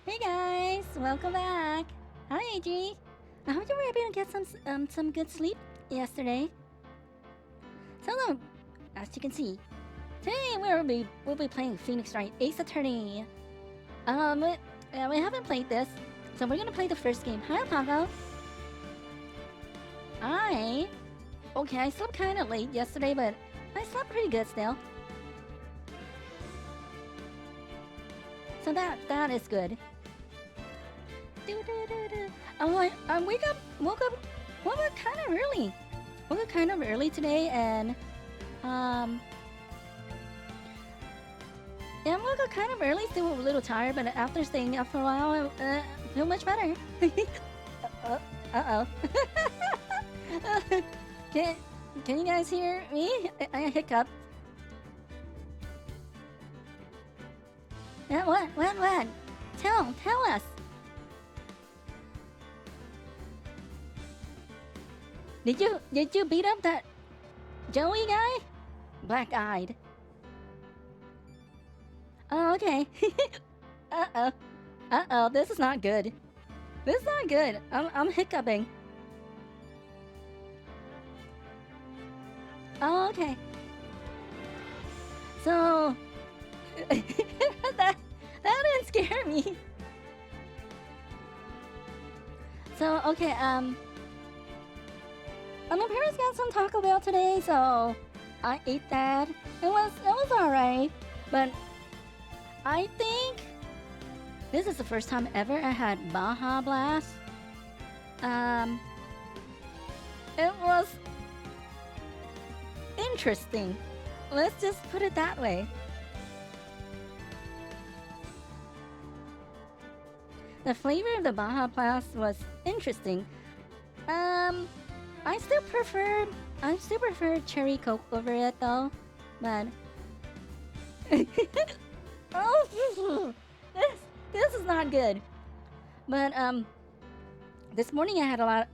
Hey guys, welcome back. Hi AG. I hope you were able to get some good sleep yesterday. So look, as you can see, today we'll be playing Phoenix Wright Ace Attorney. We haven't played this, so we're gonna play the first game. Hi Paco. I slept kind of late yesterday, but I slept pretty good still. So that is good. I woke up kind of early. Woke up kind of early today, and yeah, I woke up kind of early. Still a little tired, but after staying up for a while, I feel much better. Uh oh. Can you guys hear me? I hiccup. Yeah, what? Tell us. Did you beat up that Joey guy? Black-eyed. Oh, okay. Uh-oh, this is not good. This is not good. I'm hiccuping. Oh, okay. So that didn't scare me. So okay, my parents got some Taco Bell today, so I ate that. It was alright, but I think this is the first time ever I had Baja Blast. It was interesting. Let's just put it that way. The flavor of the Baja Blast was interesting. I still prefer cherry Coke over it though, but oh, this is not good. But this morning I had a lot.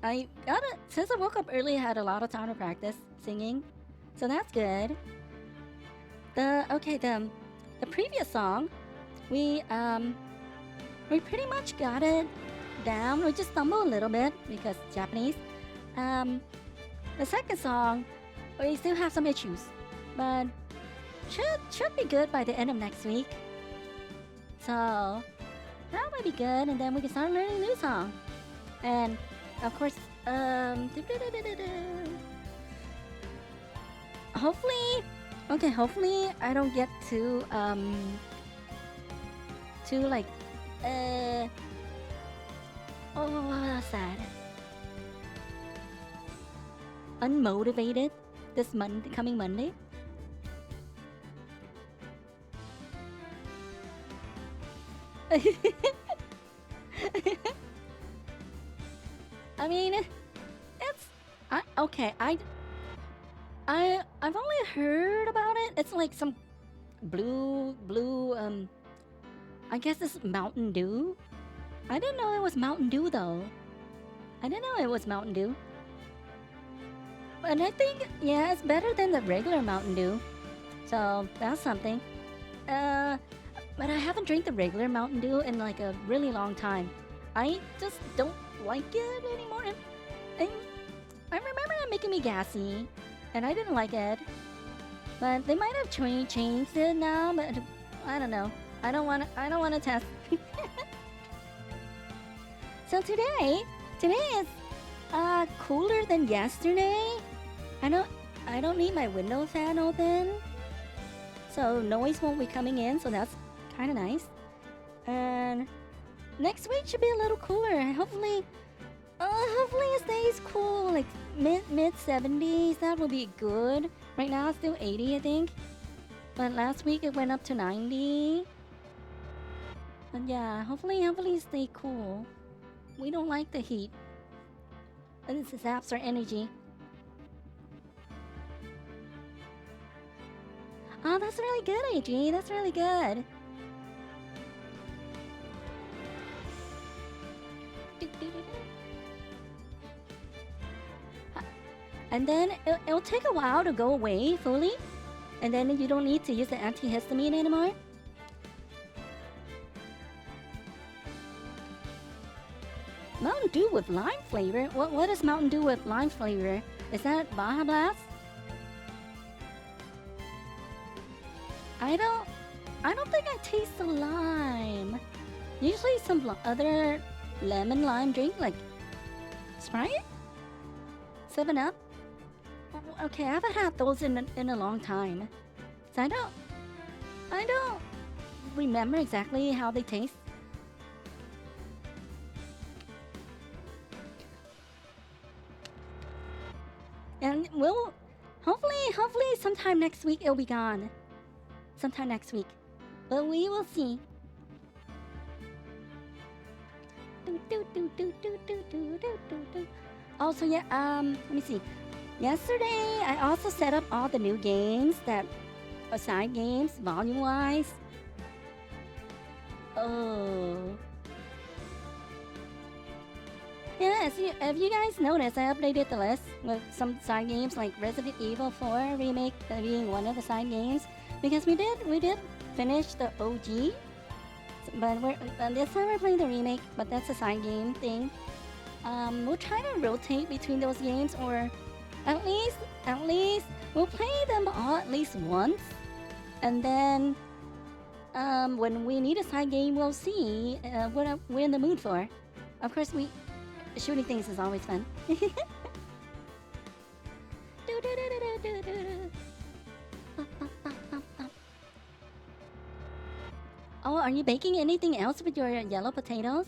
Since I woke up early, I had a lot of time to practice singing, so that's good. The previous song, we pretty much got it down. We just stumbled a little bit because Japanese. The second song, we still have some issues, but should be good by the end of next week. So that might be good, and then we can start learning a new song. And of course, hopefully I don't get too like sad, unmotivated this coming Monday. I mean, I've only heard about it. It's like some blue I guess it's Mountain Dew. I didn't know it was Mountain Dew though. I didn't know it was Mountain Dew. And I think, yeah, it's better than the regular Mountain Dew. So that's something. But I haven't drank the regular Mountain Dew in like a really long time. I just don't like it anymore. And I remember it making me gassy, and I didn't like it. But they might have changed it now, but I don't know. I don't want to test. So today is cooler than yesterday. I don't need my window fan open, so noise won't be coming in. So that's kind of nice. And next week should be a little cooler. Hopefully it stays cool, like mid 70s. That will be good. Right now it's still 80, I think. But last week it went up to 90. And yeah, hopefully stay cool. We don't like the heat. And this zaps our energy. Oh, that's really good, AG. That's really good. And then it'll take a while to go away fully. And then you don't need to use the antihistamine anymore. with lime flavor? What is Mountain Dew with lime flavor? Is that Baja Blast? I don't think I taste the lime. Usually some other lemon lime drink like Sprite? 7-Up? Okay, I haven't had those in a long time. So I don't remember exactly how they taste. And we'll hopefully sometime next week it'll be gone. Sometime next week. But we will see. Also, yeah, let me see. Yesterday, I also set up all the new games that side games, volume-wise. Oh. Yeah, if you guys noticed, I updated the list with some side games like Resident Evil 4 Remake being one of the side games. Because we did finish the OG. But this time we're playing the remake, but that's a side game thing. We'll try to rotate between those games, or at least we'll play them all at least once. And then when we need a side game, we'll see what we're in the mood for. Of course, shooting things is always fun. Oh, are you baking anything else with your yellow potatoes?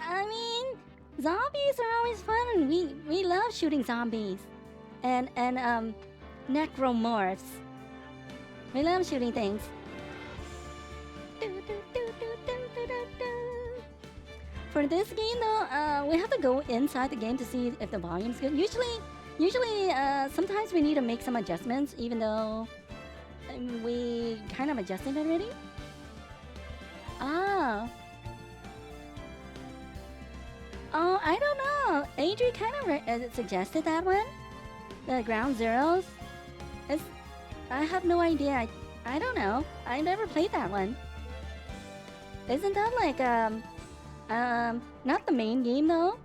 I mean, zombies are always fun. We love shooting zombies, and necromorphs. We love shooting things. For this game though, we have to go inside the game to see if the volume's good. Usually, sometimes we need to make some adjustments, even though we kind of adjusted already. Oh, I don't know. Adri kind of suggested that one. The Ground Zeroes. I have no idea. I don't know. I never played that one. Isn't that like not the main game though?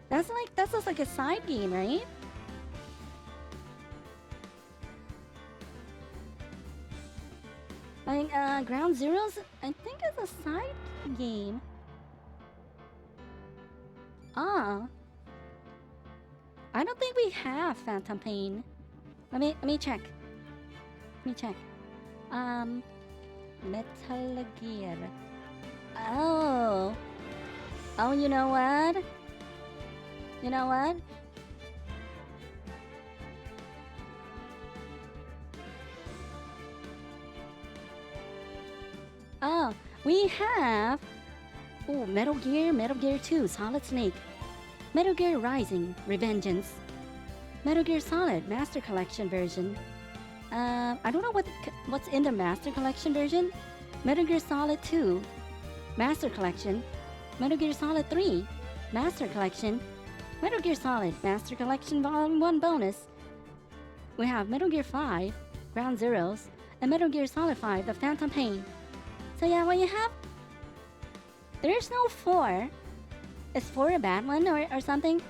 That's just like a side game, right? Like Ground Zeroes, I think it's a side game. Ah, I don't think we have Phantom Pain. Let me check. Metal Gear. Oh, you know what? Oh, we have Metal Gear 2, Solid Snake, Metal Gear Rising, Revengeance, Metal Gear Solid Master Collection version. I don't know what's in the Master Collection version. Metal Gear Solid 2, Master Collection, Metal Gear Solid 3, Master Collection, Metal Gear Solid Master Collection Volume 1 bonus. We have Metal Gear 5, Ground Zeroes, and Metal Gear Solid 5, The Phantom Pain. So yeah, what you have? There's no 4. Is 4 a bad one or something?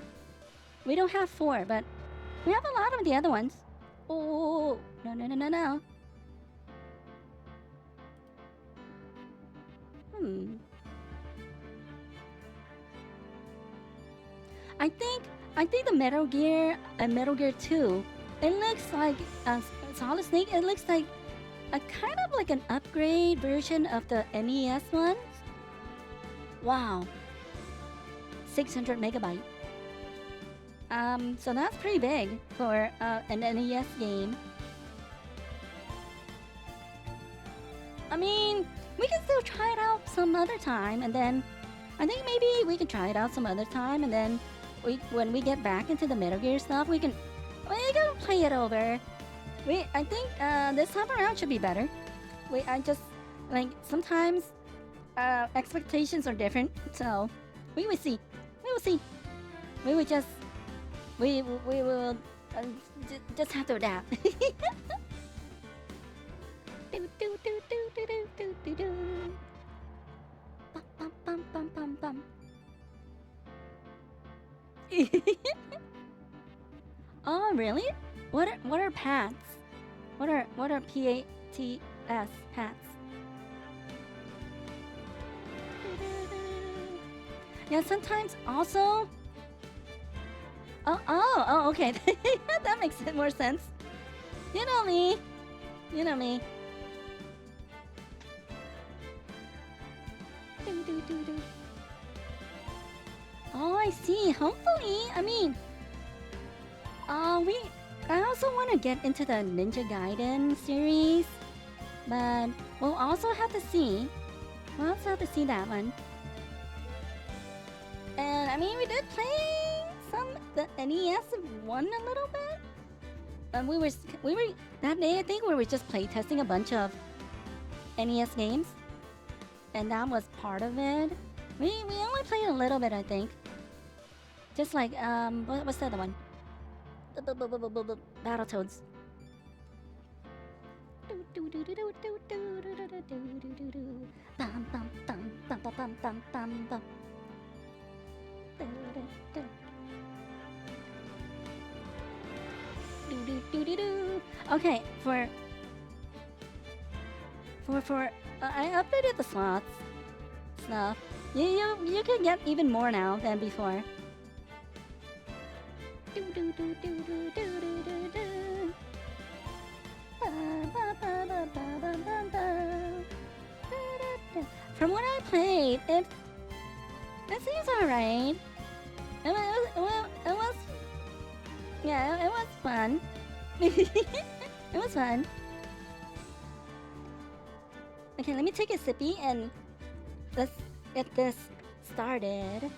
We don't have 4, but we have a lot of the other ones. Oh, no. I think the Metal Gear and Metal Gear 2, it looks like Solid Snake. It looks like a kind of like an upgrade version of the NES ones. Wow, 600 megabyte. So that's pretty big for an NES game. I mean, we can still try it out some other time, and then I think maybe we can try it out some other time, and then when we get back into the Metal Gear stuff, we can play it over. I think this time around should be better. I just like sometimes expectations are different, so we will see. We will just just have to adapt. Do do do do do do do do do. Bum bum bum bum bum bum. Oh really? What are pats? What are PATS pats? Yeah, sometimes also. Oh, okay. That makes more sense. You know me. You know me. Oh, I see. Hopefully, I mean, I also want to get into the Ninja Gaiden series, but we'll also have to see. We'll also have to see that one. And I mean, we did play the NES one a little bit. And we were that day. I think we were just playtesting a bunch of NES games, and that was part of it. We only played a little bit, I think. Just like what's the other one? Battletoads. Bum bum bum bum bum bum bum bum. Okay, I updated the slots stuff. You can get even more now than before. From what I played, it seems alright. It was yeah, it was fun. It was fun. Okay, let me take a sippy and let's get this started.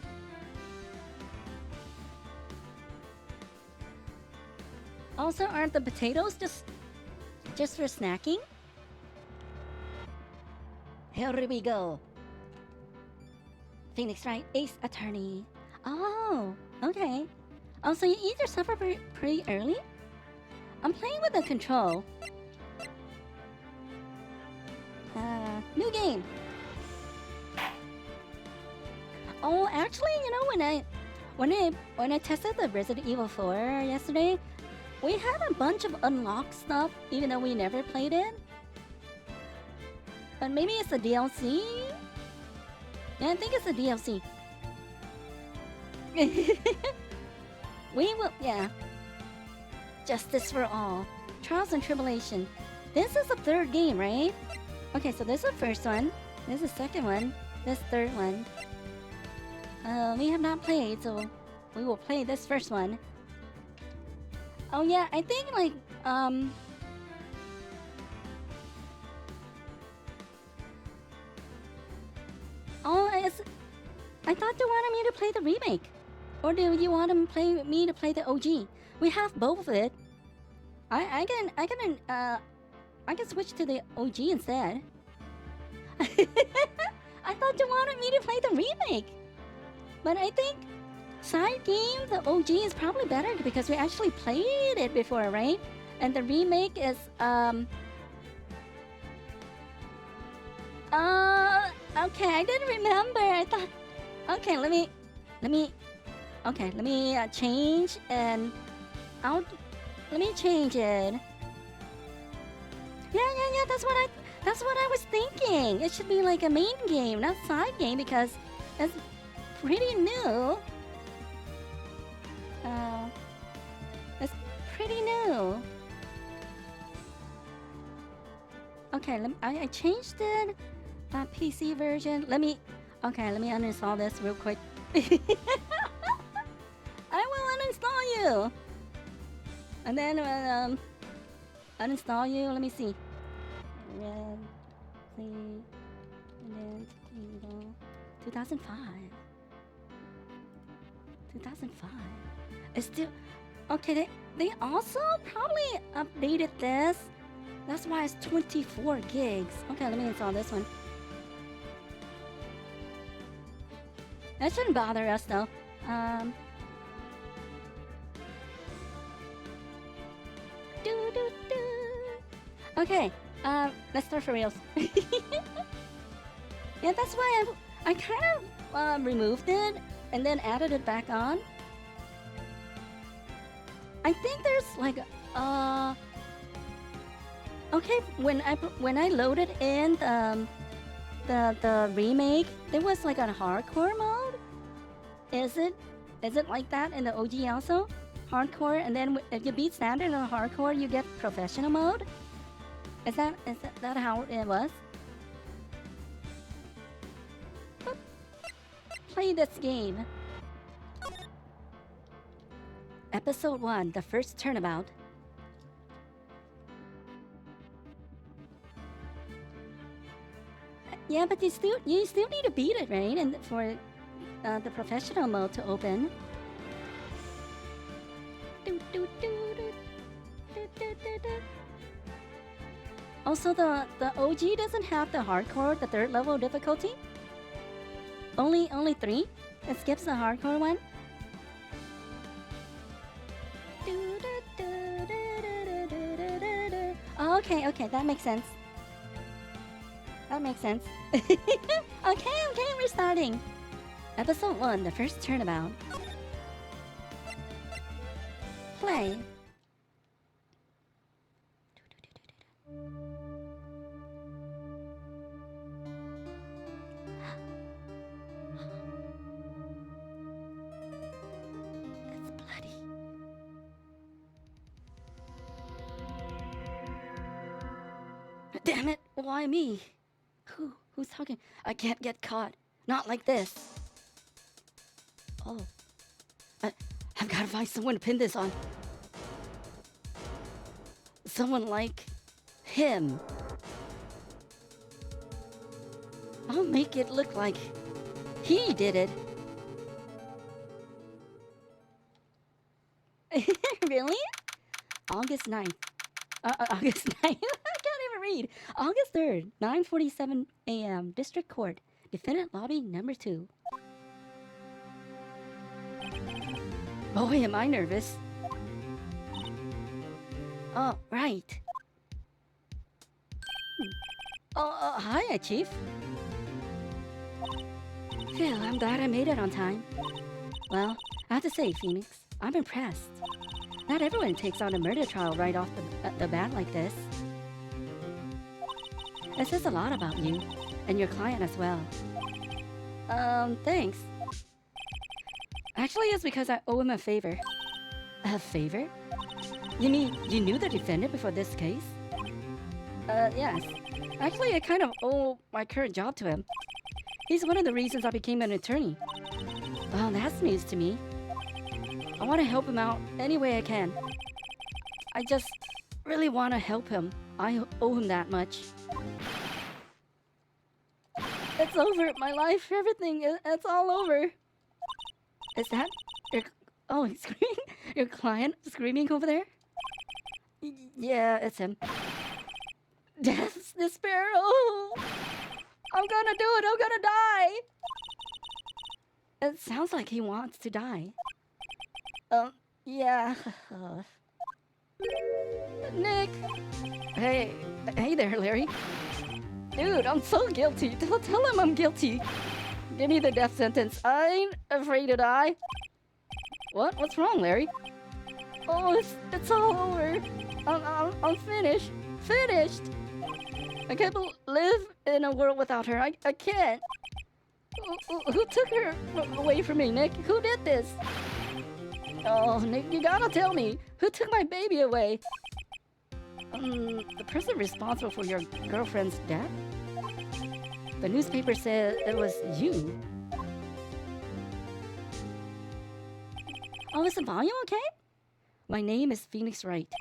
Also, aren't the potatoes just for snacking? Here we go. Phoenix Wright, Ace Attorney. Oh, okay. Oh, so you eat your supper pretty early? I'm playing with the control. New game. Oh, actually, you know, when I tested the Resident Evil 4 yesterday, we had a bunch of unlocked stuff, even though we never played it. But maybe it's a DLC? Yeah, I think it's a DLC. We will, yeah. Justice for all. Trials and Tribulation. This is the third game, right? Okay, so this is the first one. This is the second one. This third one. We have not played, so we will play this first one. Oh yeah, I think like, oh, I thought you wanted me to play the remake. Or do you want me to play the OG? We have both of it. I can switch to the OG instead. I thought you wanted me to play the remake. But I think side game, the OG is probably better because we actually played it before, right? And the remake is okay, I didn't remember. I thought okay, let me change and let me change it. Yeah, that's what I was thinking. It should be like a main game, not side game, because it's pretty new. It's pretty new. Okay, I changed it. PC version. Let me uninstall this real quick. I will uninstall you. And then uninstall you. Let me see. Resident Evil 2005. 2005. It's still okay. They also probably updated this. That's why it's 24 gigs. Okay, let me install this one. That shouldn't bother us though. Okay. Let's start for reals. Yeah, that's why I kind of removed it and then added it back on. I think there's like okay, when I loaded in the remake, there was like a hardcore mode. Is it like that in the OG also? Hardcore, and then if you beat standard and hardcore, you get professional mode. Is that how it was? Play this game. Episode 1, the first turnabout. Yeah, but you still need to beat it, right? And for the professional mode to open. Also, the OG doesn't have the hardcore, the third level difficulty. Only 3. It skips the hardcore one. Oh, okay, that makes sense. Okay, we're starting. Episode 1, the first turnabout. Play. It's bloody. Damn it, why me? Who's talking? I can't get caught. Not like this. Oh. I've got to find someone to pin this on. Someone like him. I'll make it look like he did it. Really? August 9th. August 9th? I can't even read. August 3rd, 9:47 a.m. District Court. Defendant Lobby number 2. Boy, am I nervous. Oh, right. Oh, hi, Chief. Phew, I'm glad I made it on time. Well, I have to say, Phoenix, I'm impressed. Not everyone takes on a murder trial right off the bat like this. It says a lot about you, and your client as well. Thanks. Actually, it's because I owe him a favor. A favor? You mean you knew the defendant before this case? Yes. Actually, I kind of owe my current job to him. He's one of the reasons I became an attorney. Well, that's news to me. I want to help him out any way I can. I just really want to help him. I owe him that much. It's over. My life, everything, it's all over. Is that your... Oh, he's screaming? Your client screaming over there? Yeah, it's him. Death's despair. Oh, I'm gonna do it. I'm gonna die. It sounds like he wants to die. Yeah. Nick. Hey there, Larry. Dude, I'm so guilty. Tell him I'm guilty. Give me the death sentence. I ain't afraid to die. What's wrong, Larry? Oh, it's all over. I'm finished. Finished. I can't live in a world without her. I can't. Who took her away from me, Nick? Who did this? Oh, Nick, you gotta tell me. Who took my baby away? The person responsible for your girlfriend's death? The newspaper said it was you. Oh, is the volume okay? My name is Phoenix Wright.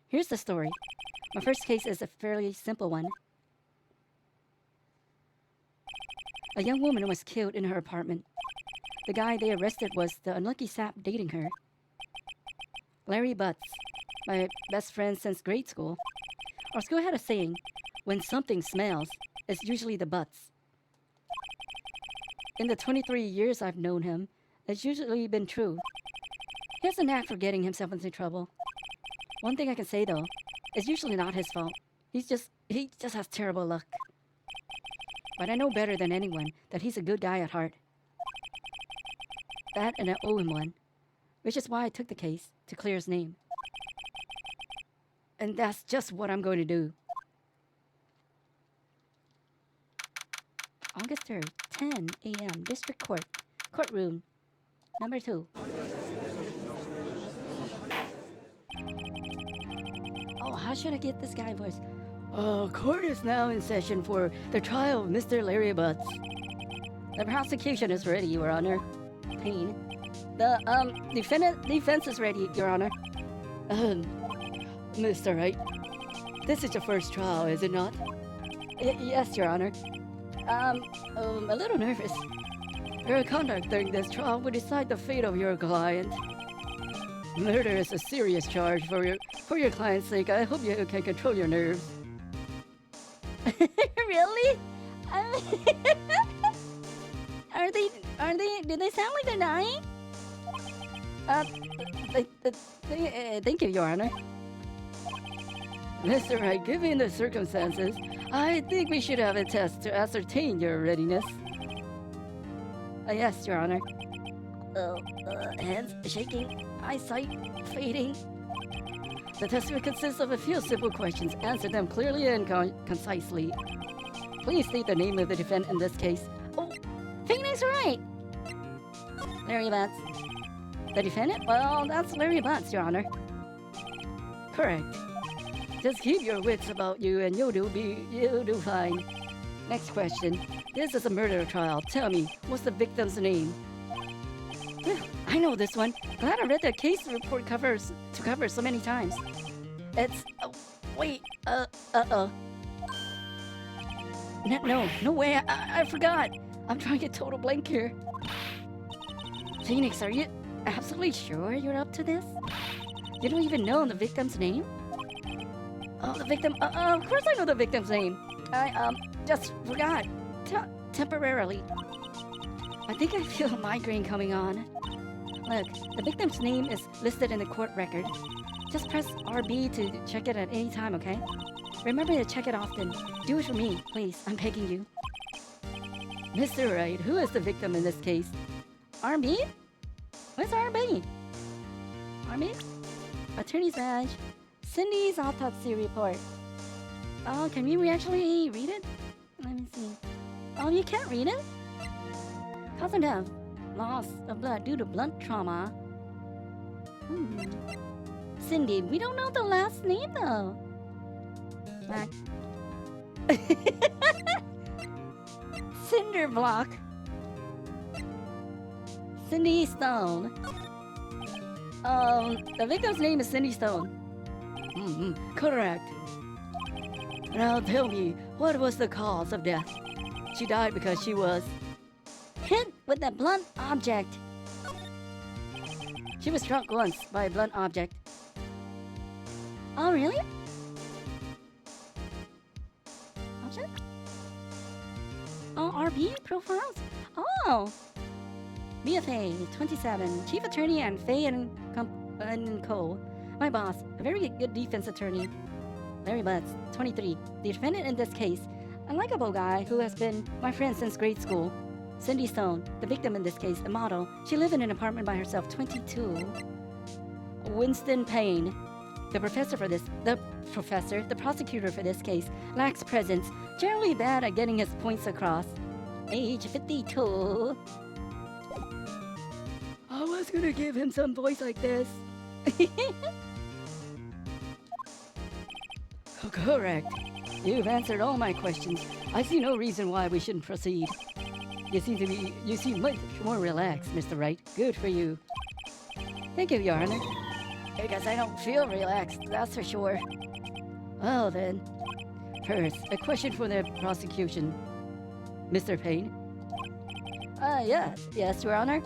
Here's the story. My first case is a fairly simple one. A young woman was killed in her apartment. The guy they arrested was the unlucky sap dating her. Larry Butts, my best friend since grade school. Our school had a saying, when something smells, it's usually the butts. In the 23 years I've known him, it's usually been true. He has a knack for getting himself into trouble. One thing I can say though, it's usually not his fault. He just has terrible luck. But I know better than anyone that he's a good guy at heart. That and I owe him one, which is why I took the case to clear his name. And that's just what I'm going to do. August 3rd, 10 a.m. District Court. Courtroom. Number 2. Oh, how should I get this guy voice? Court is now in session for the trial of Mr. Larry Butts. The prosecution is ready, Your Honor. Payne. The, defense is ready, Your Honor. Mr. Wright, this is your first trial, is it not? Yes, Your Honor. A little nervous. Your conduct during this trial will decide the fate of your client. Murder is a serious charge for your client's sake. I hope you can control your nerves. Really? Do they sound like they're dying? Thank you, Your Honor. Mr. Wright, given the circumstances, I think we should have a test to ascertain your readiness. Yes, Your Honor. Hands shaking, eyesight fading. The test will consist of a few simple questions. Answer them clearly and concisely. Please state the name of the defendant in this case. Oh, Phoenix Wright! Larry Butts. The defendant? Well, that's Larry Butts, Your Honor. Correct. Just keep your wits about you and you'll do fine. Next question. This is a murder trial. Tell me, what's the victim's name? I know this one. Glad I read the case report cover so many times. It's... wait. No way. I forgot. I'm trying to get total blank here. Phoenix, are you absolutely sure you're up to this? You don't even know the victim's name? Oh, the victim... of course I know the victim's name. I, just forgot. Temporarily. I think I feel a migraine coming on. Look, the victim's name is listed in the court record. Just press RB to check it at any time, okay? Remember to check it often. Do it for me, please. I'm begging you. Mr. Wright, who is the victim in this case? RB? Where's RB? RB? Attorney's badge. Cindy's autopsy report. Oh, can we actually read it? Let me see. Oh, you can't read it? Cause of death. Loss of blood due to blunt trauma. Cindy, we don't know the last name though. Back. Cinder block. Cindy Stone. The victim's name is Cindy Stone. Correct. Now tell me, what was the cause of death? She died because she was hit with a blunt object. She was struck once by a blunt object. Oh, really? Object? Oh, RB profiles? Oh! BFA, 27, Chief Attorney and Fay and Co. My boss, a very good defense attorney. Larry Butts, 23, the defendant in this case, a likable guy who has been my friend since grade school. Cindy Stone, the victim in this case, a model. She lived in an apartment by herself, 22. Winston Payne, the prosecutor for this case, lacks presence, generally bad at getting his points across. Age 52. I was gonna give him some voice like this. Oh, correct. You've answered all my questions. I see no reason why we shouldn't proceed. You seem much more relaxed, Mr. Wright. Good for you. Thank you, Your Honor. Because I don't feel relaxed, that's for sure. Well then. First, a question for the prosecution. Mr. Payne? Yes, Your Honor.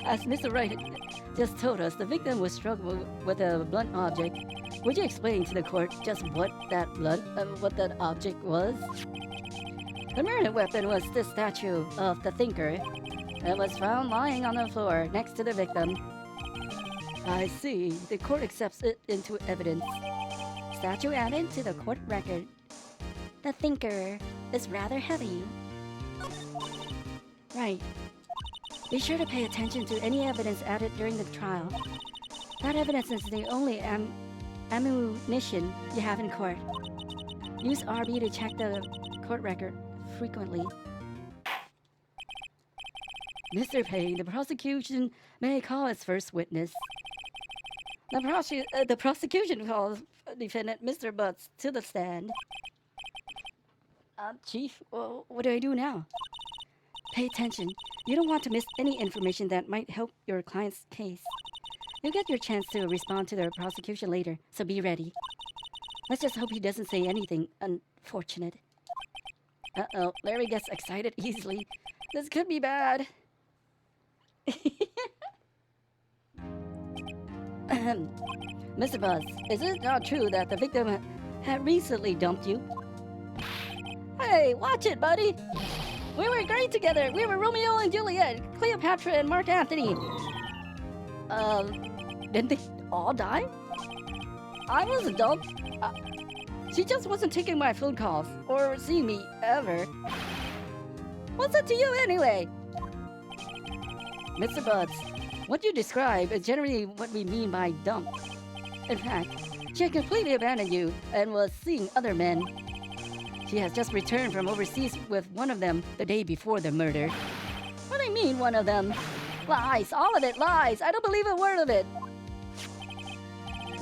As Mr. Wright just told us, the victim was struck with a blunt object. Would you explain to the court just what that object was? The murder weapon was the statue of the thinker. It was found lying on the floor next to the victim. I see. The court accepts it into evidence. statue added to the court record. The thinker is rather heavy. Right. Be sure to pay attention to any evidence added during the trial. That evidence is the only ammunition you have in court. Use RB to check the court record frequently. Mr. Payne, the prosecution may call its first witness. The prosecution calls defendant Mr. Butts to the stand. Chief, what do I do now? Pay attention. You don't want to miss any information that might help your client's case. You'll get your chance to respond to the prosecution later, so be ready. Let's just hope he doesn't say anything unfortunate. Uh-oh, Larry gets excited easily. This could be bad. Mr. Buzz, is it not true that the victim had recently dumped you? Hey, watch it, buddy! We were great together! We were Romeo and Juliet, Cleopatra and Mark Antony! Didn't they all die? I wasn't dumped. She just wasn't taking my phone calls, or seeing me, ever. What's it to you anyway? Mr. Butts, what you describe is generally what we mean by dump. In fact, she had completely abandoned you and was seeing other men. She has just returned from overseas with one of them the day before the murder. What do you mean, one of them? Lies, all of it, lies. I don't believe a word of it.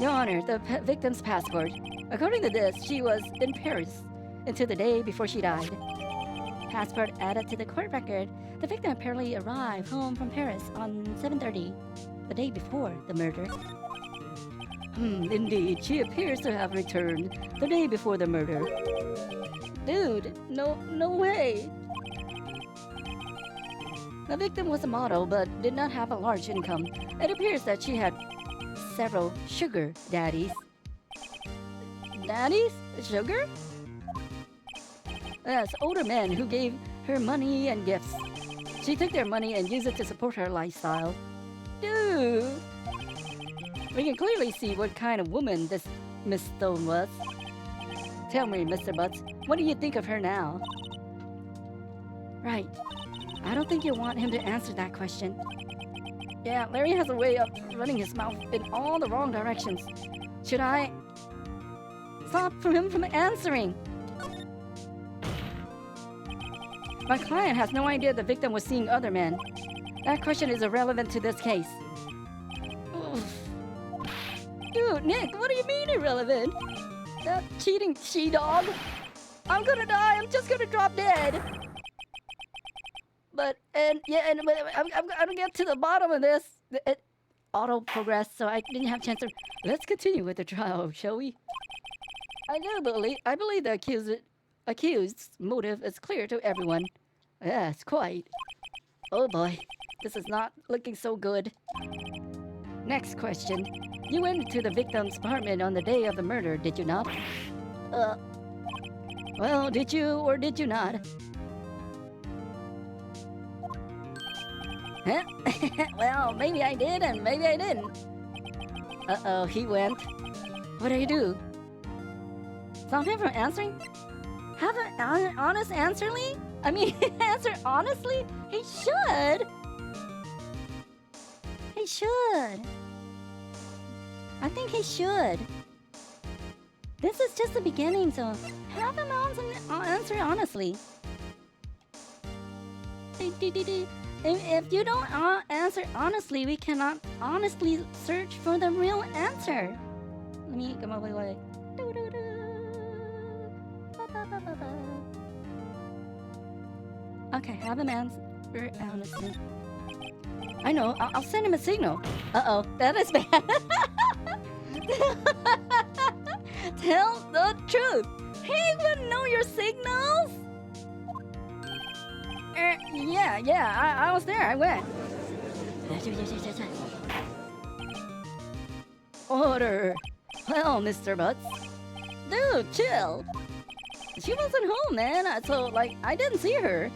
Your Honor, the victim's passport. According to this, she was in Paris until the day before she died. Passport added to the court record. The victim apparently arrived home from Paris on 7:30, the day before the murder. Indeed, she appears to have returned the day before the murder. Dude, no way. The victim was a model but did not have a large income. It appears that she had several sugar daddies. Daddies? Sugar? Yes, older men who gave her money and gifts. She took their money and used it to support her lifestyle. Dude! We can clearly see what kind of woman this Miss Stone was. Tell me, Mr. Butts, what do you think of her now? Right. I don't think you want him to answer that question. Yeah, Larry has a way of running his mouth in all the wrong directions. Should I stop him from answering? My client has no idea the victim was seeing other men. That question is irrelevant to this case. Oof. Dude, Nick, what do you mean irrelevant? That cheating she-dog? I'm gonna die. I'm just gonna drop dead. But I'm gonna get to the bottom of this. It auto progressed, so I didn't have a chance to. Let's continue with the trial, shall we? I believe the accused's motive is clear to everyone. Yes, quite. Oh boy, this is not looking so good. Next question. You went to the victim's apartment on the day of the murder, did you not? Well, did you or did you not? Huh? Well, maybe I did and maybe I didn't. Uh-oh, he went. What do you do? Stop him from answering? Have an honest answer, Lee? I mean, answer honestly? He should. He should. I think he should. This is just the beginning, so have him answer honestly. If you don't answer honestly, we cannot honestly search for the real answer. Let me come up with way. Okay, have him answer honestly. I know, I'll send him a signal. Uh-oh, that is bad. Tell the truth. He would know your signals? Yeah, I was there, I went. Order. Well, Mr. Butts. Dude, chill. She wasn't home, man, so, like, I didn't see her.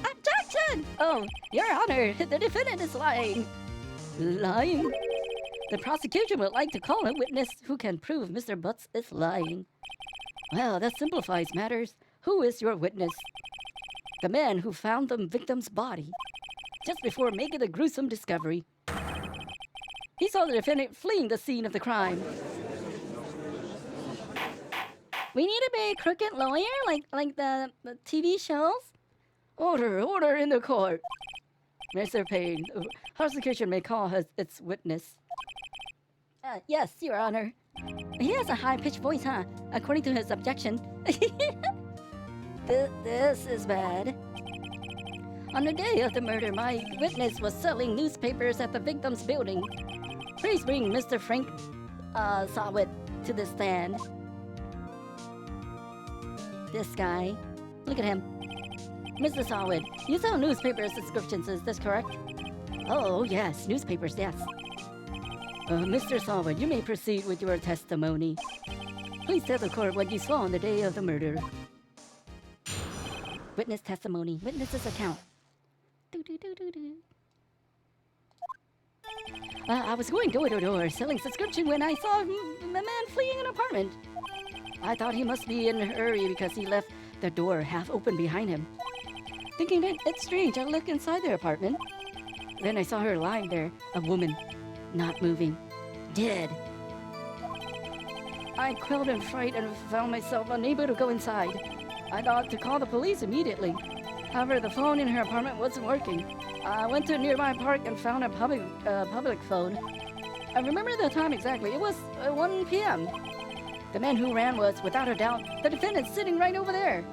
Objection! Oh, Your Honor, the defendant is lying. Lying? The prosecution would like to call a witness who can prove Mr. Butts is lying. Well, that simplifies matters. Who is your witness? The man who found the victim's body just before making the gruesome discovery. He saw the defendant fleeing the scene of the crime. We need to be a crooked lawyer like the TV shows. Order in the court. Mr. Payne, the prosecution may call its witness. Yes, Your Honor. He has a high-pitched voice, huh? According to his objection. This is bad. On the day of the murder, my witness was selling newspapers at the victim's building. Please bring Mr. Frank Sawit to the stand. This guy. Look at him. Mr. Sawit, you sell newspaper subscriptions, is this correct? Oh, yes, newspapers, yes. Mr. Sawit, you may proceed with your testimony. Please tell the court what you saw on the day of the murder. Witness testimony. Witness's account. I was going door to door selling subscription when I saw a man fleeing an apartment. I thought he must be in a hurry because he left the door half open behind him. Thinking that it's strange, I looked inside the apartment. Then I saw her lying there, a woman, not moving, dead. I quelled in fright and found myself unable to go inside. I thought to call the police immediately. However, the phone in her apartment wasn't working. I went to a nearby park and found a public phone. I remember the time exactly. It was 1 p.m. The man who ran was, without a doubt, the defendant sitting right over there.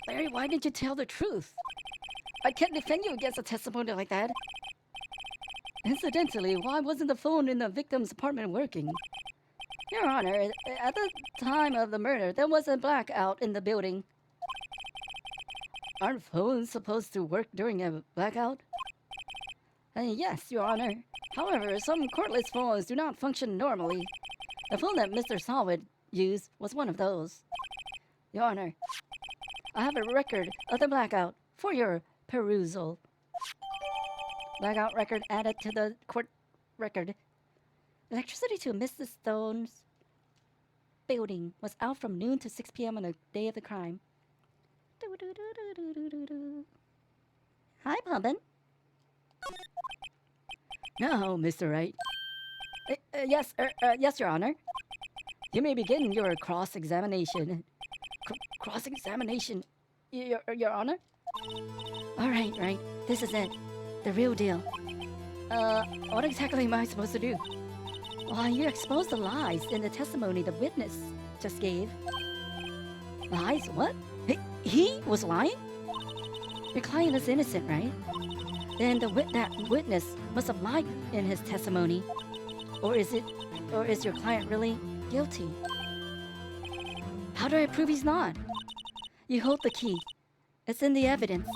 Larry, why didn't you tell the truth? I can't defend you against a testimony like that. Incidentally, why wasn't the phone in the victim's apartment working? Your Honor, at the time of the murder, there was a blackout in the building. Aren't phones supposed to work during a blackout? Yes, Your Honor. However, some cordless phones do not function normally. The phone that Mr. Sawit used was one of those. Your Honor, I have a record of the blackout for your perusal. Blackout record added to the court record. Electricity to Mrs. Stone's building was out from noon to 6 p.m. on the day of the crime. Hi, Pumpin. No, Mr. Wright. Yes, Your Honor. You may begin your cross-examination. Cross-examination, Your Honor? All right. This is it. The real deal. What exactly am I supposed to do? Well, you exposed the lies in the testimony the witness just gave. Lies? What? He was lying? Your client is innocent, right? Then that witness must have lied in his testimony. Or is your client really guilty? How do I prove he's not? You hold the key. It's in the evidence.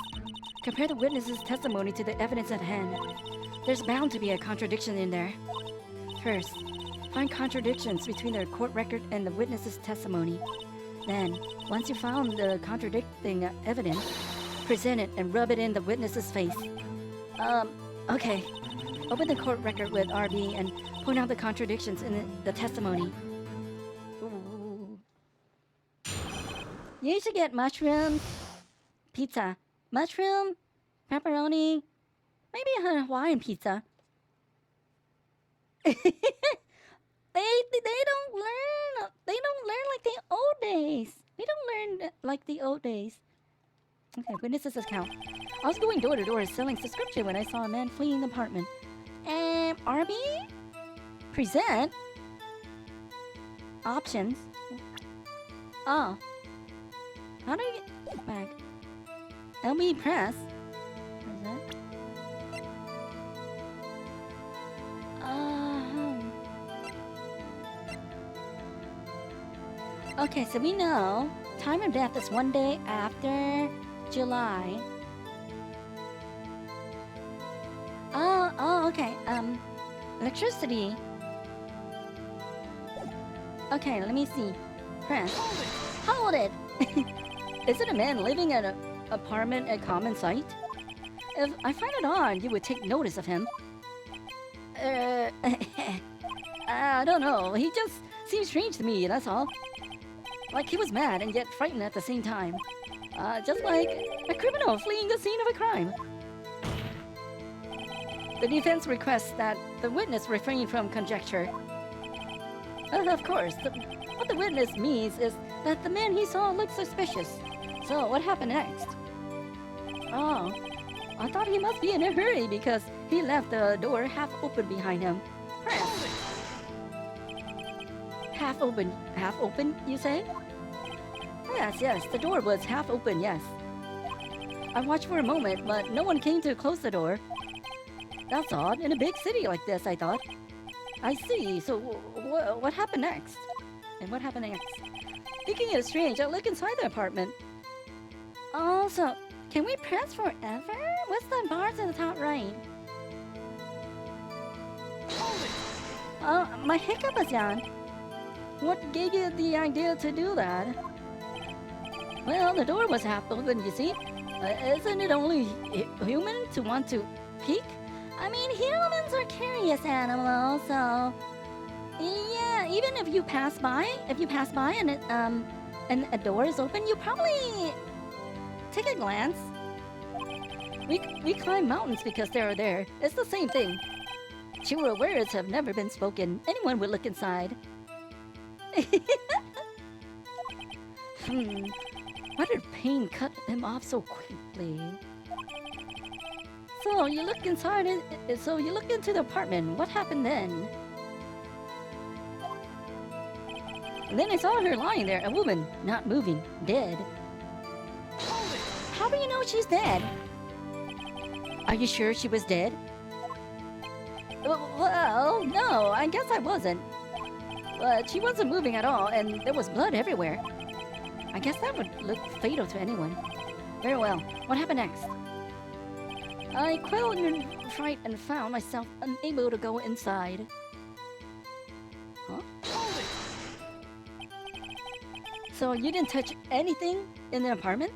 Compare the witness's testimony to the evidence at hand. There's bound to be a contradiction in there. First, find contradictions between the court record and the witness's testimony. Then, once you found the contradicting evidence, present it and rub it in the witness's face. Okay. Open the court record with RB and point out the contradictions in the testimony. Ooh. You should get mushroom pizza. Mushroom, pepperoni, maybe a Hawaiian pizza. They don't learn like the old days. We don't learn like the old days. Okay, witness's account. I was going door to door selling subscription when I saw a man fleeing the apartment. RB? Present? Options? Oh. How do I get back? LB press? Present? Okay, so we know time of death is 1 day after July. Oh, okay. Electricity. Okay, let me see. Press. Hold it! Is it a man living at an apartment at common site? If I find it odd, you would take notice of him. I don't know. He just seems strange to me, that's all. Like he was mad and yet frightened at the same time. Just like a criminal fleeing the scene of a crime. The defense requests that the witness refrain from conjecture. Of course, what the witness means is that the man he saw looked suspicious. So, what happened next? Oh, I thought he must be in a hurry because he left the door half open behind him. Perhaps. Half open, you say? Yes, the door was half open, yes. I watched for a moment, but no one came to close the door. That's odd, in a big city like this, I thought. I see, so what happened next? And what happened next? Thinking it strange, I look inside the apartment. Oh, so, can we press forever? What's the bars in the top right? My hiccup is on. What gave you the idea to do that? Well, the door was half open, you see. Isn't it only human to want to peek? I mean, humans are curious animals, so... Yeah, even if you pass by and a door is open, you probably take a glance. We climb mountains because they are there. It's the same thing. Truer words have never been spoken. Anyone would look inside. Why did pain cut him off so quickly? So you look inside it. So you look into the apartment. What happened then? And then I saw her lying there, a woman, not moving, dead. How do you know she's dead? Are you sure she was dead? Well, no, I guess I wasn't. But she wasn't moving at all, and there was blood everywhere. I guess that would look fatal to anyone. Very well. What happened next? I quelled in fright and found myself unable to go inside. Huh? So you didn't touch anything in the apartment?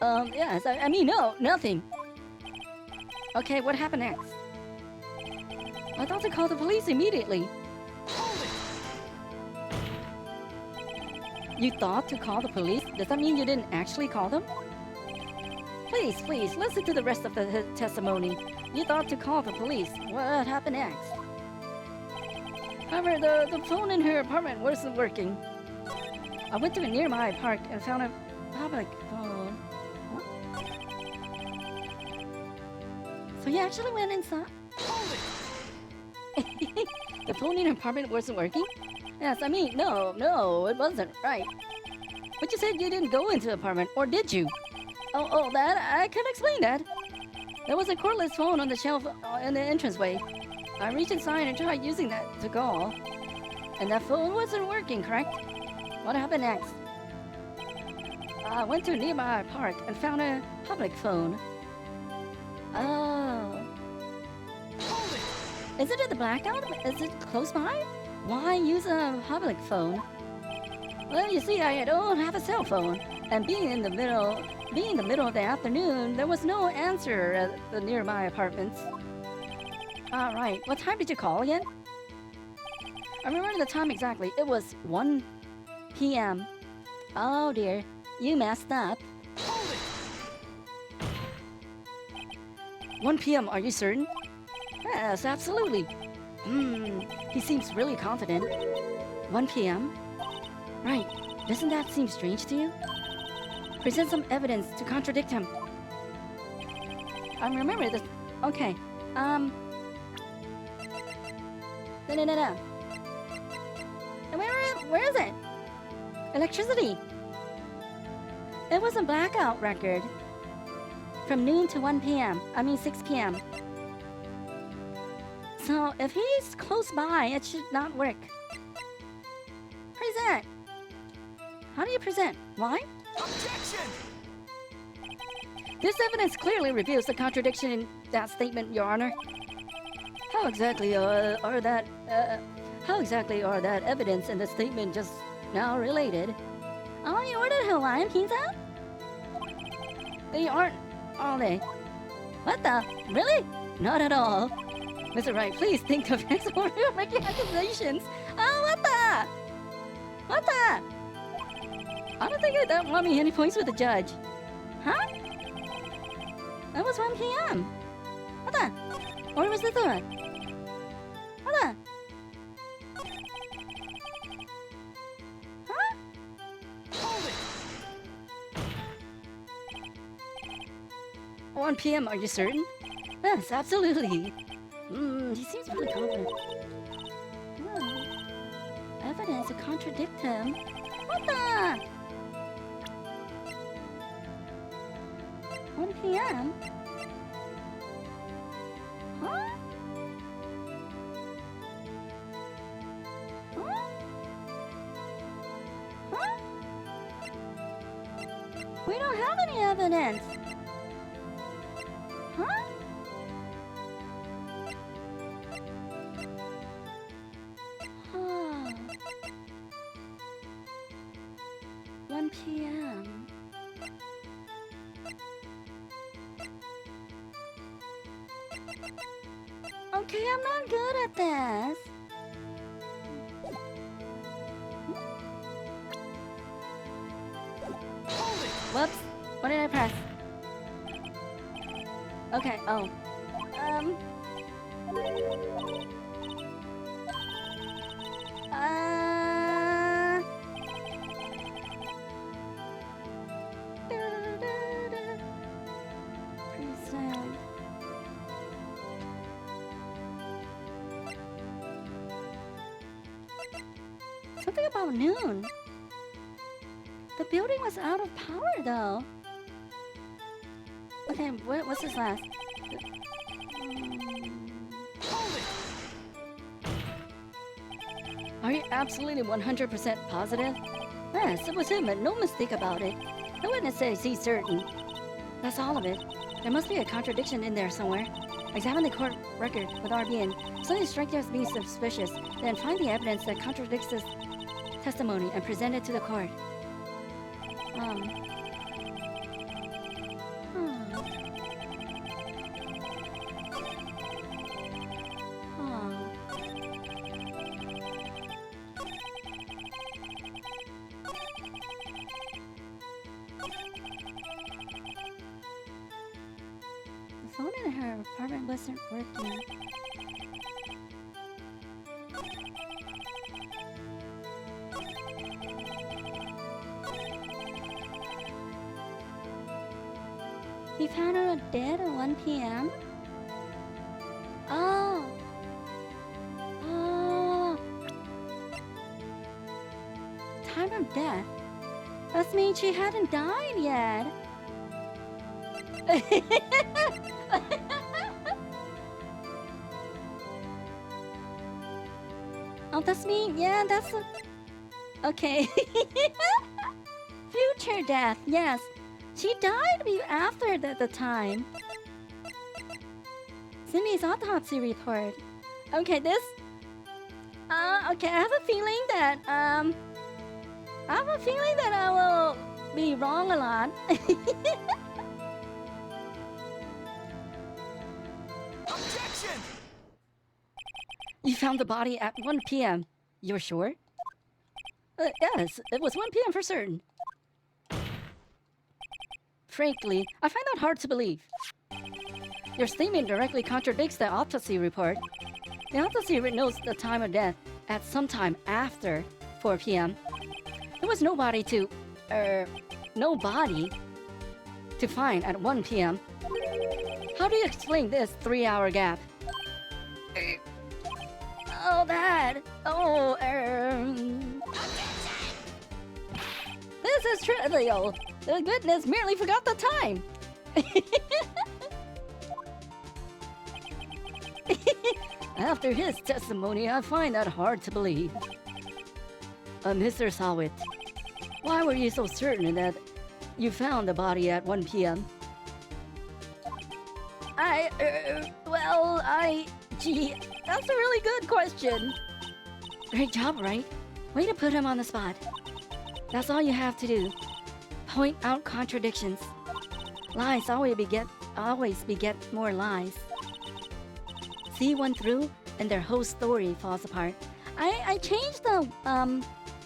Yes, I mean, no, nothing. Okay, what happened next? I thought to call the police immediately. You thought to call the police? Does that mean you didn't actually call them? Please, listen to the rest of the testimony. You thought to call the police. What happened next? However, the phone in her apartment wasn't working. I went to a nearby park and found a public phone. What? So you actually went inside? The phone in her apartment wasn't working? Yes, I mean, no, it wasn't, right. But you said you didn't go into the apartment, or did you? Oh, that, I can explain that. There was a cordless phone on the shelf in the entranceway. I reached inside and tried using that to call. And that phone wasn't working, correct? What happened next? I went to a nearby park and found a public phone. Oh. Is it at the blackout? Is it close by? Why use a public phone? Well, you see, I don't have a cell phone, and being in the middle of the afternoon, there was no answer at the nearby apartments. All right, what time did you call again? I remember the time exactly. It was 1 p.m. Oh dear, you messed up. 1 p.m., are you certain? Yes, absolutely. He seems really confident. 1 p.m.? Right. Doesn't that seem strange to you? Present some evidence to contradict him. I remember this. Okay. No. Where is it? Electricity. It was a blackout record. From noon to 1 p.m. I mean 6 p.m. So, if he's close by, it should not work. Present! How do you present? Why? Objection! This evidence clearly reveals the contradiction in that statement, Your Honor. How exactly are that evidence and the statement just now related? Oh, you ordered Hawaiian pizza? They aren't, are they? What the? Really? Not at all. Mr. Wright, please think of export making accusations. Oh, what the? What the? I don't think that won me any points with the judge. Huh? That was 1 p.m. What the? Or was it the one? What the? Huh? Hold it! 1 p.m., are you certain? Yes, absolutely. He seems really confident. Oh. Evidence to contradict him. What the? 1 p.m.? Huh? Huh? Huh? We don't have any evidence. Huh? Huh. 1 p.m. Okay, I'm not good at this. Hold it! Whoops. What did I press? Okay, oh. Present. Something about noon. The building was out of power, though. Okay, what's this last? Hold it! Are you absolutely 100% positive? Yes, it was him, but no mistake about it. The witness says he's certain. That's all of it. There must be a contradiction in there somewhere. Examine the court record with RBN. Suddenly strike you as being suspicious. Then find the evidence that contradicts his testimony and present it to the court. Huh. Huh. The phone in her apartment wasn't working. He found her dead at 1 p.m.? Oh. Oh. Time of death? That means she hadn't died yet. Oh, that's me? Yeah, that's... Okay. Future death, yes. She died after the time. Cindy's autopsy report. Okay, this... okay, I have a feeling that, I will be wrong a lot. Objection! You found the body at 1 p.m. You're sure? Yes, it was 1 p.m. for certain. Frankly, I find that hard to believe. Your statement directly contradicts the autopsy report. The autopsy notes the time of death at some time after 4 p.m. There was no body to find at 1 p.m. How do you explain this 3-hour gap? Oh, that. Oh, This is trivial. The witness merely forgot the time. After his testimony, I find that hard to believe. Mr. Sawit, why were you so certain that you found the body at 1 p.m.? Gee, that's a really good question. Great job, Wright. Way to put him on the spot. That's all you have to do. Point out contradictions. Lies always beget always beget more lies. See one through, and their whole story falls apart. I changed the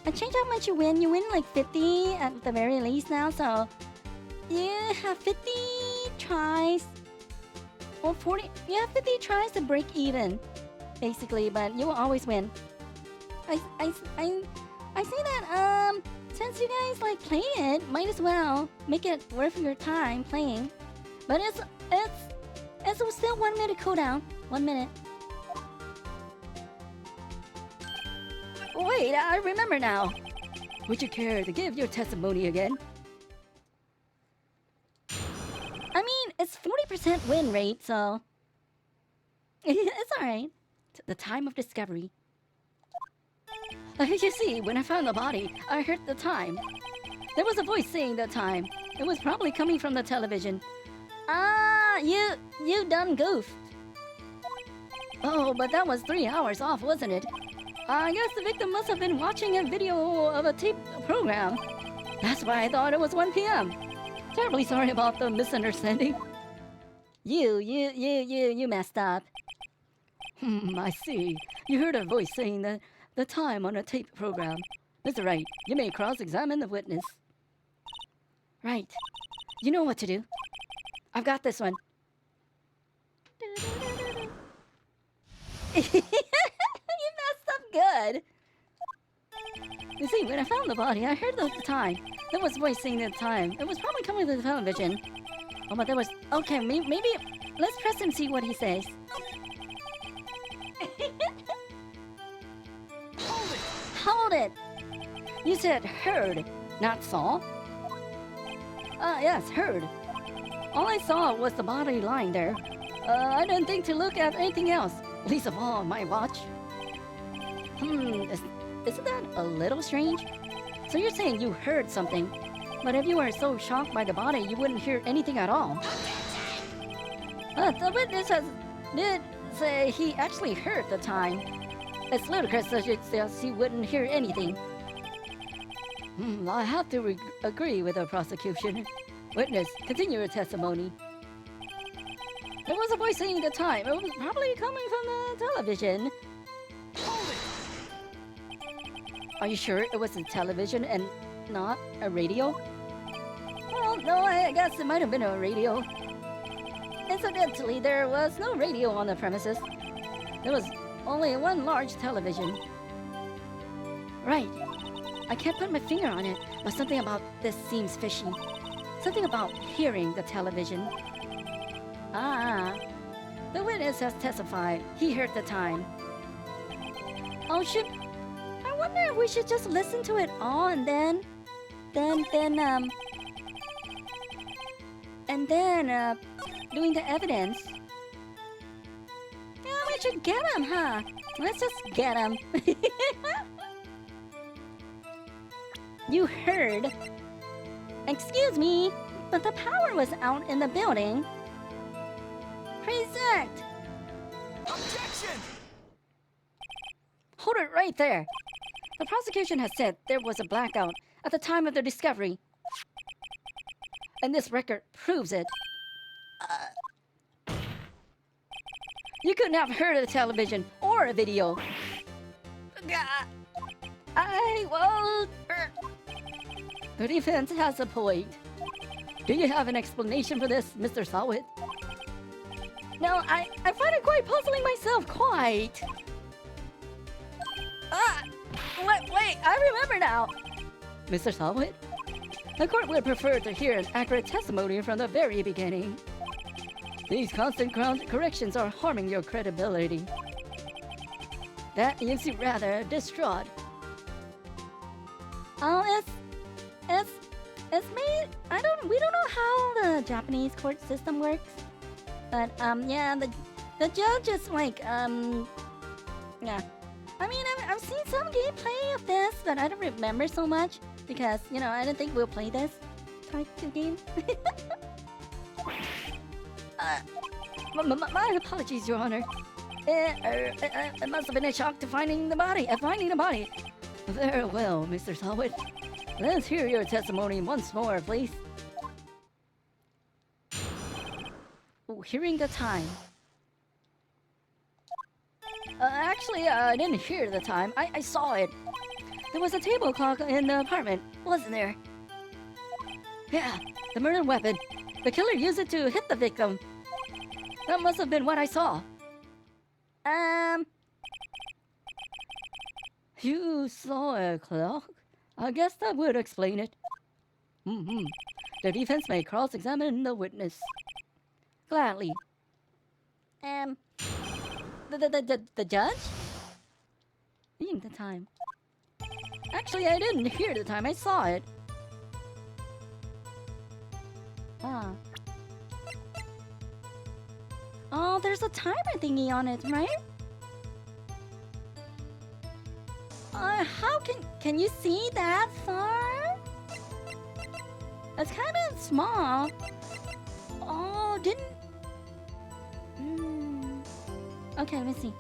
I changed how much you win. You win like 50 at the very least now, so you have 50 tries. Or 40. You have 50 tries to break even, basically, but you will always win. I see that since you guys like playing it, might as well make it worth your time playing. But it's still 1 minute cooldown. 1 minute. Wait, I remember now. Would you care to give your testimony again? I mean, it's 40% win rate, so it's alright. The time of discovery. You see, when I found the body, I heard the time. There was a voice saying the time. It was probably coming from the television. Ah, you done goofed. Oh, but that was 3 hours off, wasn't it? I guess the victim must have been watching a video of a tape program. That's why I thought it was 1 p.m. Terribly sorry about the misunderstanding. You messed up. I see. You heard a voice saying the time on a tape program. Mr. Wright, you may cross-examine the witness. Right. You know what to do. I've got this one. You messed up good. You see, when I found the body, I heard the time. There was voice saying the time. It was probably coming to the television. Oh, but there was... Okay, maybe... Let's press and see what he says. Hold it! You said heard, not saw. Yes, heard. All I saw was the body lying there. I didn't think to look at anything else. Least of all, my watch. Isn't that a little strange? So you're saying you heard something, but if you were so shocked by the body, you wouldn't hear anything at all. The witness did say he actually heard the time. It's ludicrous that he wouldn't hear anything. I have to agree with the prosecution. Witness, continue your testimony. There was a voice saying the time. It was probably coming from the television. Are you sure it was a television and not a radio? Well, no, I guess it might have been a radio. Incidentally, there was no radio on the premises. There was only one large television. Right. I can't put my finger on it, but something about this seems fishy. Something about hearing the television. Ah. The witness has testified. He heard the time. Oh, I wonder if we should just listen to it all and then doing the evidence. Yeah, we should get him, huh? Let's just get him. You heard. Excuse me, but the power was out in the building. Present. Objection! Hold it right there. The prosecution has said there was a blackout at the time of the discovery. And this record proves it. You couldn't have heard of the television or a video. I won't. The defense has a point. Do you have an explanation for this, Mr. Sawit? No, I find it quite puzzling myself, quite. Wait, I remember now. Mr. Sawit? The court would prefer to hear an accurate testimony from the very beginning. These constant corrections are harming your credibility. That leaves you rather distraught. Oh, it's made. We don't know how the Japanese court system works, but yeah, the judge is like yeah. I mean, I've seen some gameplay of this, but I don't remember so much because I didn't think we'll play this type of game. My apologies, Your Honor. It must have been a shock to finding the body. Very well, Mr. Sawit. Let's hear your testimony once more, please. hearing the time. Actually, I didn't hear the time. I saw it. There was a table clock in the apartment, wasn't there? Yeah, the murder weapon. The killer used it to hit the victim. That must have been what I saw. You saw a clock? I guess that would explain it. The defense may cross-examine the witness. Gladly. The judge? Reading the time. Actually, I didn't hear the time. I saw it. Ah. Oh, there's a timer thingy on it, right? How can you see that far? It's kind of small. Oh, didn't... Okay, let me see.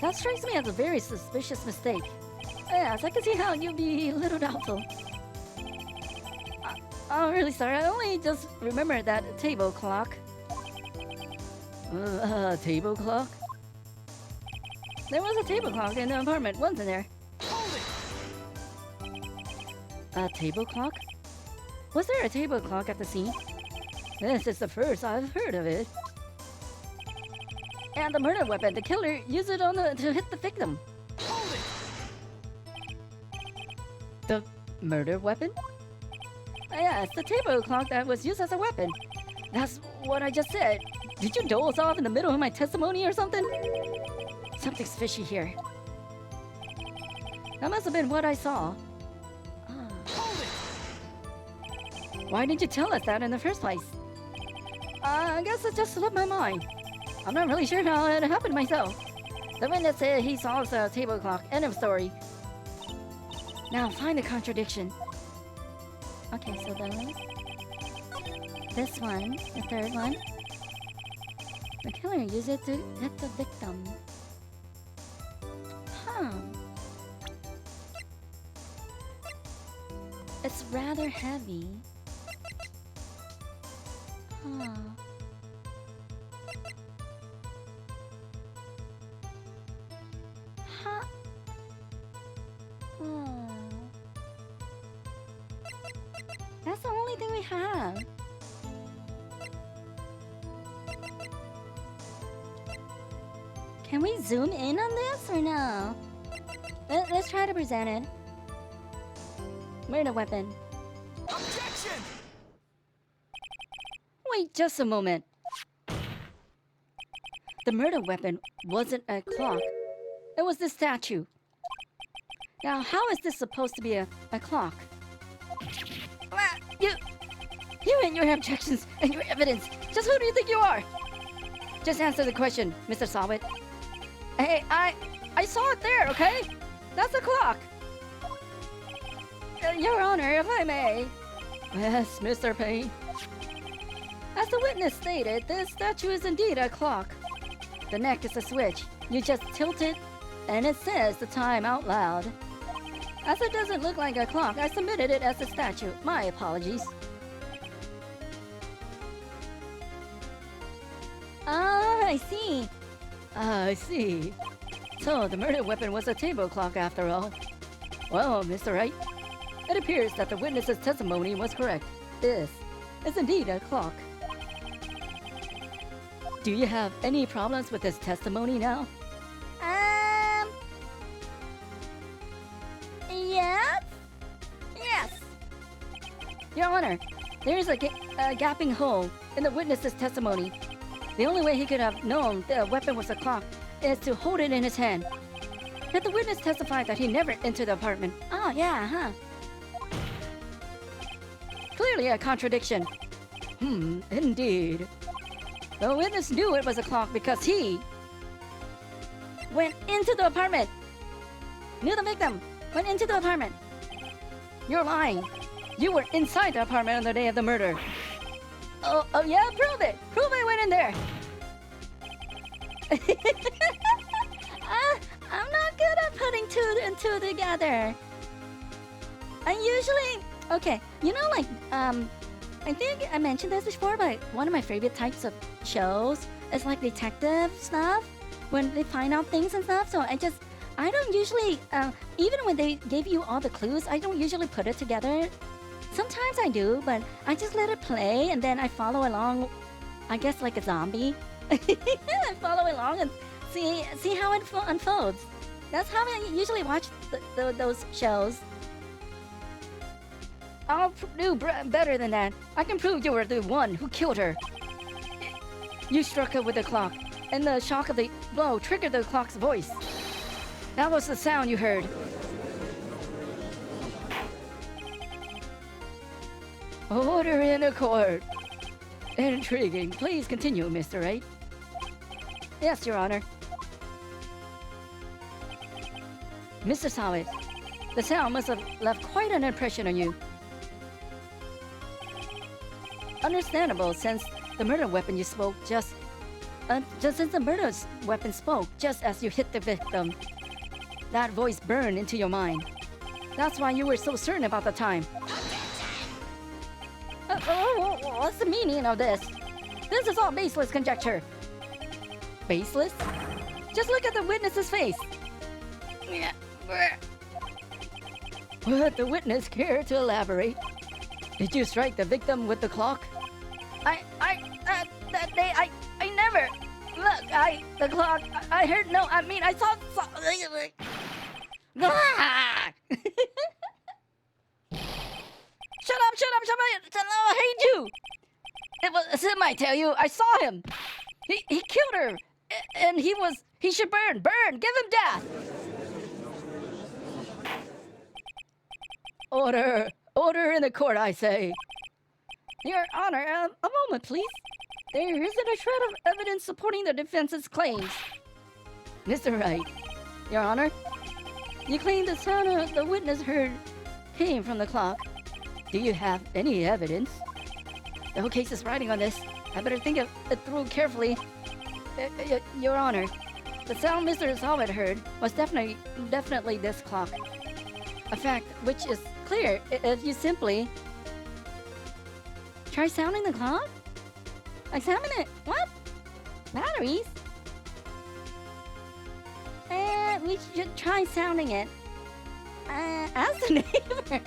That strikes me as a very suspicious mistake. Yes, I can see how you'd be a little doubtful. I'm really sorry, I only just remembered that table clock. Table clock? There was a table clock in the apartment, wasn't there? A table clock? Was there a table clock at the scene? This is the first I've heard of it. And the murder weapon, the killer used it to hit the victim. The murder weapon? Yes, the table clock that was used as a weapon. That's what I just said. Did you doze off in the middle of my testimony or something? Something's fishy here. That must have been what I saw. Why didn't you tell us that in the first place? I guess it just slipped my mind. I'm not really sure how it happened myself. The witness said he saw the table clock. End of story. Now find the contradiction. Okay, so this one, the third one. The killer used it to hit the victim. Huh. It's rather heavy. Huh. Huh. Oh. That's the only thing we have. Can we zoom in on this or no? Let's try to present it. Murder weapon. Objection! Wait just a moment. The murder weapon wasn't a clock. It was this statue. Now, how is this supposed to be a clock? You and your objections and your evidence. Just who do you think you are? Just answer the question, Mr. Sawit. Hey, I saw it there, okay? That's a clock. Your Honor, if I may. Yes, Mr. Payne. As the witness stated, this statue is indeed a clock. The neck is a switch. You just tilt it, and it says the time out loud. As it doesn't look like a clock, I submitted it as a statue. My apologies. Ah, I see. I see. So the murder weapon was a table clock after all. Well, Mr. Wright, it appears that the witness's testimony was correct. This is indeed a clock. Do you have any problems with his testimony now? Yes? Yes. Your Honor, there is a gaping hole in the witness's testimony. The only way he could have known the weapon was a clock is to hold it in his hand. Yet the witness testified that he never entered the apartment. Oh, yeah, huh? Clearly a contradiction. Indeed. The witness knew it was a clock because he went into the apartment. Knew the victim went into the apartment. You're lying. You were inside the apartment on the day of the murder. Oh yeah? Prove it. Prove I went in there. I'm not good at putting two and two together. I usually... Okay, you know, like, I think I mentioned this before, but one of my favorite types of shows is like detective stuff when they find out things and stuff. So I don't usually, even when they give you all the clues, I don't usually put it together. Sometimes I do, but I just let it play and then I follow along, I guess like a zombie. I follow along and see how it unfolds. That's how I usually watch those shows. I'll do better than that. I can prove you were the one who killed her. You struck her with the clock, and the shock of the blow triggered the clock's voice. That was the sound you heard. Order in the court. Intriguing. Please continue, Mr. Wright. Yes, Your Honor. Mr. Sawit, the sound must have left quite an impression on you. Understandable, since the murder weapon spoke just as you hit the victim. That voice burned into your mind. That's why you were so certain about the time. What's the meaning of this? This is all baseless conjecture. Baseless? Just look at the witness's face. Would the witness care to elaborate? Did you strike the victim with the clock? That day, I never. Look, the clock, I heard no, I mean, I saw. Ah! Shut up, I hate you. It was him, I tell you, I saw him. He killed her, and he should burn, give him death. Order in the court, I say. Your Honor, a moment, please. There isn't a shred of evidence supporting the defense's claims. Mr. Wright, Your Honor, you claim the sound the witness heard came from the clock. Do you have any evidence? The whole case is riding on this. I better think it through carefully. Your Honor, the sound Mr. Sawit heard was definitely this clock. A fact which is clear if you simply try sounding the clock? Examine it. What? Batteries? We should try sounding it. As the neighbors.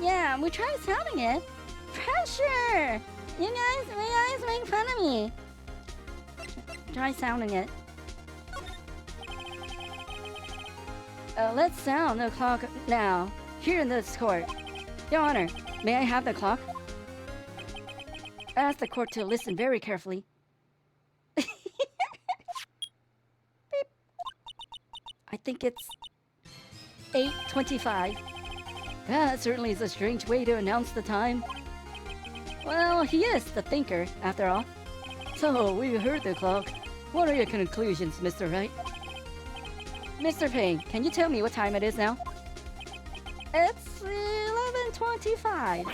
Yeah, we try sounding it. Pressure! You guys make fun of me. Try sounding it. Let's sound the clock now, here in this court. Your Honor, may I have the clock? I ask the court to listen very carefully. Beep. I think it's 8:25. That certainly is a strange way to announce the time. Well, he is the thinker, after all. So, we heard the clock. What are your conclusions, Mr. Wright? Mr. Payne, can you tell me what time it is now? It's 11:25.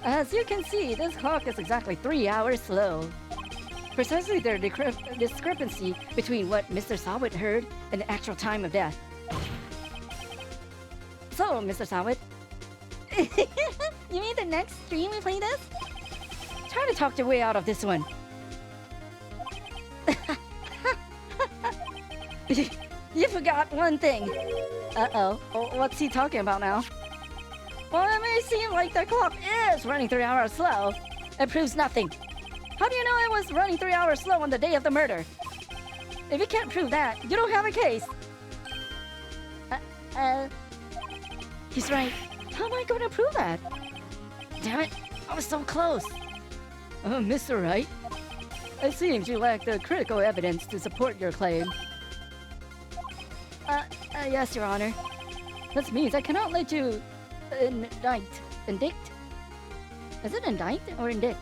As you can see, this clock is exactly 3 hours slow. Precisely the discrepancy between what Mr. Sawit heard and the actual time of death. So, Mr. Sawit, you mean the next stream we play this? Try to talk your way out of this one. You forgot one thing. Uh-oh. What's he talking about now? Well, it may seem like the clock is running 3 hours slow. It proves nothing. How do you know it was running 3 hours slow on the day of the murder? If you can't prove that, you don't have a case. He's right. How am I going to prove that? Damn it, I was so close. Mr. Wright, it seems you lack the critical evidence to support your claim. Yes, Your Honor. This means I cannot let you indict? Is it indict or indict?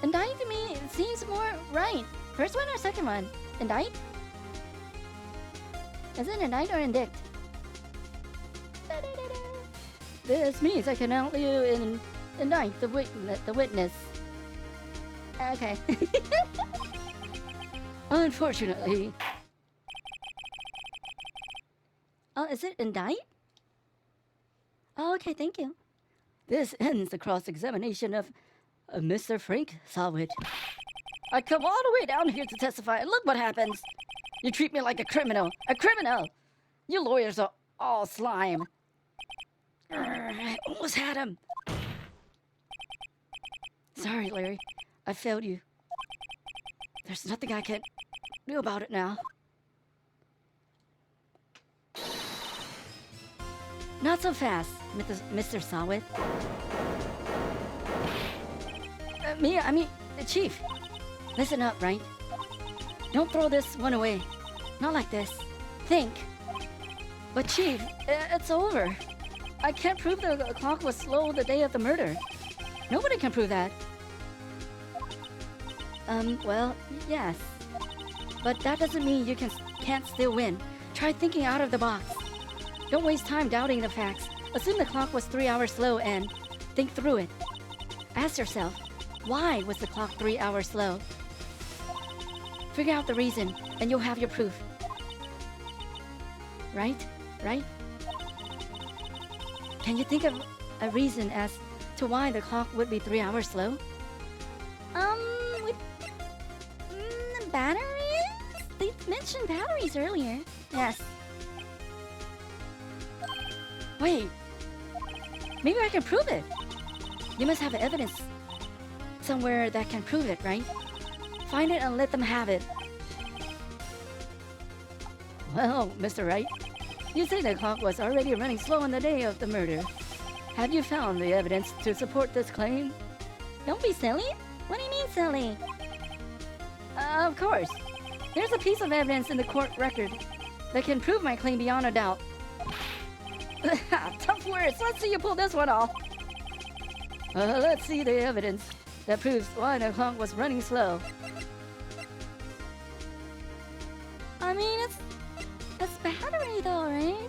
Indict to me seems more right. First one or second one? Indict? Is it indict or indict? This means I cannot let you indict the witness. Okay. Unfortunately, is it indict? Oh, okay, thank you. This ends the cross-examination of Mr. Frank Sawit. I come all the way down here to testify, and look what happens. You treat me like a criminal. A criminal! You lawyers are all slime. I almost had him. Sorry, Larry. I failed you. There's nothing I can do about it now. Not so fast, Mr. Sawit. Chief. Listen up, Wright. Don't throw this one away. Not like this. Think. But Chief, it's over. I can't prove the clock was slow the day of the murder. Nobody can prove that. Well, yes. But that doesn't mean you can't still win. Try thinking out of the box. Don't waste time doubting the facts. Assume the clock was 3 hours slow and think through it. Ask yourself, why was the clock 3 hours slow? Figure out the reason, and you'll have your proof. Right? Right? Can you think of a reason as to why the clock would be 3 hours slow? With batteries? They mentioned batteries earlier. Yes. Wait. Maybe I can prove it. You must have evidence somewhere that can prove it, right? Find it and let them have it. Well, Mr. Wright, you say the clock was already running slow on the day of the murder. Have you found the evidence to support this claim? Don't be silly. What do you mean silly? Of course. There's a piece of evidence in the court record that can prove my claim beyond a doubt. Tough words. Let's see you pull this one off. Let's see the evidence that proves why the clock was running slow. I mean, it's battery though, right?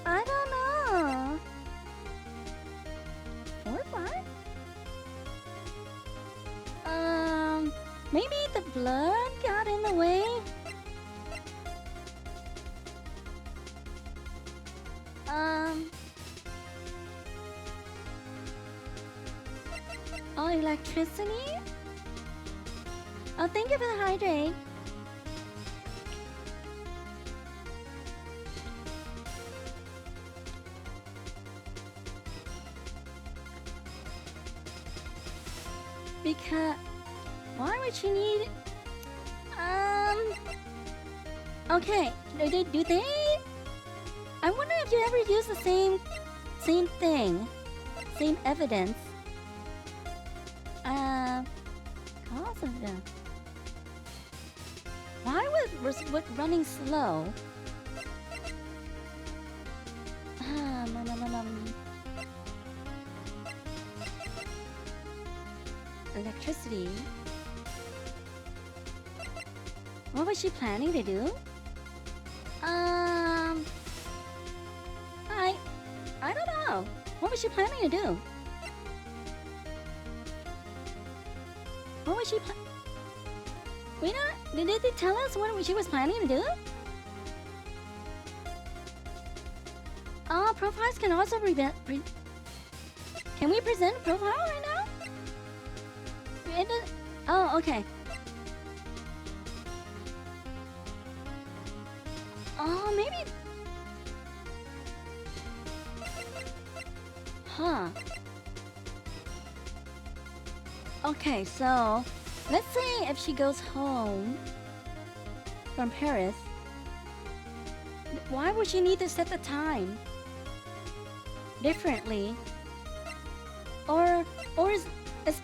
I don't know. 4 5? Maybe the blood got in the way? Oh, electricity? Oh, thank you for the hydrate. Because why would she need? Okay. Do they? I wonder if you ever use the same thing, same evidence. Cause of death. Why was running slow? Electricity. What was she planning to do? I don't know. What was she planning to do? What was she did they tell us what she was planning to do? Oh, profiles can also can we present a profile right now? Oh, okay. Oh, maybe. Huh. Okay, so let's say if she goes home from Paris, why would she need to set the time differently? Or is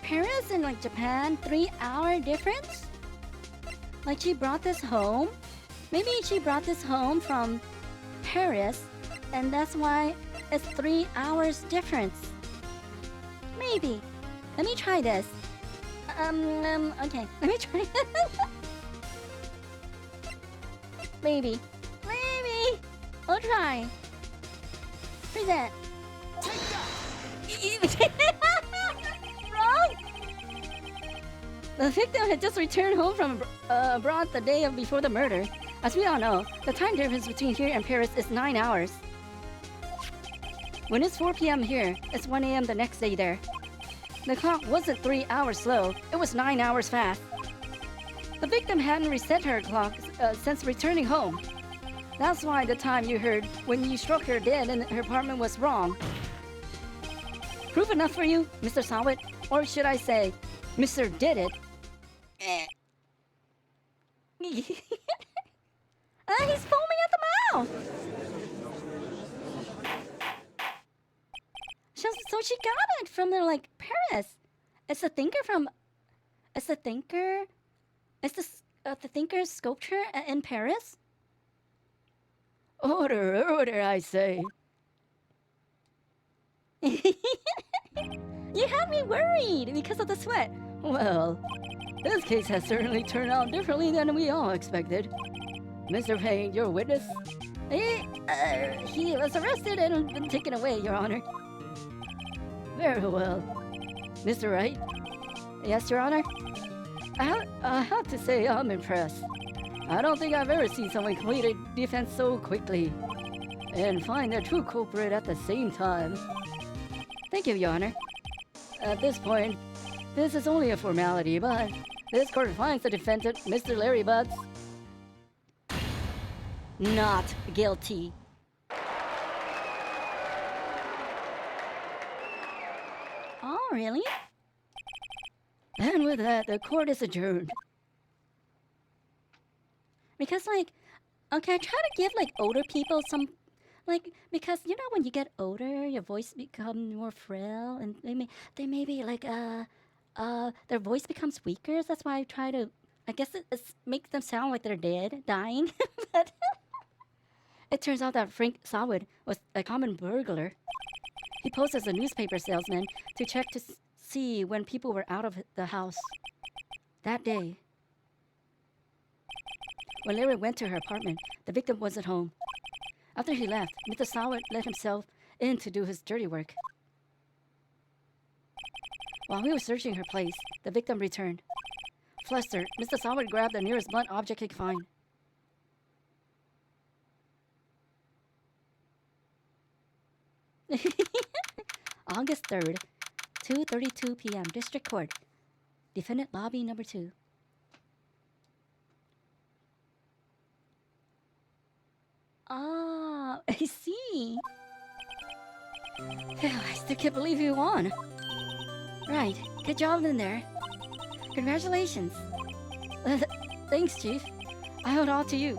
Paris and like Japan 3-hour difference? Like she brought this home? Maybe she brought this home from Paris and that's why it's 3 hours difference. Maybe. Let me try this. Okay. Let me try. Maybe. I'll try. Present. Take that! Wrong. The victim had just returned home from abroad the day before the murder. As we all know, the time difference between here and Paris is 9 hours. When it's 4 p.m. here, it's 1 a.m. the next day there. The clock wasn't 3 hours slow, it was 9 hours fast. The victim hadn't reset her clock since returning home. That's why the time you heard when you struck her dead in her apartment was wrong. Proof enough for you, Mr. Sawit? Or should I say, Mr. Did It? He's foaming at the mouth! So she got it from Paris. It's the thinker from... It's the thinker... It's the thinker's sculpture in Paris? Order, I say. You had me worried because of the sweat. Well, this case has certainly turned out differently than we all expected. Mr. Payne, your witness? He was arrested and been taken away, Your Honor. Very well. Mr. Wright? Yes, Your Honor? I have to say I'm impressed. I don't think I've ever seen someone complete a defense so quickly and find their true culprit at the same time. Thank you, Your Honor. At this point, this is only a formality, but this court finds the defendant, Mr. Larry Butts, not guilty. Oh, really? And with that, the court is adjourned. Because, okay, I try to give, older people some, because, you know, when you get older, your voice becomes more frail, and they may be, their voice becomes weaker. That's why I try to, I guess it makes them sound like they're dead, dying. But it turns out that Frank Sawid was a common burglar. He posed as a newspaper salesman to check to see when people were out of the house. That day, when Larry went to her apartment, the victim wasn't home. After he left, Mr. Sawid let himself in to do his dirty work. While he was searching her place, the victim returned. Flustered, Mr. Sawid grabbed the nearest blunt object he could find. August 3rd, 2:32 p.m. District Court. Defendant Lobby Number 2. Ah, I see. Phew, I still can't believe you won. Right, good job in there. Congratulations. Thanks, Chief. I owe it all to you.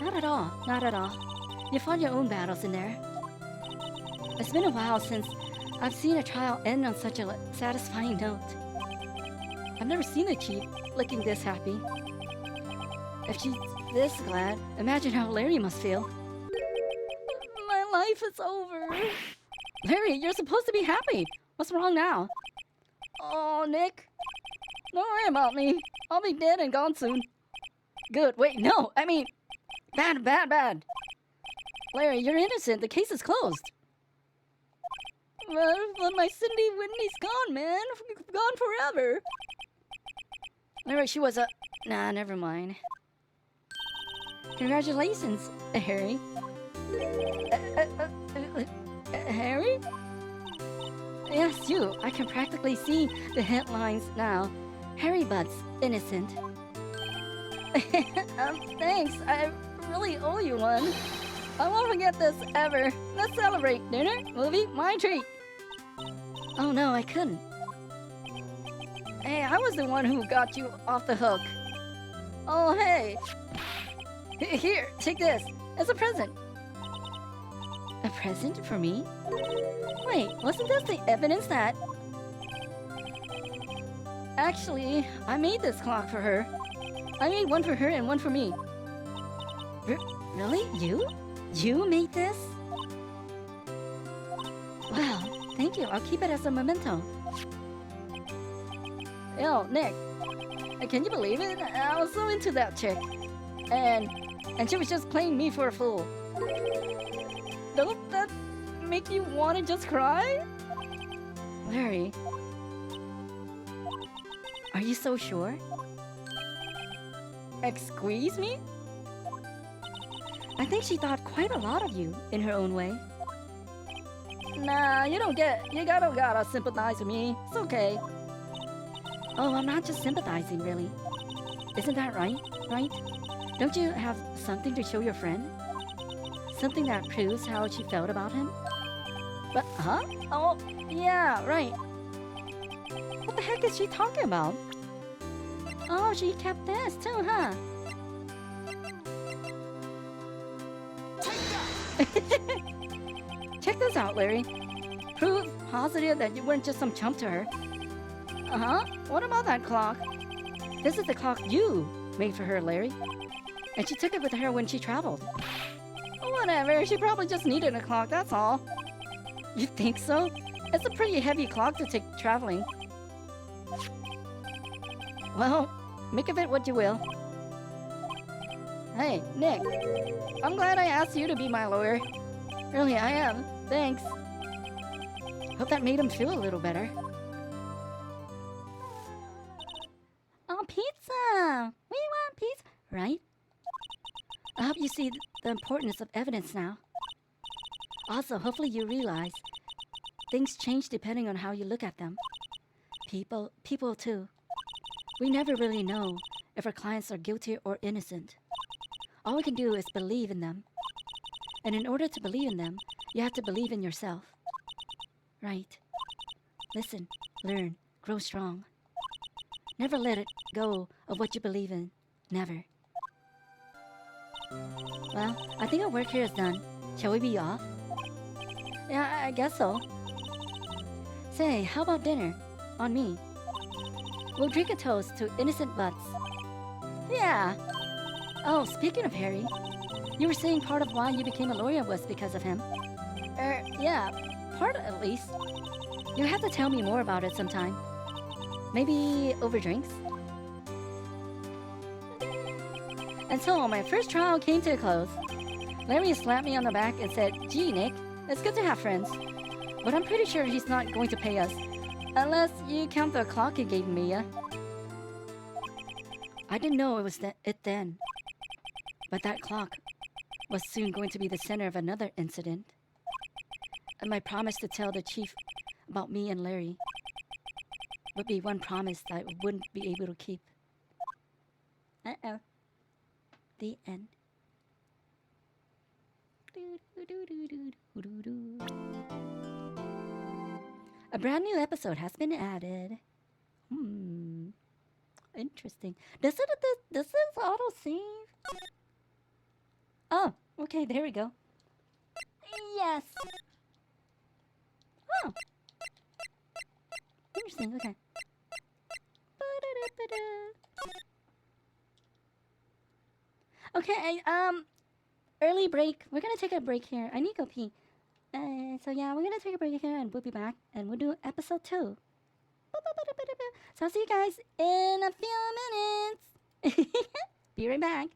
Not at all, not at all. You fought your own battles in there. It's been a while since I've seen a trial end on such a satisfying note. I've never seen the Chief looking this happy. If she's this glad, imagine how Larry must feel. My life is over. Larry, you're supposed to be happy. What's wrong now? Oh, Nick. Don't worry about me. I'll be dead and gone soon. Good. Wait, no. I mean, bad. Larry, you're innocent. The case is closed. But my Cindy Whitney's gone, man. Gone forever. Larry, she was a... Nah, never mind. Congratulations, Harry. Harry? Yes, you. I can practically see the headlines now. Harry Butts, innocent. Thanks. I really owe you one. I won't forget this ever. Let's celebrate. Dinner, movie, my treat. Oh no, I couldn't. Hey, I was the one who got you off the hook. Oh, hey. Here, take this. It's a present. A present for me? Wait, wasn't this the evidence that... Actually, I made this clock for her. I made one for her and one for me. Really? You? You made this? Wow, thank you. I'll keep it as a memento. Yo, Nick. Can you believe it? I was so into that chick. And she was just playing me for a fool. Don't that make you want to just cry? Larry, are you so sure? Excuse me? I think she thought quite a lot of you in her own way. Nah, you gotta sympathize with me. It's okay. Oh, I'm not just sympathizing, really. Isn't that right? Right? Don't you have something to show your friend? Something that proves how she felt about him? But, huh? Oh, yeah, right. What the heck is she talking about? Oh, she kept this too, huh? Check this out, Larry. Proof positive that you weren't just some chump to her. Uh-huh. What about that clock? This is the clock you made for her, Larry. And she took it with her when she traveled. Whatever, she probably just needed a clock, that's all. You think so? It's a pretty heavy clock to take traveling. Well, make of it what you will. Hey, Nick. I'm glad I asked you to be my lawyer. Really, I am. Thanks. Hope that made him feel a little better. Oh, pizza! We want pizza, right? I hope you see the importance of evidence now. Also, hopefully you realize things change depending on how you look at them. People too. We never really know if our clients are guilty or innocent. All we can do is believe in them. And in order to believe in them, you have to believe in yourself. Right. Listen, learn, grow strong. Never let it go of what you believe in. Never. Well, I think our work here is done. Shall we be off? Yeah, I guess so. Say, how about dinner? On me. We'll drink a toast to innocent butts. Yeah. Oh, speaking of Harry, you were saying part of why you became a lawyer was because of him. Yeah, part at least. You'll have to tell me more about it sometime. Maybe over drinks? And so, my first trial came to a close. Larry slapped me on the back and said, "Gee, Nick, it's good to have friends. But I'm pretty sure he's not going to pay us. Unless you count the clock he gave me, yeah?" I didn't know it was it then. But that clock was soon going to be the center of another incident. And my promise to tell the chief about me and Larry would be one promise that I wouldn't be able to keep. Uh-oh. The end. A brand new episode has been added. Interesting. Does this auto save? Oh, okay, there we go. Yes. Oh. Interesting, okay. Okay, early break. We're gonna take a break here. I need to go pee. So yeah, we're gonna take a break here and we'll be back and we'll do episode 2. So I'll see you guys in a few minutes. Be right back.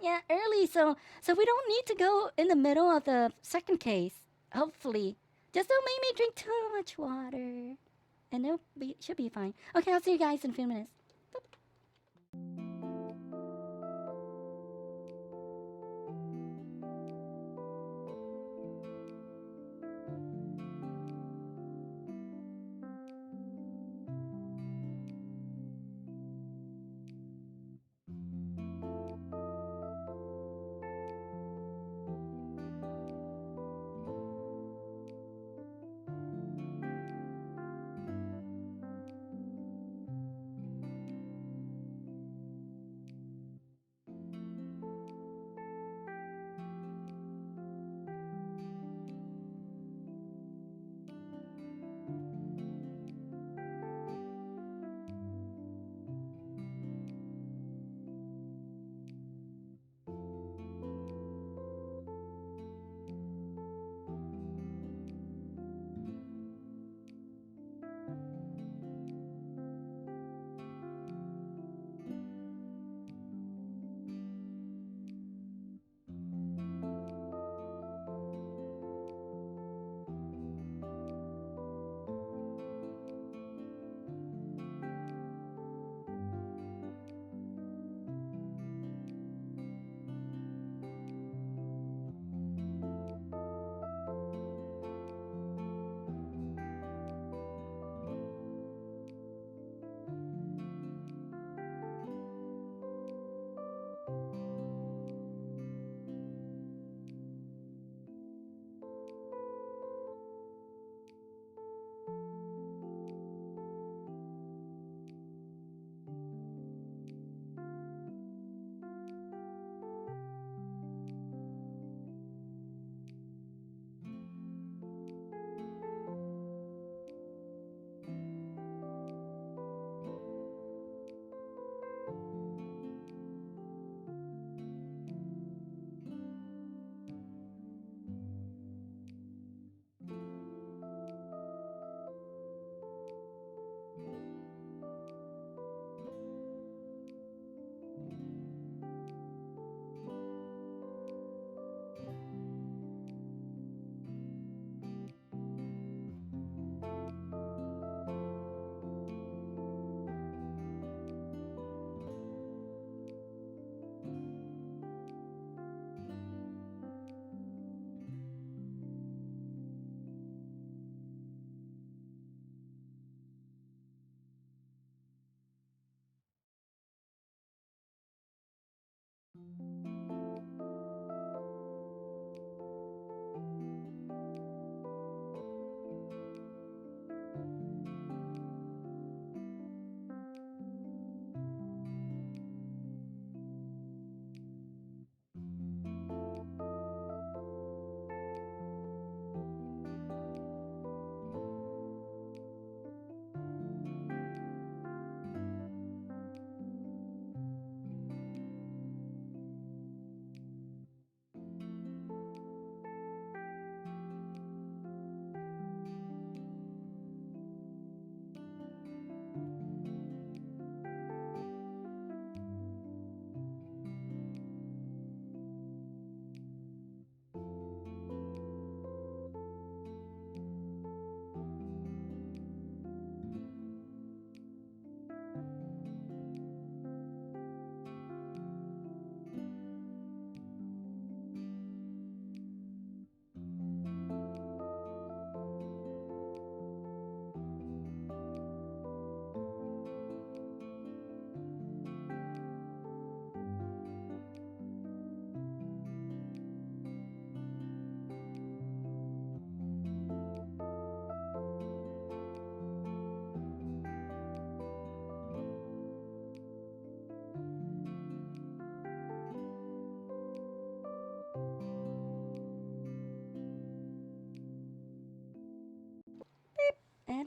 Yeah, early, so we don't need to go in the middle of the second case. Hopefully. Just don't make me drink too much water. And should be fine. Okay, I'll see you guys in a few minutes.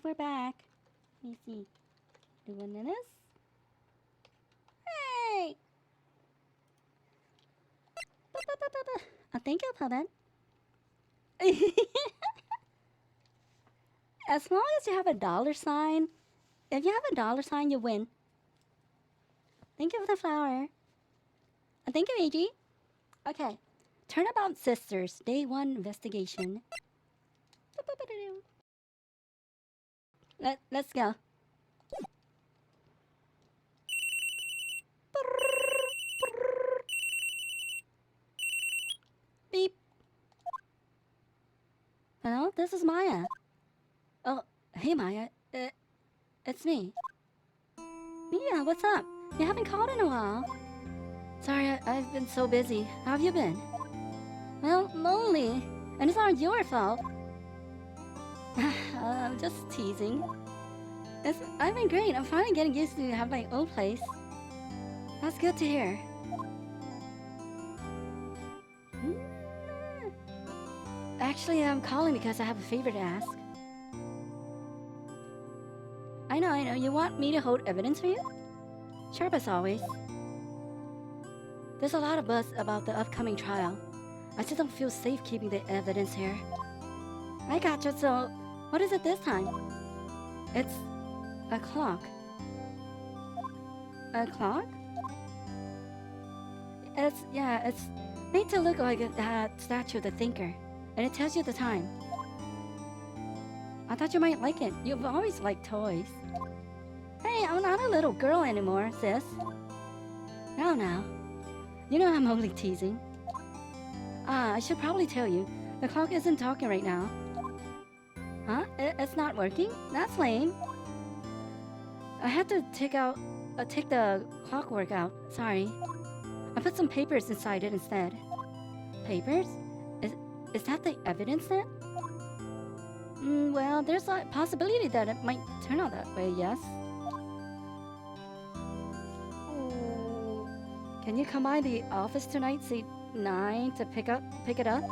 we're back. Let me see. Doing this. Hey! Thank you, Puppet. As long as you have a $sign, if you have a $sign, you win. Thank you for the flower. Thank you, AG. Okay. Turnabout Sisters, Day 1 investigation. Let's go. Beep. Hello, this is Maya. Oh, hey Maya. It's me. Mia, what's up? You haven't called in a while. Sorry, I've been so busy. How have you been? Well, lonely. And it's not your fault. I'm just teasing. I've been great. I'm finally getting used to have my own place. That's good to hear. Actually, I'm calling because I have a favor to ask. I know. You want me to hold evidence for you? Sharp as always. There's a lot of buzz about the upcoming trial. I just don't feel safe keeping the evidence here. I gotcha, so what is it this time? It's a clock. A clock? It's made to look like that statue, the Thinker, and it tells you the time. I thought you might like it. You've always liked toys. Hey, I'm not a little girl anymore, sis. Now. You know I'm only teasing. I should probably tell you, the clock isn't talking right now. Huh? It's not working? That's lame. I had to take the clockwork out. Sorry. I put some papers inside it instead. Papers? Is that the evidence then? Well, there's a possibility that it might turn out that way, yes. Can you come by the office tonight, say 9, to pick it up?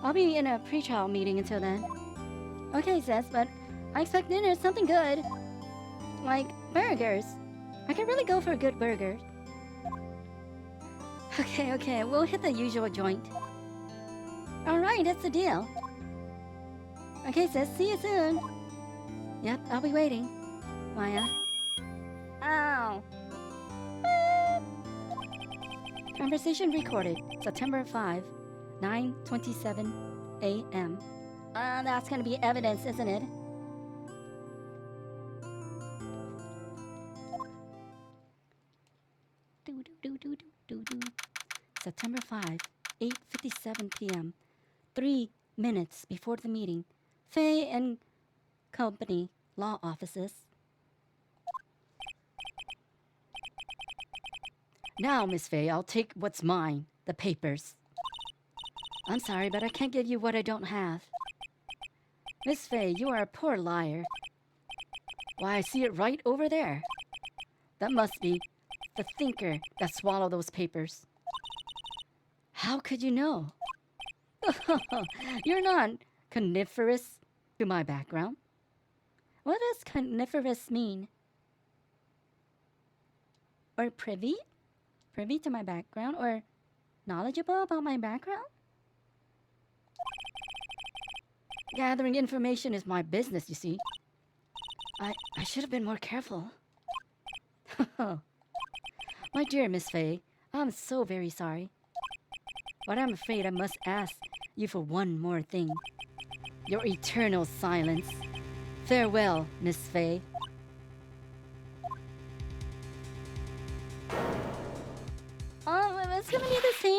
I'll be in a pre-trial meeting until then. Okay, sis, but I expect dinner something good. Like burgers. I can really go for a good burger. Okay, we'll hit the usual joint. Alright, that's the deal. Okay, sis, see you soon. Yep, I'll be waiting. Maya. Ow. Conversation recorded, September 5, 9:27 a.m. That's gonna be evidence, isn't it? September 5, 8:57 p.m. 3 minutes before the meeting. Faye and Company Law Offices. Now, Miss Faye, I'll take what's mine, the papers. I'm sorry, but I can't give you what I don't have. Miss Faye, you are a poor liar. Why, I see it right over there. That must be the Thinker that swallowed those papers. How could you know? You're not coniferous to my background. What does coniferous mean? Or privy? Privy to my background? Or knowledgeable about my background? Gathering information is my business, you see. I should have been more careful. My dear Miss Faye, I'm so very sorry. But I'm afraid I must ask you for one more thing. Your eternal silence. Farewell, Miss Faye. Oh, it's gonna be the same?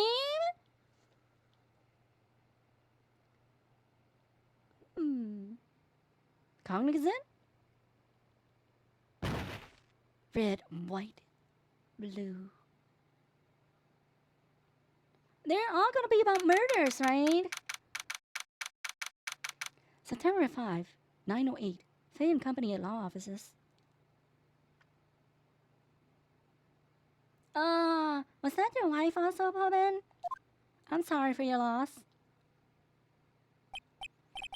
Cognizant? Red, white, blue. They're all gonna be about murders, right? September 5, 9:08. Faye and Company at Law Offices. Was that your wife also, Bobbin? I'm sorry for your loss.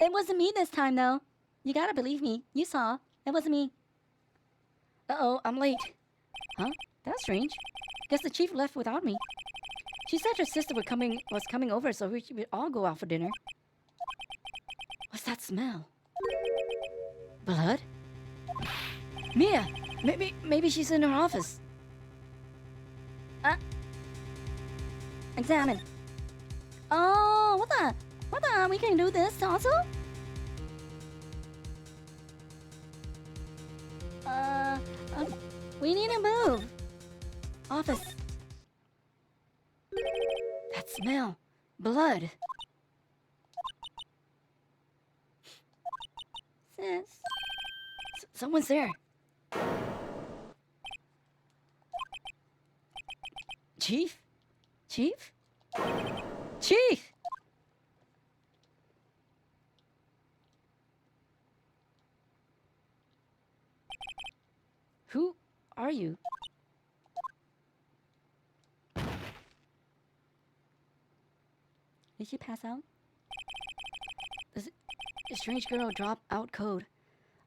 It wasn't me this time, though. You gotta believe me. You saw. It wasn't me. Uh-oh, I'm late. Huh? That's strange. Guess the chief left without me. She said her sister was coming over, so we would all go out for dinner. What's that smell? Blood? Mia! Maybe she's in her office. Examine. Oh, what the? We can do this also? We need to move. Office. That smell. Blood. Sis. Someone's there. Chief? Chief? Chief! Who are you? Did she pass out? Does a strange girl drop out code?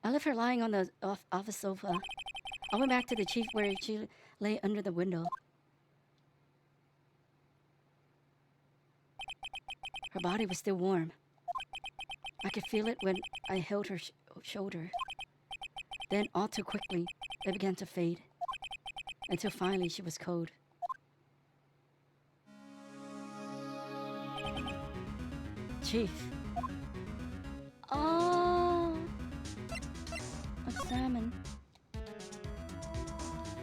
I left her lying on the office sofa. I went back to the chief where she lay under the window. Her body was still warm. I could feel it when I held her shoulder. Then, all too quickly, it began to fade. Until finally she was cold. Chief. Oh. A salmon.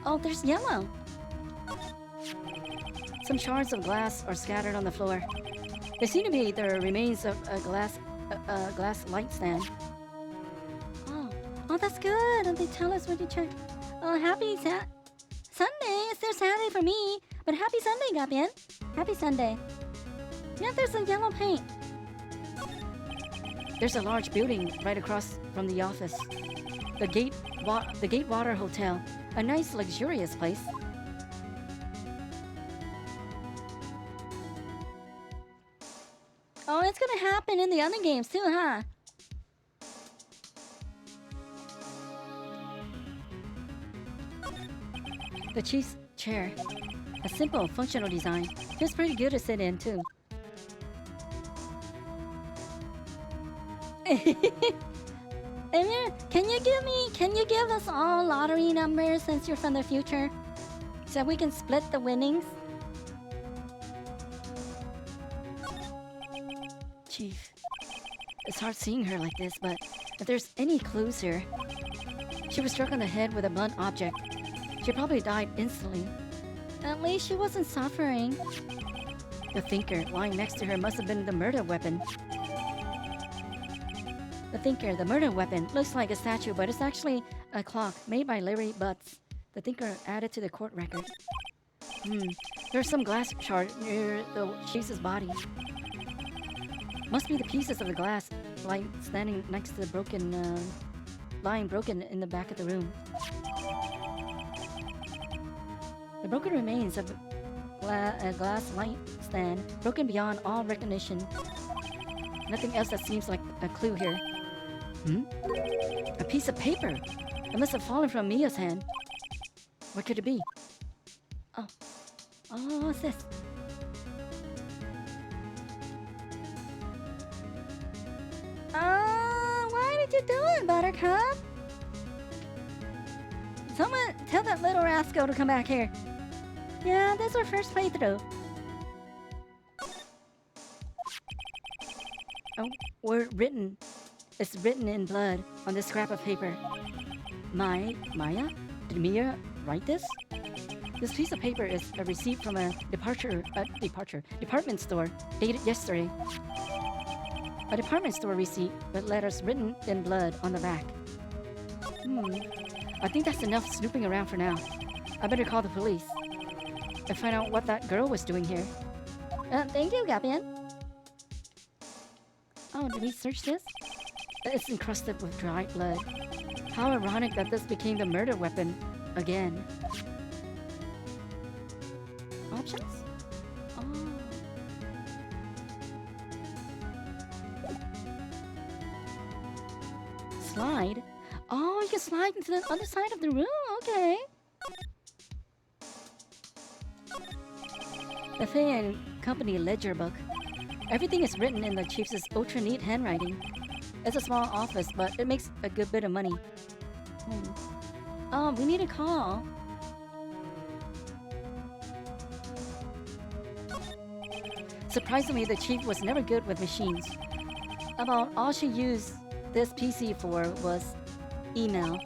Oh, there's yellow. Some shards of glass are scattered on the floor. They seem to be the remains of a glass light stand. Oh, that's good. They tell us when you check. Oh, happy Sunday. It's their Saturday for me, but happy Sunday, Gabian. Happy Sunday. Yeah, there's some yellow paint. There's a large building right across from the office. The Gatewater Hotel, a nice, luxurious place. Oh, it's gonna happen in the other games too, huh? The chief's chair. A simple, functional design. Feels pretty good to sit in, too. Emir, can you give us all lottery numbers since you're from the future? So we can split the winnings? Chief. It's hard seeing her like this, but if there's any clues here... She was struck on the head with a blunt object. She probably died instantly. At least she wasn't suffering. The thinker lying next to her must have been the murder weapon. The thinker, the murder weapon, looks like a statue, but it's actually a clock made by Larry Butts. The thinker added to the court record. There's some glass shard near the chief's body. Must be the pieces of the glass lying standing next to the lying broken in the back of the room. The broken remains of a glass light stand, broken beyond all recognition. Nothing else that seems like a clue here. A piece of paper. It must have fallen from Mia's hand. What could it be? Oh, what's this? Why did you do it, Buttercup? Someone tell that little rascal to come back here. Yeah, this is our first playthrough. Oh, it's written in blood on this scrap of paper. Maya? Did Mia write this? This piece of paper is a receipt from a department store dated yesterday. A department store receipt with letters written in blood on the back. I think that's enough snooping around for now. I better call the police and find out what that girl was doing here. Thank you, Gabian. Oh, did we search this? It's encrusted with dried blood. How ironic that this became the murder weapon again. Options? Oh. slide. Oh, you can slide into the other side of the room. Okay. The Fay and Company ledger book. Everything is written in the chief's ultra neat handwriting. It's a small office, but it makes a good bit of money. Oh, we need a call. Surprisingly, the chief was never good with machines. About all she used this PC for was email.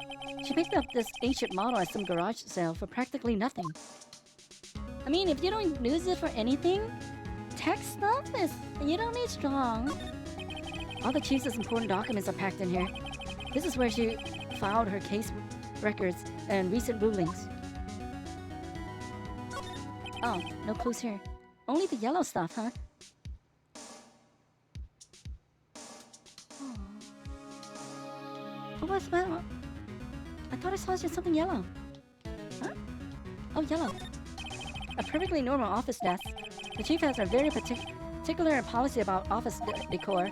She picked up this ancient model at some garage sale for practically nothing. I mean, if you don't use it for anything, tech stuff is... you don't need strong. All the chief's important documents are packed in here. This is where she filed her case records and recent rulings. Oh, no clues here. Only the yellow stuff, huh? Oh. What was that? I thought I saw just something yellow. Huh? Oh, yellow. A perfectly normal office desk. The chief has a very particular policy about office decor.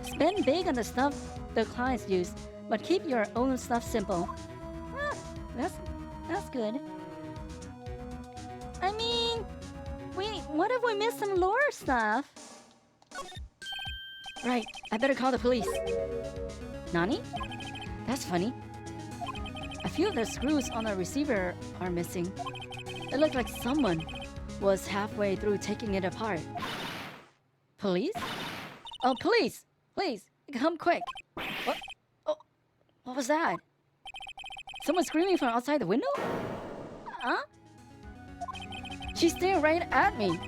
Spend big on the stuff the clients use, but keep your own stuff simple. Ah, that's good. I mean, wait, what if we missed some lore stuff? Right, I better call the police. Nani? That's funny. A few of the screws on the receiver are missing. It looked like someone was halfway through taking it apart. Police? Oh, police! Please, come quick. What? Oh, what was that? Someone screaming from outside the window? Huh? She's staring right at me.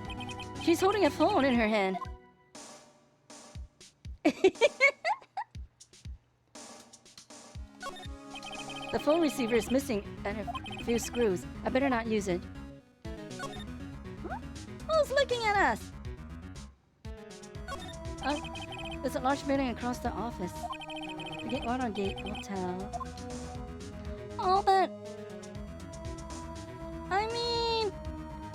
She's holding a phone in her hand. The phone receiver is missing and a few screws. I better not use it. Huh? Who's looking at us? There's a large building across the office. Watergate Hotel. Oh, but... I mean...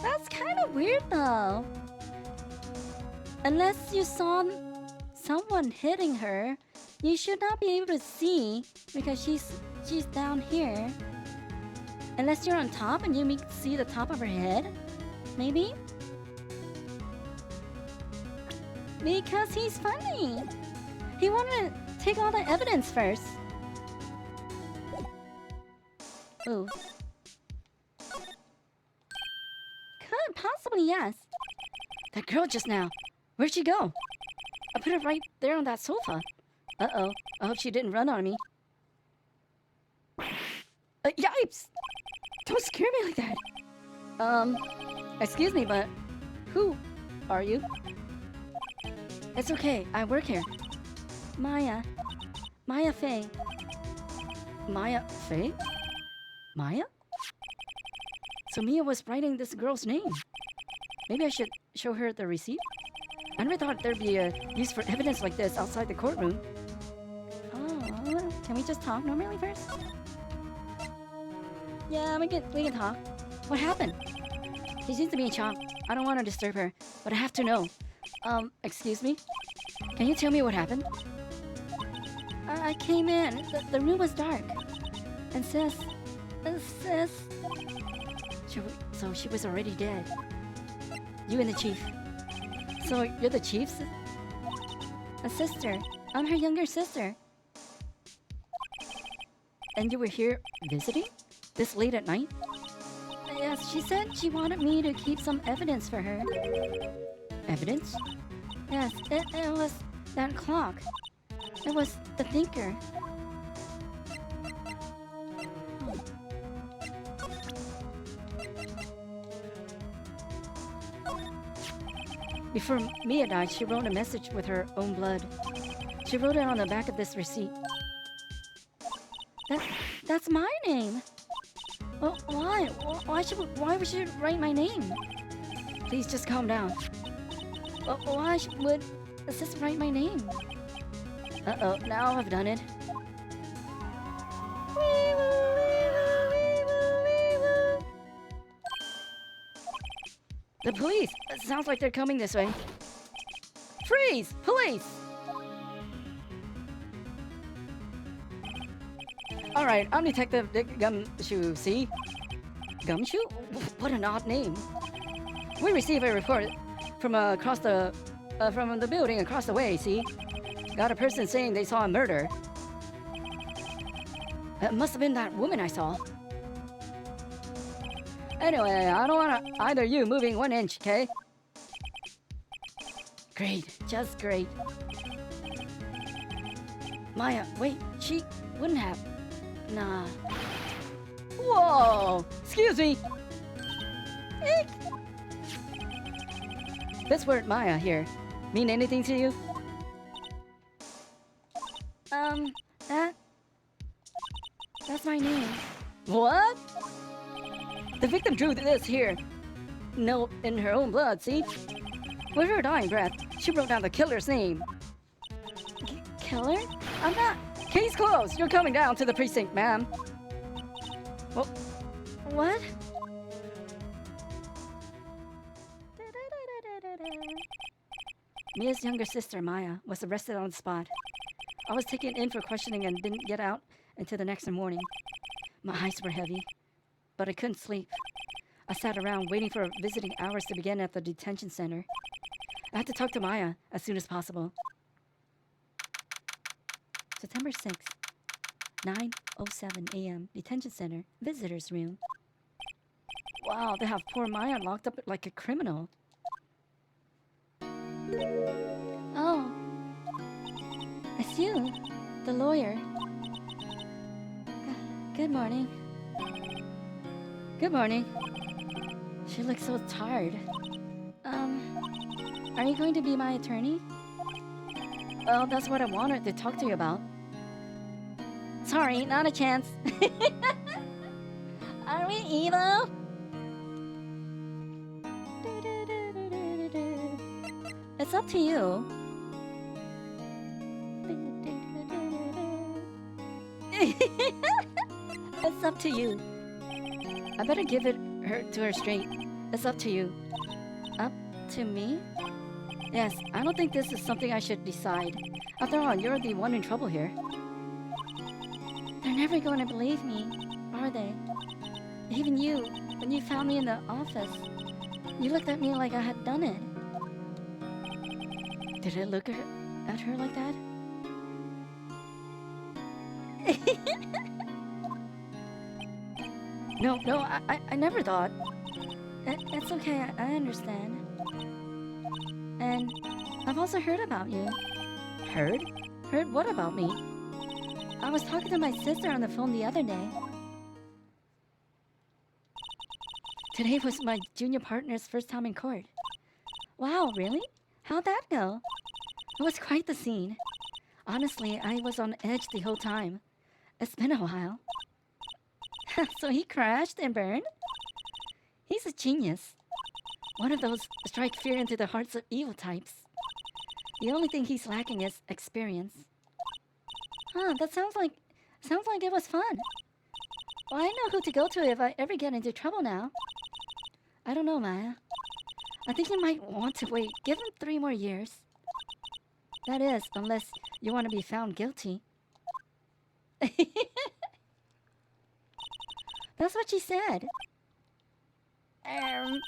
that's kind of weird, though. Unless you saw someone hitting her, you should not be able to see because she's down here. Unless you're on top and you see the top of her head, maybe? Because he's funny. He wanted to take all the evidence first. Ooh. Could possibly, yes. That girl just now. Where'd she go? I put her right there on that sofa. Uh-oh. I hope she didn't run on me. Yipes! Don't scare me like that. Excuse me, but who are you? It's okay. I work here. Maya. Maya Fay. Maya Fay? Maya? So Mia was writing this girl's name. Maybe I should show her the receipt? I never thought there'd be a use for evidence like this outside the courtroom. Oh, can we just talk normally first? Yeah, we can talk. What happened? She seems to be in shock. I don't want to disturb her, but I have to know. Excuse me? Can you tell me what happened? I came in. The room was dark. And sis... So she was already dead. You and the chief. So you're the chief's... a sister. I'm her younger sister. And you were here visiting? This late at night? Yes, she said she wanted me to keep some evidence for her. Evidence? Yes, it was that clock. It was the thinker. Before Mia died, she wrote a message with her own blood. She wrote it on the back of this receipt. That's my name. Well, why? Why would she write my name? Please just calm down. Well, why would a sister write my name? Uh-oh, now I've done it. The police! It sounds like they're coming this way. Freeze! Police! Alright, I'm Detective Dick Gumshoe, see? Gumshoe? What an odd name. We received a report from from the building across the way, see? Got a person saying they saw a murder. It must have been that woman I saw. Anyway, I don't want either you moving 1 inch, okay? Great, just great. Maya, wait, she wouldn't have. Nah. Whoa! Excuse me! Eek. This word Maya here mean anything to you? That's my name. What? The victim drew this here note in her own blood, see? With her dying breath, she wrote down the killer's name. Killer? I'm not. Case closed. You're coming down to the precinct, ma'am. Well, what? Mia's younger sister, Maya, was arrested on the spot. I was taken in for questioning and didn't get out until the next morning. My eyes were heavy, but I couldn't sleep. I sat around waiting for visiting hours to begin at the detention center. I had to talk to Maya as soon as possible. September 6th, 9:07 a.m. Detention center, visitors room. Wow, they have poor Maya locked up like a criminal. Oh, it's you, the lawyer. Good morning. Good morning. She looks so tired. Are you going to be my attorney? Well, that's what I wanted to talk to you about. Sorry, not a chance. Are we evil? It's up to you. It's up to you. I better give it to her straight. It's up to you. Up to me? Yes, I don't think this is something I should decide. After all, you're the one in trouble here. They're never going to believe me, are they? Even you, when you found me in the office, you looked at me like I had done it. Did it look at her like that? No, I never thought. It's okay, I understand. And I've also heard about you. Heard? Heard what about me? I was talking to my sister on the phone the other day. Today was my junior partner's first time in court. Wow, really? How'd that go? It was quite the scene. Honestly, I was on edge the whole time. It's been a while. So he crashed and burned? He's a genius. One of those strike fear into the hearts of evil types. The only thing he's lacking is experience. Huh, that sounds like it was fun. Well, I know who to go to if I ever get into trouble now. I don't know, Maya. I think you might want to wait. Give him 3 more years. That is, unless you want to be found guilty. That's what she said. I'm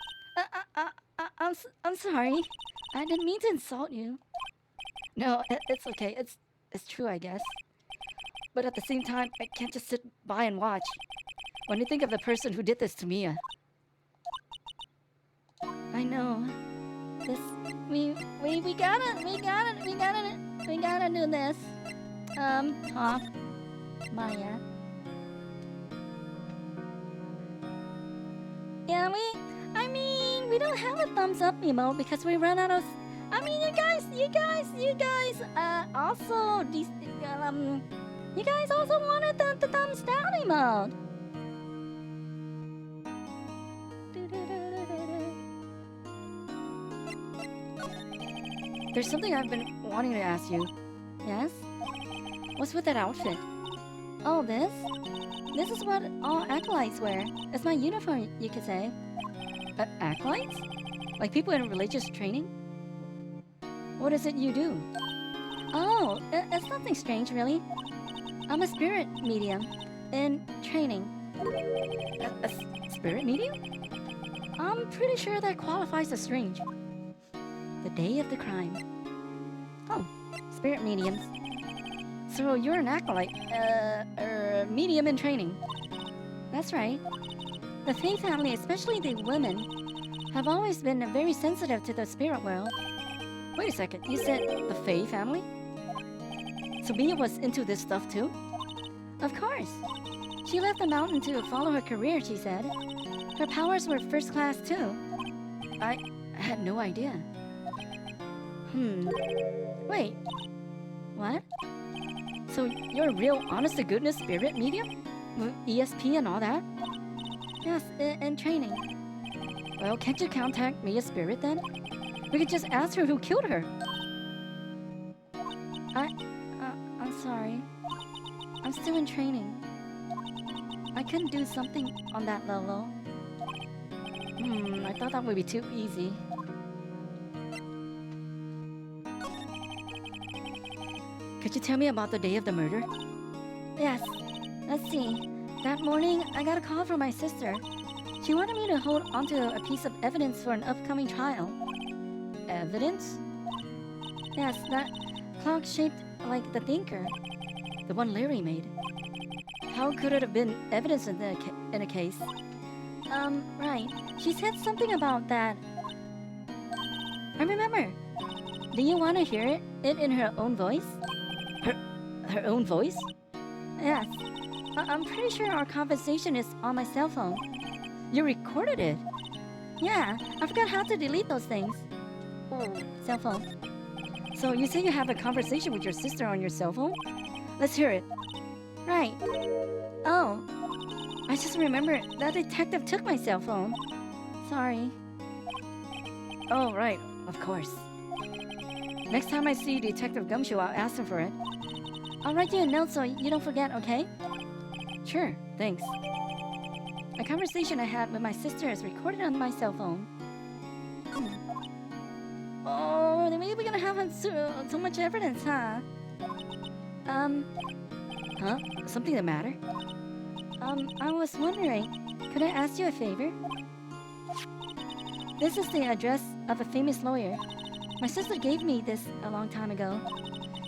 sorry. I didn't mean to insult you. No, it's okay. It's true, I guess. But at the same time, I can't just sit by and watch. When you think of the person who did this to Mia. I know. We gotta do this. Talk, Maya. Yeah, we don't have a thumbs up emote because we ran out of. You guys, also, you guys also wanted the thumbs down emote. There's something I've been wanting to ask you. Yes? What's with that outfit? Oh, this? This is what all acolytes wear. It's my uniform, you could say. Acolytes? Like people in religious training? What is it you do? Oh, it's nothing strange, really. I'm a spirit medium. in training. Spirit medium? I'm pretty sure that qualifies as strange. The day of the crime. Oh, spirit mediums. So you're an acolyte, medium in training. That's right. The Fae family, especially the women, have always been very sensitive to the spirit world. Wait a second, you said the Fae family? So Mia was into this stuff too? Of course. She left the mountain to follow her career, she said. Her powers were first class too. I had no idea. Wait. What? So you're a real honest-to-goodness spirit medium? With ESP and all that? Yes, in training. Well, can't you contact Mia's spirit then? We could just ask her who killed her. I'm sorry. I'm still in training. I couldn't do something on that level. I thought that would be too easy. Could you tell me about the day of the murder? Yes. Let's see. That morning, I got a call from my sister. She wanted me to hold onto a piece of evidence for an upcoming trial. Evidence? Yes, that clock shaped like the thinker. The one Larry made. How could it have been evidence in a case? Right. She said something about that. I remember. Do you want to hear it in her own voice? Her own voice? Yes. I'm pretty sure our conversation is on my cell phone. You recorded it? Yeah, I forgot how to delete those things. Oh, cell phone. So you say you have a conversation with your sister on your cell phone? Let's hear it. Right. Oh, I just remembered that detective took my cell phone. Sorry. Oh, right, of course. Next time I see Detective Gumshoe, I'll ask him for it. I'll write you a note so you don't forget, okay? Sure, thanks. A conversation I had with my sister is recorded on my cell phone. Oh, then maybe we're gonna have so much evidence, huh? Huh? Something the matter? I was wondering, could I ask you a favor? This is the address of a famous lawyer. My sister gave me this a long time ago.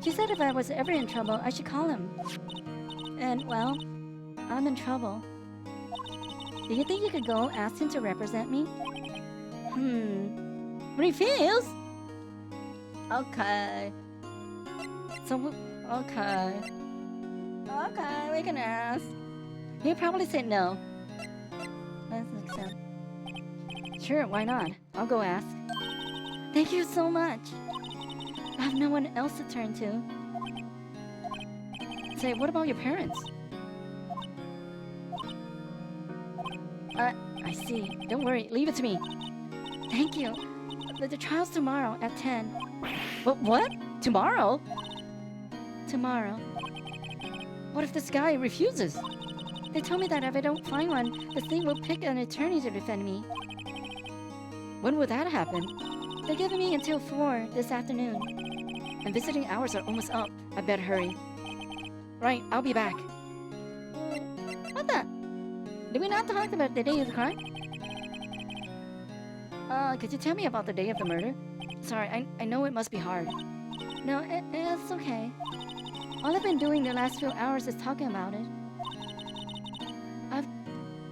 She said if I was ever in trouble, I should call him. And, well, I'm in trouble. Do you think you could go ask him to represent me? Refuse? Okay. So, okay. Okay, we can ask. He'll probably say no. Let's accept. Sure, why not? I'll go ask. Thank you so much. I have no one else to turn to. Say, what about your parents? I see. Don't worry, leave it to me. Thank you. The trial's tomorrow at 10. What? Tomorrow? Tomorrow. What if this guy refuses? They told me that if I don't find one, the state will pick an attorney to defend me. When will that happen? They're giving me until 4 this afternoon. And visiting hours are almost up. I better hurry. Right, I'll be back. What the? Did we not talk about the day of the crime? Could you tell me about the day of the murder? Sorry, I know it must be hard. No, it's okay. All I've been doing the last few hours is talking about it. I've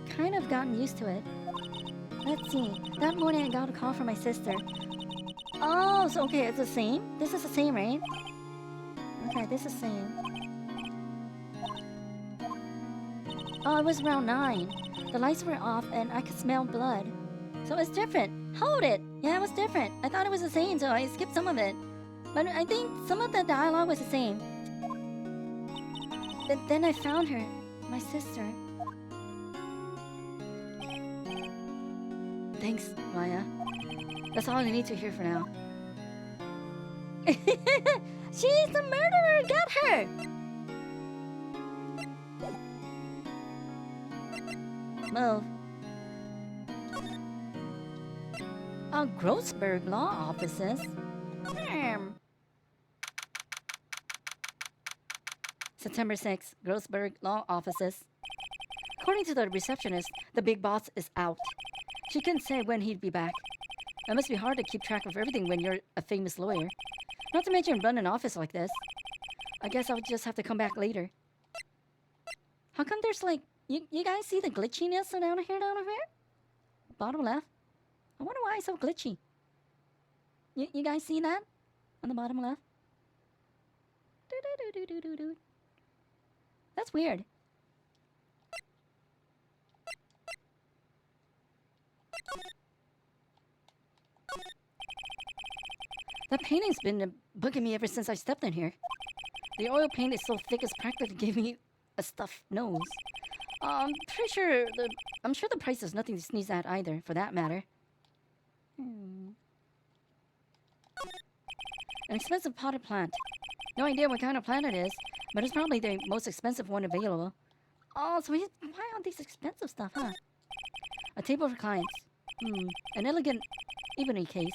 kind of gotten used to it. Let's see. That morning I got a call from my sister. Oh, so okay, it's the same? This is the same, right? Okay, this is the same. Oh, it was around 9. The lights were off and I could smell blood. So it's different. Hold it! Yeah, it was different. I thought it was the same, so I skipped some of it. But I think some of the dialogue was the same. Then I found her. My sister. Thanks, Maya. That's all I need to hear for now. She's the murderer! Get her! Move. Grossberg Law Offices? September 6th, Grossberg Law Offices. According to the receptionist, the big boss is out. She couldn't say when he'd be back. It must be hard to keep track of everything when you're a famous lawyer. Not to mention run an office like this. I guess I'll just have to come back later. How come there's like... You guys see the glitchiness down here? Bottom left. I wonder why it's so glitchy. You guys see that? On the bottom left? That's weird. The painting's been bugging me ever since I stepped in here. The oil paint is so thick it's practically giving me a stuffed nose. I'm sure the price is nothing to sneeze at either, for that matter. An expensive potted plant. No idea what kind of plant it is, but it's probably the most expensive one available. Oh, so he's buying all these expensive stuff, huh? A table for clients. An elegant ebony case.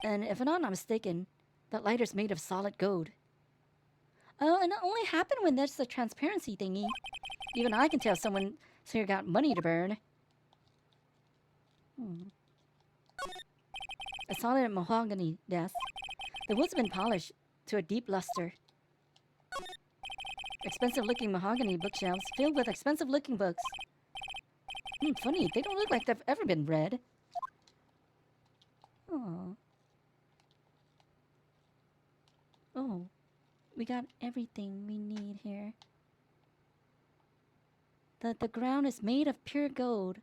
And if I'm not mistaken, that lighter's made of solid gold. Oh, and it only happened when there's a transparency thingy. Even I can tell someone here got money to burn. A solid mahogany desk. The wood's been polished to a deep luster. Expensive-looking mahogany bookshelves filled with expensive-looking books. Funny, they don't look like they've ever been read. Oh, we got everything we need here. The ground is made of pure gold.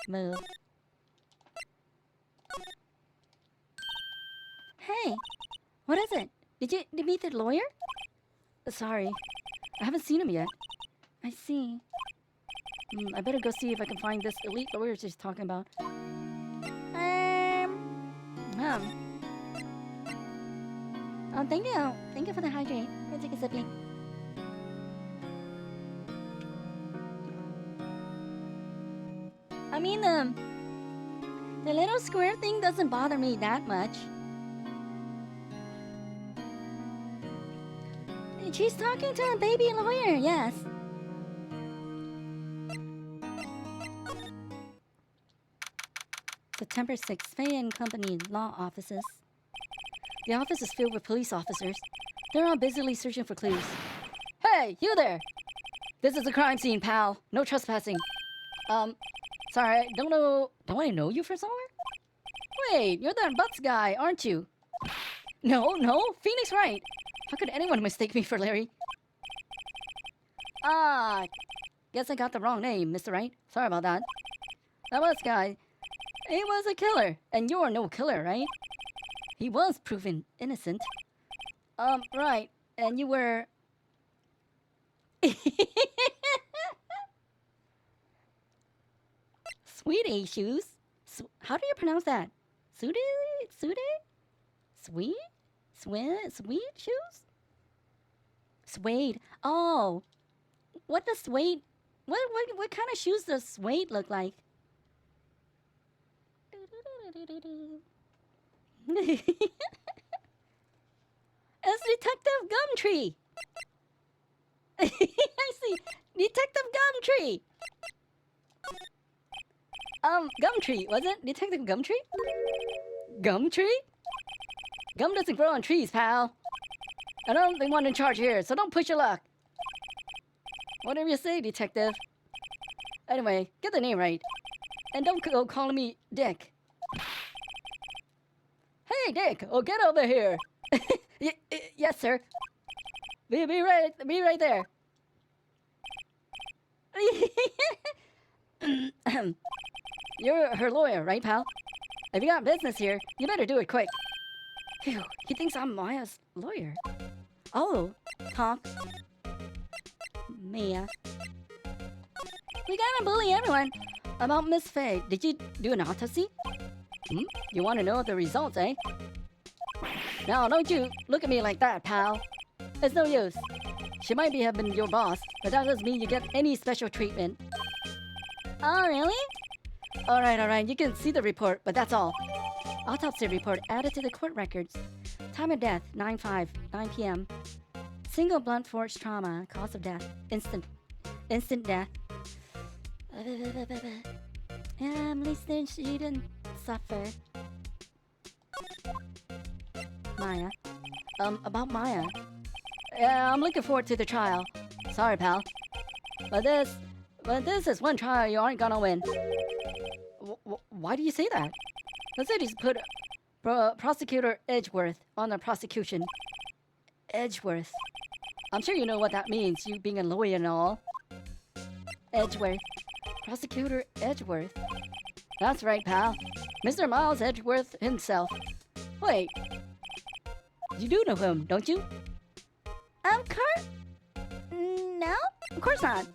Move. Hey, what is it? Did you meet the lawyer? Sorry, I haven't seen him yet. I see. I better go see if I can find this elite lawyer she's talking about. Oh, thank you. Thank you for the hydrate. I'll take a sippy. I mean, the little square thing doesn't bother me that much. She's talking to a baby lawyer, yes. September 6th, Fay and Company Law Offices. The office is filled with police officers. They're all busily searching for clues. Hey, you there! This is a crime scene, pal. No trespassing. Sorry, don't I know you from somewhere? Wait, you're that Butts guy, aren't you? No, Phoenix Wright. How could anyone mistake me for Larry? Guess I got the wrong name, Mr. Wright. Sorry about that. That Butts guy, he was a killer, and you're no killer, right? He was proven innocent. Right, and you were... Sweetie shoes? How do you pronounce that? Sude? Sweet? Sweet shoes? Suede. Oh. What does suede... What kind of shoes does suede look like? It's Detective Gumtree. I see. Detective Gumtree. Gumtree, was it? Detective Gumtree? Gumtree? Gum doesn't grow on trees, pal. I don't think one in charge here, so don't push your luck. Whatever you say, detective. Anyway, get the name right. And don't go calling me Dick. Hey, Dick! Oh, get over here! Yes, sir. Be right there. You're her lawyer, right, pal? If you got business here, you better do it quick. Phew, he thinks I'm Maya's lawyer. Oh, talk. Mia. We gotta bully everyone. About Miss Faye, did you do an autopsy? You want to know the results, eh? Now, don't you look at me like that, pal. It's no use. She might have been your boss, but that doesn't mean you get any special treatment. Oh, really? Alright, you can see the report, but that's all. Autopsy report added to the court records. Time of death, 9 p.m. Single blunt force trauma, cause of death, instant. Instant death. At least then she didn't suffer. Maya. About Maya. Yeah, I'm looking forward to the trial. Sorry, pal. But this is one trial you aren't gonna win. Why do you say that? The city's put Prosecutor Edgeworth on the prosecution. Edgeworth. I'm sure you know what that means, you being a lawyer and all. Edgeworth. Prosecutor Edgeworth. That's right, pal. Mr. Miles Edgeworth himself. Wait. You do know him, don't you? No? Of course not.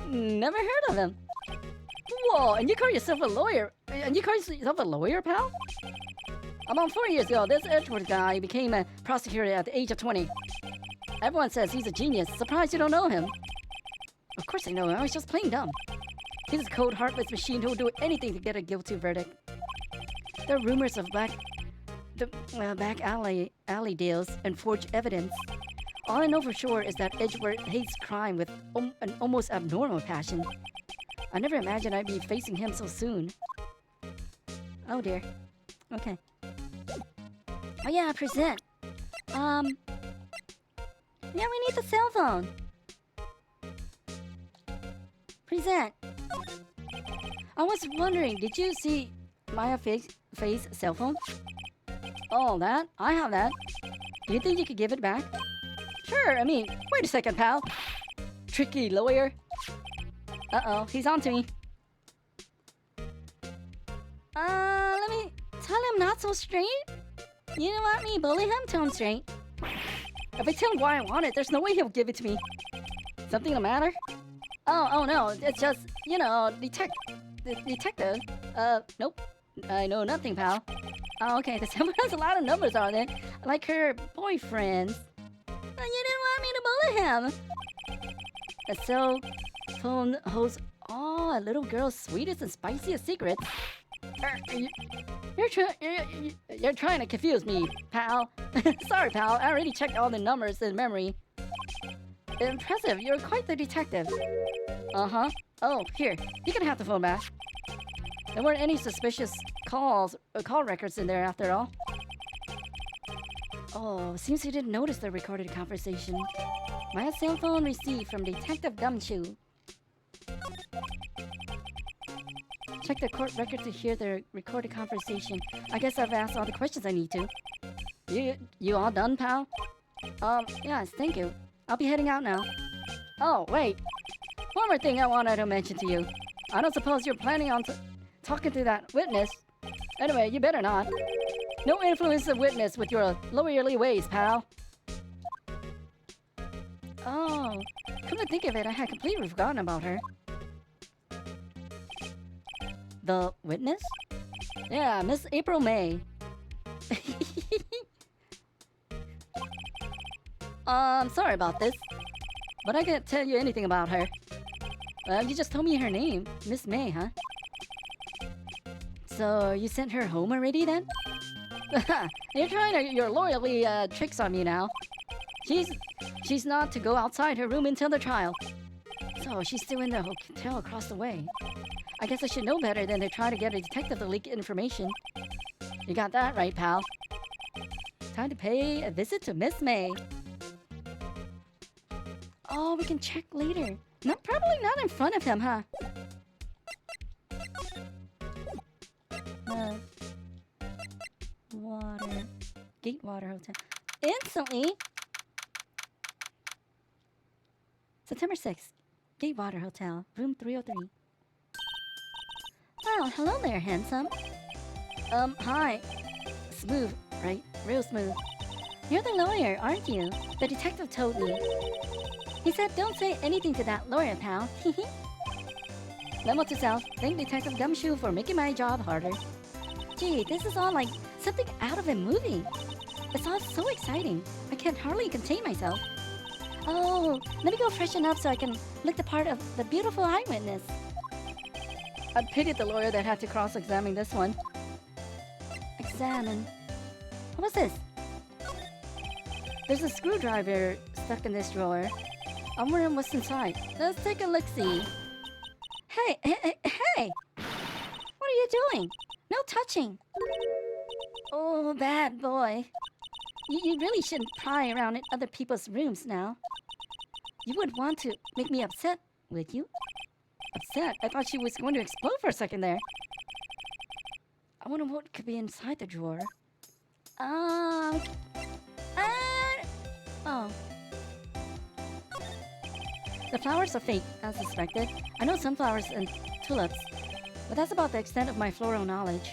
Never heard of him. Whoa, and you call yourself a lawyer? And you call yourself a lawyer, pal? About 4 years ago, this Edgeworth guy became a prosecutor at the age of 20. Everyone says he's a genius. Surprised you don't know him. Of course I know him. I was just plain dumb. He's a cold, heartless machine who will do anything to get a guilty verdict. There are rumors of back alley deals and forged evidence. All I know for sure is that Edgeworth hates crime with an almost abnormal passion. I never imagined I'd be facing him so soon. Oh dear. Okay. Oh yeah, present. Yeah, we need the cell phone. Present. I was wondering, did you see Maya face cell phone? Oh, that? I have that. Do you think you could give it back? Sure, I mean, wait a second, pal. Tricky lawyer. Uh-oh, he's on to me. Let me tell him not so straight. You don't want me bully him? Tell him straight. If I tell him why I want it, there's no way he'll give it to me. Something the matter? Oh no, it's just, you know, detective. Nope. I know nothing, pal. Oh, okay, this woman has a lot of numbers on it. Like her boyfriends. You didn't want me to bully him. The cell phone holds all a little girl's sweetest and spiciest secrets. You're trying to confuse me, pal. Sorry, pal. I already checked all the numbers in memory. Impressive. You're quite the detective. Uh-huh. Oh, here. You can have the phone back. There weren't any suspicious call records in there after all. Oh, seems you didn't notice the recorded conversation. My cell phone received from Detective Gumshoe. Check the court record to hear the recorded conversation. I guess I've asked all the questions I need to. You all done, pal? Yes, thank you. I'll be heading out now. Oh, wait. One more thing I wanted to mention to you. I don't suppose you're planning on talking to that witness. Anyway, you better not. No influence the witness with your lawyerly ways, pal. Oh, come to think of it, I had completely forgotten about her. The witness? Yeah, Miss April May. Sorry about this, but I can't tell you anything about her. Well, you just told me her name, Miss May, huh? So, you sent her home already then? You're trying your loyalty tricks on me now. She's not to go outside her room until the trial. So, she's still in the hotel across the way. I guess I should know better than to try to get a detective to leak information. You got that right, pal. Time to pay a visit to Miss May. Oh, we can check later. Probably not in front of him, huh? Gatewater Hotel. Instantly. September 6th. Gatewater Hotel, room 303. Well, hello there, handsome. Hi. Smooth, right? Real smooth. You're the lawyer, aren't you? The detective told me. He said don't say anything to that lawyer, pal. Memo to self. Thank Detective Gumshoe for making my job harder. Gee, this is all like something out of a movie. It's all so exciting. I can't hardly contain myself. Oh, let me go freshen up so I can look the part of the beautiful eyewitness. I pitied the lawyer that had to cross-examine this one. Examine. What's this? There's a screwdriver stuck in this drawer. I'm wondering what's inside. Let's take a look-see. Hey, hey, hey, hey! What are you doing? No touching. Oh, bad boy. You really shouldn't pry around in other people's rooms now. You wouldn't want to make me upset, would you? Upset? I thought she was going to explode for a second there. I wonder what could be inside the drawer. Oh. The flowers are fake, as suspected. I know sunflowers and tulips, but that's about the extent of my floral knowledge.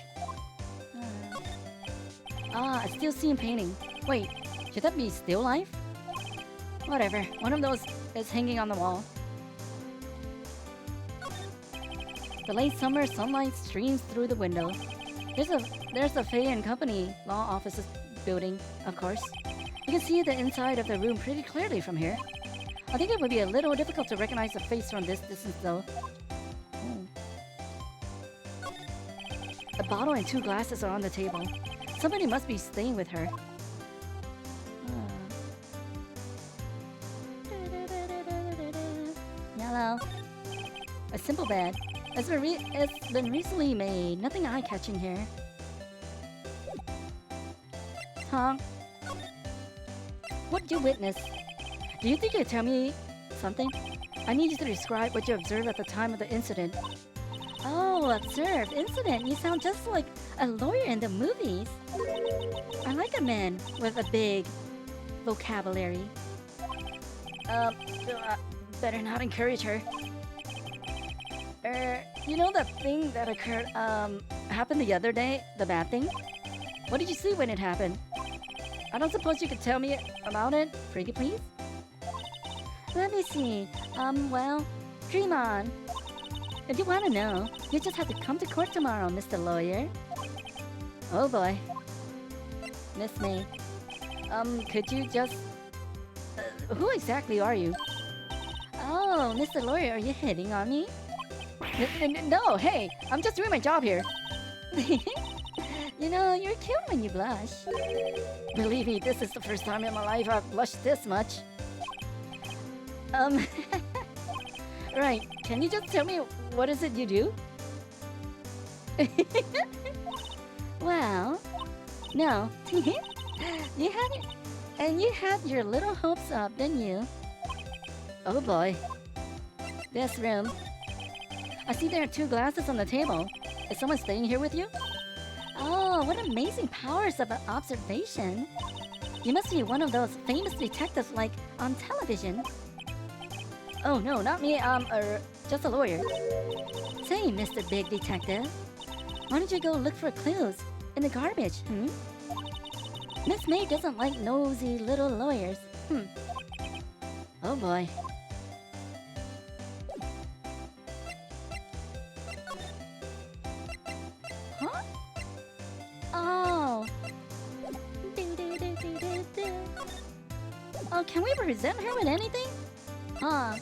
A steel scene painting. Wait, should that be still life? Whatever, one of those is hanging on the wall. The late summer sunlight streams through the window. There's the Fay and Company law offices building, of course. You can see the inside of the room pretty clearly from here. I think it would be a little difficult to recognize the face from this distance, though. A bottle and 2 glasses are on the table. Somebody must be staying with her. Yellow. A simple bed. It's been recently made. Nothing eye-catching here. Huh? What'd you witness? Do you think you'd tell me something? I need you to describe what you observed at the time of the incident. Oh, observed. Incident. You sound just like a lawyer in the movies. I like a man with a big vocabulary. Better not encourage her. You know that thing that occurred, happened the other day? The bad thing? What did you see when it happened? I don't suppose you could tell me about it? Pretty please? Let me see. Well, dream on. If you want to know, you just have to come to court tomorrow, Mr. Lawyer. Oh boy. Miss May. Could you just... who exactly are you? Oh, Mr. Lawyer, are you hitting on me? No, hey, I'm just doing my job here. You know, you're cute when you blush. Believe me, this is the first time in my life I've blushed this much. Right, can you just tell me what is it you do? Well, no. You had it, and you had your little hopes up, didn't you? Oh boy. This room. I see there are 2 glasses on the table. Is someone staying here with you? Oh, what amazing powers of observation. You must be one of those famous detectives like on television. Oh no, not me, just a lawyer. Say, Mr. Big Detective, why don't you go look for clues in the garbage, Miss May doesn't like nosy little lawyers, Oh boy. Huh? Oh. Oh, can we present her with anything? Huh.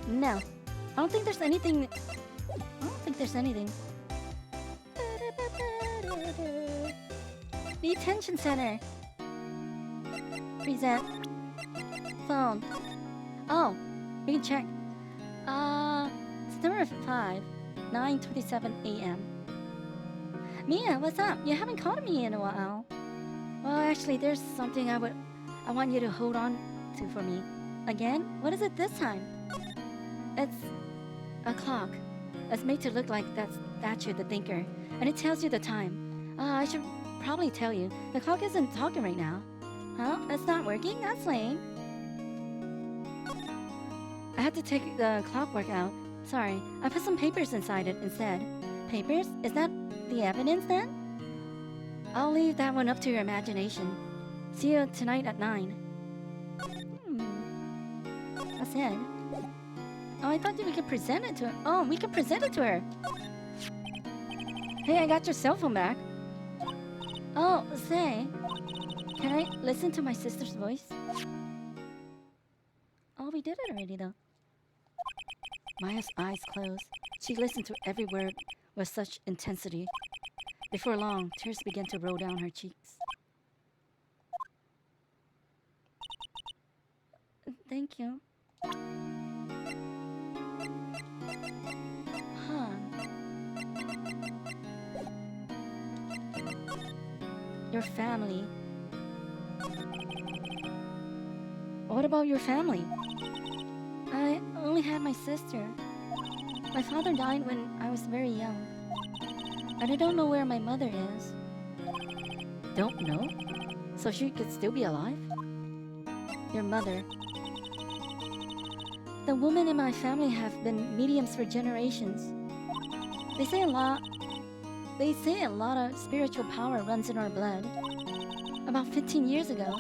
No. I don't think there's anything. Detention center. Present. Phone. Oh, we can check. September 5, 9:27 a.m. Mia, what's up? You haven't called me in a while. Well, actually, there's something I want you to hold on to for me. Again? What is it this time? It's a clock. It's made to look like that statue, the thinker. And it tells you the time. I should probably tell you. The clock isn't talking right now. Huh? It's not working? That's lame. I had to take the clockwork out. Sorry. I put some papers inside it instead. Papers? Is that the evidence then? I'll leave that one up to your imagination. See you tonight at 9. That's it. Oh, I thought we could present it to her. Oh, we could present it to her. Hey, I got your cell phone back. Oh, say, can I listen to my sister's voice? Oh, we did it already, though. Maya's eyes closed. She listened to every word with such intensity. Before long, tears began to roll down her cheeks. thank you. Huh. Your family. What about your family? I only had my sister. My father died when I was very young. And I don't know where my mother is. Don't know? So she could still be alive? Your mother. The women in my family have been mediums for generations. They say a lot of spiritual power runs in our blood. About 15 years ago,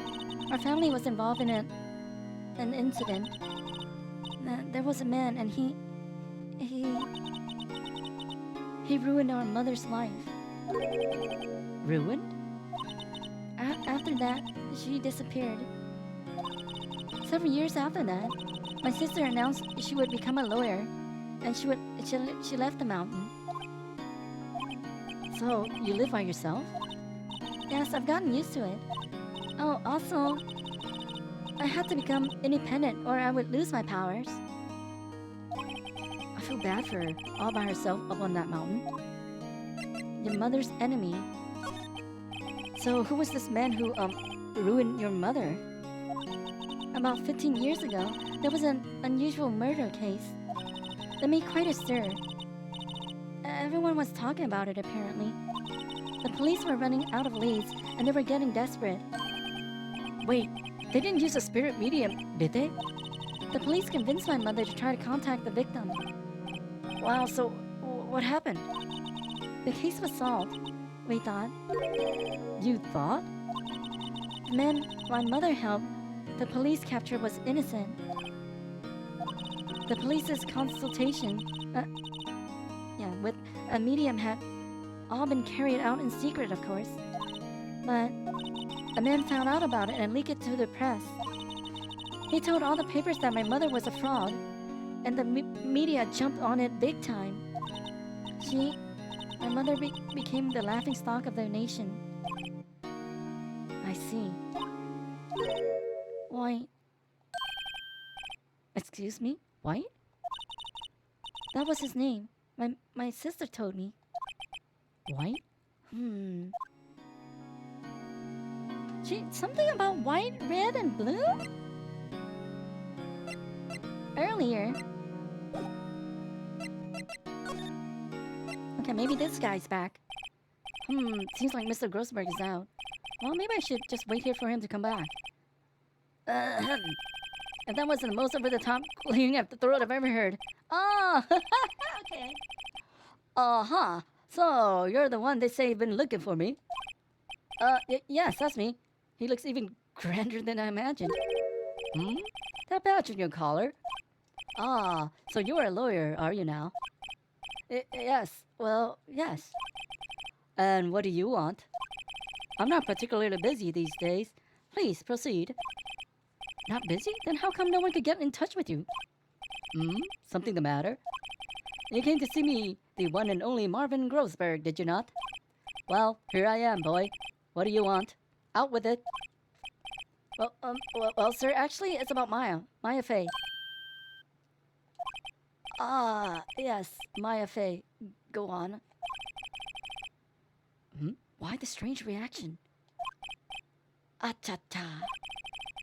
our family was involved in an incident. There was a man and he ruined our mother's life. Ruined? After that, she disappeared. Several years after that, my sister announced she would become a lawyer, and she left the mountain. So, you live by yourself? Yes, I've gotten used to it. Oh, also, I had to become independent or I would lose my powers. I feel bad for her, all by herself up on that mountain. Your mother's enemy. So, who was this man who, ruined your mother? About 15 years ago, there was an unusual murder case that made quite a stir. Everyone was talking about it, apparently. The police were running out of leads, and they were getting desperate. Wait, they didn't use a spirit medium, did they? The police convinced my mother to try to contact the victim. Wow, so what happened? The case was solved, we thought. You thought? The man my mother helped, the police captured was innocent. The police's consultation, with a medium had all been carried out in secret, of course. But a man found out about it and leaked it to the press. He told all the papers that my mother was a fraud, and the media jumped on it big time. My mother became the laughingstock of the nation. I see. Why? Excuse me? White? That was his name. My sister told me. White? Something about white, red, and blue? Earlier. Okay, maybe this guy's back. Seems like Mr. Grossberg is out. Well, maybe I should just wait here for him to come back. And that wasn't the most over-the-top clearing of the throat I've ever heard. Oh, okay. Uh-huh. So, you're the one they say you've been looking for me. Yes, that's me. He looks even grander than I imagined. That badge on your collar. Ah, so you're a lawyer, are you now? Yes, well, yes. And what do you want? I'm not particularly busy these days. Please, proceed. Not busy? Then how come no one could get in touch with you? Something the matter? You came to see me, the one and only Marvin Grossberg, did you not? Well, here I am, boy. What do you want? Out with it. Well, sir, actually, it's about Maya Fey. Ah, yes, Maya Fey. Go on. Why the strange reaction? Ah-cha-cha.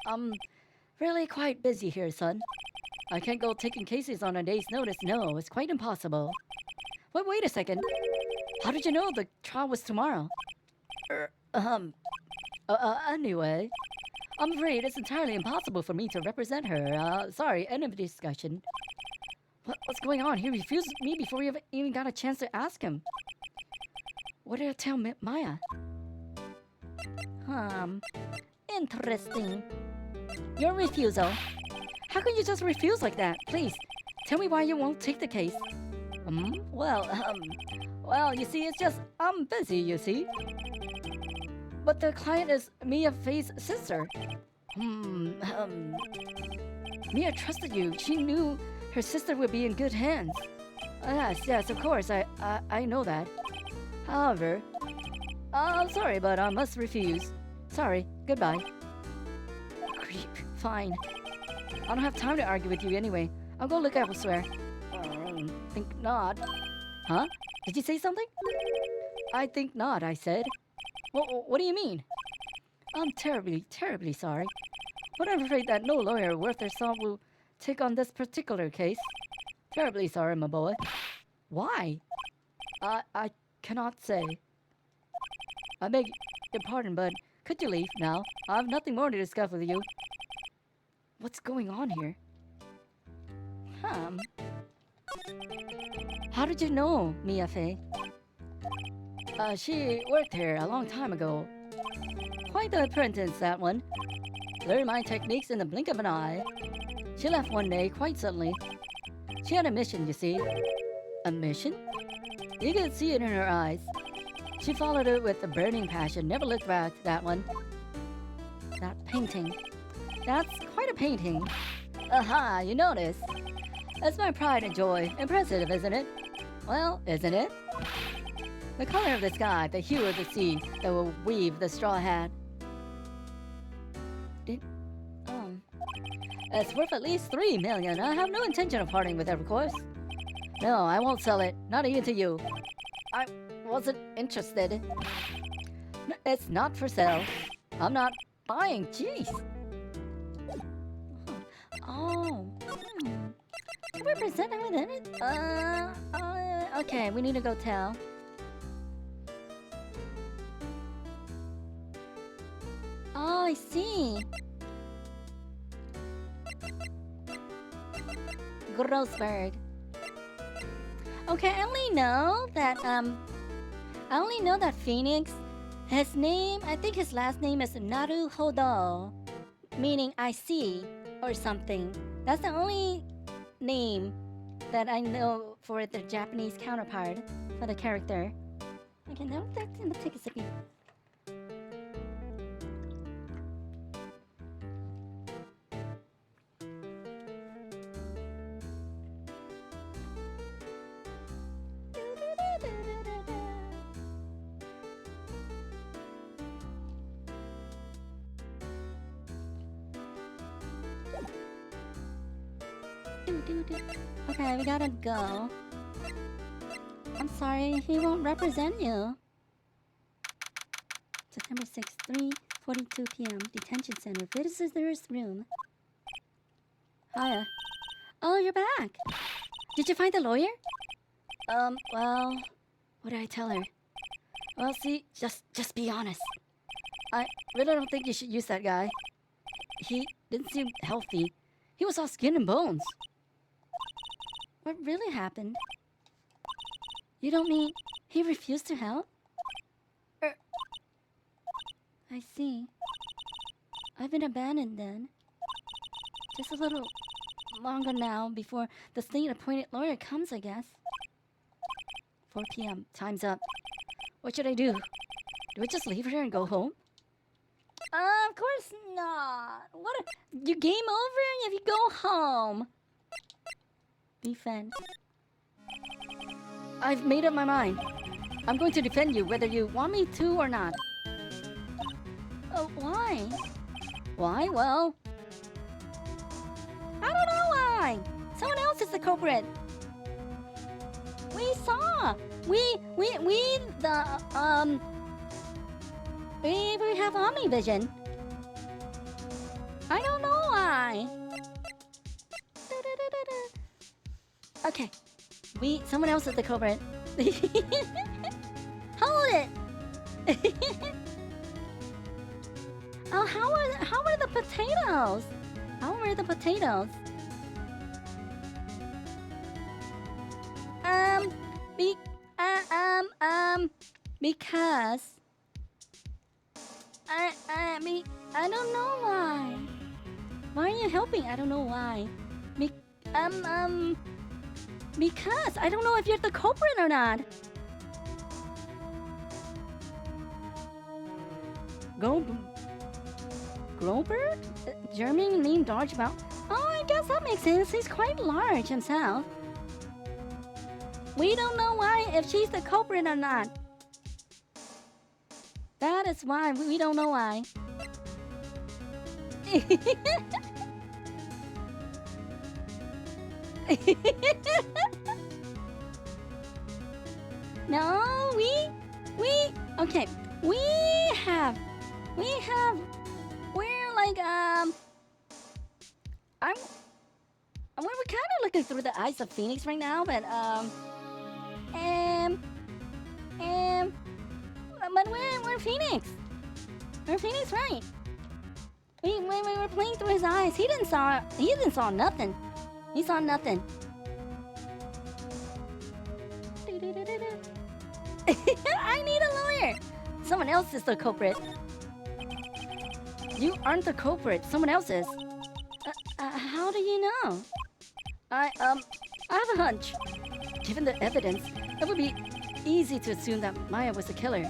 I'm really quite busy here, son. I can't go taking cases on a day's notice. No, it's quite impossible. Wait a second. How did you know the trial was tomorrow? Anyway, I'm afraid it's entirely impossible for me to represent her. Sorry, end of discussion. What's going on? He refused me before we even got a chance to ask him. What did I tell Maya? Interesting. Your refusal. How can you just refuse like that? Please, tell me why you won't take the case. Well, you see, it's just, I'm busy, you see. But the client is Mia Fey's sister. Mia trusted you. She knew her sister would be in good hands. Yes, of course, I know that. However, I'm sorry, but I must refuse. Sorry, goodbye. Creep, fine. I don't have time to argue with you anyway. I'll go look elsewhere. Think not. Huh? Did you say something? I think not, I said. What do you mean? I'm terribly, terribly sorry. But I'm afraid that no lawyer worth their salt will take on this particular case. Terribly sorry, my boy. Why? I cannot say. I beg your pardon, but could you leave now? I have nothing more to discuss with you. What's going on here? How did you know Mia Fey? She worked here a long time ago. Quite the apprentice, that one. Learned my techniques in the blink of an eye. She left one day, quite suddenly. She had a mission, you see. A mission? You could see it in her eyes. She followed it with a burning passion, never looked back, that one. That painting. That's quite a painting. Aha, you notice. That's my pride and joy. Impressive, isn't it? Well, isn't it? The color of the sky, the hue of the sea that will weave the straw hat. It's worth at least 3 million. I have no intention of parting with it, of course. No, I won't sell it. Not even to you. I wasn't interested. It's not for sale. I'm not buying. Jeez. Oh. Can we present him with it? Okay, we need to go tell. Oh, I see. Grossberg. Okay, I only know that Phoenix, his name, I think his last name is Naruhodo, meaning I see or something. That's the only name that I know for the Japanese counterpart for the character. Okay, now let's take a sippy. Okay, we gotta go. I'm sorry, he won't represent you. September 6th, 3:42 p.m. Detention Center, visitor's room. Hiya. Oh, you're back. Did you find the lawyer? Well, what did I tell her? Well, see, just be honest. I really don't think you should use that guy. He didn't seem healthy. He was all skin and bones. What really happened? You don't mean he refused to help? I see. I've been abandoned then. Just a little longer now before the state-appointed lawyer comes, I guess. 4 p.m. Time's up. What should I do? Do I just leave her and go home? Of course not. What? You game over if you go home. Defense. I've made up my mind. I'm going to defend you whether you want me to or not. Oh, why? Why? Well, I don't know why. Someone else is the culprit. We saw. We have omnivision. I don't know why. Okay, someone else is the culprit. Hold it. Oh, how are the potatoes? How are the potatoes? Because I don't know why. Why are you helping? I don't know why. Because I don't know if you're the culprit or not. Grober? German named large about. Oh, I guess that makes sense. He's quite large himself. We don't know why if she's the culprit or not. That is why we don't know why. No, okay. We have, we're like, we're kind of looking through the eyes of Phoenix right now, but, um, um, but we're Phoenix. We're Phoenix, right? We were playing through his eyes. He didn't saw nothing. He saw nothing. I need a lawyer. Someone else is the culprit. You aren't the culprit. Someone else is. How do you know? I have a hunch. Given the evidence, it would be easy to assume that Maya was the killer.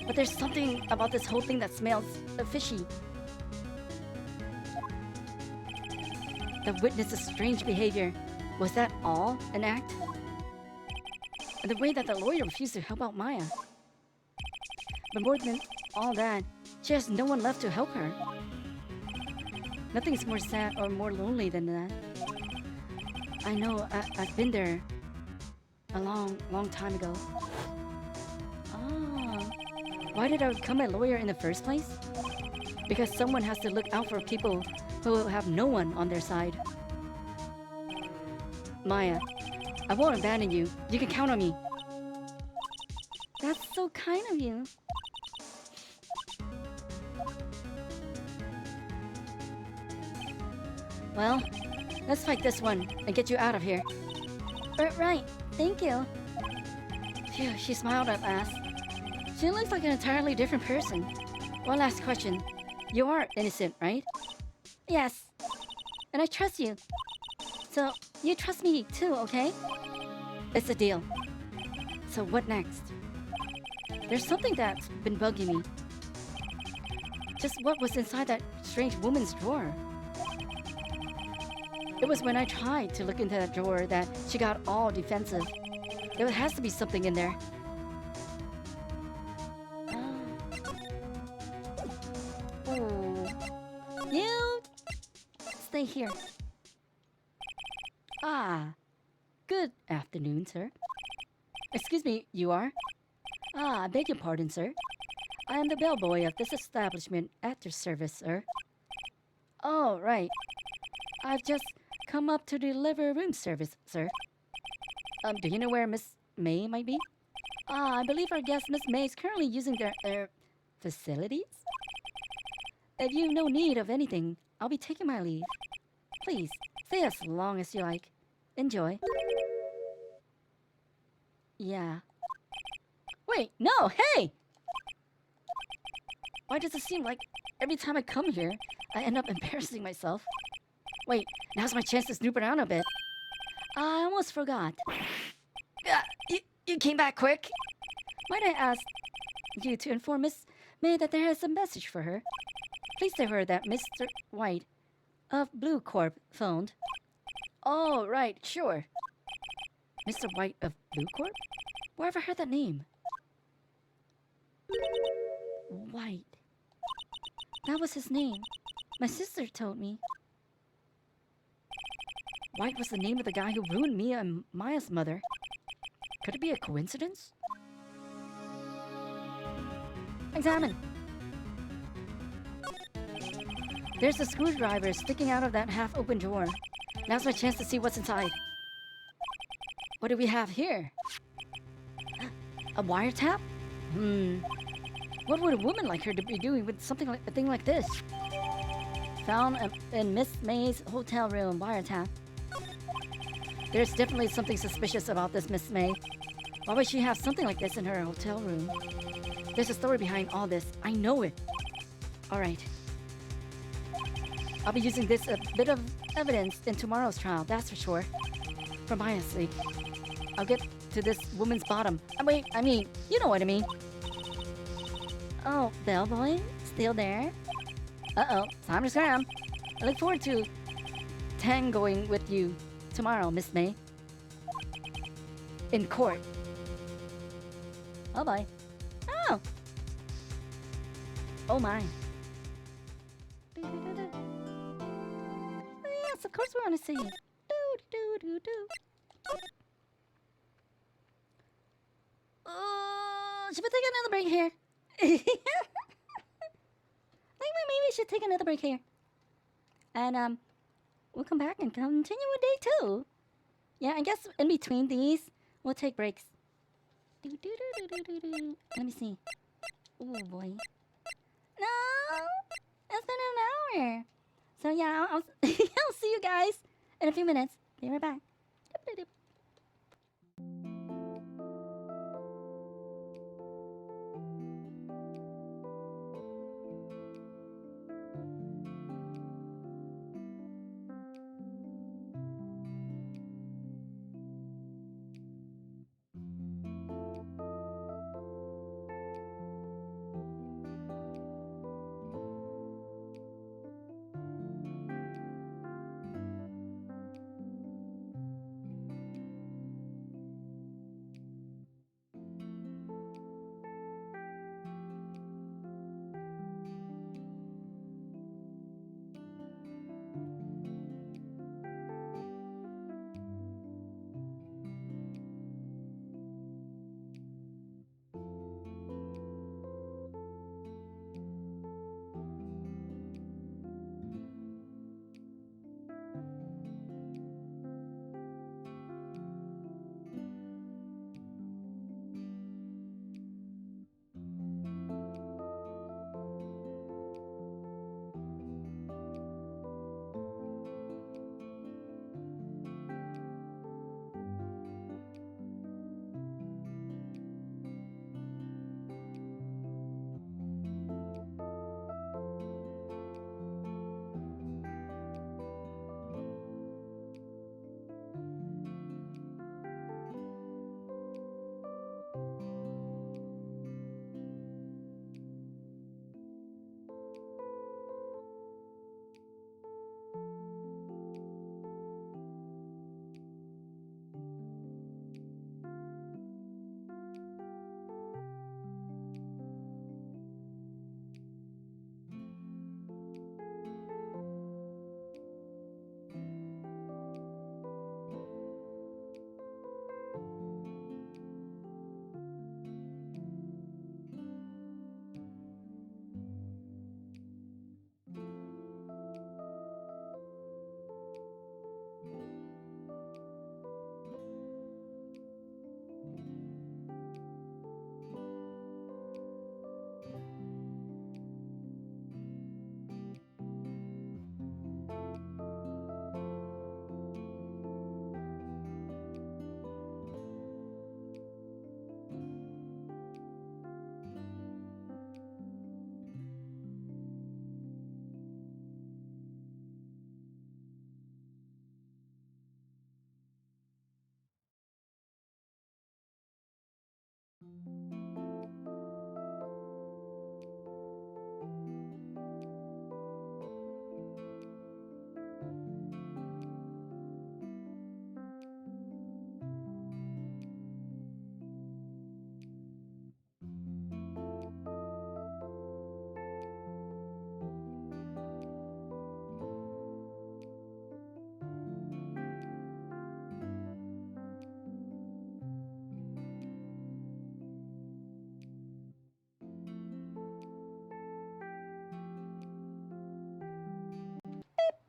But there's something about this whole thing that smells fishy. The witness's strange behavior. Was that all an act? And the way that the lawyer refused to help out Maya. But more than all that, she has no one left to help her. Nothing's more sad or more lonely than that. I know, I've been there a long time ago. Ah, why did I become a lawyer in the first place? Because someone has to look out for people who have no one on their side. Maya, I won't abandon you. You can count on me. That's so kind of you. Well, let's fight this one and get you out of here. Right, thank you. Phew, she smiled at last. She looks like an entirely different person. One last question. You are innocent, right? Yes. And I trust you. So, you trust me too, okay? It's a deal. So what next? There's something that's been bugging me. Just what was inside that strange woman's drawer? It was when I tried to look into that drawer that she got all defensive. There has to be something in there. Oh. You stay here. Ah. Good afternoon, sir. Excuse me, you are? Ah, I beg your pardon, sir. I am the bellboy of this establishment at your service, sir. Oh, right. I've just come up to deliver room service, sir. Do you know where Miss May might be? Ah, I believe our guest, Miss May, is currently using their facilities? If you've no need of anything, I'll be taking my leave. Please, stay as long as you like. Enjoy. Yeah. Wait, no, hey! Why does it seem like every time I come here, I end up embarrassing myself? Wait, now's my chance to snoop around a bit. I almost forgot. You came back quick. Might I ask you to inform Miss May that there is a message for her? Please tell her that Mr. White of Blue Corp phoned. Oh, right, sure. Mr. White of Blue Corp? Where have I heard that name? White. That was his name. My sister told me. White was the name of the guy who ruined me and Maya's mother. Could it be a coincidence? Examine. There's a screwdriver sticking out of that half-open drawer. Now's my chance to see what's inside. What do we have here? A wiretap? What would a woman like her to be doing with something like a thing like this? Found in Miss May's hotel room wiretap. There's definitely something suspicious about this Miss May. Why would she have something like this in her hotel room? There's a story behind all this. I know it. Alright. I'll be using this a bit of evidence in tomorrow's trial, that's for sure. For Maya's sake. I'll get to this woman's bottom. Wait, I mean, you know what I mean. Oh, bellboy? Still there? Uh-oh, time to scram. I look forward to tangoing with you tomorrow, Miss May. In court. Oh, bye. Oh! Oh, my. Yes, of course we want to see you. do. Should we take another break here? I think maybe we should take another break here. And we'll come back and continue with day 2. Yeah, I guess in between these, we'll take breaks. Let me see. Oh boy. No! It's been an hour. So yeah, I'll I'll see you guys in a few minutes. Be right back.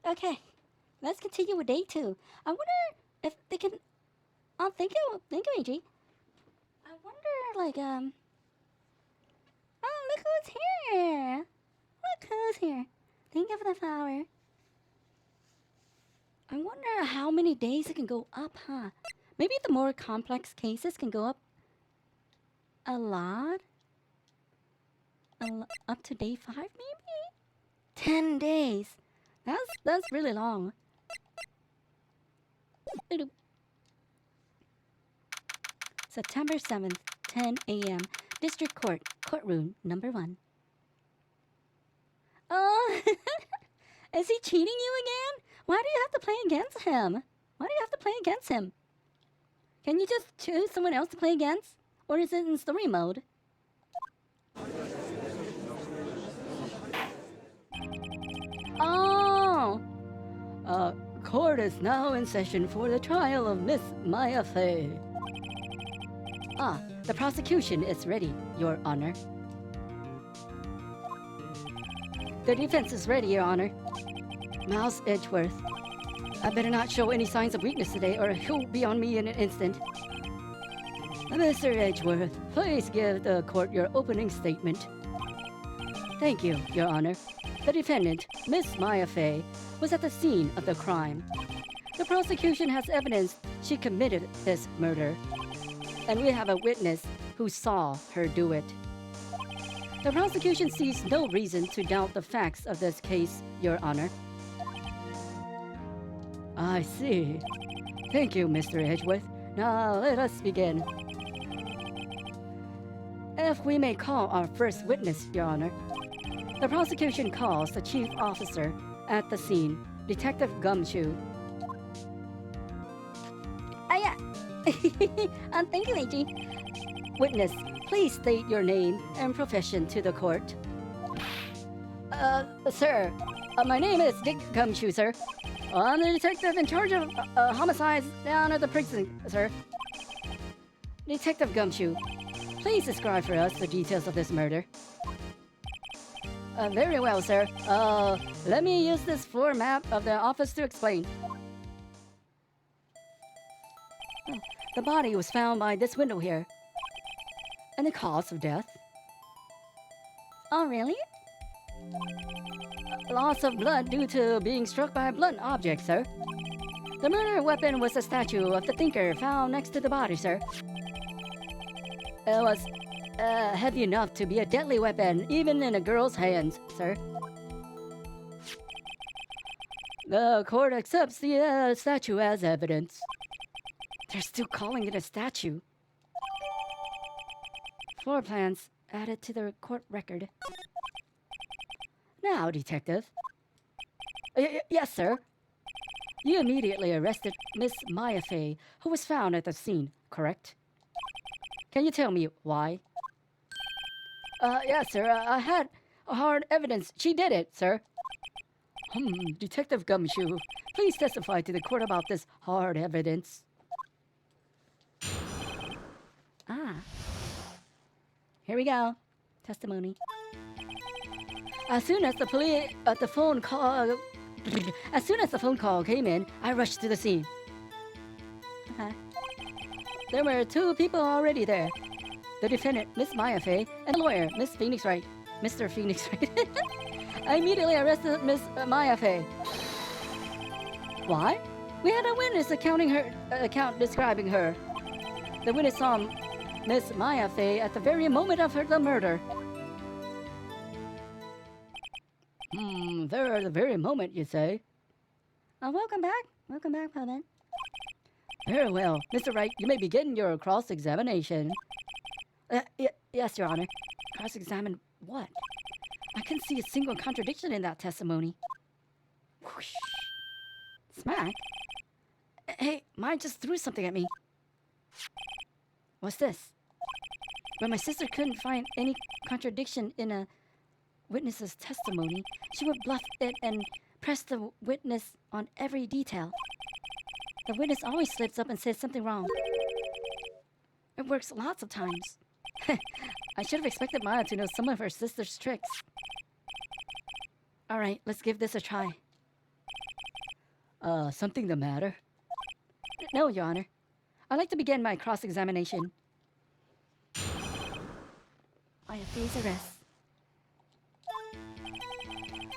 Okay, let's continue with day 2. I wonder if they can. Oh, thank you, AG. I wonder, oh, look who's here! Look who's here! Thank you for the flower. I wonder how many days it can go up, huh? Maybe the more complex cases can go up a lot? Up to day 5, maybe? 10 days. That's really long. September 7th, 10 a.m. District Court, courtroom number 1. Oh, is he cheating you again? Why do you have to play against him? Why do you have to play against him? Can you just choose someone else to play against? Or is it in story mode? Oh! Court is now in session for the trial of Miss Maya Fey. Ah, the prosecution is ready, Your Honor. The defense is ready, Your Honor. Mouse Edgeworth. I better not show any signs of weakness today, or he'll be on me in an instant. Mr. Edgeworth, please give the court your opening statement. Thank you, Your Honor. The defendant, Miss Maya Fey, was at the scene of the crime. The prosecution has evidence she committed this murder, and we have a witness who saw her do it. The prosecution sees no reason to doubt the facts of this case, Your Honor. I see. Thank you, Mr. Edgeworth. Now let us begin. If we may call our first witness, Your Honor. The prosecution calls the chief officer at the scene, Detective Gumshoe. Yeah. Thank you, AG. Witness, please state your name and profession to the court. Sir, my name is Dick Gumshoe, sir. I'm the detective in charge of homicides down at the precinct, sir. Detective Gumshoe, please describe for us the details of this murder. Very well, sir. Let me use this floor map of the office to explain. The body was found by this window here. And the cause of death? Oh, really? Loss of blood due to being struck by a blunt object, sir. The murder weapon was a statue of the thinker found next to the body, sir. It was heavy enough to be a deadly weapon, even in a girl's hands, sir. The court accepts the statue as evidence. They're still calling it a statue. Floor plans added to the court record. Now, detective. Yes, sir. You immediately arrested Miss Maya Fey, who was found at the scene, correct? Can you tell me why? Yes, sir. I had hard evidence. She did it, sir. Detective Gumshoe, please testify to the court about this hard evidence. Here we go. Testimony. As soon as the phone call came in, I rushed to the scene. There were two people already there. The defendant, Miss Maya Fey, and the lawyer, Miss Phoenix Wright. Mr. Phoenix Wright. I immediately arrested Miss Maya Fey. Why? We had a witness account describing her. The witness saw Miss Maya Fey at the very moment of the murder. There at the very moment, you say? Welcome back. Welcome back, Pullman. Very well. Mr. Wright, you may begin your cross-examination. Yes, Your Honor. Cross-examine what? I couldn't see a single contradiction in that testimony. Whoosh. Smack? Hey, mine just threw something at me. What's this? When my sister couldn't find any contradiction in a witness's testimony, she would bluff it and press the witness on every detail. The witness always slips up and says something wrong. It works lots of times. I should have expected Maya to know some of her sister's tricks. All right, let's give this a try. Something the matter? No, Your Honor. I'd like to begin my cross-examination. Maya Fey's arrest.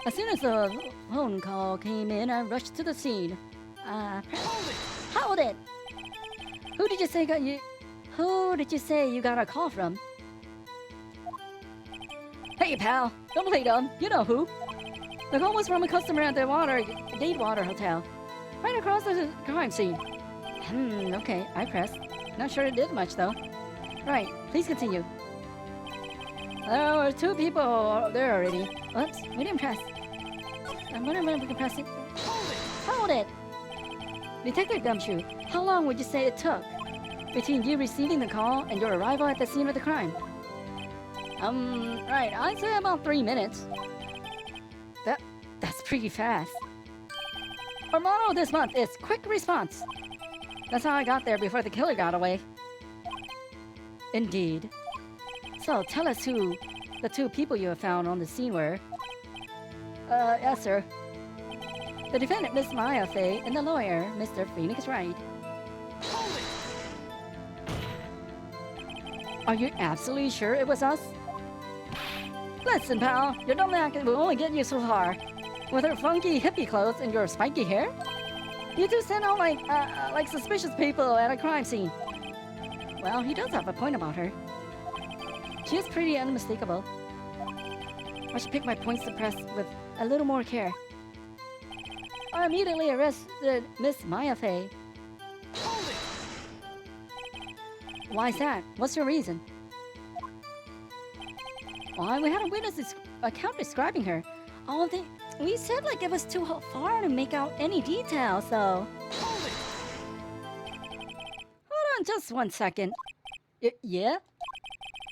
As soon as the phone call came in, I rushed to the scene. Hold it! Who did you say you got a call from? Hey, pal, don't play dumb. You know who. The call was from a customer at the Datewater Hotel, right across the crime scene. Okay, I pressed. Not sure it did much, though. Right, please continue. There were two people there already. Oops, we didn't press. I'm wondering if we can press it. Hold it! Detective Gumshoe, how long would you say it took between you receiving the call and your arrival at the scene of the crime? Right, I'd say about 3 minutes. That's pretty fast. Our motto this month is quick response. That's how I got there before the killer got away. Indeed. So, tell us who the two people you have found on the scene were. Yes, sir. The defendant, Miss Maya Fey, and the lawyer, Mr. Phoenix Wright. Are you absolutely sure it was us? Listen, pal, your dumb act will only get you so far. With her funky hippie clothes and your spiky hair, you two sound out like suspicious people at a crime scene. Well, he does have a point about her. She is pretty unmistakable. I should pick my points to press with a little more care. I immediately arrested Miss Maya Fey. Why's that? What's your reason? Why, we had a witness account describing her. Oh, we said like it was too far to make out any details, so... Hold on just one second. Yeah?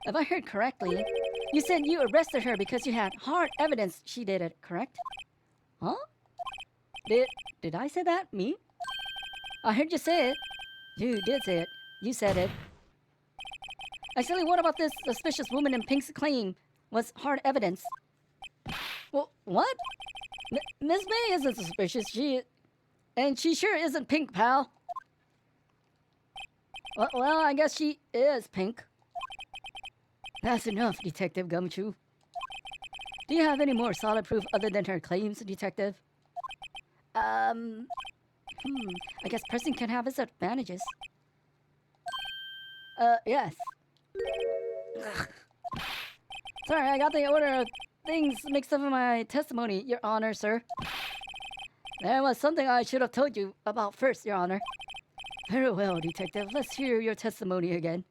If I heard correctly, you said you arrested her because you had hard evidence she did it, correct? Huh? Did I say that? Me? I heard you say it. You did say it. You said it. Actually, what about this suspicious woman in pink's claim was hard evidence? Well, what? Miss May isn't suspicious. And she sure isn't pink, pal. Well, I guess she is pink. That's enough, Detective Gumshoe. Do you have any more solid proof other than her claims, Detective? I guess person can have its advantages. Yes. Ugh. Sorry, I got the order of things mixed up in my testimony, Your Honor, sir. There was something I should have told you about first, Your Honor. Very well, Detective. Let's hear your testimony again.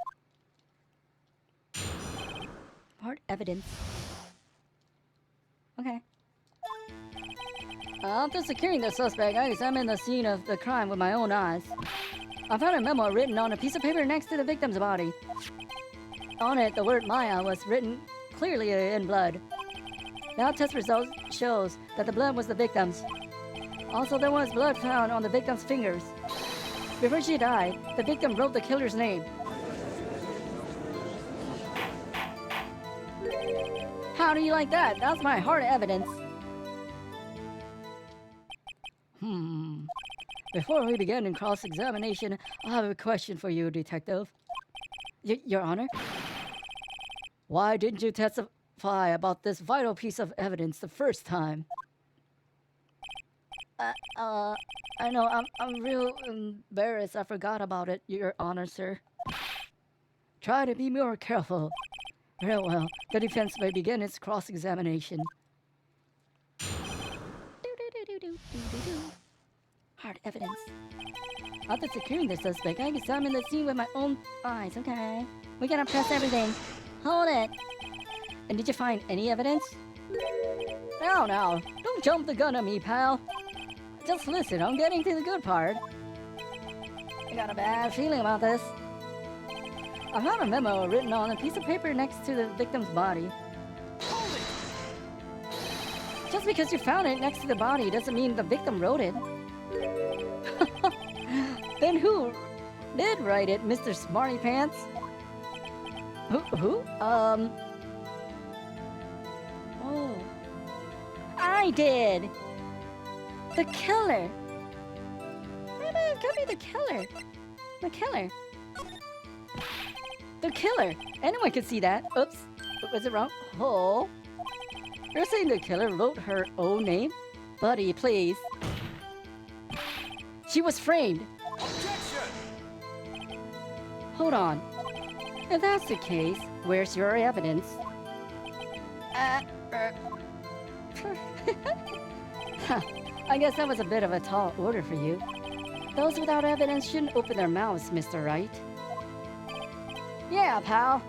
Hard evidence. Okay. After securing the suspect, I examined the scene of the crime with my own eyes. I found a memo written on a piece of paper next to the victim's body. On it, the word Maya was written clearly in blood. Now test results shows that the blood was the victim's. Also, there was blood found on the victim's fingers. Before she died, the victim wrote the killer's name. How do you like that? That's my hard evidence. Before we begin in cross-examination, I have a question for you, Detective. Your Honor? Why didn't you testify about this vital piece of evidence the first time? I know, I'm real embarrassed. I forgot about it, Your Honor, sir. Try to be more careful. Very well, the defense may begin its cross-examination. Hard evidence. After securing the suspect, I examined the scene with my own eyes. Okay. We gotta press everything. Hold it. And did you find any evidence? No. Don't jump the gun on me, pal. Just listen, I'm getting to the good part. I got a bad feeling about this. I found a memo written on a piece of paper next to the victim's body. Just because you found it next to the body doesn't mean the victim wrote it. Then who did write it, Mr. Smarty Pants? Who? Oh. I did! The killer! Maybe it could be the killer. The killer. The killer! Anyone can see that. Oops. Was it wrong? Oh. You're saying the killer wrote her own name? Buddy, please. She was framed. Objection! Hold on. If that's the case, where's your evidence? I guess that was a bit of a tall order for you. Those without evidence shouldn't open their mouths, Mr. Wright. Yeah, pal.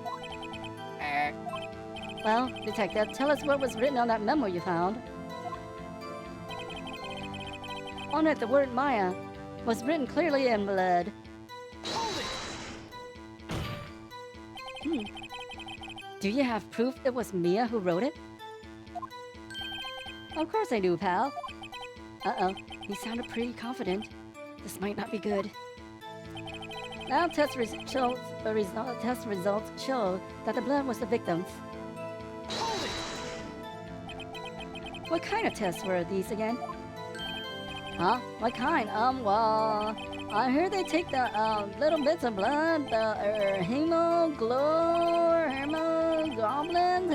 Well, Detective, tell us what was written on that memo you found. On it, the word Maya was written clearly in blood. Do you have proof it was Mia who wrote it? Of course I do, pal. Uh-oh, he sounded pretty confident. This might not be good. Now test results show that the blood was the victim's. Hold it! What kind of tests were these again? Huh? What kind? Well, I heard they take the little bits of blood, the hobgoblin,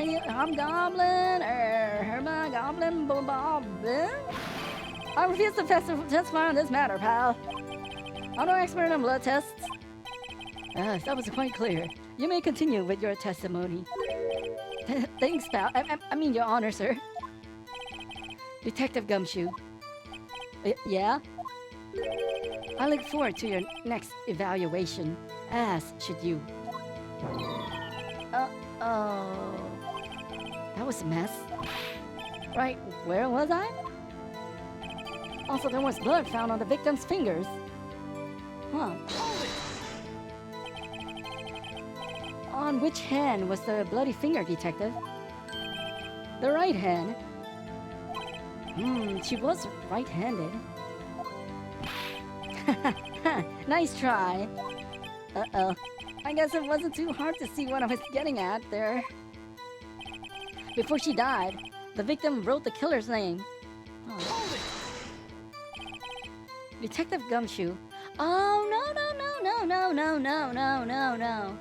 boblin. I refuse to testify on this matter, pal. I'm no expert in blood tests. That was quite clear. You may continue with your testimony. Thanks, pal. I mean, Your Honor, sir. Detective Gumshoe. Yeah? I look forward to your next evaluation, as should you. Oh. That was a mess. Right, where was I? Also, there was blood found on the victim's fingers. Huh. On which hand was the bloody finger, Detective? The right hand. She was right-handed. Nice try. Uh-oh. I guess it wasn't too hard to see what I was getting at there. Before she died, the victim wrote the killer's name. Oh. Detective Gumshoe. Oh, no.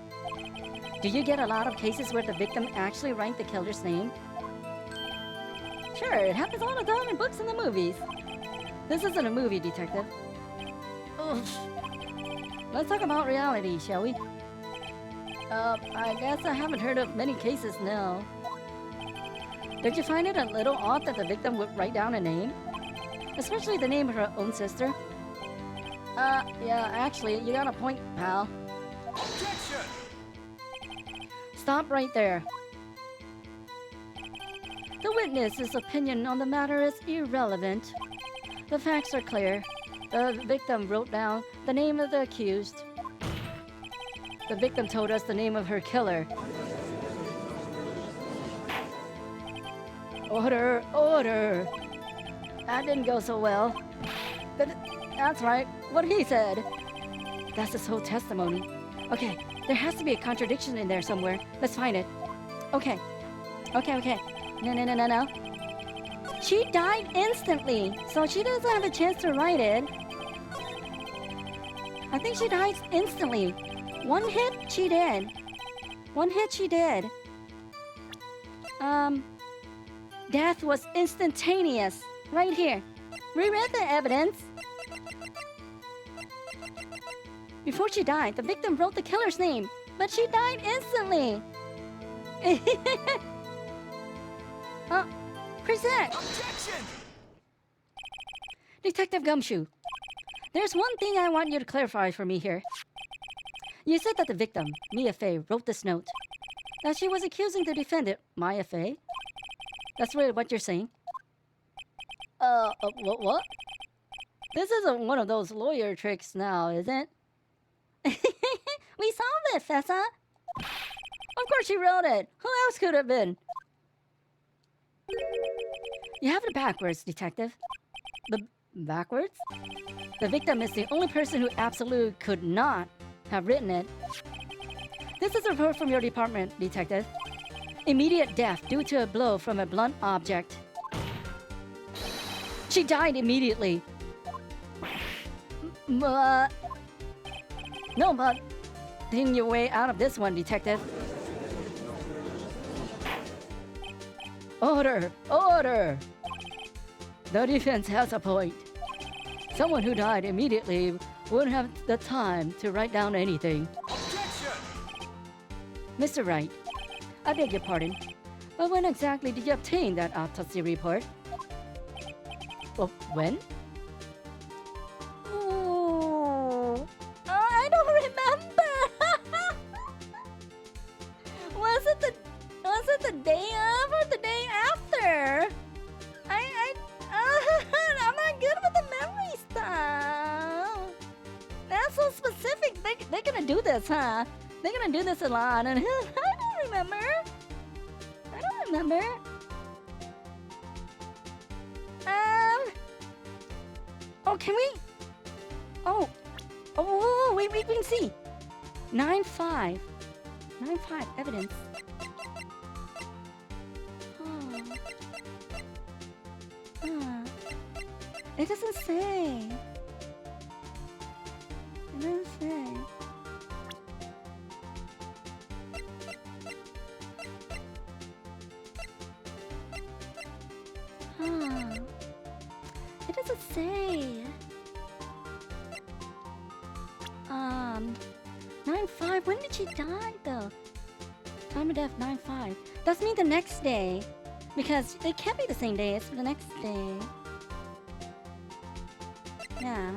Do you get a lot of cases where the victim actually writes the killer's name? Sure, it happens all the time in books and the movies. This isn't a movie, Detective. Oof. Let's talk about reality, shall we? I guess I haven't heard of many cases, no. Did you find it a little odd that the victim would write down a name? Especially the name of her own sister? Yeah, actually, you got a point, pal. Objection! Stop right there. The witness's opinion on the matter is irrelevant. The facts are clear. The victim wrote down the name of the accused. The victim told us the name of her killer. Order, order. That didn't go so well. That's right, what he said. That's his whole testimony. Okay, there has to be a contradiction in there somewhere. Let's find it. Okay. No. She died instantly, so she doesn't have a chance to write it. I think she died instantly. One hit, she did. Death was instantaneous. Right here. We read the evidence. Before she died, the victim wrote the killer's name, but she died instantly. Present. Objection! Detective Gumshoe, there's one thing I want you to clarify for me here. You said that the victim, Mia Fey, wrote this note. That she was accusing the defendant, Maya Fey. That's really what you're saying? What? This isn't one of those lawyer tricks now, is it? We solved it, Fessa. Of course she wrote it. Who else could have been? You have it backwards, Detective. Backwards? The victim is the only person who absolutely could not have written it. This is a report from your department, Detective. Immediate death due to a blow from a blunt object. She died immediately. No, but think your way out of this one, Detective. Order! The defense has a point. Someone who died immediately wouldn't have the time to write down anything. Objection! Mr. Wright, I beg your pardon, but when exactly did you obtain that autopsy report? Well, when? Oh, I don't remember. Was it the day of or the day after? I'm not good with the memory stuff. That's so specific. They're gonna do this, huh? They're gonna do this a lot, and I don't remember. Oh, can we? Oh, oh, wait, we can see. 9-5. 9-5 evidence. Oh. Huh. It doesn't say. It doesn't say. Huh. It doesn't say. 9-5. When did she die though? Time of death 9-5. That's mean the next day. Because it can't be the same day, it's the next day. Yeah.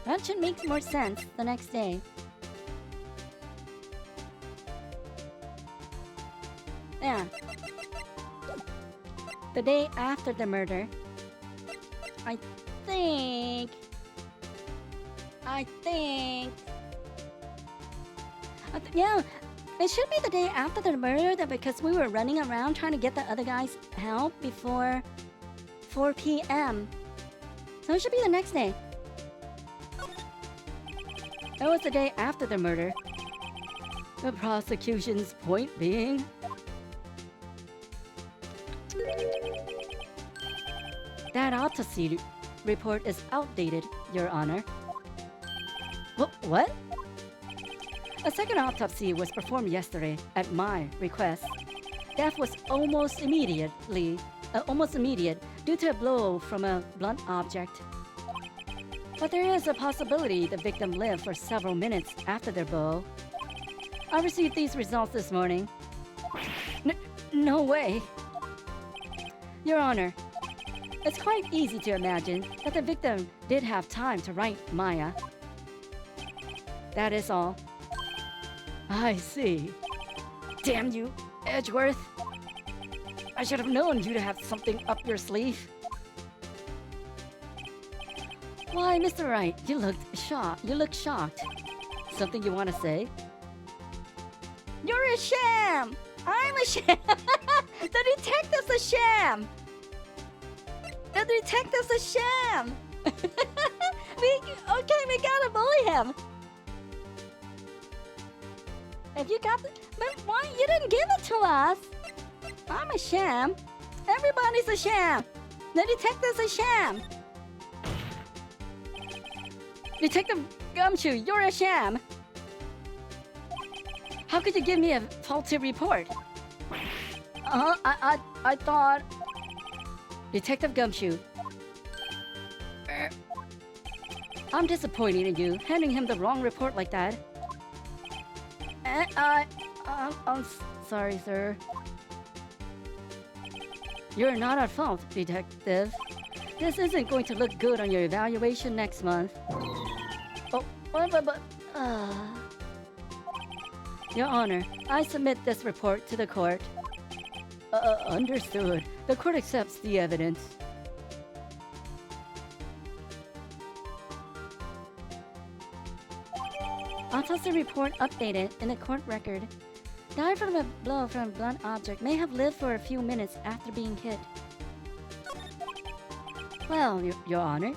That should make more sense the next day. Yeah. The day after the murder. I think. Yeah, it should be the day after the murder that because we were running around trying to get the other guy's help before 4 p.m. So it should be the next day. It was the day after the murder. The prosecution's point being... that autopsy report is outdated, Your Honor. What? A second autopsy was performed yesterday at my request. Death was almost immediate due to a blow from a blunt object. But there is a possibility the victim lived for several minutes after their blow. I received these results this morning. No way. Your Honor, it's quite easy to imagine that the victim did have time to write Maya. That is all. I see. Damn you, Edgeworth. I should have known you'd have something up your sleeve. Why, Mr. Wright, you look shocked. Something you want to say? You're a sham! I'm a sham! The detective's a sham! The detective's a sham! We gotta bully him! If you got but why you didn't give it to us? I'm a sham. Everybody's a sham. The detective's a sham. Detective Gumshoe, you're a sham. How could you give me a faulty report? I thought... Detective Gumshoe. I'm disappointed in you, handing him the wrong report like that. I'm sorry, sir. You're not at fault, Detective. This isn't going to look good on your evaluation next month. Oh, but... Your Honor, I submit this report to the court. Understood. The court accepts the evidence. Autopsy report updated in the court record. Died from a blow from a blunt object. May have lived for a few minutes after being hit. Well, Your Honor,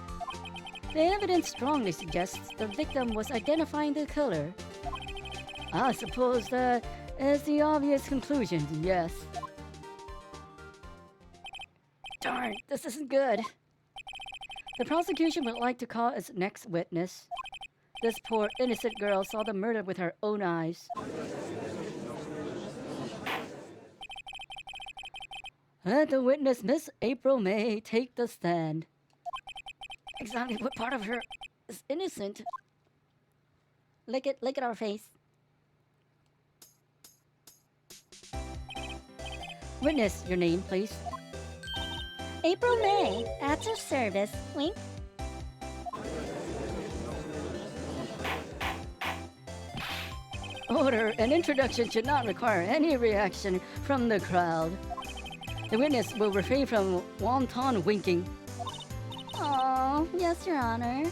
the evidence strongly suggests the victim was identifying the killer. I suppose that is the obvious conclusion, yes. Darn, this isn't good. The prosecution would like to call its next witness. This poor innocent girl saw the murder with her own eyes. Let the witness, Miss April May, take the stand. Exactly what part of her is innocent? Lick at our face. Witness, your name, please. April May, at your service. Wink. Order, an introduction should not require any reaction from the crowd. The witness will refrain from wanton winking. Oh, yes, Your Honor.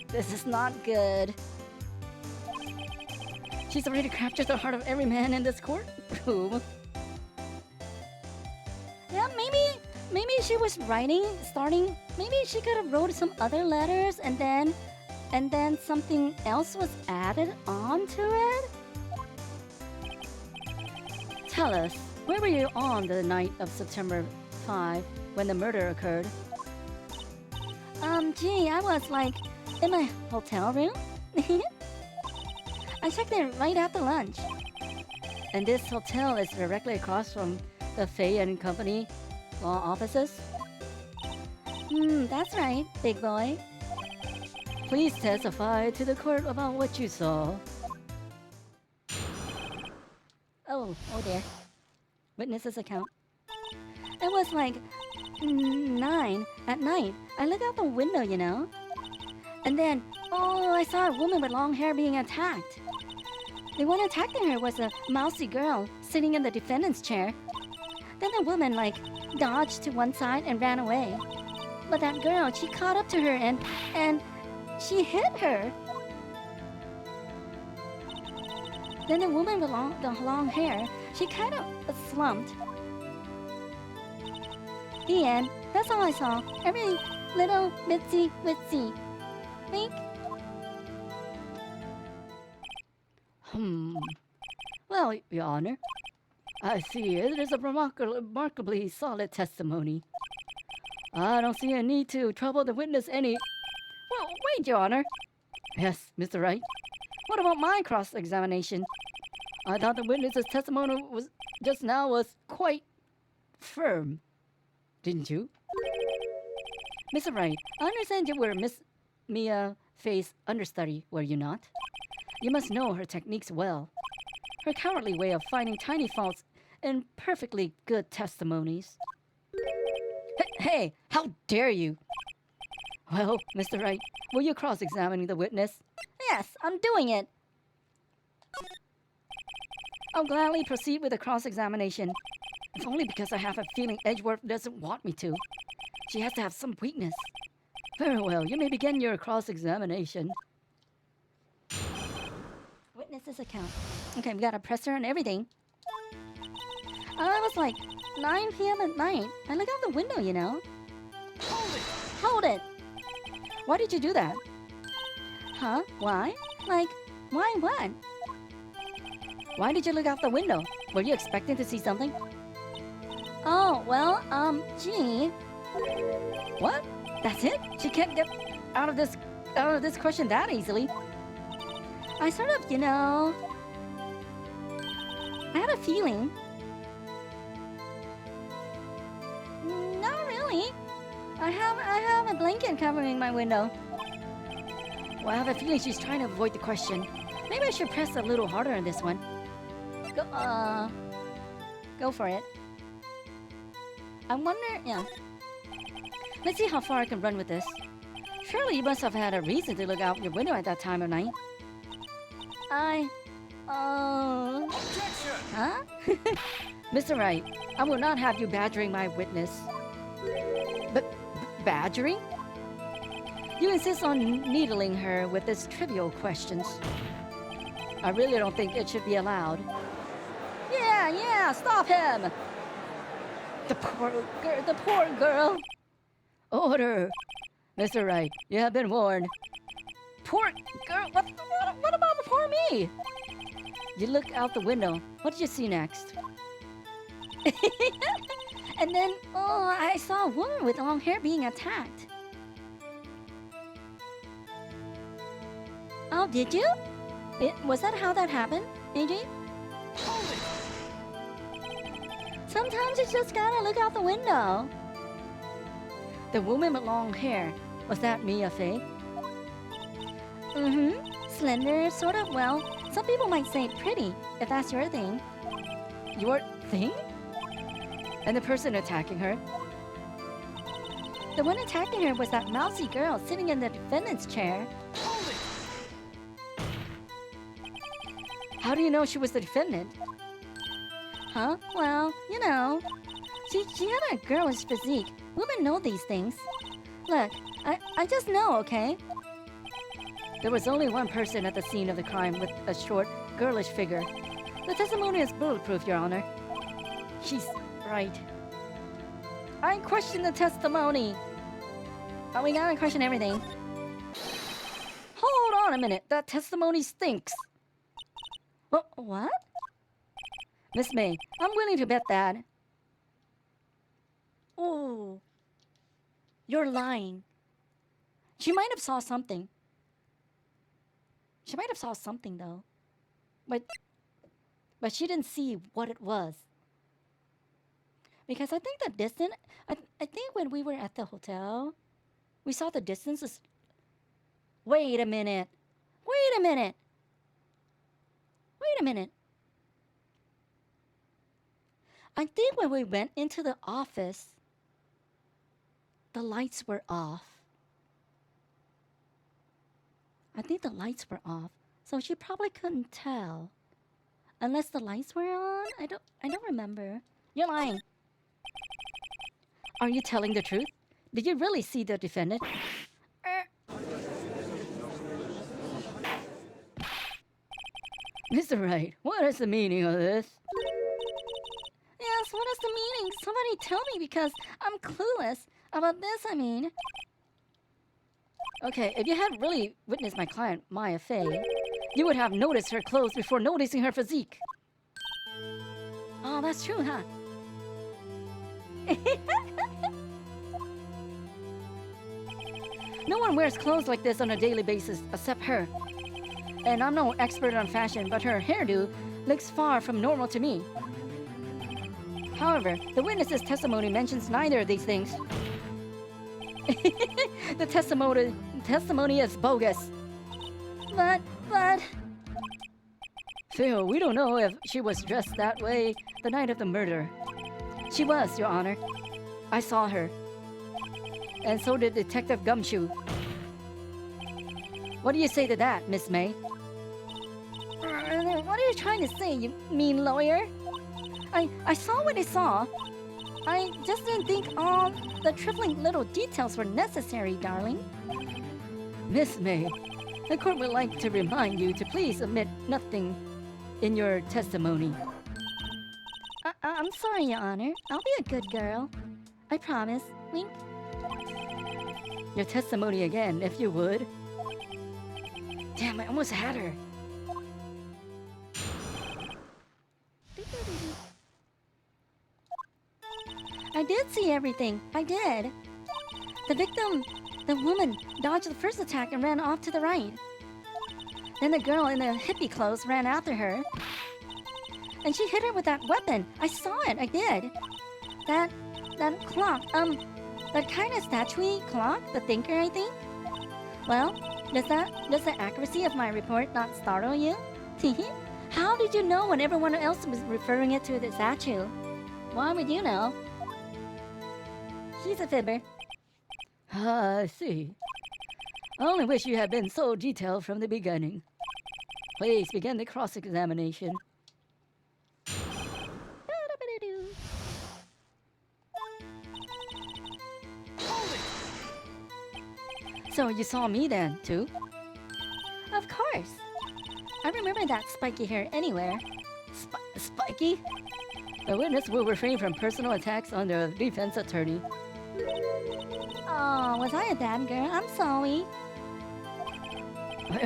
This is not good. She's already captured the heart of every man in this courtroom. Yeah, maybe she was starting. Maybe she could have wrote some other letters and then something else was added onto it. Tell us, where were you on the night of September 5 when the murder occurred? Gee, I was like in my hotel room. I checked in right after lunch. And this hotel is directly across from the Fay and Company law offices? That's right, big boy. Please testify to the court about what you saw. Oh dear. Witness's account. It was like 9 at night. I looked out the window, you know. And then, I saw a woman with long hair being attacked. The one attacking her was a mousy girl sitting in the defendant's chair. Then the woman, dodged to one side and ran away. But that girl, she caught up to her and she hit her. Then the woman with the long hair, she kind of slumped. The end. That's all I saw. Every little bitsy witsy. Wink. Well, Your Honor, I see it is a remarkably solid testimony. I don't see a need to trouble the witness any... Well, wait, Your Honor. Yes, Mr. Wright. What about my cross-examination? I thought the witness's testimony just now was quite firm. Didn't you? Mr. Wright, I understand you were Miss Mia Fay's understudy, were you not? You must know her techniques well. Her cowardly way of finding tiny faults in perfectly good testimonies. Hey, how dare you? Well, Mr. Wright, were you cross-examining the witness? Yes, I'm doing it. I'll gladly proceed with the cross-examination. If only because I have a feeling Edgeworth doesn't want me to. She has to have some weakness. Very well, you may begin your cross-examination. Witness's account. Okay, we got a presser and everything. It was like 9 p.m. at night. I looked out the window, you know. Hold it! Why did you do that? Huh? Why? Why what? Why did you look out the window? Were you expecting to see something? Oh, well, gee. What? That's it? She can't get out of this question that easily. I sort of, I had a feeling. Not really. I have a blanket covering my window. Well, I have a feeling she's trying to avoid the question. Maybe I should press a little harder on this one. Go for it. I wonder, yeah. Let's see how far I can run with this. Surely you must have had a reason to look out your window at that time of night. Objection! Huh? Mr. Wright, I will not have you badgering my witness. Badgering? You insist on needling her with these trivial questions. I really don't think it should be allowed. Yeah, stop him! The poor girl. Order. Mr. Wright, you have been warned. Poor girl? What about the poor me? You looked out the window. What did you see next? And then, I saw a woman with long hair being attacked. Oh, did you? Was that how that happened, AJ? Sometimes you just gotta look out the window. The woman with long hair, was that Mia Fay? Slender, sort of, well, some people might say pretty, if that's your thing. Your thing? And the person attacking her? The one attacking her was that mousy girl sitting in the defendant's chair. How do you know she was the defendant? Huh? Well, she had a girlish physique. Women know these things. Look, I just know, okay? There was only one person at the scene of the crime with a short, girlish figure. The testimony is bulletproof, Your Honor. She's right. I question the testimony. Oh, we gotta question everything. Hold on a minute. That testimony stinks. What? Miss May, I'm willing to bet that. Oh, you're lying. She might have saw something. She might have saw something though. But she didn't see what it was. Because I think the distance, I think when we were at the hotel, we saw the distances. Wait a minute. Wait a minute. Wait a minute. I think when we went into the office, the lights were off. I think the lights were off, so she probably couldn't tell. Unless the lights were on? I don't remember. You're lying. Are you telling the truth? Did you really see the defendant? Mr. Wright, what is the meaning of this? Yes, what is the meaning? Somebody tell me because I'm clueless about this, I mean. Okay, if you had really witnessed my client, Maya Fey, you would have noticed her clothes before noticing her physique. Oh, that's true, huh? No one wears clothes like this on a daily basis except her. And I'm no expert on fashion, but her hairdo looks far from normal to me. However, the witness's testimony mentions neither of these things. The testimony is bogus. But... Phil, we don't know if she was dressed that way the night of the murder. She was, Your Honor. I saw her. And so did Detective Gumshoe. What do you say to that, Miss May? What are you trying to say, you mean lawyer? I saw what I saw. I just didn't think all the trifling little details were necessary, darling. Miss May, the court would like to remind you to please omit nothing in your testimony. I'm sorry, Your Honor. I'll be a good girl. I promise. Wink. Your testimony again, if you would. Damn, I almost had her. I did see everything. I did. The victim, the woman, dodged the first attack and ran off to the right. Then the girl in the hippie clothes ran after her. And she hit her with that weapon. I saw it. I did. That clock, that kind of statuey clock, the thinker, I think. Well, does the accuracy of my report not startle you? How did you know when everyone else was referring it to the statue? Why would you know? She's a fibber. I see. I only wish you had been so detailed from the beginning. Please begin the cross-examination. So you saw me then, too? Of course. I remember that spiky hair anywhere. Spiky? The witness will refrain from personal attacks on the defense attorney. Oh, was I a bad girl? I'm sorry.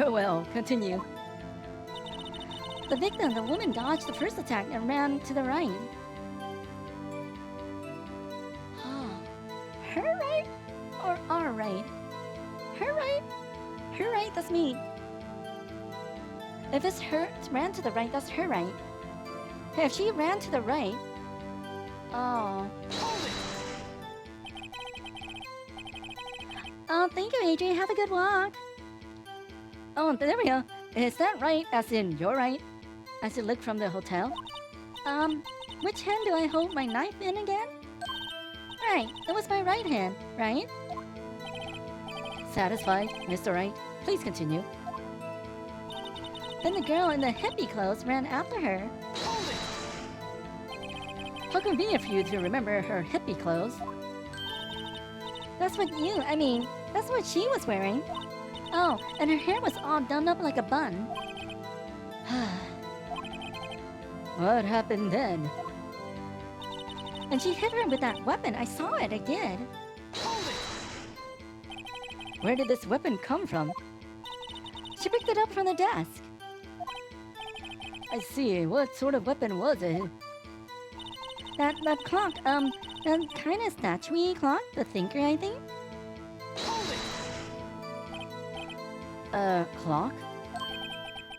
Well, continue. The victim, the woman, dodged the first attack and ran to the right. Her right? Or our right? Her right? Her right, that's me. If it's her ran to the right, that's her right. If she ran to the right... Oh. Oh, thank you, Adrian. Have a good walk. Oh, there we go. Is that right, as in your right? As you look from the hotel? Which hand do I hold my knife in again? Right, it was my right hand, right? Satisfied, Mr. Wright? Please continue. Then the girl in the hippie clothes ran after her. How convenient for you to remember her hippie clothes. That's what she was wearing. Oh, and her hair was all done up like a bun. What happened then? And she hit her with that weapon. I saw it again. Hold it! Where did this weapon come from? She picked it up from the desk. I see. What sort of weapon was it? That clock, that kind of statuey clock, the thinker, I think. Hold it! Clock?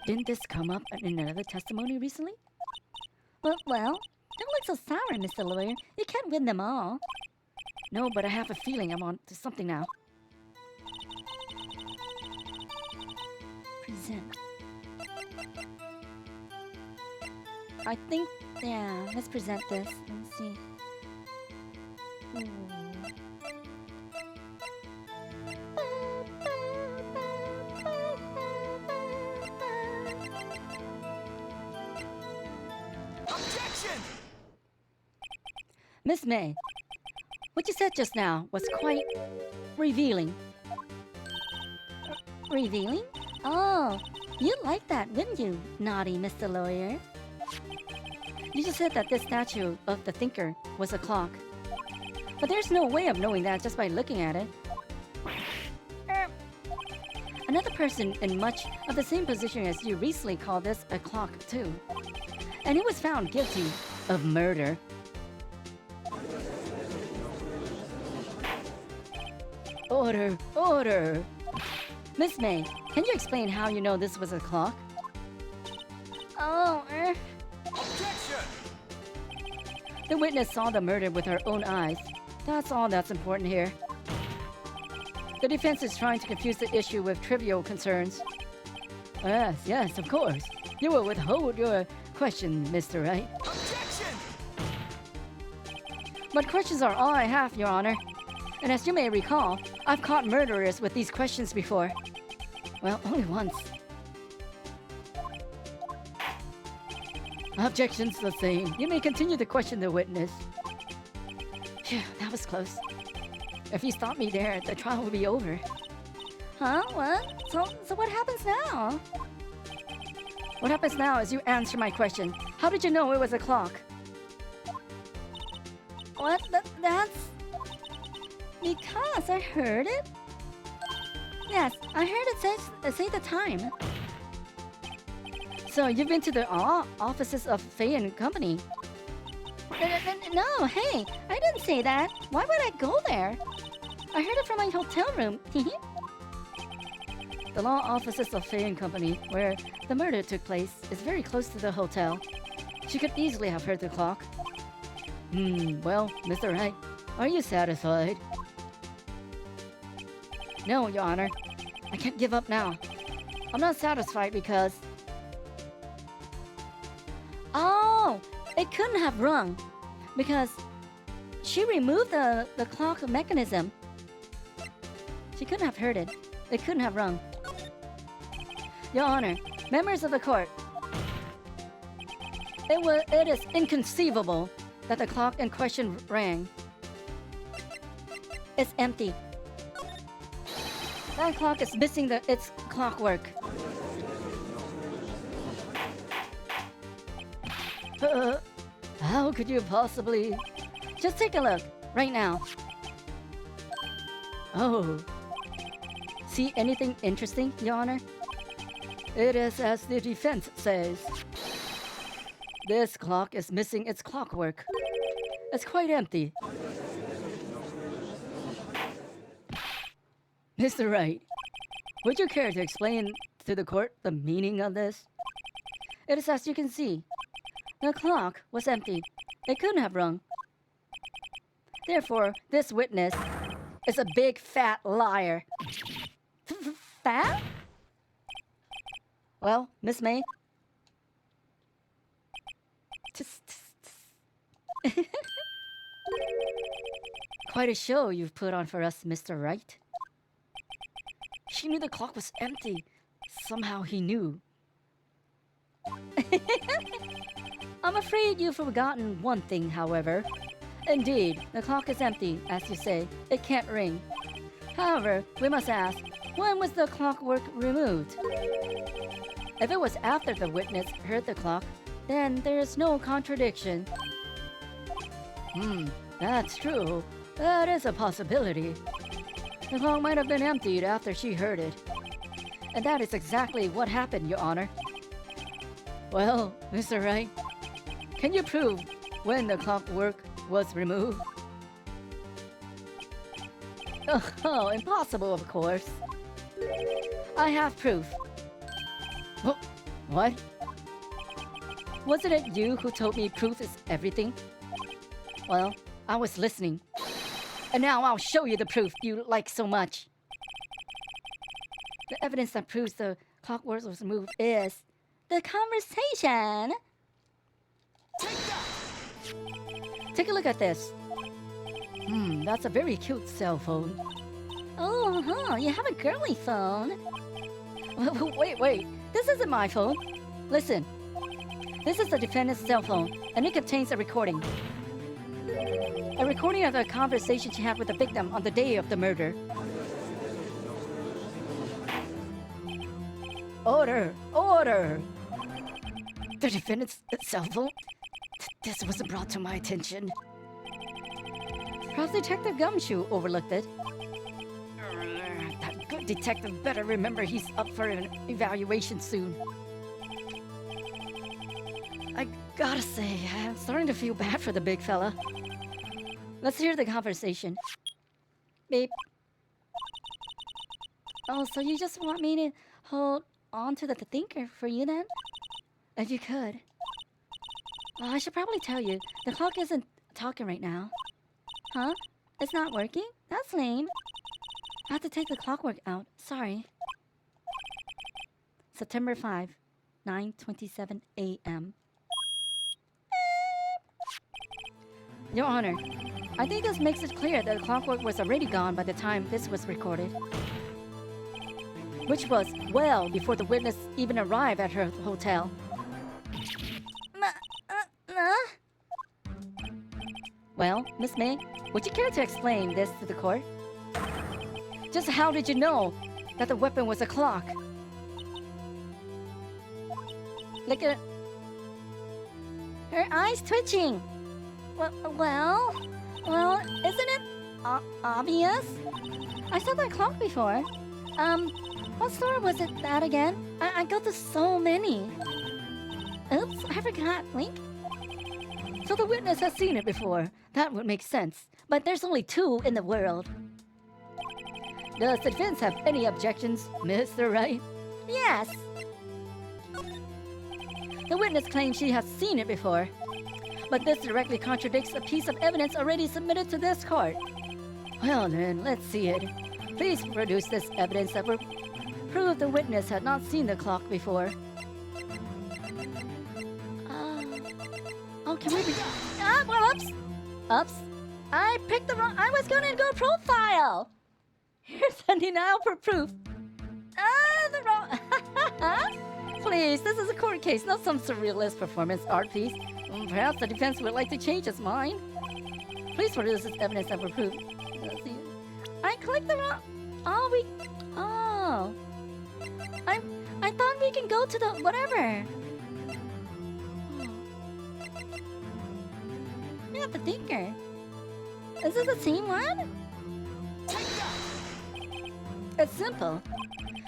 Didn't this come up in another testimony recently? Well, don't look so sour, Mr. Lawyer. You can't win them all. No, but I have a feeling I'm on to something now. Present. I think, yeah, let's present this. Let me see. Ooh. Objection! Miss May, what you said just now was quite revealing. Revealing? Oh, you'd like that, wouldn't you, naughty Mr. Lawyer? You just said that this statue of the thinker was a clock. But there's no way of knowing that just by looking at it. Another person in much of the same position as you recently called this a clock too. And he was found guilty of murder. Order, order! Miss May, can you explain how you know this was a clock? Oh, Objection! The witness saw the murder with her own eyes. That's all that's important here. The defense is trying to confuse the issue with trivial concerns. Yes, of course. You will withhold your question, Mr. Wright. Objection! But questions are all I have, Your Honor. And as you may recall, I've caught murderers with these questions before. Well, only once. Objections the same. You may continue to question the witness. Phew, that was close. If you stop me there, the trial will be over. Huh? What? So what happens now? What happens now is you answer my question. How did you know it was a clock? What? That's... Because I heard it? Yes, I heard it say the time. So you've been to the offices of Fay and Company? No, hey, I didn't say that. Why would I go there? I heard it from my hotel room. The law offices of Fay and Company, where the murder took place, is very close to the hotel. She could easily have heard the clock. Well, Mr. Wright, are you satisfied? No, Your Honor. I can't give up now. I'm not satisfied because... Oh! It couldn't have rung. Because she removed the clock mechanism. She couldn't have heard it. It couldn't have rung. Your Honor, members of the court, it is inconceivable that the clock in question rang. It's empty. That clock is missing its clockwork. How could you possibly... Just take a look, right now. Oh. See anything interesting, Your Honor? It is as the defense says. This clock is missing its clockwork. It's quite empty. Mr. Wright, would you care to explain to the court the meaning of this? It is as you can see. The clock was empty. It couldn't have rung. Therefore, this witness is a big fat liar. Fat? Well, Miss May? Quite a show you've put on for us, Mr. Wright. She knew the clock was empty. Somehow he knew. I'm afraid you've forgotten one thing, however. Indeed, the clock is empty, as you say. It can't ring. However, we must ask, when was the clockwork removed? If it was after the witness heard the clock, then there is no contradiction. That's true. That is a possibility. The clock might have been emptied after she heard it. And that is exactly what happened, Your Honor. Well, Mr. Wright, can you prove when the clockwork was removed? Oh, impossible, of course. I have proof. Oh, what? Wasn't it you who told me proof is everything? Well, I was listening. And now I'll show you the proof you like so much. The evidence that proves the clockwork was removed is the conversation. Take that! Take a look at this. That's a very cute cell phone. Oh, you have a girly phone. Wait. This isn't my phone. Listen. This is the defendant's cell phone, and it contains a recording. A recording of the conversation she had with the victim on the day of the murder. Order! The defendant's cell phone? This wasn't brought to my attention. Perhaps Detective Gumshoe overlooked it. That good detective better remember he's up for an evaluation soon. I gotta say, I'm starting to feel bad for the big fella. Let's hear the conversation. Beep. Oh, so you just want me to hold on to the thinker for you then? If you could. Oh, I should probably tell you, the clock isn't talking right now. Huh? It's not working? That's lame. I have to take the clockwork out. Sorry. September 5, 9:27 a.m. Your Honor, I think this makes it clear that the clockwork was already gone by the time this was recorded. Which was well before the witness even arrived at her hotel. Well, Miss May, would you care to explain this to the court? Just how did you know that the weapon was a clock? Look at Her eyes twitching. Well, isn't it obvious? I saw that clock before. What store was it at again? I go to so many. Oops, I forgot. Link? So the witness has seen it before. That would make sense. But there's only 2 in the world. Does the defense have any objections, Mr. Wright? Yes. The witness claims she has seen it before. But this directly contradicts a piece of evidence already submitted to this court. Well then, let's see it. Please produce this evidence that will prove the witness had not seen the clock before. Oh, can we be... Oops. I picked the wrong... I was gonna go profile. Here's a denial for proof. The wrong... Please, this is a court case, not some surrealist performance art piece. Perhaps the defense would like to change its mind. Please produce this evidence that will prove. I clicked the wrong... Oh. I thought we can go to the... whatever. Yeah, the thinker. Is this the same one? It's simple.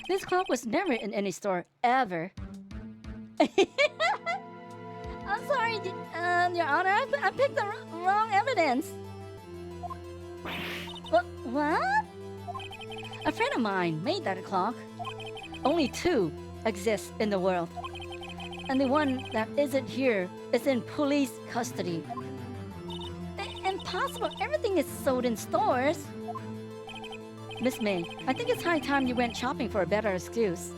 This clock was never in any store, ever. I'm sorry, Your Honor. I picked the wrong evidence. What? A friend of mine made that clock. Only 2 exist in the world. And the one that isn't here is in police custody. Impossible. Everything is sold in stores. Miss May, I think it's high time you went shopping for a better excuse.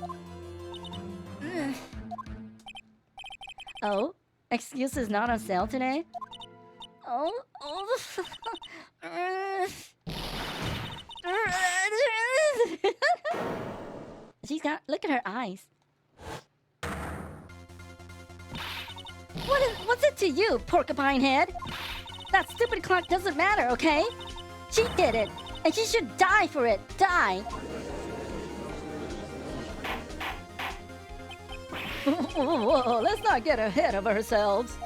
Oh? Excuse is not on sale today? Oh. Look at her eyes. What's it to you, porcupine head? That stupid clock doesn't matter, okay? She did it, and she should die for it. Die. Whoa, let's not get ahead of ourselves.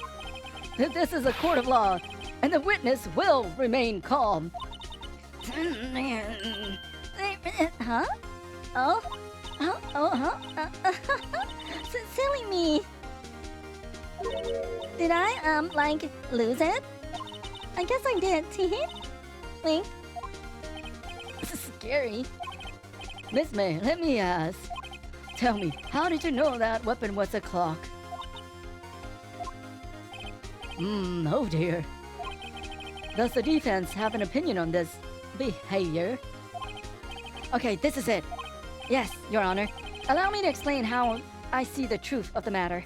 This is a court of law. and the witness will remain calm. Huh? Oh? Huh? Silly me. Did I, like, lose it? I guess I did. Wink. This is scary. Miss May, let me ask. Tell me, how did you know that weapon was a clock? Oh dear. Does the defense have an opinion on this behavior? Okay, this is it. Yes, Your Honor. Allow me to explain how I see the truth of the matter.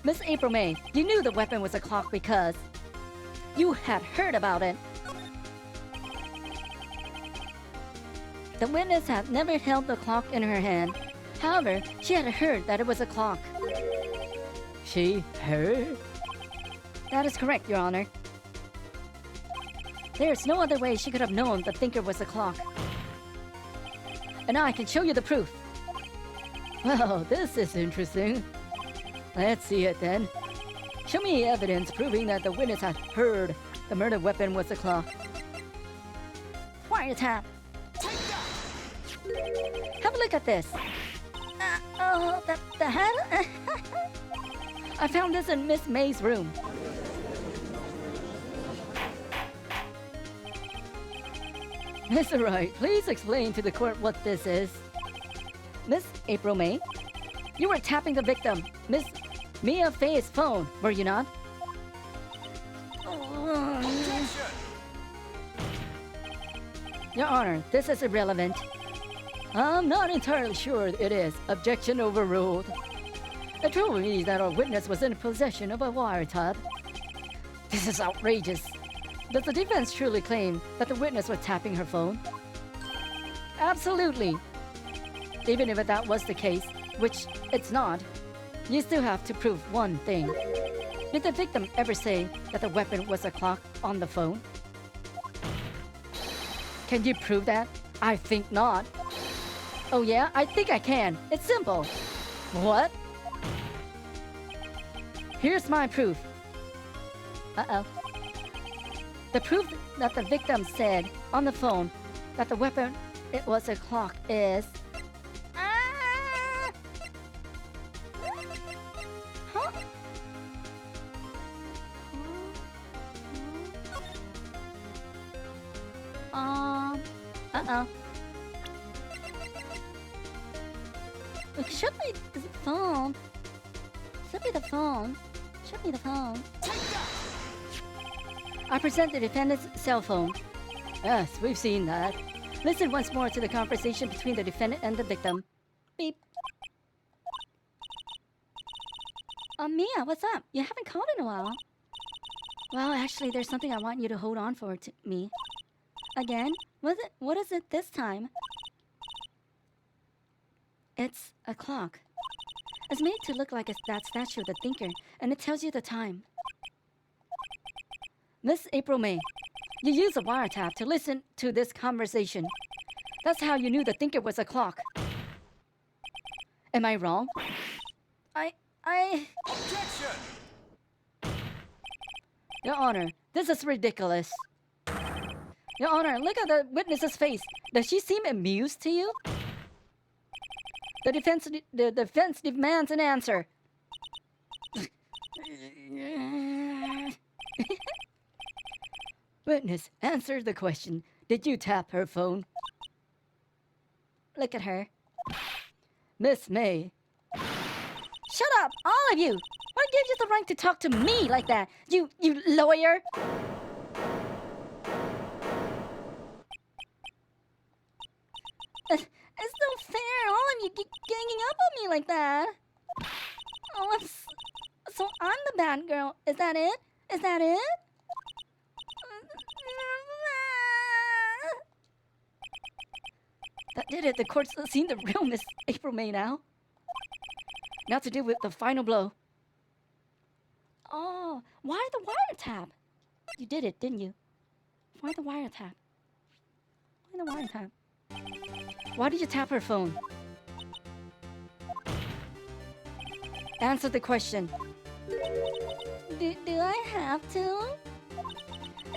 Miss April May, you knew the weapon was a clock because you had heard about it. The witness had never held the clock in her hand. However, she had heard that it was a clock. She heard? That is correct, Your Honor. There is no other way she could have known the thinker was a clock. And I can show you the proof. Well, this is interesting. Let's see it then. Show me evidence proving that the witness had heard the murder weapon was a clock. Wiretap. Have a look at this. Oh, the head? I found this in Miss May's room. Mr. Wright, please explain to the court what this is. Miss April May, you were tapping the victim, Miss Mia Faye's phone, were you not? Your Honor, this is irrelevant. I'm not entirely sure it is. Objection overruled. The truth is that our witness was in possession of a wiretap. This is outrageous. Does the defense truly claim that the witness was tapping her phone? Absolutely. Even if that was the case, which it's not, you still have to prove one thing. Did the victim ever say that the weapon was a clock on the phone? Can you prove that? I think not. Oh yeah, I think I can. It's simple. What? Here's my proof. Uh-oh. The proof that the victim said on the phone that the weapon, it was a clock is... Huh? Uh-oh. It should be the phone. Should be the phone. Should be the phone. I present the defendant's cell phone. Yes, we've seen that. Listen once more to the conversation between the defendant and the victim. Beep. Mia, what's up? You haven't called in a while. Well, actually, there's something I want you to hold on for to me. Again? What is it this time? It's a clock. It's made to look like that statue of the thinker, and it tells you the time. Miss April May, you used a wiretap to listen to this conversation. That's how you knew the thinker was a clock. Am I wrong? Objection! Your Honor, this is ridiculous. Your Honor, look at the witness's face. Does she seem amused to you? The defense demands an answer. Witness, answer the question. Did you tap her phone? Look at her. Miss May. Shut up, all of you! What gives you the right to talk to me like that? You lawyer! It's no fair, all of you ganging up on me like that. Oh, so I'm the bad girl. Is that it? Is that it? That did it. The court's seen the real Miss April May now. Now to deal with the final blow. Oh, why the wiretap? You did it, didn't you? Why the wiretap? Why the wiretap? Why did you tap her phone? Answer the question. Do I have to?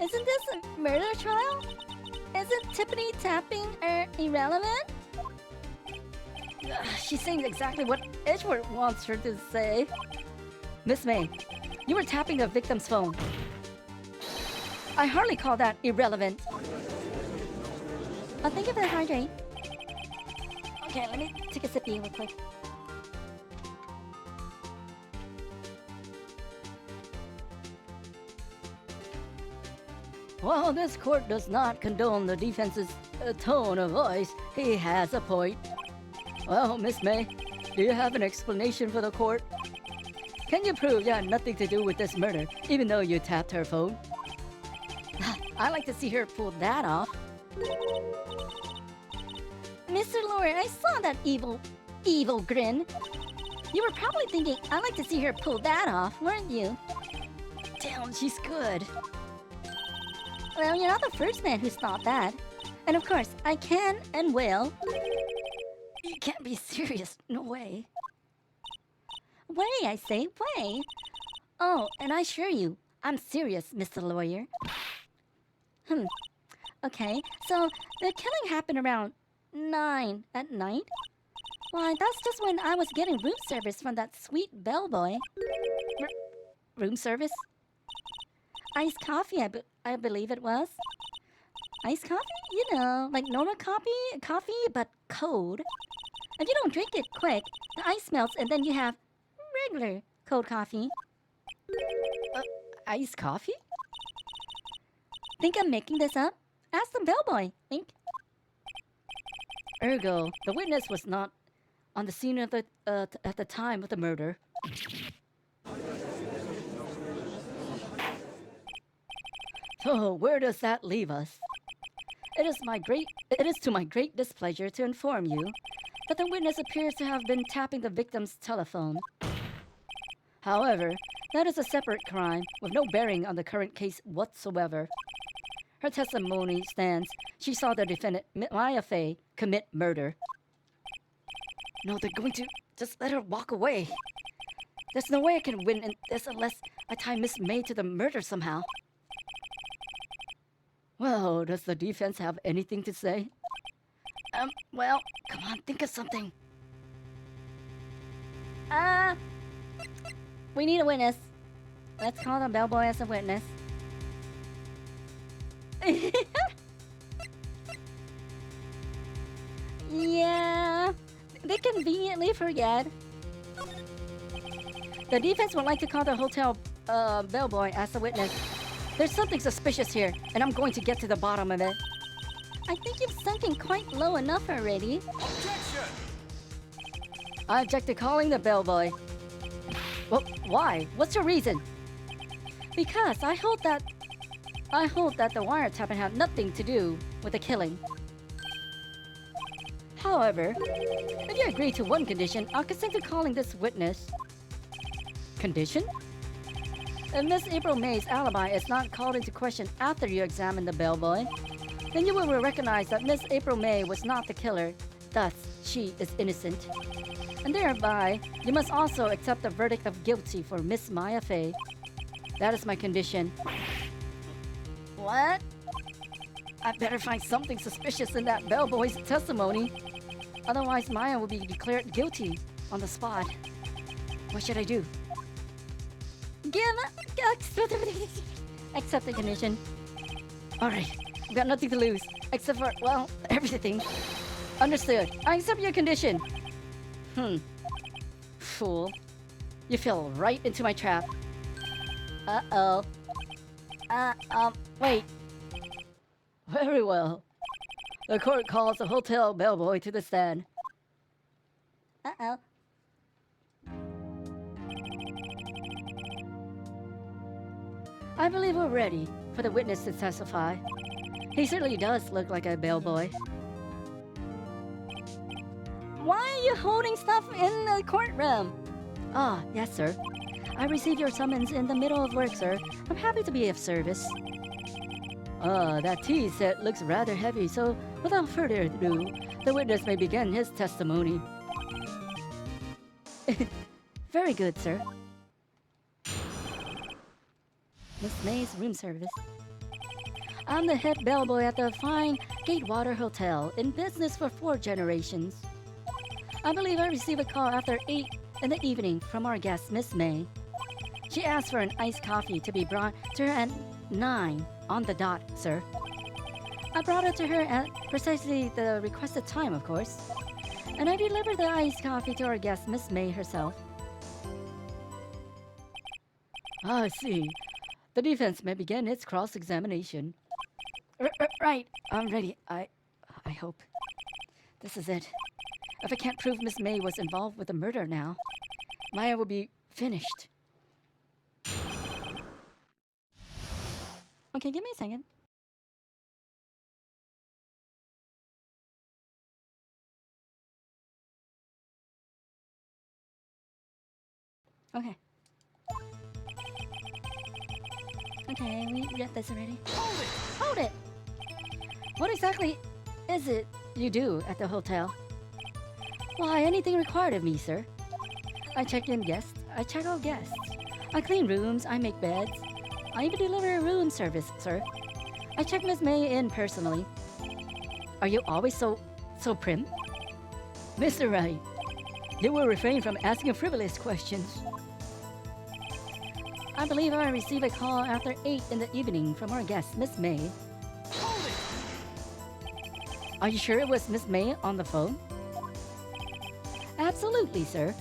Isn't this a murder trial? Isn't tippity tapping irrelevant? She's saying exactly what Edgeworth wants her to say. Miss May, you were tapping the victim's phone. I hardly call that irrelevant. Oh, thank you for the hydrate. Okay, let me take a sippy real quick. While this court does not condone the defense's tone of voice, he has a point. Well, Miss May, do you have an explanation for the court? Can you prove you had nothing to do with this murder, even though you tapped her phone? I'd like to see her pull that off. Mr. Lawyer, I saw that evil grin. You were probably thinking, I'd like to see her pull that off, weren't you? Damn, she's good. Well, you're not the first man who's thought that. And of course, I can and will. You can't be serious. No way. Way, I say, way. Oh, and I assure you, I'm serious, Mr. Lawyer. Okay, so the killing happened around 9 at night? Why, that's just when I was getting room service from that sweet bellboy. Room service? Iced coffee, I believe it was. Iced coffee? You know, like normal coffee, but cold. If you don't drink it quick, the ice melts and then you have regular cold coffee. Iced coffee? Think I'm making this up? Ask the bellboy. Think. Ergo, the witness was not on the scene of at the time of the murder. So where does that leave us? It is to my great displeasure to inform you that the witness appears to have been tapping the victim's telephone. However, that is a separate crime with no bearing on the current case whatsoever. Her testimony stands. She saw the defendant, Maya Fey, commit murder. No, they're going to just let her walk away. There's no way I can win in this unless I tie Miss May to the murder somehow. Well, does the defense have anything to say? Well, come on, think of something. We need a witness. Let's call the bellboy as a witness. Yeah, they conveniently forget. The defense would like to call the hotel bellboy as a witness. There's something suspicious here, and I'm going to get to the bottom of it. I think you've sunk in quite low enough already. Objection! I object to calling the bellboy. Well, why? What's your reason? Because I hold that the wiretapping had nothing to do with the killing. However, if you agree to one condition, I'll consent to calling this witness. Condition? If Miss April May's alibi is not called into question after you examine the bellboy, then you will recognize that Miss April May was not the killer, thus she is innocent. And thereby, you must also accept the verdict of guilty for Miss Maya Fey. That is my condition. What? I better find something suspicious in that bellboy's testimony. Otherwise, Maya will be declared guilty on the spot. What should I do? Accept the condition. Alright, we've got nothing to lose. Except for, well, everything. Understood. I accept your condition. Fool. You fell right into my trap. Uh-oh. Wait. Very well. The court calls the hotel bellboy to the stand. Uh-oh. I believe we're ready for the witness to testify. He certainly does look like a bellboy. Why are you holding stuff in the courtroom? Ah, yes, sir. I received your summons in the middle of work, sir. I'm happy to be of service. That tea set looks rather heavy, so without further ado, the witness may begin his testimony. Very good, sir. Miss May's room service. I'm the head bellboy at the fine Gatewater Hotel, in business for 4 generations. I believe I received a call after 8 in the evening from our guest, Miss May. She asked for an iced coffee to be brought to her at 9 on the dot, sir. I brought it to her at precisely the requested time, of course. And I delivered the iced coffee to our guest, Miss May herself. I see. The defense may begin its cross-examination. Right, I'm ready. I hope. This is it. If I can't prove Miss May was involved with the murder now, Maya will be finished. Okay, give me a second. Okay. Okay, we read this already. Hold it! Hold it! What exactly is it you do at the hotel? Why, anything required of me, sir. I check in guests. I check out guests. I clean rooms. I make beds. I even deliver room service, sir. I check Miss May in personally. Are you always so prim? Mr. Wright, you will refrain from asking frivolous questions. I believe I received a call after 8 in the evening from our guest, Miss May. Hold it! Are you sure it was Miss May on the phone? Absolutely, sir.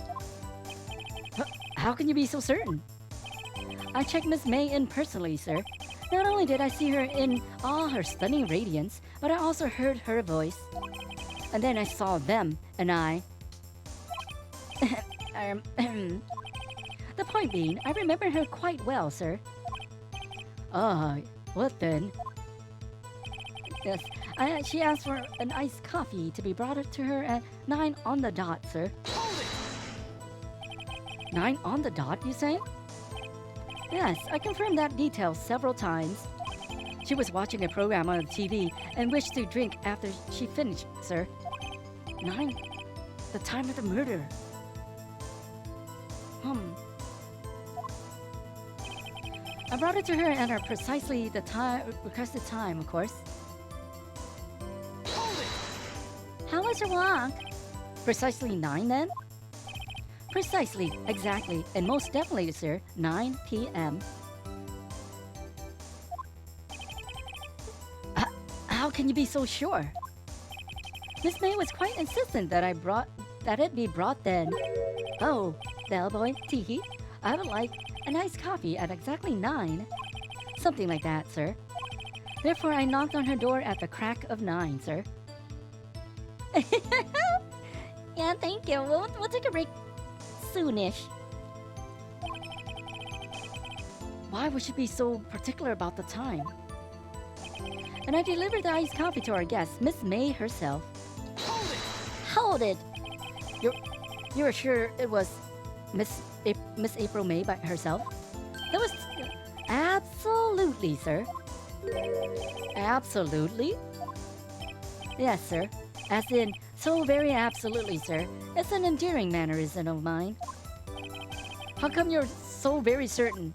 How can you be so certain? I checked Miss May in personally, sir. Not only did I see her in all her stunning radiance, but I also heard her voice. And then I saw them, and I... The point being, I remember her quite well, sir. Ah, what then? Yes, she asked for an iced coffee to be brought to her at 9 on the dot, sir. Hold it! 9 on the dot, you say? Yes, I confirmed that detail several times. She was watching a program on the TV and wished to drink after she finished, sir. 9? The time of the murder. I brought it to her at precisely the requested time, of course. Hold it! How was your walk? Precisely 9 then? Precisely, exactly, and most definitely, sir, 9 p.m. How can you be so sure? Miss May was quite insistent that it be brought then. Oh, bellboy, teehee, I would like a nice coffee at exactly 9. Something like that, sir. Therefore, I knocked on her door at the crack of 9, sir. Yeah, thank you. We'll take a break soonish. Why would she be so particular about the time? And I delivered the iced coffee to our guest, Miss May herself. Hold it! Hold it. You're sure it was Miss April May by herself? It was absolutely, sir. Absolutely? Yes, sir. As in, so very absolutely, sir. It's an endearing mannerism of mine. How come you're so very certain?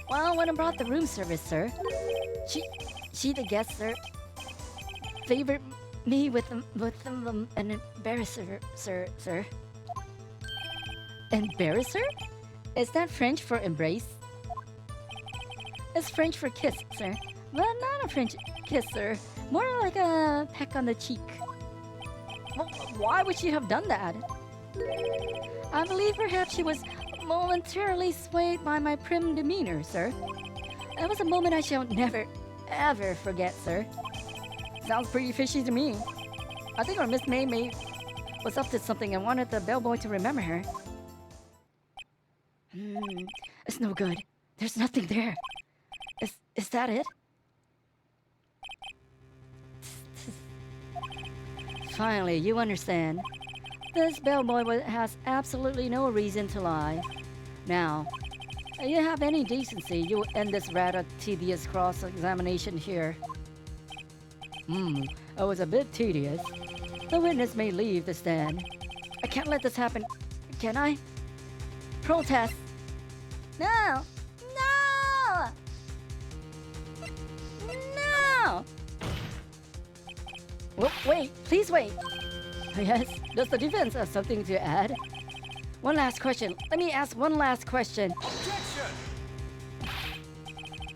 Well, when I brought the room service, sir, she the guest, sir, favored me with an embarrasser, sir. Embarrasser? Is that French for embrace? It's French for kiss, sir. But not a French kiss, sir. More like a peck on the cheek. Why would she have done that? I believe perhaps she was momentarily swayed by my prim demeanor, sir. That was a moment I shall never, ever forget, sir. Sounds pretty fishy to me. I think our Miss May was up to something and wanted the bellboy to remember her. It's no good. There's nothing there. Is that it? Finally, you understand. This bellboy has absolutely no reason to lie. Now, if you have any decency, you will end this rather tedious cross-examination here. It was a bit tedious. The witness may leave the stand. I can't let this happen, can I? Protest! No! No! Oh, wait, please wait. Yes, does the defense have something to add? One last question. Let me ask one last question. Objection!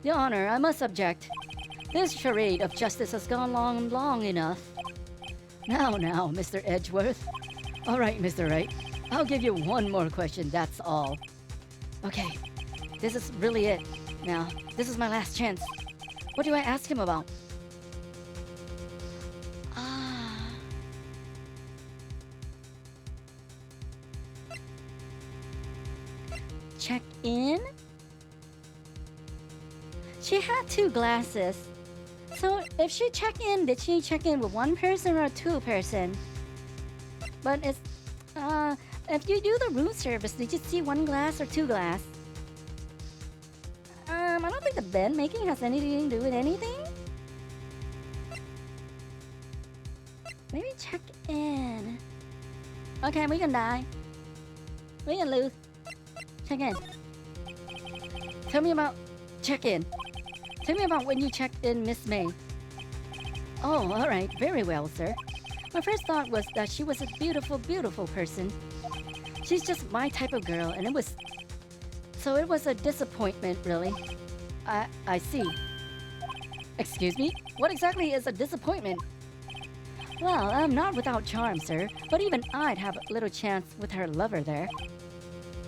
Your Honor, I must object. This charade of justice has gone long enough. Now, Mr. Edgeworth. All right, Mr. Wright. I'll give you one more question, that's all. Okay, this is really it. Now, this is my last chance. What do I ask him about? Check in? She had 2 glasses. So if she checked in, did she check in with 1 person or 2 person? But it's, if you do the room service, did you see 1 glass or 2 glass? I don't think the bed making has anything to do with anything. Maybe check in. Okay, we can die. We can lose. Check in. Tell me about check in. Tell me about when you checked in Miss May. Oh, all right. Very well, sir. My first thought was that she was a beautiful, beautiful person. She's just my type of girl, and it was a disappointment, really. I see. Excuse me? What exactly is a disappointment? Well, I'm not without charm, sir, but even I'd have a little chance with her lover there.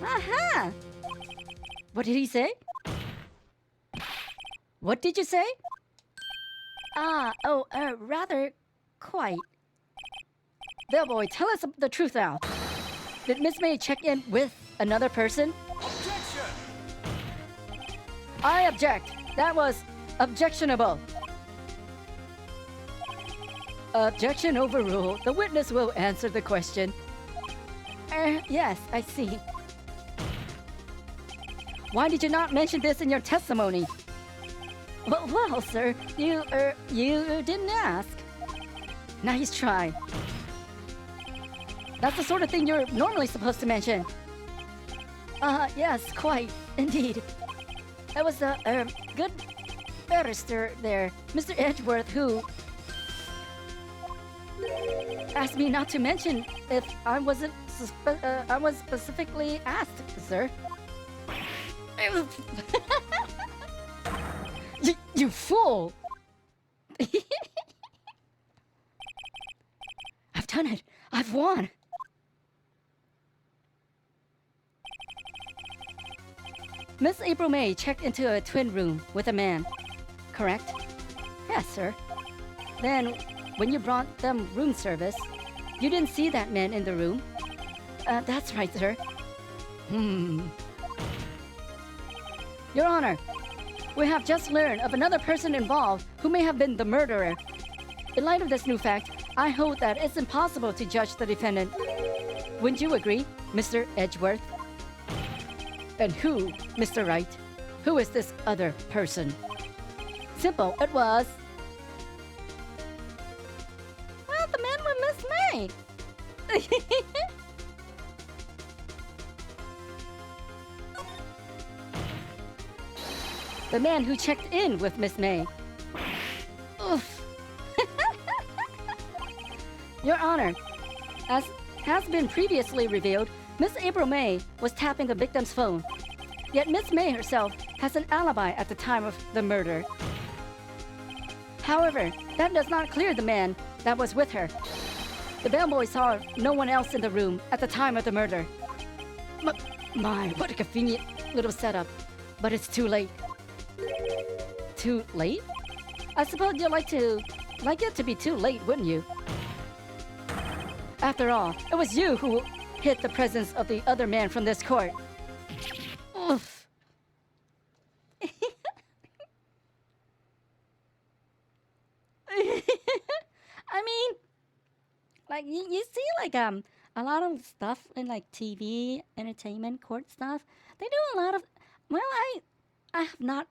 Aha! What did he say? What did you say? Rather quite. Bellboy, tell us the truth now. Did Miss May check in with another person? Objection! I object. That was objectionable. Objection overruled. The witness will answer the question. Yes, I see. Why did you not mention this in your testimony? Well, sir, you didn't ask. Nice try. That's the sort of thing you're normally supposed to mention. Yes, quite, indeed. That was a good barrister there, Mr. Edgeworth, who asked me not to mention if I wasn't I was specifically asked, sir. You fool! I've done it. I've won. Miss April May checked into a twin room with a man, correct? Yes, sir. Then, when you brought them room service, you didn't see that man in the room? That's right, sir. Your Honor, we have just learned of another person involved who may have been the murderer. In light of this new fact, I hold that it's impossible to judge the defendant. Wouldn't you agree, Mr. Edgeworth? And who, Mr. Wright? Who is this other person? Simple, it was... Well, the man with Miss May. The man who checked in with Miss May. Oof. Your Honor, as has been previously revealed, Miss April May was tapping the victim's phone. Yet Miss May herself has an alibi at the time of the murder. However, that does not clear the man that was with her. The bellboy saw no one else in the room at the time of the murder. My, what a convenient little setup. But it's too late. Too late? I suppose you'd like it to be too late, wouldn't you? After all, it was you who hid the presence of the other man from this court. Oof. I mean, like you see like a lot of stuff in like TV, entertainment, court stuff. They do a lot of, well, I have not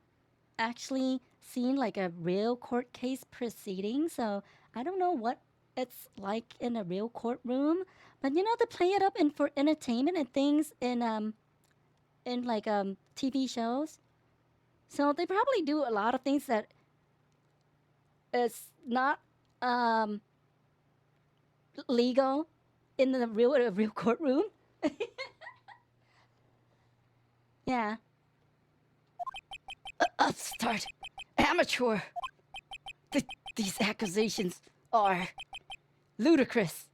actually seen like a real court case proceeding, so I don't know what it's like in a real courtroom. But you know, they play it up in for entertainment and things in like TV shows. So they probably do a lot of things that is not legal in the real courtroom. Yeah. Upstart, amateur. These accusations are ludicrous.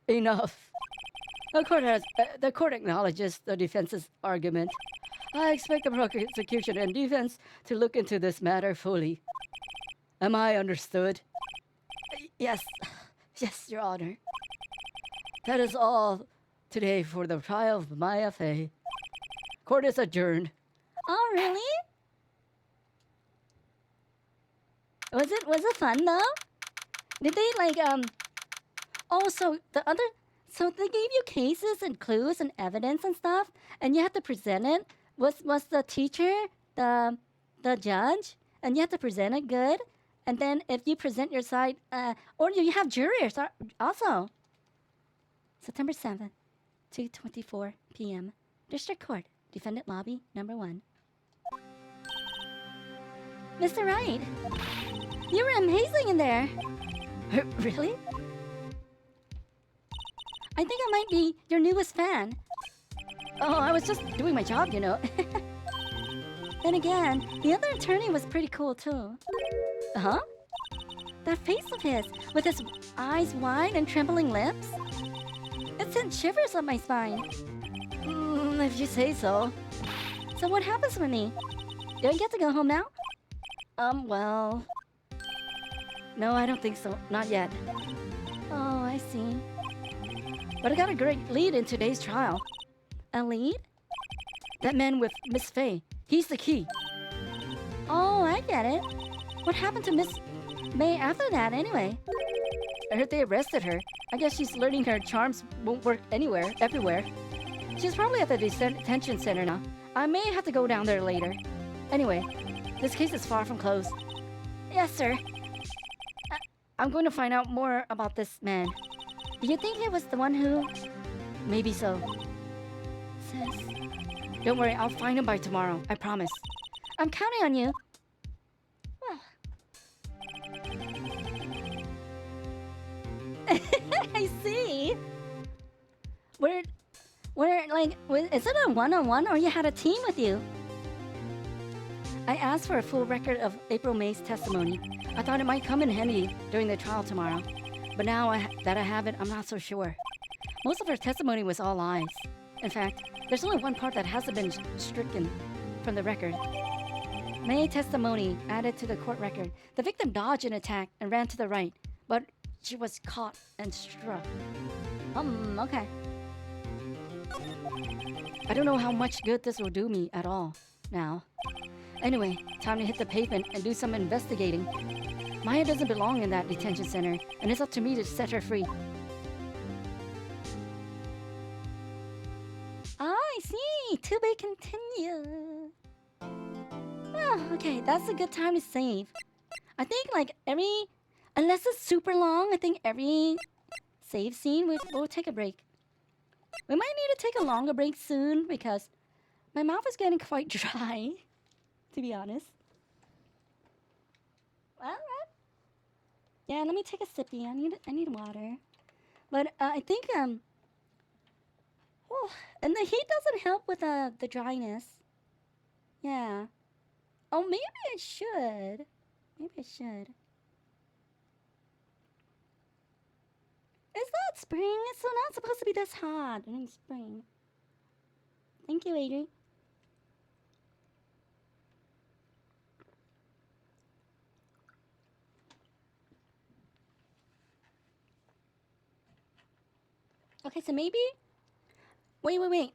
Enough. The court acknowledges the defense's argument. I expect the prosecution and defense to look into this matter fully. Am I understood? Yes. Yes, Your Honor. That is all today for the trial of Maya Fey. Court is adjourned. Oh, really? Was it fun though? Did they like Oh, so they gave you cases and clues and evidence and stuff, and you had to present it. Was the teacher the judge, and you had to present it good, and then if you present your side, or you have jurors also. September 7th, 2:24 p.m. District Court, Defendant Lobby, number 1. Mr. Wright, you were amazing in there. Really? I think I might be your newest fan. Oh, I was just doing my job, you know. Then again, the other attorney was pretty cool too. Huh? That face of his, with his eyes wide and trembling lips. It sent shivers up my spine. If you say so. So what happens with me? Do I get to go home now? Well... No, I don't think so. Not yet. Oh, I see. But I got a great lead in today's trial. A lead? That man with Miss Fey. He's the key. Oh, I get it. What happened to Miss May after that, anyway? I heard they arrested her. I guess she's learning her charms won't work everywhere. She's probably at the detention center now. I may have to go down there later. Anyway, this case is far from closed. Yes, sir. I'm going to find out more about this man. Do you think he was the one who... Maybe so. Sis. Don't worry, I'll find him by tomorrow. I promise. I'm counting on you. I see. We're like, is it a one-on-one or you had a team with you? I asked for a full record of April May's testimony. I thought it might come in handy during the trial tomorrow. But now that I have it, I'm not so sure. Most of her testimony was all lies. In fact, there's only one part that hasn't been stricken from the record. May testimony added to the court record. The victim dodged an attack and ran to the right, but she was caught and struck. Okay. I don't know how much good this will do me at all now. Anyway, time to hit the pavement and do some investigating. Maya doesn't belong in that detention center, and it's up to me to set her free. Oh, I see. To be continued. Oh, okay, that's a good time to save. I think like unless it's super long, I think every save scene we'll take a break. We might need to take a longer break soon because my mouth is getting quite dry, to be honest. All right. Yeah, let me take a sippy. I need water. But I think oh, and the heat doesn't help with the dryness. Yeah. Oh, maybe I should. Maybe I should. It's not spring. It's not supposed to be this hot in spring. Thank you, Adrian. Okay, so maybe... Wait.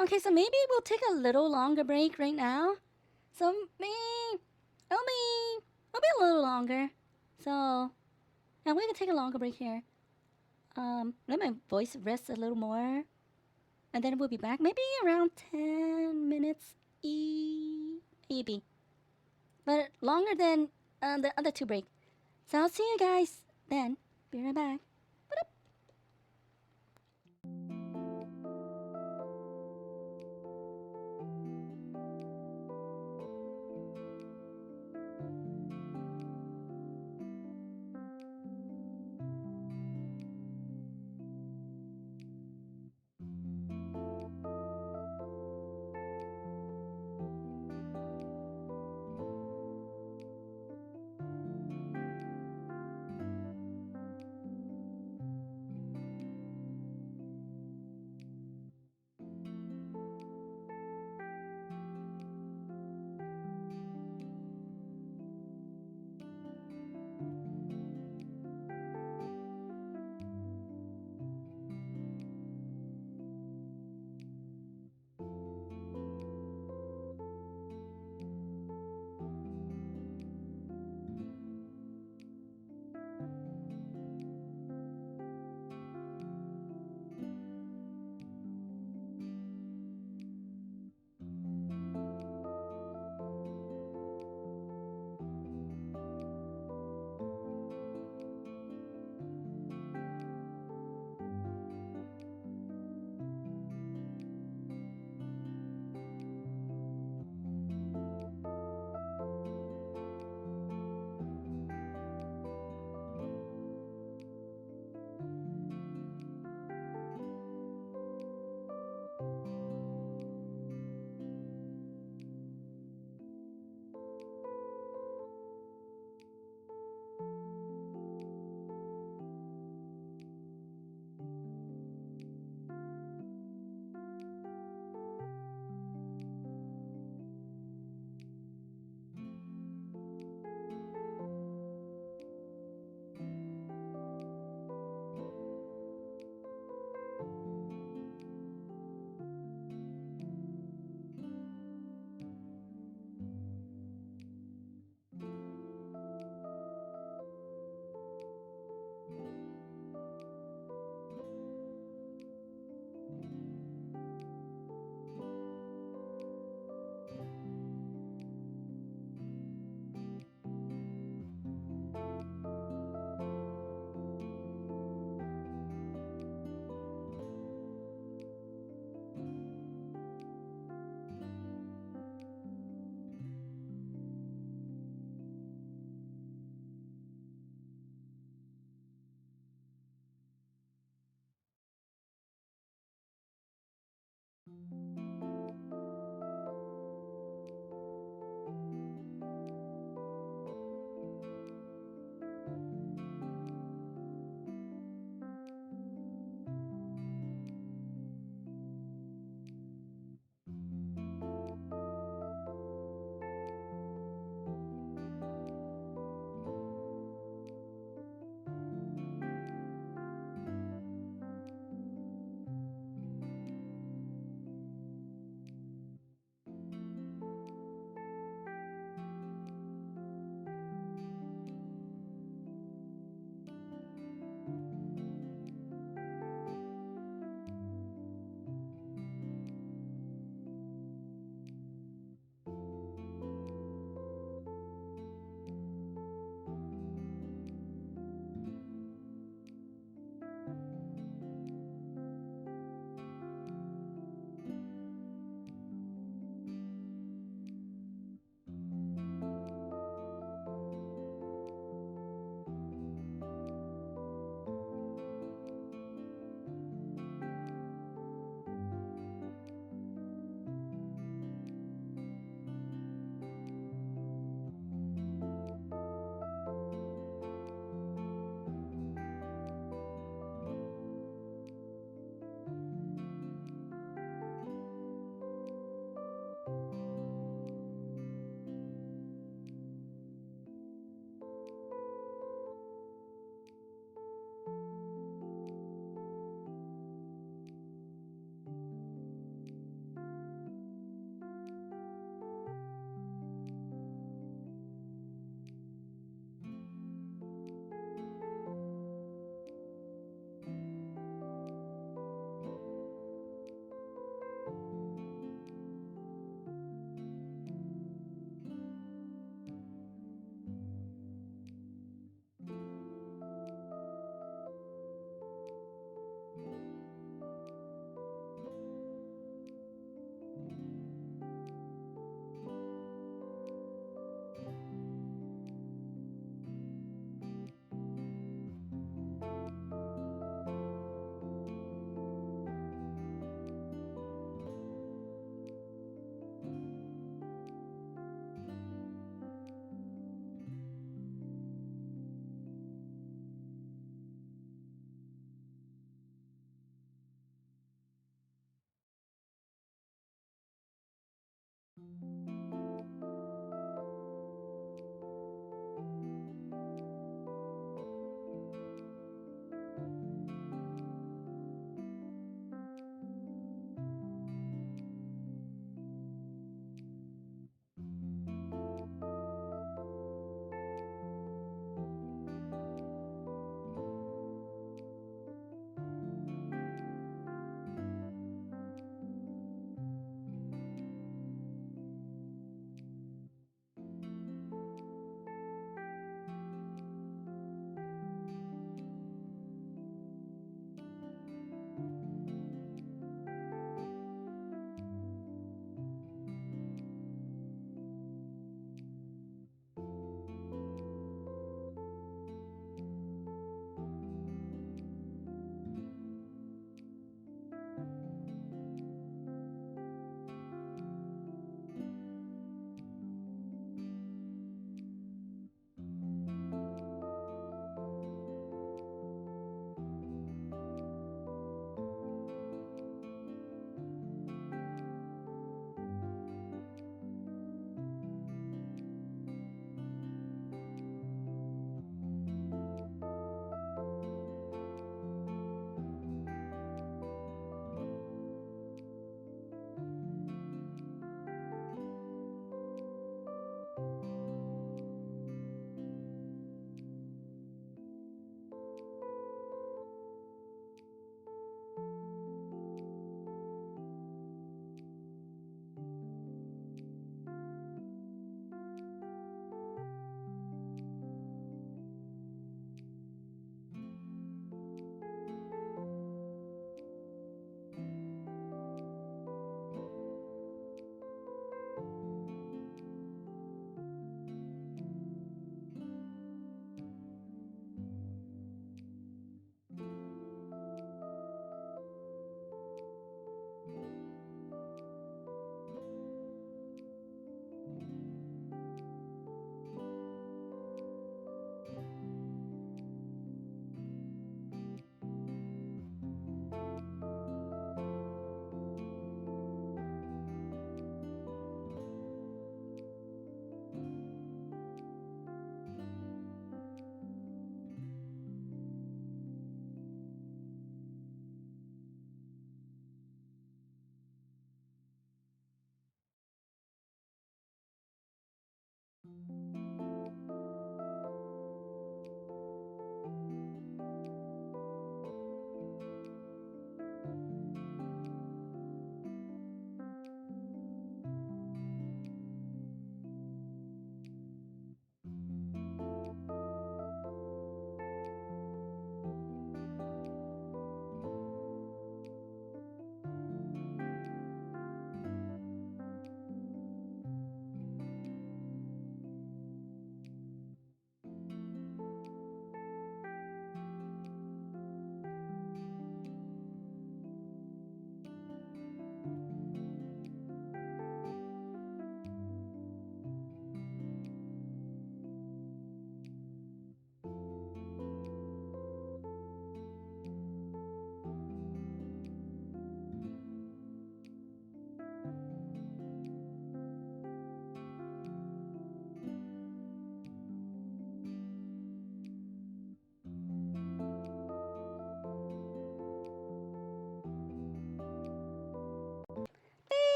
Okay, so maybe we'll take a little longer break right now. So it'll be a little longer. So, yeah, we can take a longer break here. Let my voice rest a little more. And then we'll be back. Maybe around 10 minutes maybe. But longer than the other two breaks. So I'll see you guys then. Be right back.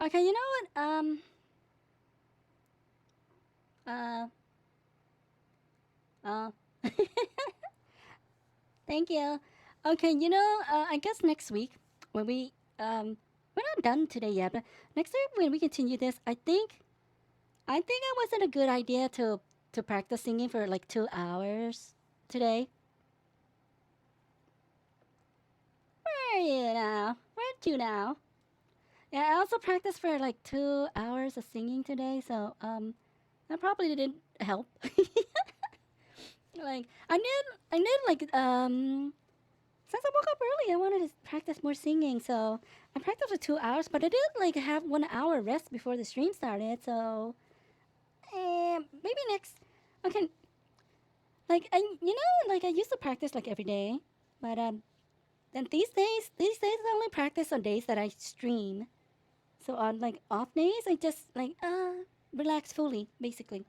Okay, you know what? Uh, uh, thank you. Okay, you know, I guess next week when we're not done today yet, but next week when we continue this, I think it wasn't a good idea to practice singing for like 2 hours today. Where are you now? Where'd you now? Yeah, I also practiced for like 2 hours of singing today, so that probably didn't help. Like I did like since I woke up early, I wanted to practice more singing, so I practiced for 2 hours, but I did like have 1 hour rest before the stream started, so maybe next. Okay, like like I used to practice like every day, but then these days I only practice on days that I stream. So on like off days, I just like relax fully, basically.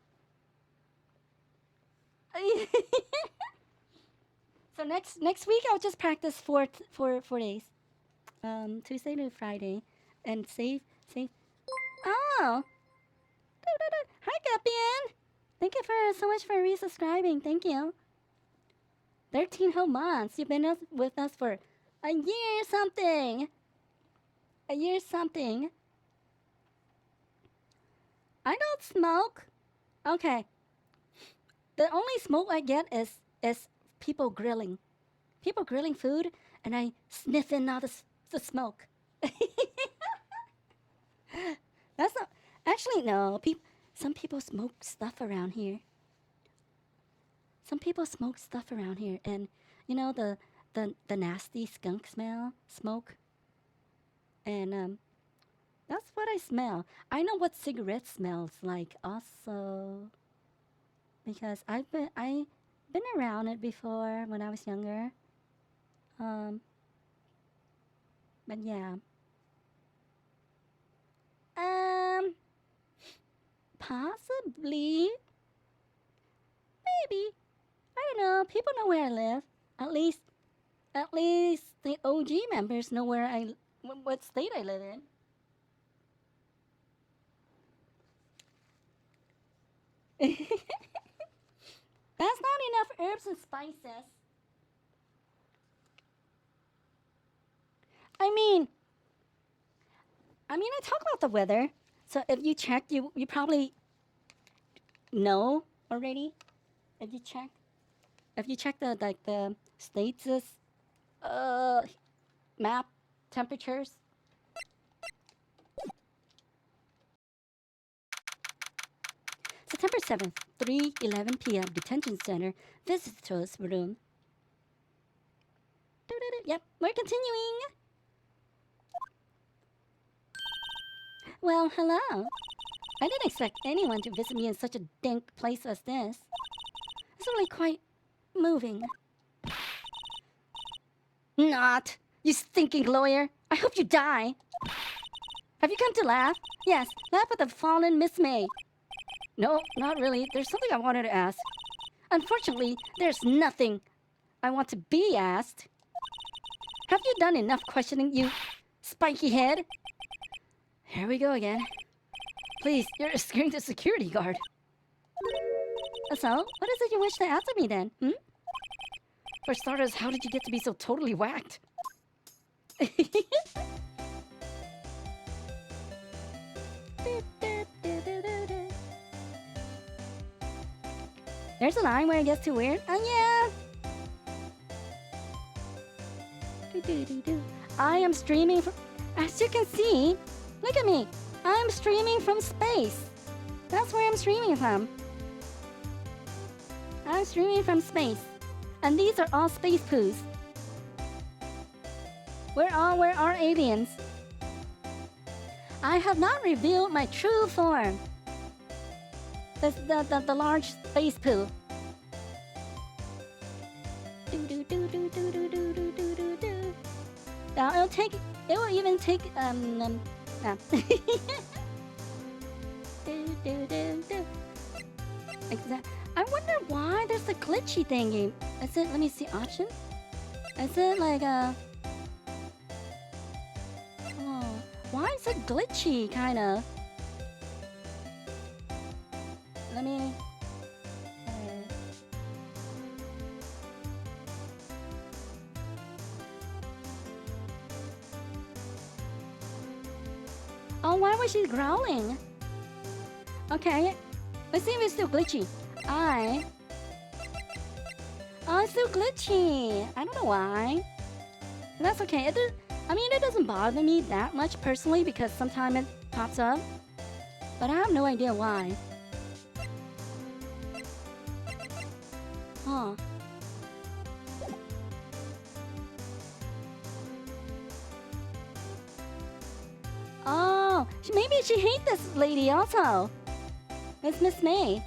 So next week I'll just practice 4 days, Tuesday to Friday, and save. Oh, hi Gapian. Thank you for so much for resubscribing. Thank you. 13 whole months. You've been with us for a year something. A year something. I don't smoke. Okay. The only smoke I get is people grilling. People grilling food, and I sniff in all the smoke. That's not actually no. Some people smoke stuff around here. Some people smoke stuff around here, and you know the nasty skunk smoke, and that's what I smell. I know what cigarette smells like also, because I've been around it before when I was younger. Um, but yeah. Um, Possibly, maybe. I don't know. People know where I live. At least the OG members know where what state I live in. That's not enough herbs and spices. I mean, I talk about the weather. So if you checked, you probably know already. If you check the like the states' uh map temperatures. September 7th, 3:11 p.m. Detention Center, visitors room. Yep, we're continuing. Well, hello. I didn't expect anyone to visit me in such a dank place as this. It's really quite moving. Not! You stinking lawyer! I hope you die! Have you come to laugh? Yes, laugh at the fallen Miss May. No, not really. There's something I wanted to ask. Unfortunately, there's nothing I want to be asked. Have you done enough questioning, you spiky head? Here we go again. Please, you're scaring the security guard. So, what is it you wish to answer me then, For starters, how did you get to be so totally whacked? There's a line where it gets too weird. Oh, yeah. I am streaming from... As you can see, look at me. I'm streaming from space. That's where I'm streaming from. I'm streaming from space. And these are all space poos. Where are aliens? I have not revealed my true form. The large space poo. Now it will even take Exactly. I wonder why there's a glitchy thingy. Is it? Let me see. Option. Is it like a? Oh, Why is it glitchy, kinda? Let me... Oh, why was she growling? Okay, let's see if it's still glitchy. Oh, it's still glitchy. I don't know why. That's okay. I mean, it doesn't bother me that much personally because sometimes it pops up. But I have no idea why. Huh. Oh, maybe she hates this lady also. It's Miss May.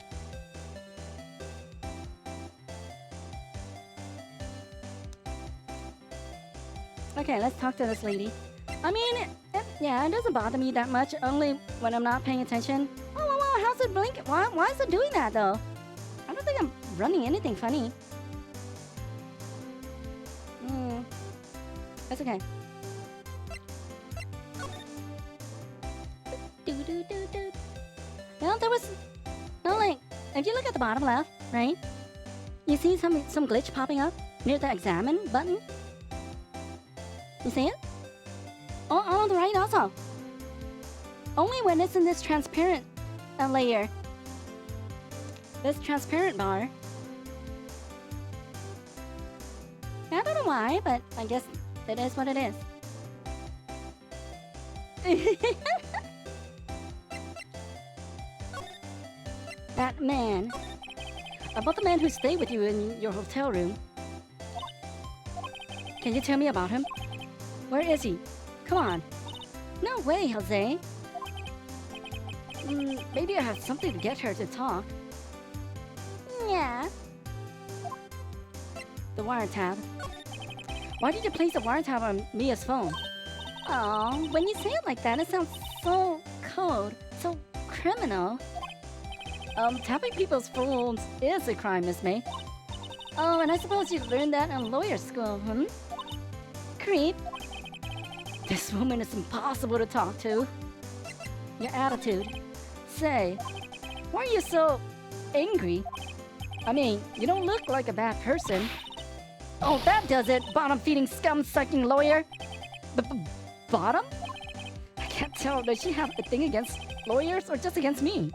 Okay, let's talk to this lady. I mean, yeah, it doesn't bother me that much, only when I'm not paying attention. Oh, how's it blinking? Why is it doing that, though? I don't think I'm running anything funny. That's okay. Well, there was... No, like, if you look at the bottom left, right? You see some glitch popping up near the examine button? You see it? Oh, on the right also. Only when it's in this transparent layer. This transparent bar. I don't know why, but I guess it is what it is. That man. About the man who stayed with you in your hotel room. Can you tell me about him? Where is he? Come on. No way, Jose. Maybe I have something to get her to talk. Yeah. The wiretap. Why did you place a wiretap on Mia's phone? Oh, when you say it like that, it sounds so cold, so criminal. Tapping people's phones is a crime, Miss May. Oh, and I suppose you learned that in lawyer school, Creep. This woman is impossible to talk to. Your attitude. Say, why are you so angry? I mean, you don't look like a bad person. Oh, that does it, bottom-feeding, scum-sucking lawyer. Bottom? I can't tell, does she have a thing against lawyers or just against me?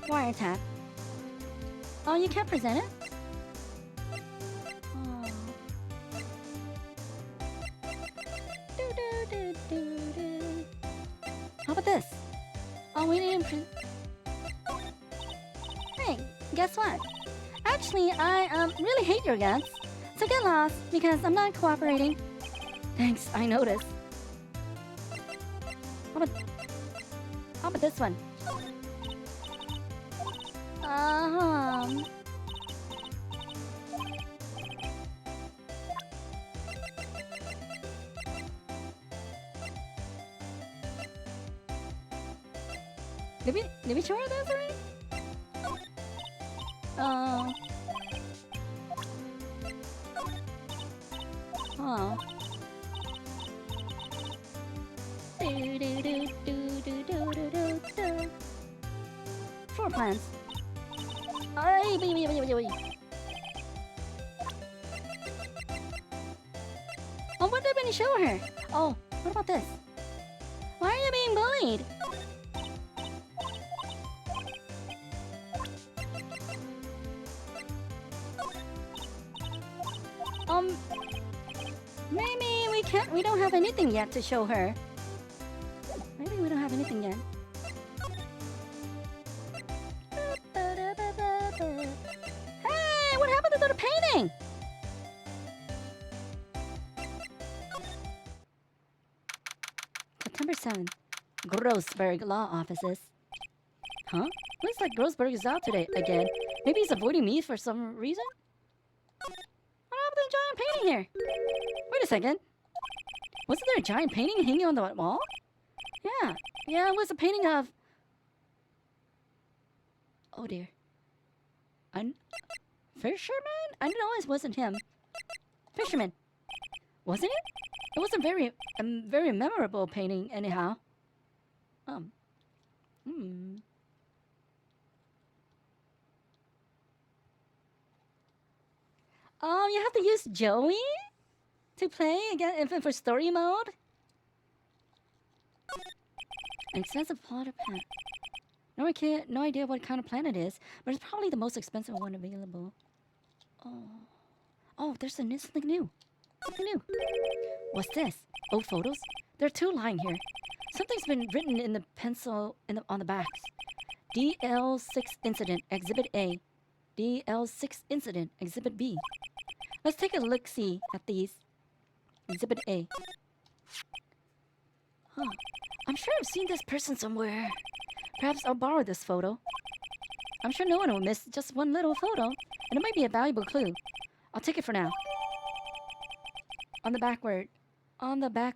Wiretap. Oh, you can't present it? Oh. How about this? Oh, we didn't Hey, guess what? Actually, I really hate your guts. So get lost, because I'm not cooperating. Thanks, I noticed. How about this one? Did we show her this already? Oh. Floor plans. Oh, what did we show her? Oh, what about this? Why are you being bullied? Maybe we don't have anything yet to show her. Maybe we don't have anything yet. Hey, what happened to the painting? September 7th. Grossberg Law Offices. Huh? Looks like Grossberg is out today again. Maybe he's avoiding me for some reason? What happened to the giant painting here? Wait a second. Wasn't there a giant painting hanging on the wall? Yeah, it was a painting of... Oh dear. Fisherman? I know it wasn't him. Fisherman. Wasn't it? It was a very memorable painting anyhow. Oh, you have to use Joey to play again for story mode? An expensive plot of plant. No idea what kind of plant it is, but it's probably the most expensive one available. Oh, there's something new. Something new. What's this? Old photos? There are two lying here. Something's been written in the pencil on the backs. DL6 incident, Exhibit A. DL6 incident, Exhibit B. Let's take a look-see at these. Exhibit A. Huh. I'm sure I've seen this person somewhere. Perhaps I'll borrow this photo. I'm sure no one will miss just one little photo, and it might be a valuable clue. I'll take it for now. On the back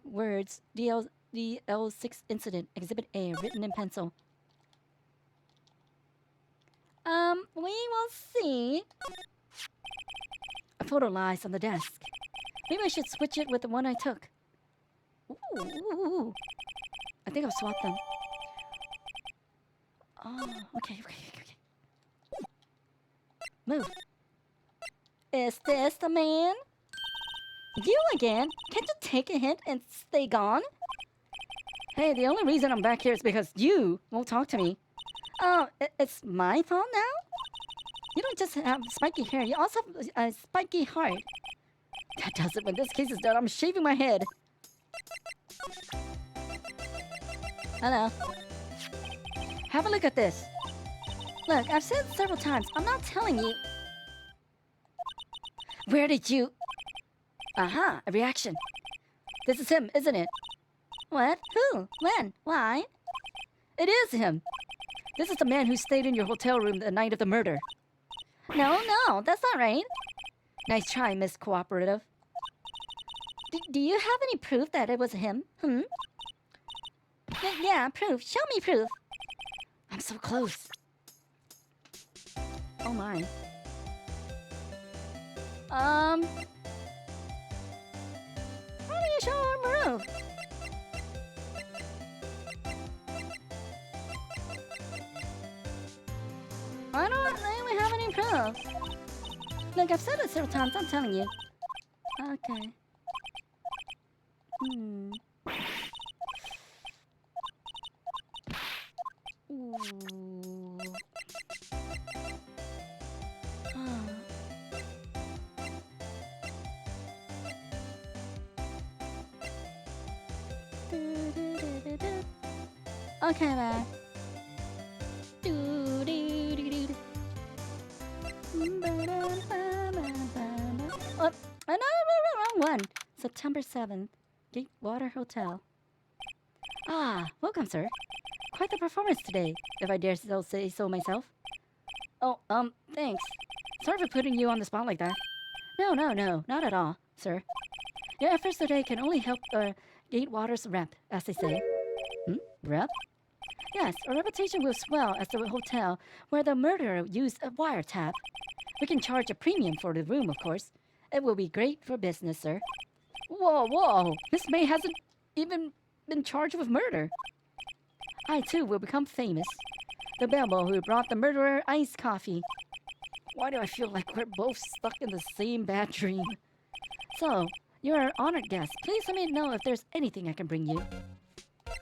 words, DL6 incident, Exhibit A, written in pencil. We will see. A photo lies on the desk. Maybe I should switch it with the one I took. Ooh. I think I'll swap them. Oh, okay. Move. Is this the man? You again? Can't you take a hint and stay gone? Hey, the only reason I'm back here is because you won't talk to me. Oh, it's my fault now? You don't just have spiky hair, you also have a spiky heart. That does it. When this case is done, I'm shaving my head. Hello. Have a look at this. Look, I've said several times, I'm not telling you. Where did you... Aha, a reaction. This is him, isn't it? What? Who? When? Why? It is him. This is the man who stayed in your hotel room the night of the murder. No, that's not right. Nice try, Miss Cooperative. Do you have any proof that it was him? Yeah, proof. Show me proof. I'm so close. Oh my. How do you show a proof? I don't really have any proof. Look, I've said it several times, I'm telling you. Okay. Ooh. Okay, man. Oh, wrong one. September 7th, Gatewater Hotel. Ah, welcome, sir. Quite the performance today, if I dare say so myself. Oh, thanks. Sorry for putting you on the spot like that. No, not at all, sir. Your efforts today can only help Gatewater's rep, as they say. Rep? Yes, our reputation will swell as the hotel where the murderer used a wiretap. We can charge a premium for the room, of course. It will be great for business, sir. Whoa! Miss May hasn't even been charged with murder. I, too, will become famous. The bellboy who brought the murderer iced coffee. Why do I feel like we're both stuck in the same bad dream? So, you're our honored guest. Please let me know if there's anything I can bring you.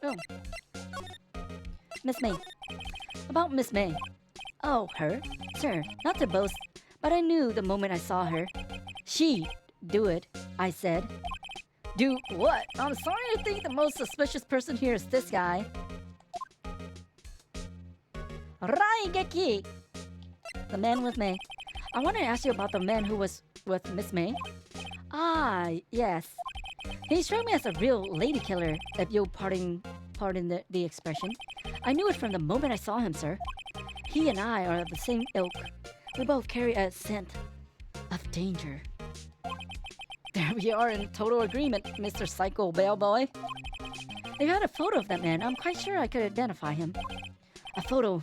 Oh. Miss May. About Miss May. Oh, her? Sir, not to boast, but I knew the moment I saw her. She'd do it, I said. Do what? I'm sorry to think the most suspicious person here is this guy. Raigeki! The man with May. I wanted to ask you about the man who was with Miss May. Ah, yes. He struck me as a real lady killer, if you'll pardon the expression. I knew it from the moment I saw him, sir. He and I are of the same ilk. We both carry a scent of danger. There we are in total agreement, Mr. Psycho Bellboy. If you had a photo of that man, I'm quite sure I could identify him. A photo,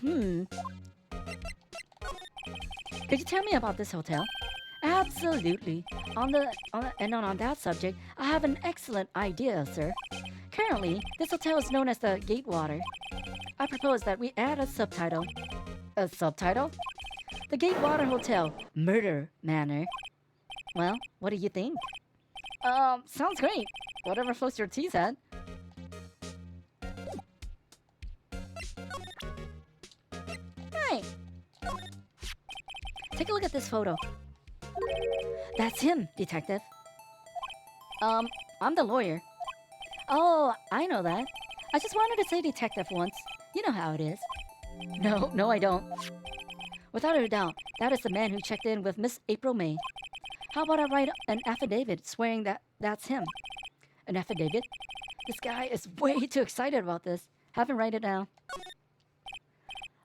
Could you tell me about this hotel? Absolutely. On that subject, I have an excellent idea, sir. Currently, this hotel is known as the Gatewater. I propose that we add a subtitle. A subtitle? The Gatewater Hotel, Murder Manor. Well, what do you think? Sounds great. Whatever floats your teeth, Ed. Hey! Take a look at this photo. That's him, detective. I'm the lawyer. Oh, I know that. I just wanted to say detective once. You know how it is. No, I don't. Without a doubt, that is the man who checked in with Miss April May. How about I write an affidavit swearing that that's him? An affidavit? This guy is way too excited about this. Have him write it down.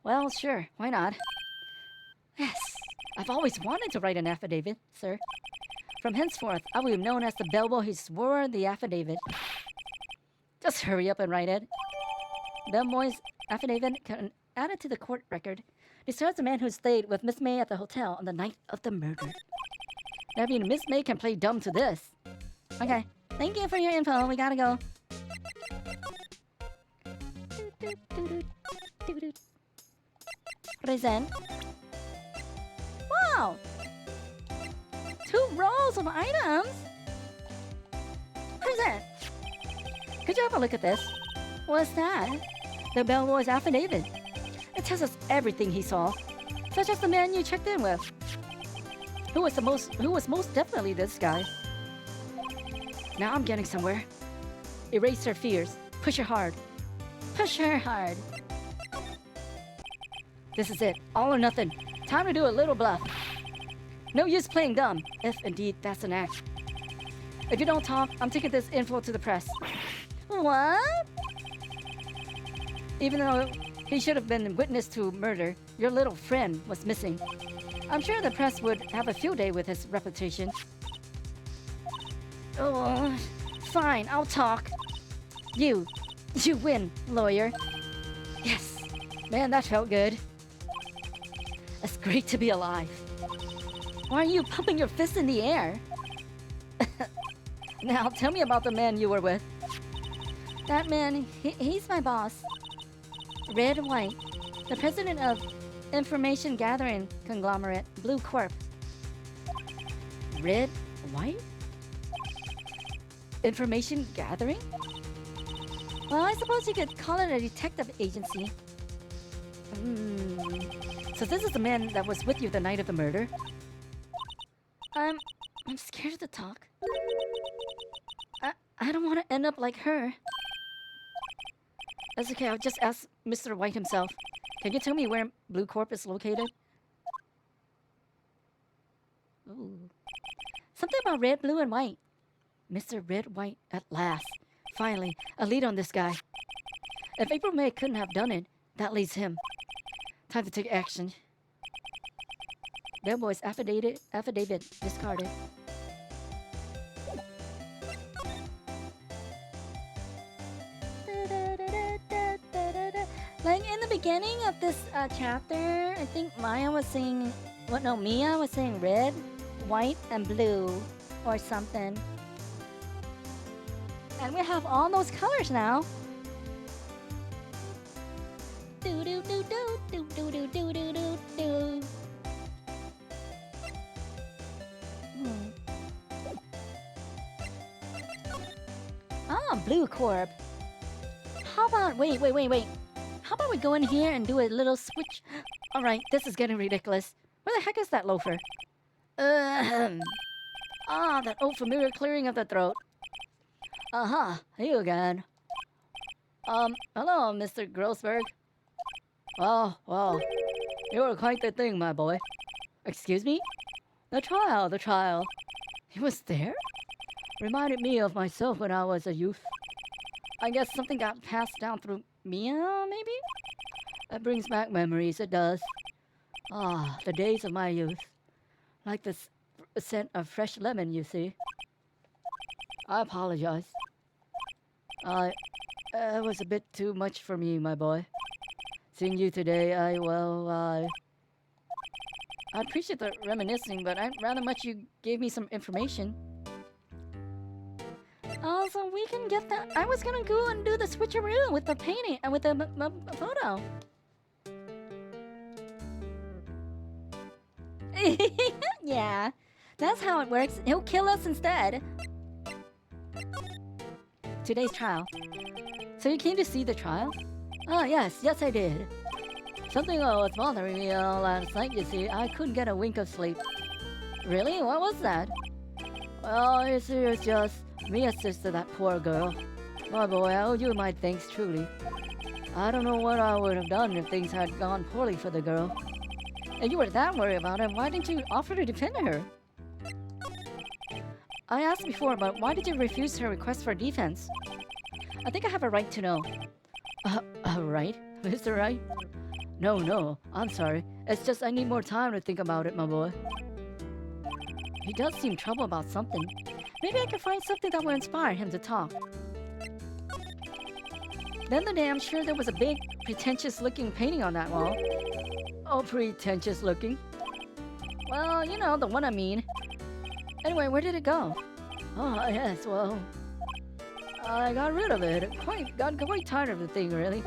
Well, sure, why not? Yes, I've always wanted to write an affidavit, sir. From henceforth, I will be known as the bellboy who swore the affidavit. Just hurry up and write it. Bellboy's affidavit can add it to the court record. Describes the man who stayed with Miss May at the hotel on the night of the murder. I mean, Miss May can play dumb to this. Okay, thank you for your info. We gotta go. Present. Wow! 2 rows of items? Present. Could you have a look at this? What's that? The bellboy's affidavit. It tells us everything he saw, such as the man you checked in with. Who was most definitely this guy. Now I'm getting somewhere. Erase her fears. Push her hard. Push her hard. This is it. All or nothing. Time to do a little bluff. No use playing dumb, if indeed that's an act. If you don't talk, I'm taking this info to the press. What? Even though he should have been witness to murder, your little friend was missing. I'm sure the press would have a field day with his reputation. Oh, fine, I'll talk. You win, lawyer. Yes, man, that felt good. It's great to be alive. Why are you pumping your fist in the air? Now, tell me about the man you were with. That man, he's my boss. Red White, the president of Information Gathering Conglomerate, Blue Corp. Red White? Information Gathering? Well, I suppose you could call it a detective agency. So this is the man that was with you the night of the murder? I'm scared to talk. I don't want to end up like her. That's okay, I'll just ask Mr. White himself. Can you tell me where Blue Corp is located? Ooh. Something about red, blue, and white. Mr. Red White at last. Finally, a lead on this guy. If April May couldn't have done it, that leaves him. Time to take action. Bellboy's affidavit discarded. Like in the beginning of this chapter, I think Mia was saying red, white, and blue, or something. And we have all those colors now. Do do do do do do do do do do. Ah, Blue Corp. How about wait. How about we go in here and do a little switch? All right, this is getting ridiculous. Where the heck is that loafer? That old familiar clearing of the throat. You again. Hello, Mr. Grossberg. Oh, well, you were quite the thing, my boy. Excuse me? The trial. He was there? Reminded me of myself when I was a youth. I guess something got passed down through Mia, maybe? That brings back memories, it does. The days of my youth. Like the scent of fresh lemon, you see. I apologize. It was a bit too much for me, my boy. Seeing you today, I appreciate the reminiscing, but I'd rather much you gave me some information. Oh, so we can get that. I was gonna go and do the switcheroo with the painting and with the photo. Yeah, that's how it works. He'll kill us instead. Today's trial. So you came to see the trial? Oh, yes, I did. Something was bothering me last night, you see. I couldn't get a wink of sleep. Really? What was that? Well, it was just me assisted that poor girl. My boy, I owe you my thanks truly. I don't know what I would have done if things had gone poorly for the girl. If you were that worried about it, why didn't you offer to defend her? I asked before, but why did you refuse her request for defense? I think I have a right to know. Right? Mr. Wright? No, I'm sorry. It's just I need more time to think about it, my boy. He does seem troubled about something. Maybe I can find something that will inspire him to talk. The other day, I'm sure there was a big, pretentious-looking painting on that wall. Oh, pretentious-looking? Well, you know, the one I mean. Anyway, where did it go? Oh, yes, well... I got rid of it. Got quite tired of the thing, really.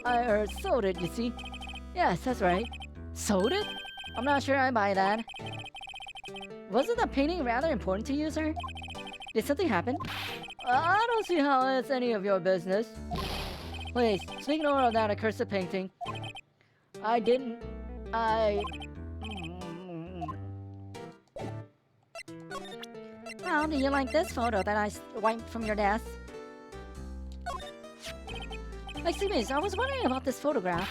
I sold it, you see. Yes, that's right. Sold it? I'm not sure I buy that. Wasn't the painting rather important to you, sir? Did something happen? I don't see how it's any of your business. Please, speak no more of that accursed painting. I didn't... How do you like this photo that I wiped from your desk? Excuse me, I was wondering about this photograph.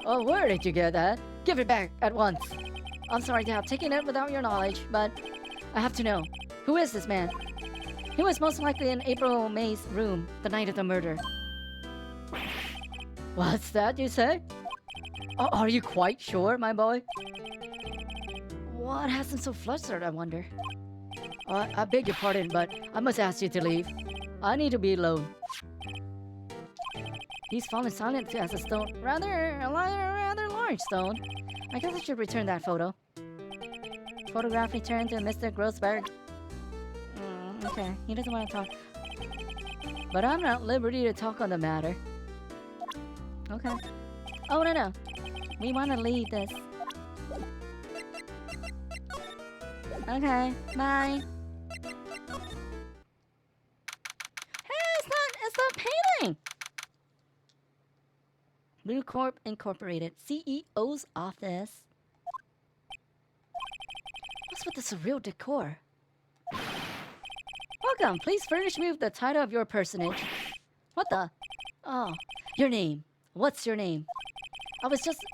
Oh, where did you get that? Give it back at once. I'm sorry to have taken it without your knowledge, but I have to know. Who is this man? He was most likely in April May's room the night of the murder. What's that you say? Oh, are you quite sure, my boy? What has him so flustered, I wonder? I beg your pardon, but I must ask you to leave. I need to be alone. He's fallen silent as a stone. Rather large stone. I guess I should return that photo. Photograph returned to Mr. Grossberg. Okay, he doesn't want to talk. But I'm not at liberty to talk on the matter. Okay. Oh, no. We want to leave this. Okay, bye. Hey, it's not painting! Blue Corp Incorporated, CEO's office. What's with the surreal decor? Welcome, please furnish me with the title of your personage. What the? Oh, your name. What's your name? I was just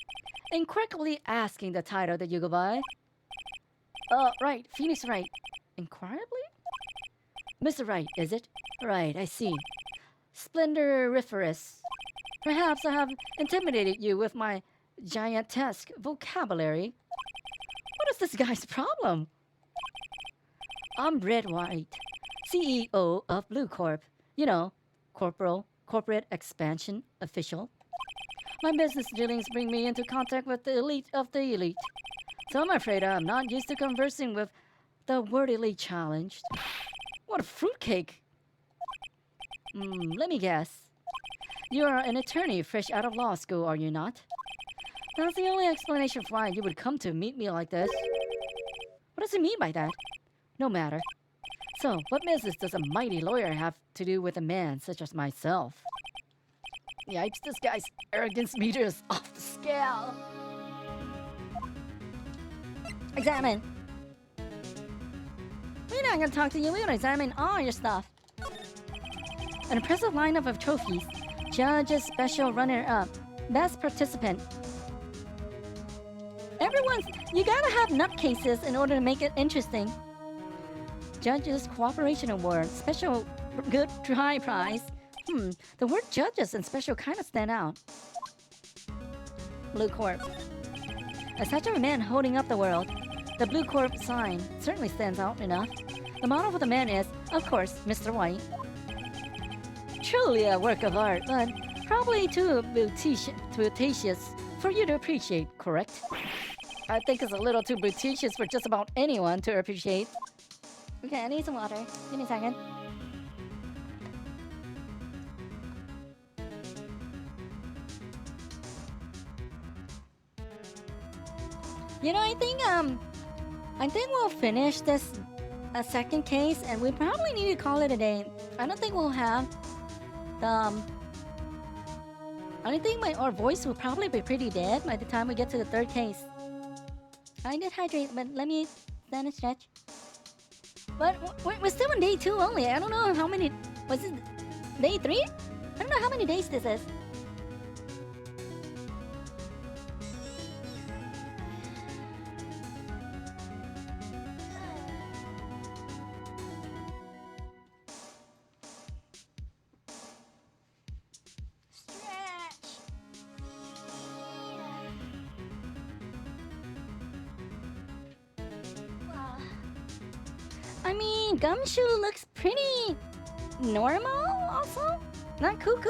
incorrectly asking the title that you go by. Right, Phoenix Wright. Inquirably? Mr. Wright, is it? Right, I see. Splendoriferous. Perhaps I have intimidated you with my giantesque vocabulary. What is this guy's problem? I'm Red White, CEO of Blue Corp. You know, corporate expansion official. My business dealings bring me into contact with the elite of the elite. So I'm afraid I'm not used to conversing with the wordily challenged. What a fruitcake! Let me guess. You are an attorney fresh out of law school, are you not? That's the only explanation for why you would come to meet me like this. What does he mean by that? No matter. So, what business does a mighty lawyer have to do with a man such as myself? Yikes, this guy's arrogance meter is off the scale. Examine. We're not gonna talk to you. We're gonna examine all your stuff. An impressive lineup of trophies. Judges, special runner-up, best participant. You gotta have nutcases in order to make it interesting. Judges Cooperation Award, special good try prize. The word judges and special kind of stand out. Blue Corp. As such a man holding up the world, the Blue Corp sign certainly stands out enough. The model for the man is, of course, Mr. White. Truly a work of art, but probably too bodacious for you to appreciate, correct? I think it's a little too brutish for just about anyone to appreciate. Okay, I need some water. Give me a second. You know, I think we'll finish this a second case, and we probably need to call it a day. I don't think we'll have the. I think our voice will probably be pretty dead by the time we get to the third case. I did hydrate, but let me stand and stretch. But we're still on day 2 only. I don't know how many. Was it day 3? I don't know how many days this is. I mean, Gumshoe looks pretty normal also. Not cuckoo.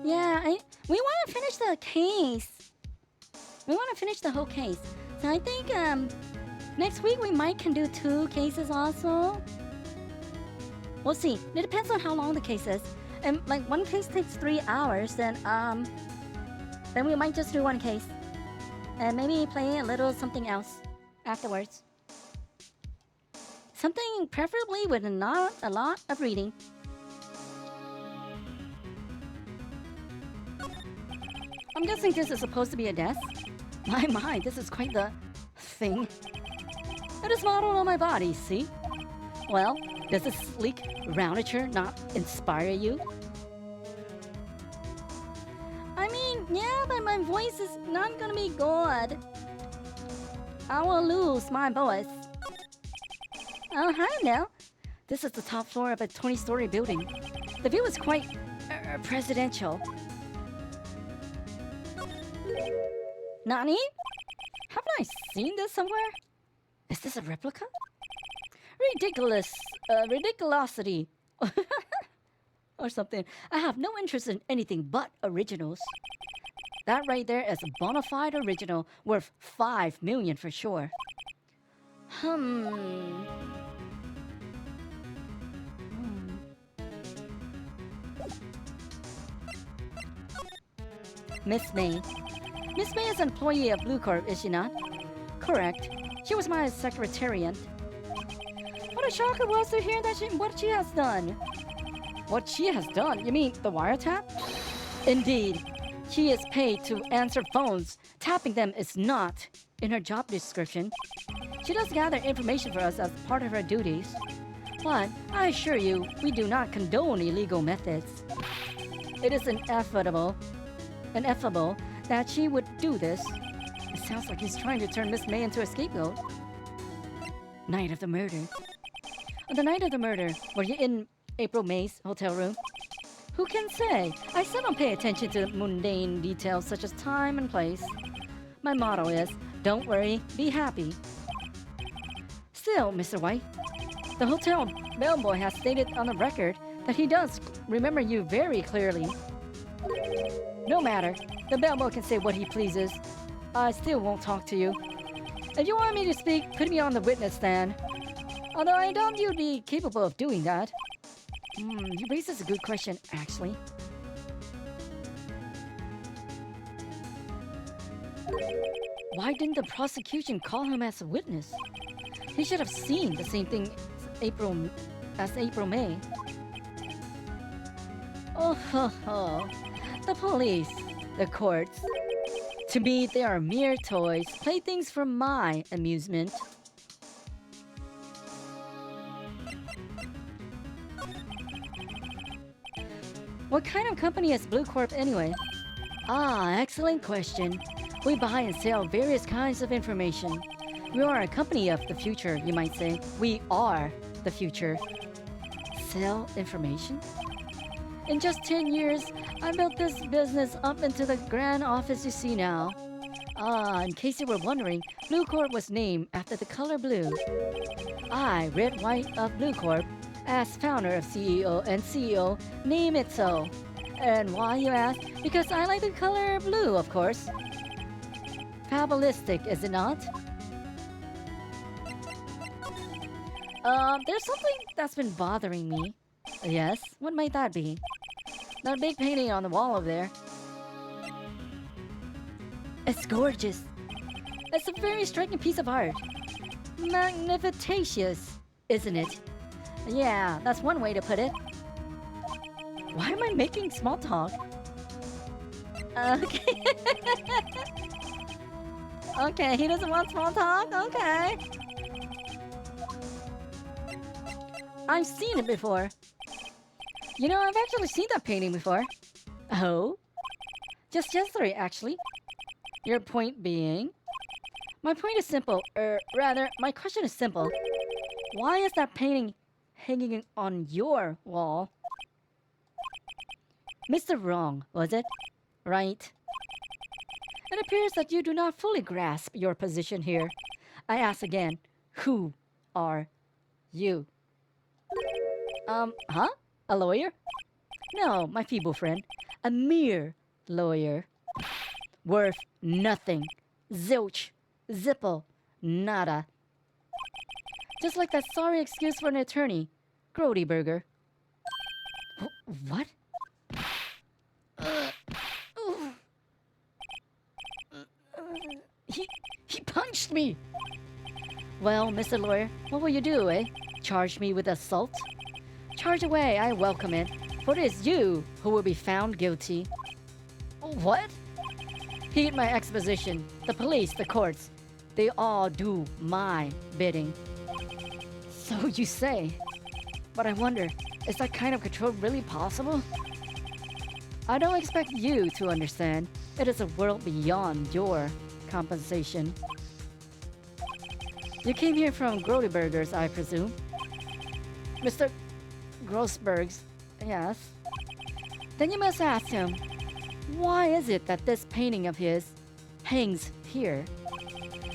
Yeah, we want to finish the case. We want to finish the whole case. So I think next week we might can do 2 cases also. We'll see. It depends on how long the case is. And like one case takes 3 hours, then we might just do 1 case. And maybe play a little something else afterwards. Something preferably with not a lot of reading. I'm guessing this is supposed to be a desk. My, this is quite the thing. It is modeled on my body, see? Well, does this sleek roundature not inspire you? I mean, yeah, but my voice is not gonna be good. I will lose my voice. Oh, hi now. This is the top floor of a 20-story building. The view is quite presidential. Nani? Haven't I seen this somewhere? Is this a replica? Ridiculosity. Or something. I have no interest in anything but originals. That right there is a bona fide original worth 5 million for sure. Miss May. Miss May is an employee of Blue Corp, is she not? Correct. She was my secretariat. What a shocker was to hear that what she has done. What she has done? You mean the wiretap? Indeed. She is paid to answer phones. Tapping them is not in her job description. She does gather information for us as part of her duties. But I assure you, we do not condone illegal methods. It is ineffable that she would do this. It sounds like he's trying to turn Miss May into a scapegoat. Night of the murder. On the night of the murder, were you in April May's hotel room? Who can say? I still don't pay attention to mundane details such as time and place. My motto is, don't worry, be happy. Still, Mr. White, the hotel bellboy has stated on the record that he does remember you very clearly. No matter, the bellboy can say what he pleases. I still won't talk to you. If you want me to speak, put me on the witness stand. Although I doubt you'd be capable of doing that. You raises a good question, actually. Why didn't the prosecution call him as a witness? He should have seen the same thing as April May. Oh ho ho. The police, the courts. To me, they are mere toys, playthings for my amusement. What kind of company is Blue Corp anyway? Ah, excellent question. We buy and sell various kinds of information. We are a company of the future, you might say. We are the future. Sell information? In just 10 years, I built this business up into the grand office you see now. In case you were wondering, Blue Corp was named after the color blue. I, Red White of Blue Corp, as founder of CEO and CEO, name it so. And why, you ask? Because I like the color blue, of course. Fabulistic, is it not? There's something that's been bothering me. Yes? What might that be? That big painting on the wall over there. It's gorgeous. It's a very striking piece of art. Magnificentious, isn't it? Yeah, that's one way to put it. Why am I making small talk? Okay. Okay, he doesn't want small talk? Okay. I've seen it before. You know, I've actually seen that painting before. Oh? Just yesterday, actually. Your point being? My point is simple, rather, my question is simple. Why is that painting hanging on your wall? Mr. Wrong, was it? Right. It appears that you do not fully grasp your position here. I ask again, who are you? Huh? A lawyer? No, my feeble friend. A mere lawyer. Worth nothing. Zilch. Zipple. Nada. Just like that sorry excuse for an attorney. Grody Burger. What? He punched me! Well, Mr. Lawyer, what will you do, eh? Charge me with assault? Charge away, I welcome it, for it is you who will be found guilty. What? Heed my exposition. The police, the courts, they all do my bidding. So you say. But I wonder, is that kind of control really possible? I don't expect you to understand. It is a world beyond your compensation. You came here from Grody Burgers, I presume? Mr. Grossberg's, yes. Then you must ask him, why is it that this painting of his hangs here?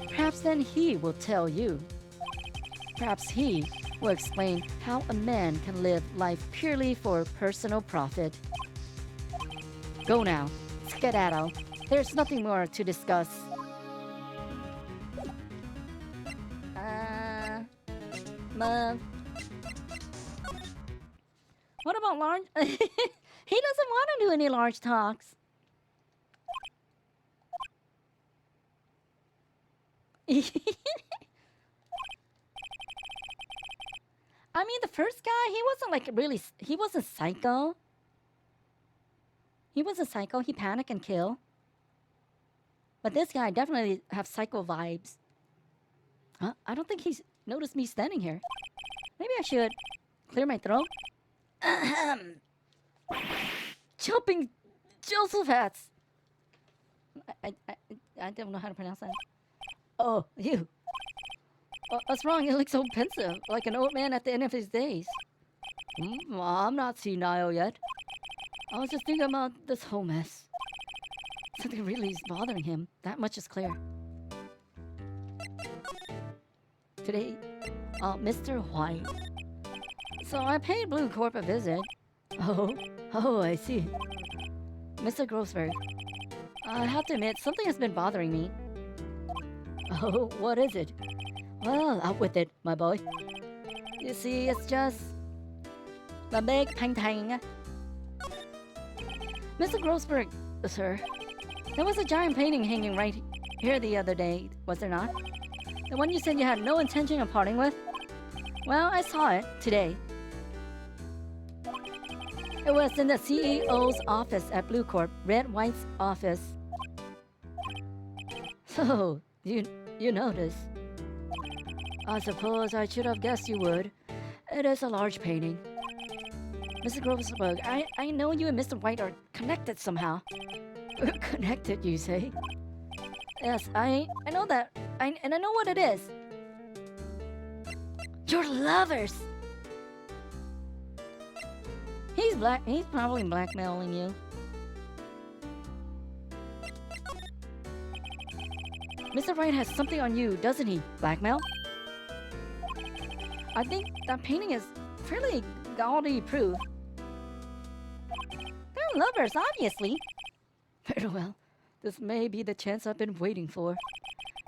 Perhaps then he will tell you. Perhaps he will explain how a man can live life purely for personal profit. Go now, skedaddle. There's nothing more to discuss. What about large? He doesn't want to do any large talks. I mean, the first guy, he wasn't like really, he wasn't psycho. He wasn't psycho, he panic and kill. But this guy definitely have psycho vibes. Huh? I don't think he's noticed me standing here. Maybe I should clear my throat. Jumping Josephats. I don't know how to pronounce that. Oh, you. What's wrong? You look so pensive, like an old man at the end of his days. I'm not senile yet. I was just thinking about this whole mess. Something really is bothering him. That much is clear. Today, Mr. White. So I paid Blue Corp a visit. Oh, I see. Mr. Grossberg. I have to admit, something has been bothering me. Oh, what is it? Well, out with it, my boy. You see, it's just the big painting. Mr. Grossberg, sir, there was a giant painting hanging right here the other day, was there not? The one you said you had no intention of parting with? Well, I saw it today. It was in the CEO's office at Blue Corp, Red White's office. So, you noticed. I suppose I should have guessed you would. It is a large painting. Mr. Grossberg, I know you and Mr. White are connected somehow. Connected, you say? Yes, I know that. And I know what it is. You're lovers! He's probably blackmailing you. Mr. Wright has something on you, doesn't he? Blackmail? I think that painting is fairly gaudy proof. They're lovers, obviously. Very well. This may be the chance I've been waiting for.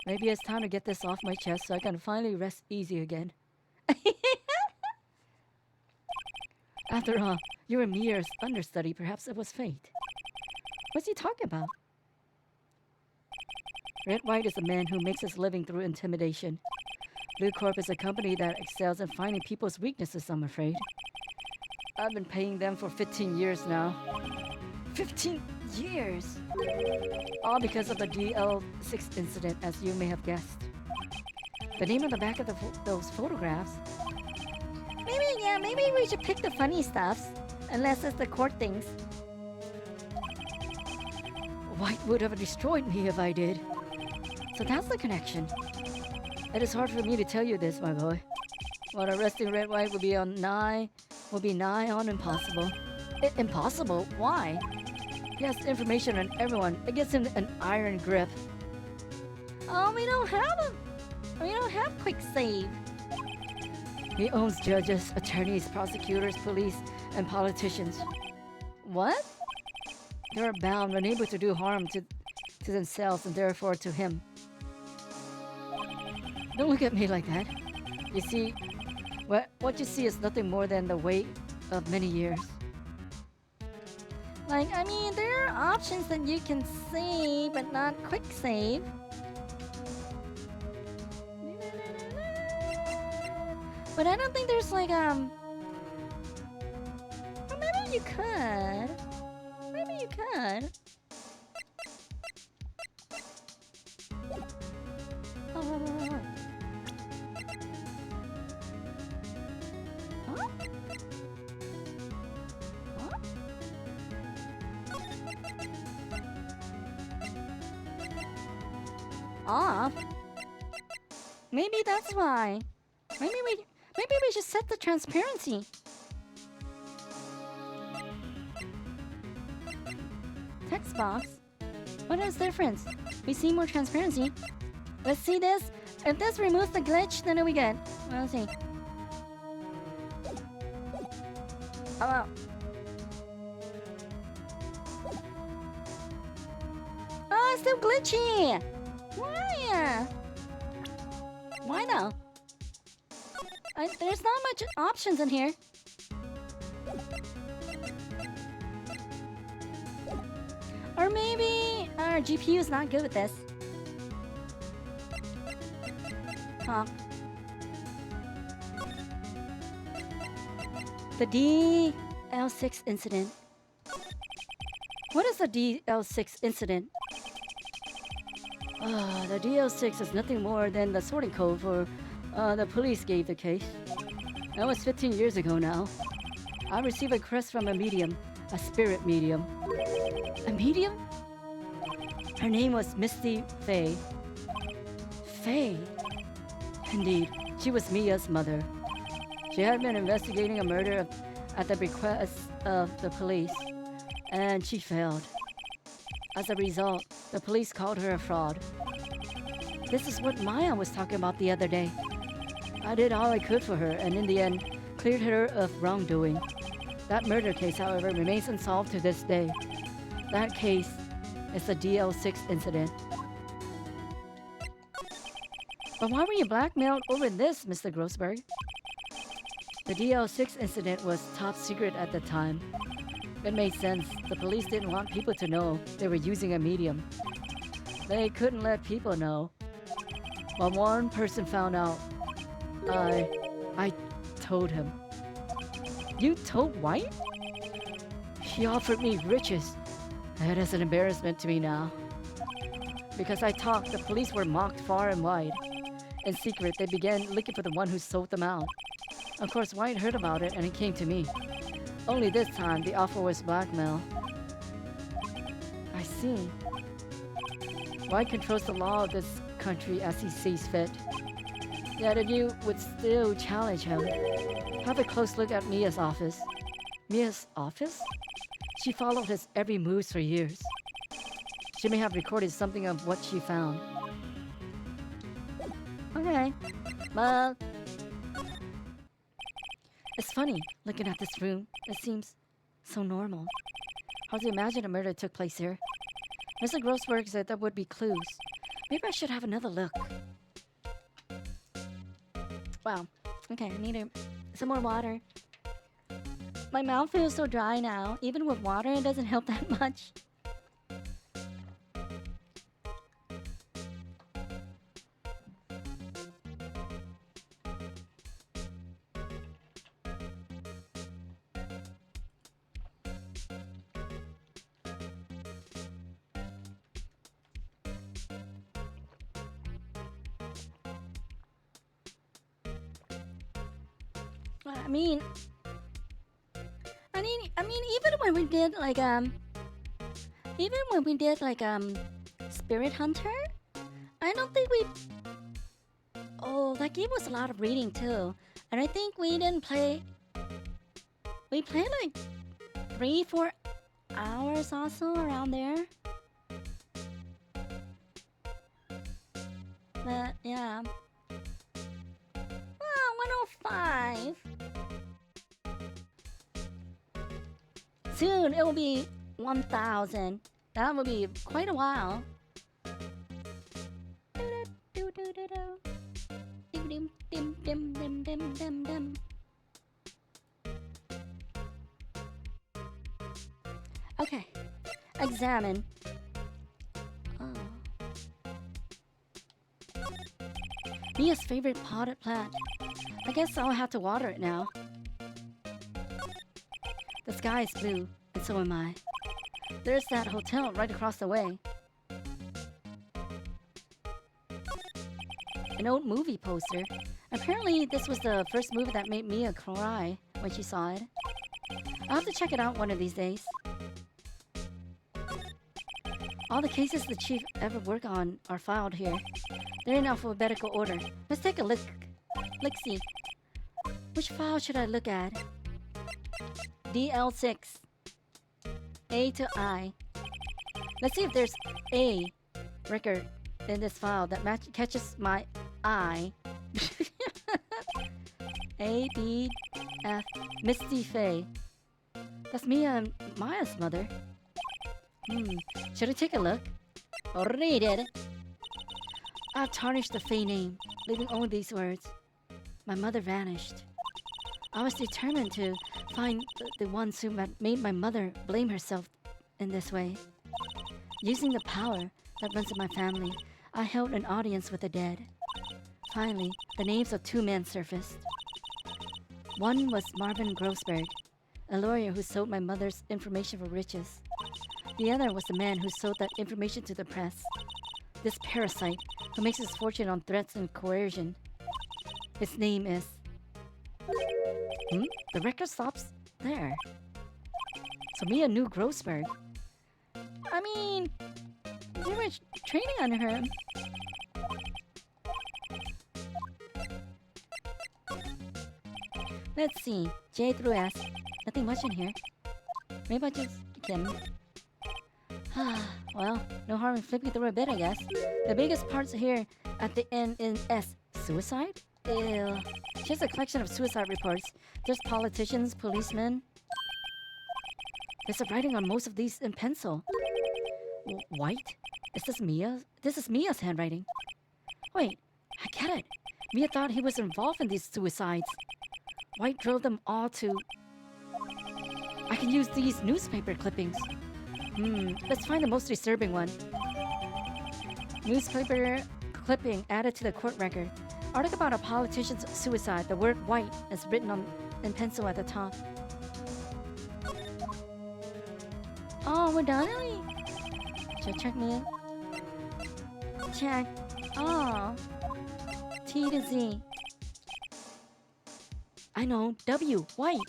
Maybe it's time to get this off my chest so I can finally rest easy again. After all, you were Mia's understudy. Perhaps it was fate. What's he talking about? Red White is a man who makes his living through intimidation. Blue Corp is a company that excels in finding people's weaknesses, I'm afraid. I've been paying them for 15 years now. 15 years! All because of the DL6 incident, as you may have guessed. The name on the back of those photographs. Maybe we should pick the funny stuffs. Unless it's the court things. White would have destroyed me if I did. So that's the connection. It is hard for me to tell you this, my boy. But arresting Red White would be nigh on impossible. Impossible? Why? He has information on everyone. It gives him an iron grip. Oh, we don't have quick save. He owns judges, attorneys, prosecutors, police, and politicians. What? They are bound, unable to do harm to themselves and therefore to him. Don't look at me like that. You see, what you see is nothing more than the weight of many years. Like, I mean, there are options that you can save, but not quick save. But I don't think there's like, well, maybe you could. Maybe you could. Oh. Huh? Huh? Off? Maybe that's why. Maybe we should set the transparency. Text box? What is the difference? We see more transparency. Let's see this. If this removes the glitch, then we good. Let's see. Oh. Oh, it's still glitchy. Why? Why though? There's not much options in here. Or maybe our GPU is not good with this. Huh. The DL6 incident. What is the DL6 incident? The DL6 is nothing more than the sorting code for the police gave the case. That was 15 years ago now. I received a request from a medium, a spirit medium. A medium? Her name was Misty Faye. Faye? Indeed, she was Mia's mother. She had been investigating a murder at the request of the police, and she failed. As a result, the police called her a fraud. This is what Maya was talking about the other day. I did all I could for her, and in the end, cleared her of wrongdoing. That murder case, however, remains unsolved to this day. That case is the DL6 incident. But why were you blackmailed over this, Mr. Grossberg? The DL6 incident was top secret at the time. It made sense. The police didn't want people to know they were using a medium. They couldn't let people know. But one person found out. I told him. You told White? He offered me riches. That is an embarrassment to me now. Because I talked, the police were mocked far and wide. In secret, they began looking for the one who sold them out. Of course, White heard about it and it came to me. Only this time, the offer was blackmail. I see. White controls the law of this country as he sees fit. Yet if you would still challenge him, have a close look at Mia's office. Mia's office? She followed his every move for years. She may have recorded something of what she found. Okay. Well, it's funny looking at this room. It seems so normal. Hard to imagine a murder took place here. Mr. Grossberg said there would be clues. Maybe I should have another look. Wow. Okay, I need some more water. My mouth feels so dry now. Even with water, it doesn't help that much. I mean, even when we did Spirit Hunter, I don't think we. Oh, that game was a lot of reading too, and I think we didn't play. We played like 3-4 hours also around there. But yeah. Oh, 105. Soon it will be 1,000. That will be quite a while. Okay, examine. Oh. Mia's favorite potted plant. I guess I'll have to water it now. The sky is blue, and so am I. There's that hotel right across the way. An old movie poster. Apparently, this was the first movie that made Mia cry when she saw it. I'll have to check it out one of these days. All the cases the chief ever worked on are filed here. They're in alphabetical order. Let's take a look. Let's see. Which file should I look at? DL6. A to I. Let's see if there's a record in this file that catches my eye. A, B, F. Misty Faye. That's Mia and Maya's mother. Should I take a look? Read it. I've tarnished the Faye name, leaving only these words. My mother vanished. I was determined to find the ones who had made my mother blame herself in this way. Using the power that runs in my family, I held an audience with the dead. Finally, the names of 2 men surfaced. One was Marvin Grossberg, a lawyer who sold my mother's information for riches. The other was the man who sold that information to the press. This parasite who makes his fortune on threats and coercion. His name is... The record stops there. So Mia knew Grossberg. I mean, we were training under him. Let's see. J through S. Nothing much in here. Maybe I just can. Well, no harm in flipping through a bit, I guess. The biggest parts here at the end in S. Suicide? Ew. Just a collection of suicide reports. There's politicians, policemen. There's a writing on most of these in pencil. White? Is this Mia? This is Mia's handwriting. Wait, I get it. Mia thought he was involved in these suicides. White drove them all to... I can use these newspaper clippings. Let's find the most disturbing one. Newspaper clipping added to the court record. Article about a politician's suicide. The word white is written in pencil at the top. Oh, we're done? Should I check me in? Check. Oh. T to Z. I know. W. White.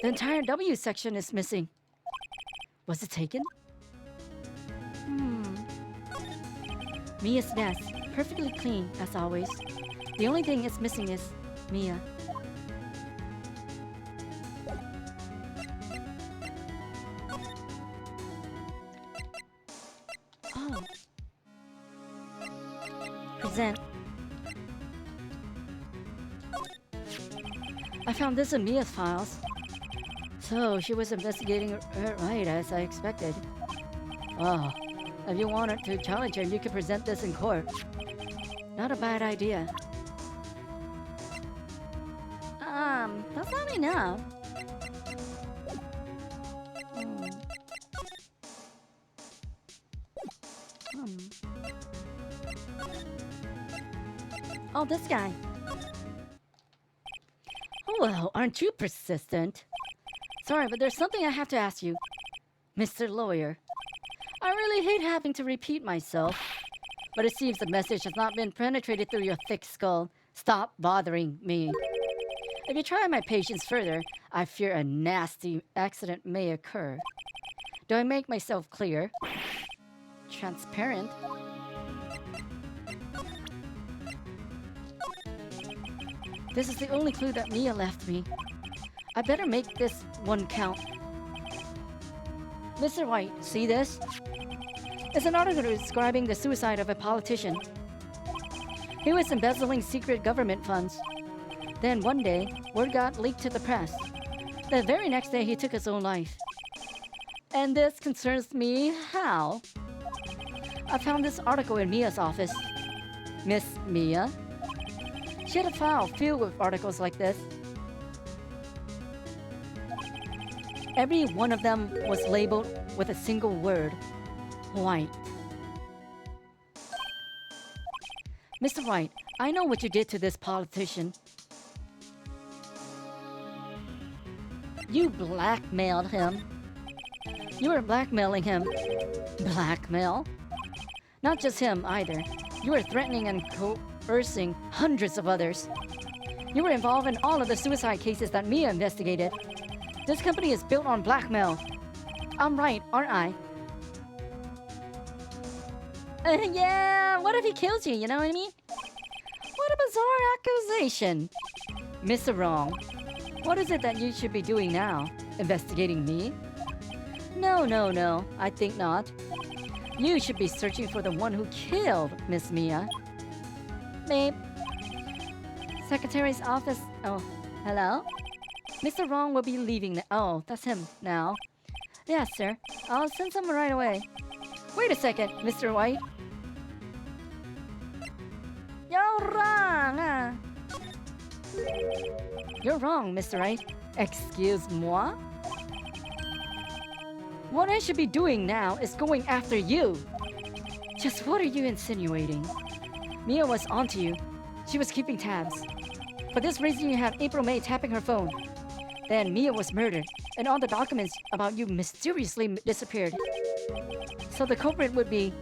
The entire W section is missing. Was it taken? Mia's desk. Perfectly clean, as always. The only thing it's missing is Mia. Oh. Present. found this in Mia's files. So she was investigating her right as I expected. Oh, if you wanted to challenge her, you could present this in court. Not a bad idea. That's not enough. Oh, this guy. Oh, well, aren't you persistent? Sorry, but there's something I have to ask you, Mr. Lawyer. I really hate having to repeat myself, but it seems the message has not been penetrated through your thick skull. Stop bothering me. If you try my patience further, I fear a nasty accident may occur. Do I make myself clear? Transparent? This is the only clue that Mia left me. I better make this one count. Mr. White, see this? It's an article describing the suicide of a politician. He was embezzling secret government funds. Then one day, word got leaked to the press. The very next day, he took his own life. And this concerns me how? I found this article in Mia's office. Miss Mia? She had a file filled with articles like this. Every one of them was labeled with a single word. White. Mr. White, I know what you did to this politician. You blackmailed him. You were blackmailing him. Blackmail? Not just him either. You were threatening and coercing hundreds of others. You were involved in all of the suicide cases that Mia investigated. This company is built on blackmail. I'm right, aren't I? Yeah, what if he kills you, you know what I mean? What a bizarre accusation. Mr. Wrong, what is it that you should be doing now? Investigating me? No, I think not. You should be searching for the one who killed Miss Mia. Babe. Secretary's office. Oh, hello? Mr. Wrong will be leaving. Oh, that's him now. Yes, sir. I'll send someone right away. Wait a second, Mr. White. You're wrong. You're wrong, Mr. Wright. Excuse-moi? What I should be doing now is going after you. Just what are you insinuating? Mia was onto you. She was keeping tabs. For this reason, you have April May tapping her phone. Then Mia was murdered, and all the documents about you mysteriously disappeared. So the culprit would be...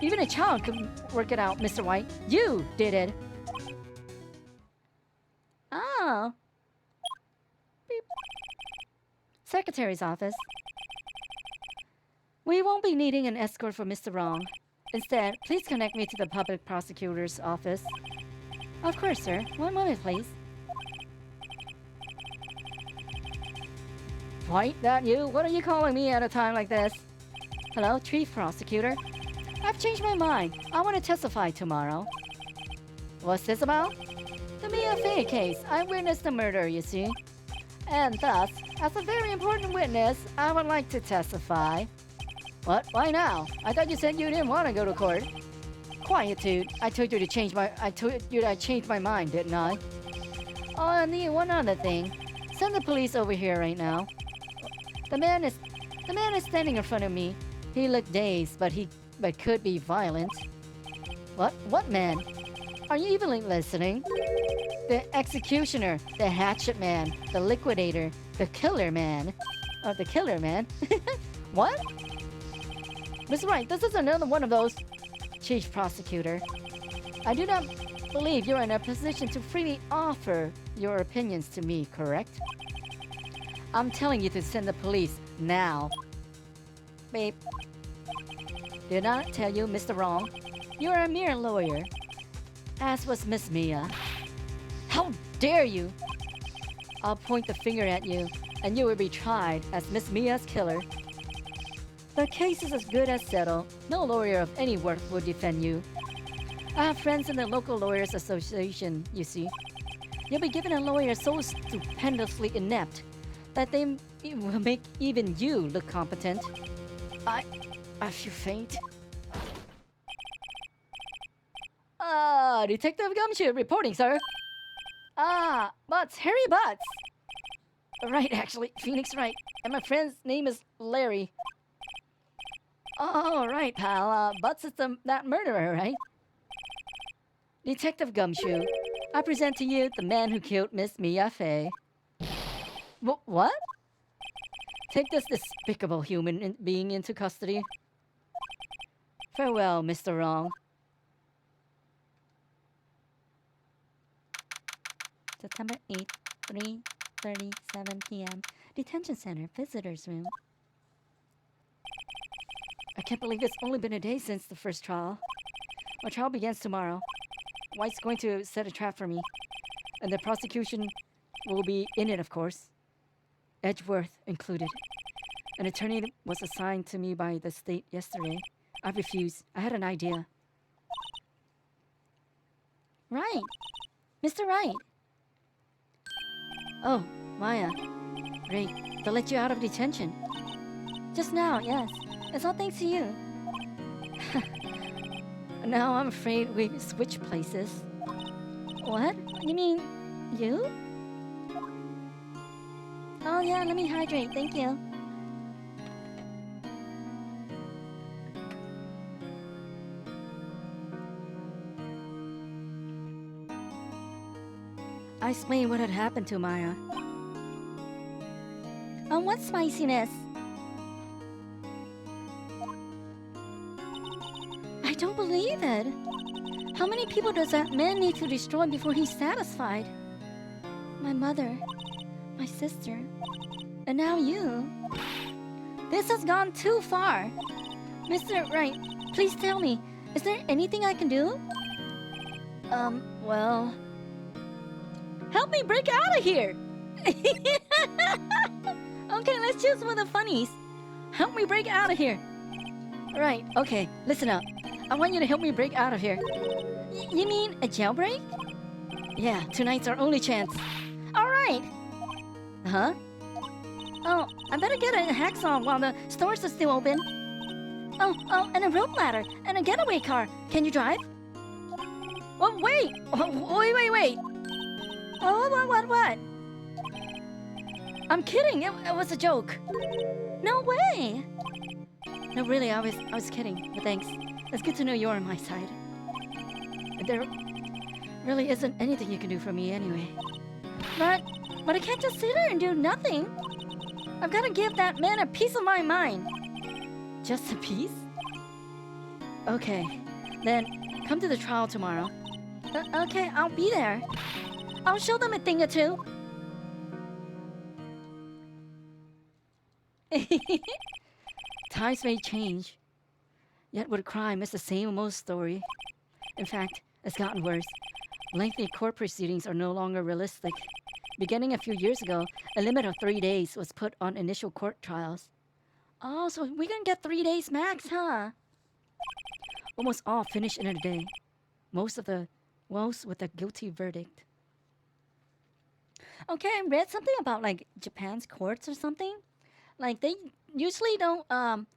Even a child could work it out, Mr. White. You did it. Oh. Beep. Secretary's office. We won't be needing an escort for Mr. Wrong. Instead, please connect me to the public prosecutor's office. Of course, sir. One moment, please. White, that you? What are you calling me at a time like this? Hello, Chief Prosecutor. I've changed my mind. I want to testify tomorrow. What's this about? The Mia Fey case. I witnessed the murder, you see. And thus, as a very important witness, I would like to testify. What? Why now? I thought you said you didn't want to go to court. Quietude. I told you to change my... I told you I changed my mind, didn't I? Oh, and one other thing. Send the police over here right now. The man is standing in front of me. He looked dazed, but could be violent. What? What man? Are you even listening? The executioner, the hatchet man, the liquidator, the killer man. Oh, the killer man? What? Mr. Wright, this is another one of those. Chief Prosecutor, I do not believe you're in a position to freely offer your opinions to me, correct? I'm telling you to send the police now. Babe. Did not tell you, Mr. Wrong. You're a mere lawyer. As was Miss Mia. How dare you! I'll point the finger at you, and you will be tried as Miss Mia's killer. The case is as good as settled. No lawyer of any worth will defend you. I have friends in the local lawyers association, you see. You'll be given a lawyer so stupendously inept that they will make even you look competent. I feel faint. Detective Gumshoe reporting, sir. Butts, Harry Butts. Right, actually, Phoenix Wright. And my friend's name is Larry. Oh, right, pal. Butts is that murderer, right? Detective Gumshoe, I present to you the man who killed Miss Mia Fey. What? Take this despicable human being into custody. Farewell, Mr. Wrong. September 8th, 3:37 p.m. Detention Center, Visitors Room. I can't believe it's only been a day since the first trial. My trial begins tomorrow. White's going to set a trap for me. And the prosecution will be in it, of course. Edgeworth included. An attorney was assigned to me by the state yesterday. I refused. I had an idea. Right. Mr. Wright. Oh, Maya. Great. They'll let you out of detention. Just now, yes. It's all thanks to you. Now I'm afraid we've switched places. What? You mean you? Oh yeah, let me hydrate. Thank you. I explained what had happened to Maya. Oh, what spiciness? I don't believe it. How many people does that man need to destroy before he's satisfied? My mother, my sister, and now you. This has gone too far. Mr. Wright, please tell me, is there anything I can do? Well... Help me break out of here! Okay, let's choose one of the funnies. Help me break out of here. Right, okay, listen up. I want you to help me break out of here. You mean a jailbreak? Yeah, tonight's our only chance. All right. Huh? Oh, I better get a hacksaw while the stores are still open. Oh, and a rope ladder and a getaway car. Can you drive? Oh, wait! Wait! Oh, what? I'm kidding. It was a joke. No way. No, really, I was kidding. But thanks. It's good to know you're on my side. There really isn't anything you can do for me anyway. But I can't just sit here and do nothing. I've got to give that man a piece of my mind. Just a piece? Okay. Then come to the trial tomorrow. Okay, I'll be there. I'll show them a thing or two. Times may change. Yet with crime, it's the same old story. In fact, it's gotten worse. Lengthy court proceedings are no longer realistic. Beginning a few years ago, a limit of 3 days was put on initial court trials. Oh, so we're gonna get 3 days max, huh? Almost all finish in a day. Most with a guilty verdict. Okay, I read something about like Japan's courts or something. Like they usually don't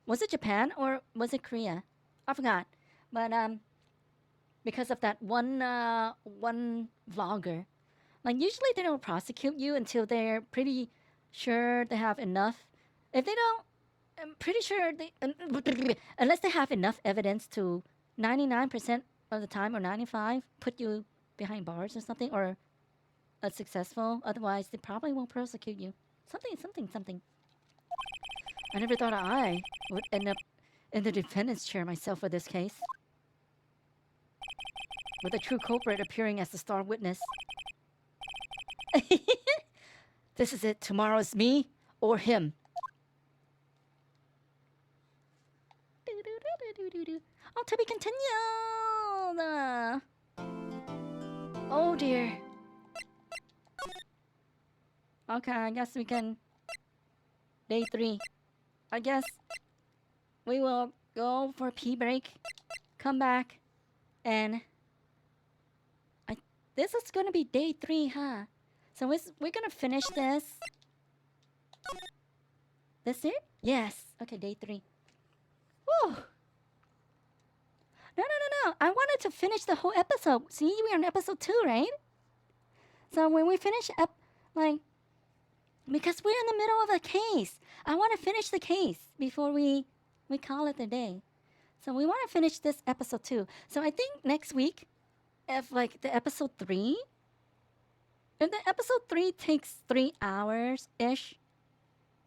was it Japan or was it Korea? I forgot. But because of that one vlogger. Like usually they don't prosecute you until they're pretty sure they have enough. If they don't, I'm pretty sure they unless they have enough evidence to 99% of the time or 95 put you behind bars or something or successful. Otherwise, they probably won't prosecute you. Something. I never thought I would end up in the defendant's chair myself for this case. With the true culprit appearing as the star witness. This is it. Tomorrow is me or him. Oh, to be continued. Oh dear. Okay, I guess we can. Day 3. I guess we will go for a pee break, come back, and this is gonna be day 3, huh? So we're gonna finish this. This it? Yes. Okay, day 3. Whew. No. I wanted to finish the whole episode. See, we're on episode 2, right? So when we finish up, like, because we're in the middle of a case, I want to finish the case before we call it a day. So we want to finish this episode 2. So I think next week, if like the episode 3, if the episode 3 takes 3 hours ish,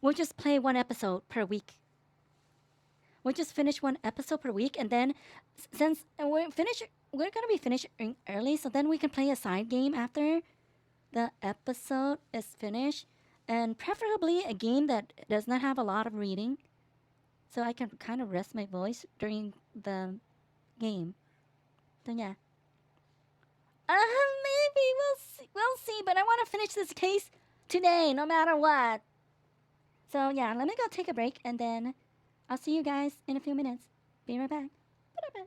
we'll just play one episode per week. We'll just finish one episode per week, and then since we're gonna be finishing early, so then we can play a side game after the episode is finished, and preferably a game that does not have a lot of reading, so I can kind of rest my voice during the game. So yeah. Maybe we'll see, but I want to finish this case today, no matter what. So yeah, let me go take a break, and then I'll see you guys in a few minutes. Be right back. Bye-bye.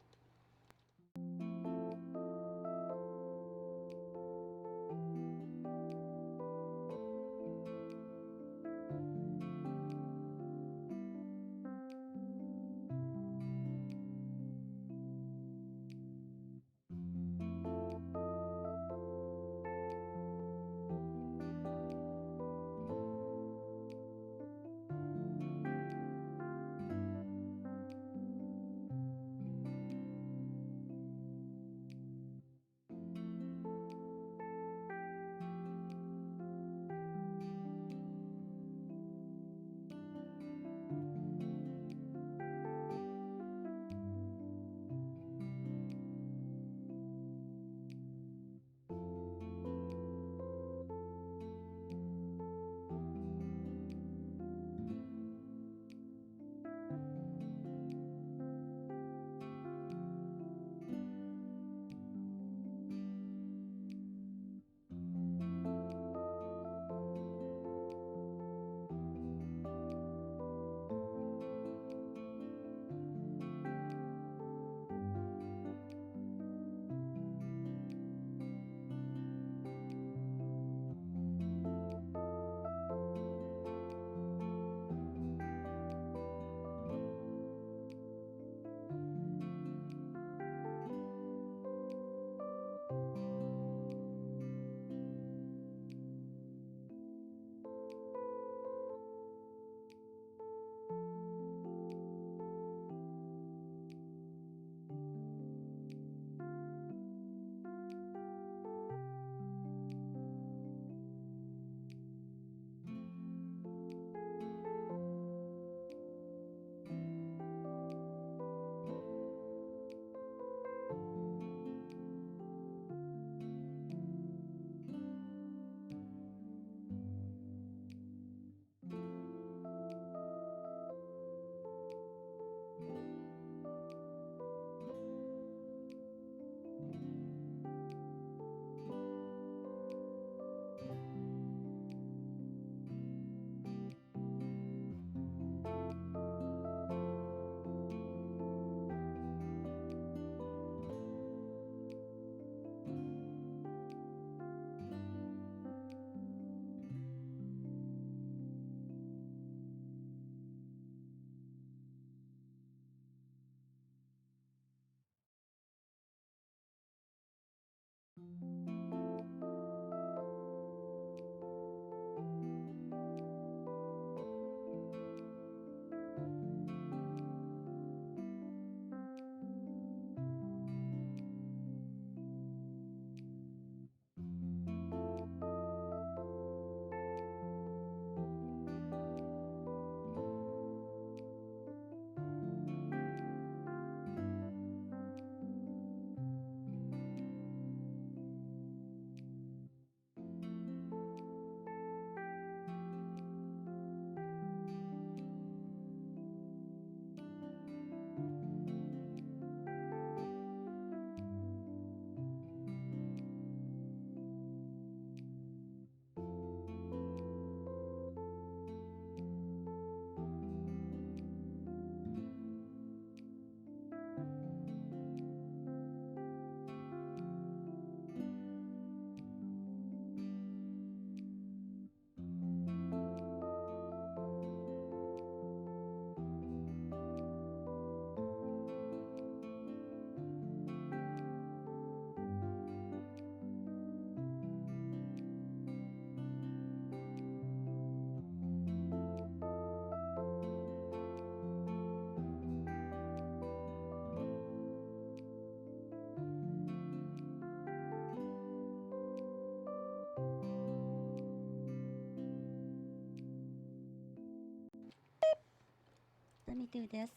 let me do this.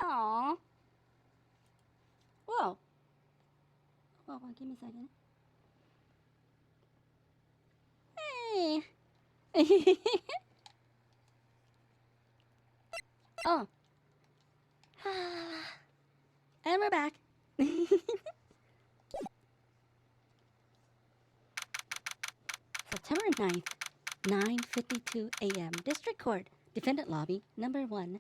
Aww. Whoa. Whoa, give me a second. Hey. Oh. And we're back. September 9th, 9:52 a.m. District Court, Defendant Lobby, number 1.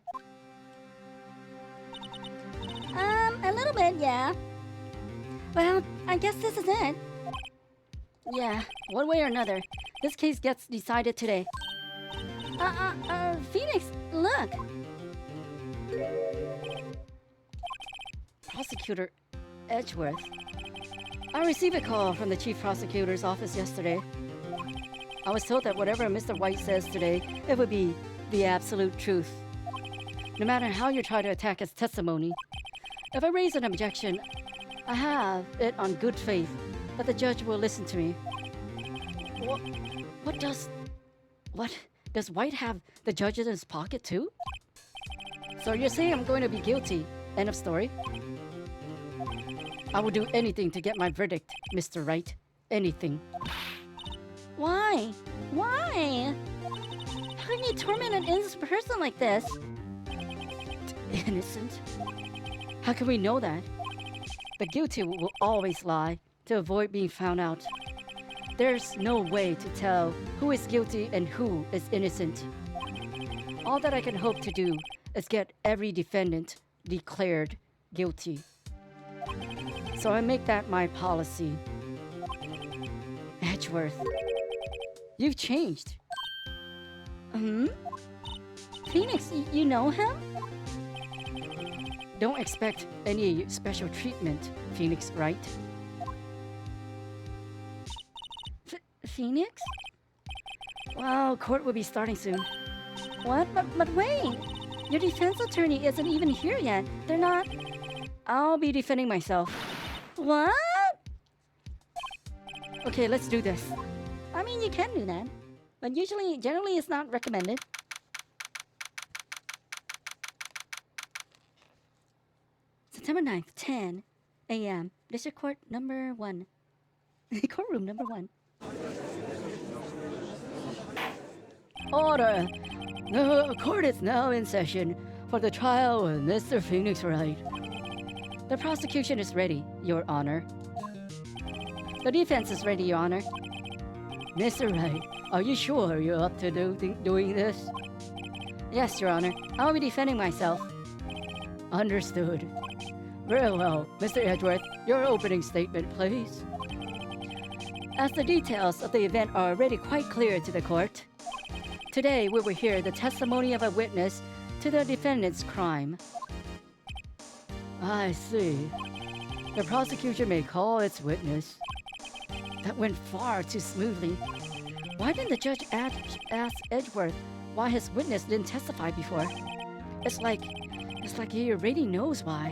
A little bit, yeah. Well, I guess this is it. Yeah, one way or another, this case gets decided today. Phoenix, look. Prosecutor Edgeworth. I received a call from the Chief Prosecutor's office yesterday. I was told that whatever Mr. White says today, it would be the absolute truth. No matter how you try to attack his testimony, if I raise an objection, I have it on good faith that the judge will listen to me. What does White have the judge in his pocket too? So you're saying I'm going to be guilty? End of story. I will do anything to get my verdict, Mr. Wright. Anything. Why? Why? How can you torment an innocent person like this? Innocent? How can we know that? The guilty will always lie to avoid being found out. There's no way to tell who is guilty and who is innocent. All that I can hope to do is get every defendant declared guilty. So I make that my policy. Edgeworth, you've changed. Phoenix, you know him? Don't expect any special treatment, Phoenix, right? Phoenix? Well, court will be starting soon. What? But wait! Your defense attorney isn't even here yet. They're not... I'll be defending myself. What? Okay, let's do this. I mean, you can do that. But generally it's not recommended. September 9th, 10 a.m. District Court number 1. Courtroom number 1. Order! The court is now in session for the trial of Mr. Phoenix Wright. The prosecution is ready, Your Honor. The defense is ready, Your Honor. Mr. Wright, are you sure you're up to doing this? Yes, Your Honor. I'll be defending myself. Understood. Very well. Mr. Edgeworth, your opening statement, please. As the details of the event are already quite clear to the court, today we will hear the testimony of a witness to the defendant's crime. I see. The prosecution may call its witness. That went far too smoothly. Why didn't the judge ask Edgeworth why his witness didn't testify before? It's like he already knows why.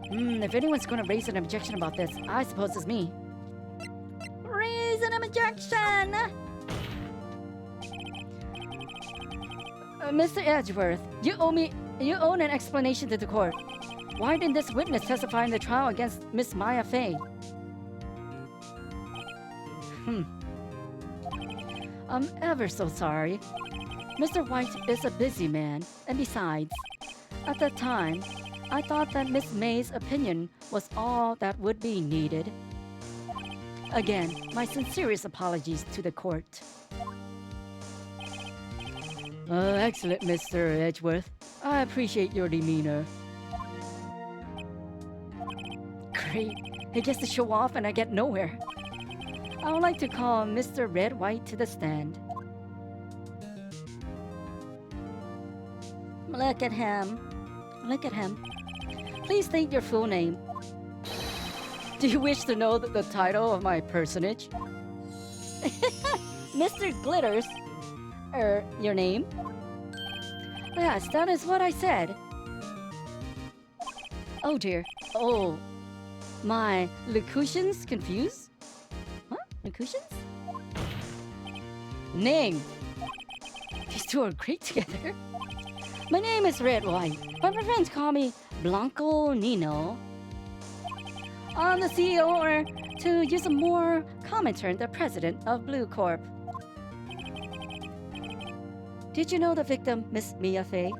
If anyone's gonna raise an objection about this, I suppose it's me. Raise an objection! Mr. Edgeworth, you owe an explanation to the court. Why didn't this witness testify in the trial against Miss Maya Fey? I'm ever so sorry. Mr. White is a busy man, and besides, at that time, I thought that Miss May's opinion was all that would be needed. Again, my sincerest apologies to the court. Excellent, Mr. Edgeworth. I appreciate your demeanor. Great. He gets to show off and I get nowhere. I would like to call Mr. Red White to the stand. Look at him. Look at him. Please state your full name. Do you wish to know the title of my personage? Mr. Glitters. Your name? Yes, that is what I said. Oh dear. Oh. My locutions confused? Huh? Locutions? Name. These two are great together. My name is Wright, but my friends call me Blanco Nino. I'm the CEO, or to use a more common term, the president of Blue Corp. Did you know the victim, Miss Mia Fey?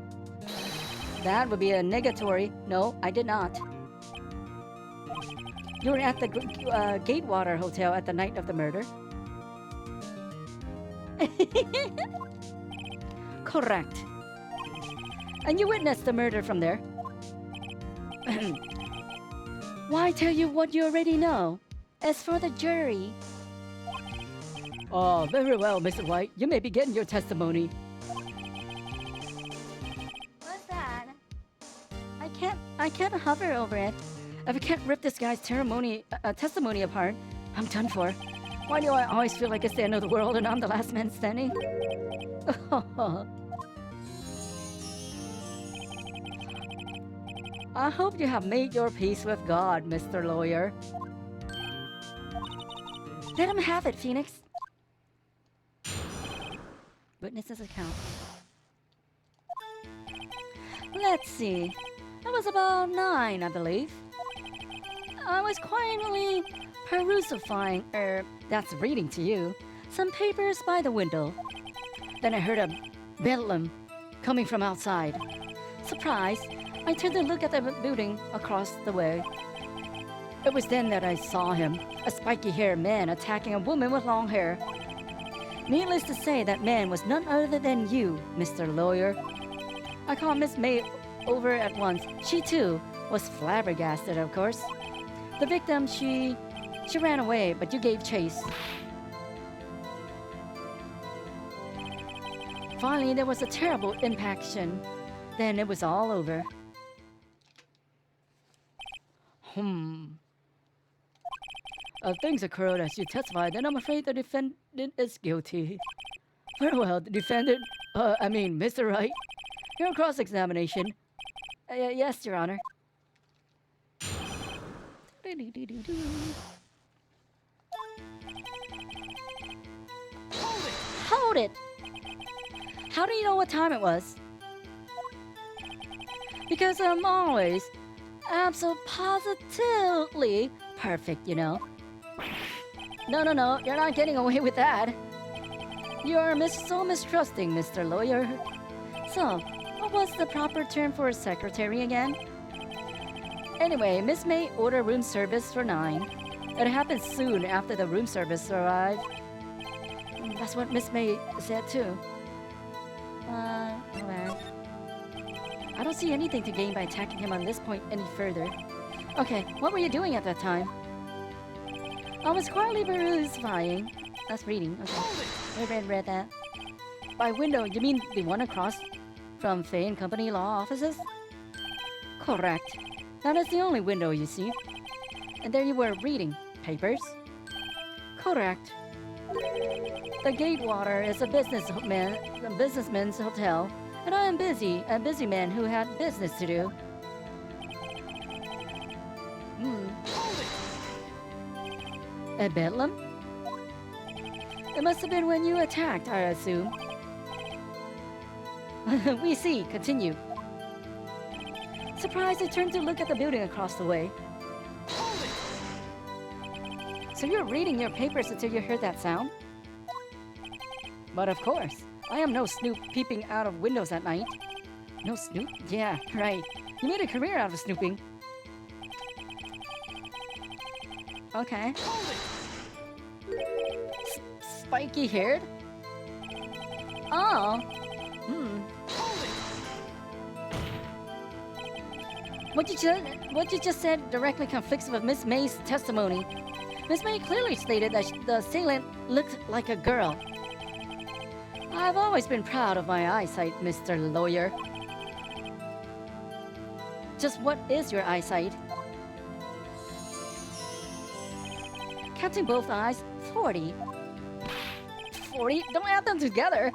That would be a negatory. No, I did not. You were at the Gatewater Hotel at the night of the murder? Correct. And you witnessed the murder from there? Why tell you what you already know? As for the jury... Oh, very well, Mr. White. You may begin your testimony. What's that? I can't hover over it. If I can't rip this guy's testimony apart, I'm done for. Why do I always feel like it's the end of the world and I'm the last man standing? I hope you have made your peace with God, Mr. Lawyer. Let him have it, Phoenix. Witness's account. Let's see. I was about 9, I believe. I was quietly perusifying, that's reading to you, some papers by the window. Then I heard a bedlam coming from outside. Surprised, I turned to look at the building across the way. It was then that I saw him, a spiky-haired man attacking a woman with long hair. Needless to say, that man was none other than you, Mr. Lawyer. I called Miss May over at once. She, too, was flabbergasted, of course. The victim, she ran away, but you gave chase. Finally, there was a terrible impaction. Then it was all over. Things occurred as you testified, and I'm afraid the defendant is guilty. Very well, the defendant, Mr. Wright. Your cross-examination. Yes, Your Honor. Hold it! How do you know what time it was? Because I'm always absolutely perfect, you know. No, you're not getting away with that. You're so mistrusting, Mr. Lawyer. So, what was the proper term for a secretary again? Anyway, Miss May ordered room service for 9. It happened soon after the room service arrived. That's what Miss May said too. Alright. I don't see anything to gain by attacking him on this point any further. Okay, what were you doing at that time? I was quietly perusifying. That's reading, okay. Read that. By window, you mean the one across from Fay and Company law offices? Correct. That is the only window you see. And there you were reading papers? Correct. The Gatewater is a businessman's hotel, and I am a busy man who had business to do. A bedlam? It must have been when you attacked, I assume. We see. Continue. Surprised, I turned to look at the building across the way. So you're reading your papers until you heard that sound? But of course, I am no snoop peeping out of windows at night. No snoop? Yeah, right. You made a career out of snooping. Okay. Spiky-haired? Oh. What you just said directly conflicts with Miss May's testimony. Miss May clearly stated that the assailant looked like a girl. I've always been proud of my eyesight, Mr. Lawyer. Just what is your eyesight? Counting both eyes, 40. 40? Don't add them together.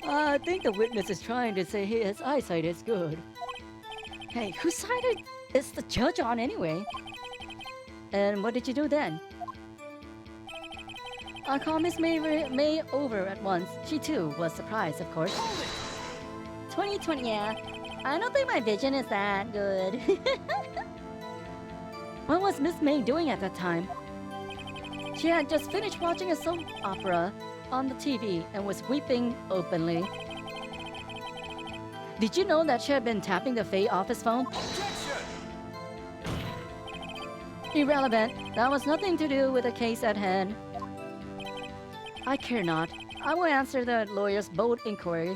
I think the witness is trying to say his eyesight is good. Hey, whose side is the judge on anyway? And what did you do then? I called Miss May over at once. She too was surprised, of course. 2020, yeah. I don't think my vision is that good. What was Miss May doing at that time? She had just finished watching a soap opera on the TV and was weeping openly. Did you know that she had been tapping the Faye office phone? Objection! Irrelevant. That was nothing to do with the case at hand. I care not. I will answer the lawyer's bold inquiry.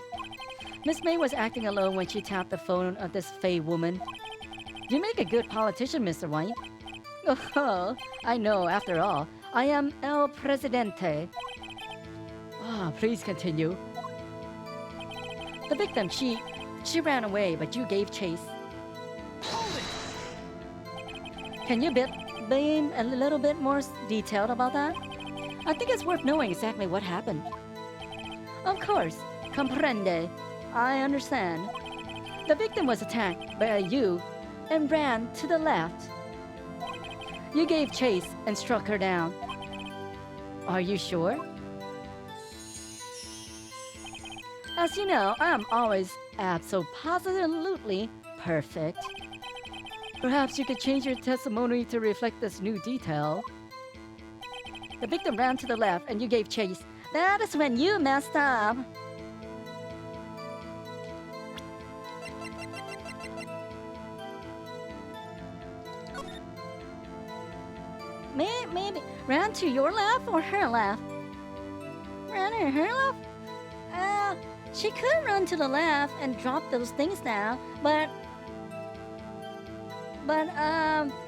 Miss May was acting alone when she tapped the phone of this Faye woman. You make a good politician, Mr. White. Oh, I know, after all. I am El Presidente. Please continue. The victim, she ran away, but you gave chase. Hold it! Can you be a little bit more detailed about that? I think it's worth knowing exactly what happened. Of course, comprende. I understand. The victim was attacked by you and ran to the left. You gave chase and struck her down. Are you sure? As you know, I am always absolutely perfect. Perhaps you could change your testimony to reflect this new detail. The victim ran to the left and you gave chase. That is when you messed up. Maybe ran to your left or her left? Ran to her left? She could run to the left and drop those things down, but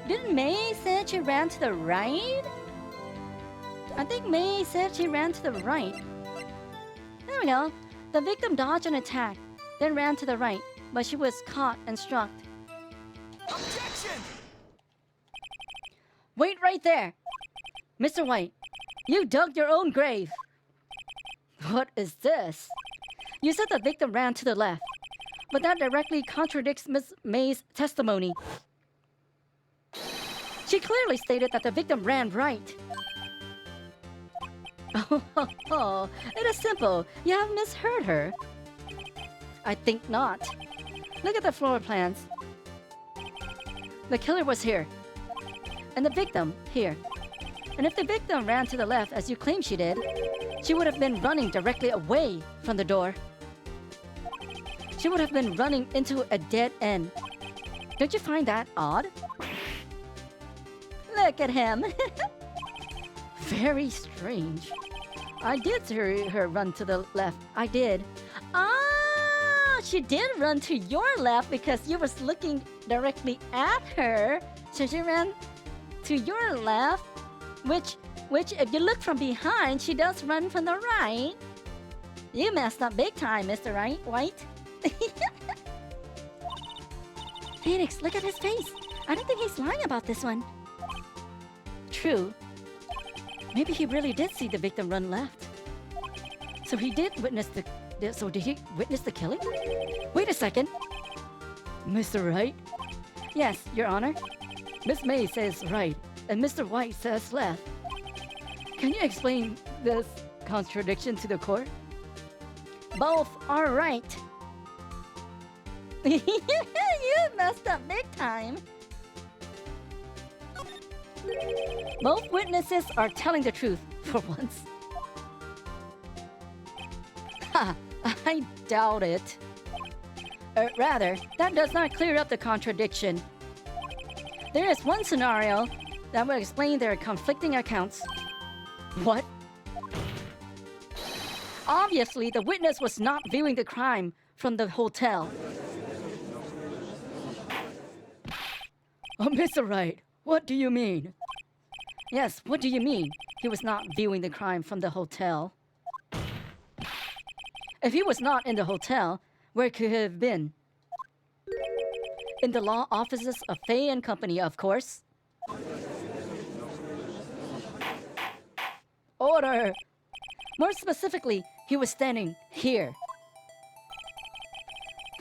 didn't May said she ran to the right? I think May said she ran to the right. There we go. The victim dodged an attack, then ran to the right, but she was caught and struck. Objection! Wait right there! Mr. White, you dug your own grave. What is this? You said the victim ran to the left, but that directly contradicts Miss May's testimony. She clearly stated that the victim ran right. Oh, it is simple. You have misheard her. I think not. Look at the floor plans. The killer was here, and the victim here. And if the victim ran to the left as you claim she did, she would have been running directly away from the door. She would have been running into a dead end. Don't you find that odd? Look at him. Very strange. I did see her run to the left. I did. Ah, she did run to your left because you was looking directly at her. So she ran to your left, which if you look from behind, she does run from the right. You messed up big time, Mr. White. Phoenix, look at his face. I don't think he's lying about this one. True. Maybe he really did see the victim run left. So he did witness so did he witness the killing? Wait a second. Mr. Wright? Yes, Your Honor. Miss May says right, and Mr. White says left. Can you explain this contradiction to the court? Both are right. You messed up big time. Both witnesses are telling the truth for once. Ha! I doubt it. Rather, that does not clear up the contradiction. There is one scenario that will explain their conflicting accounts. What? Obviously, the witness was not viewing the crime from the hotel. Oh, Mr. Wright, what do you mean? Yes, what do you mean? He was not viewing the crime from the hotel. If he was not in the hotel, where could he have been? In the law offices of Fay and Company, of course. Order! More specifically, he was standing here.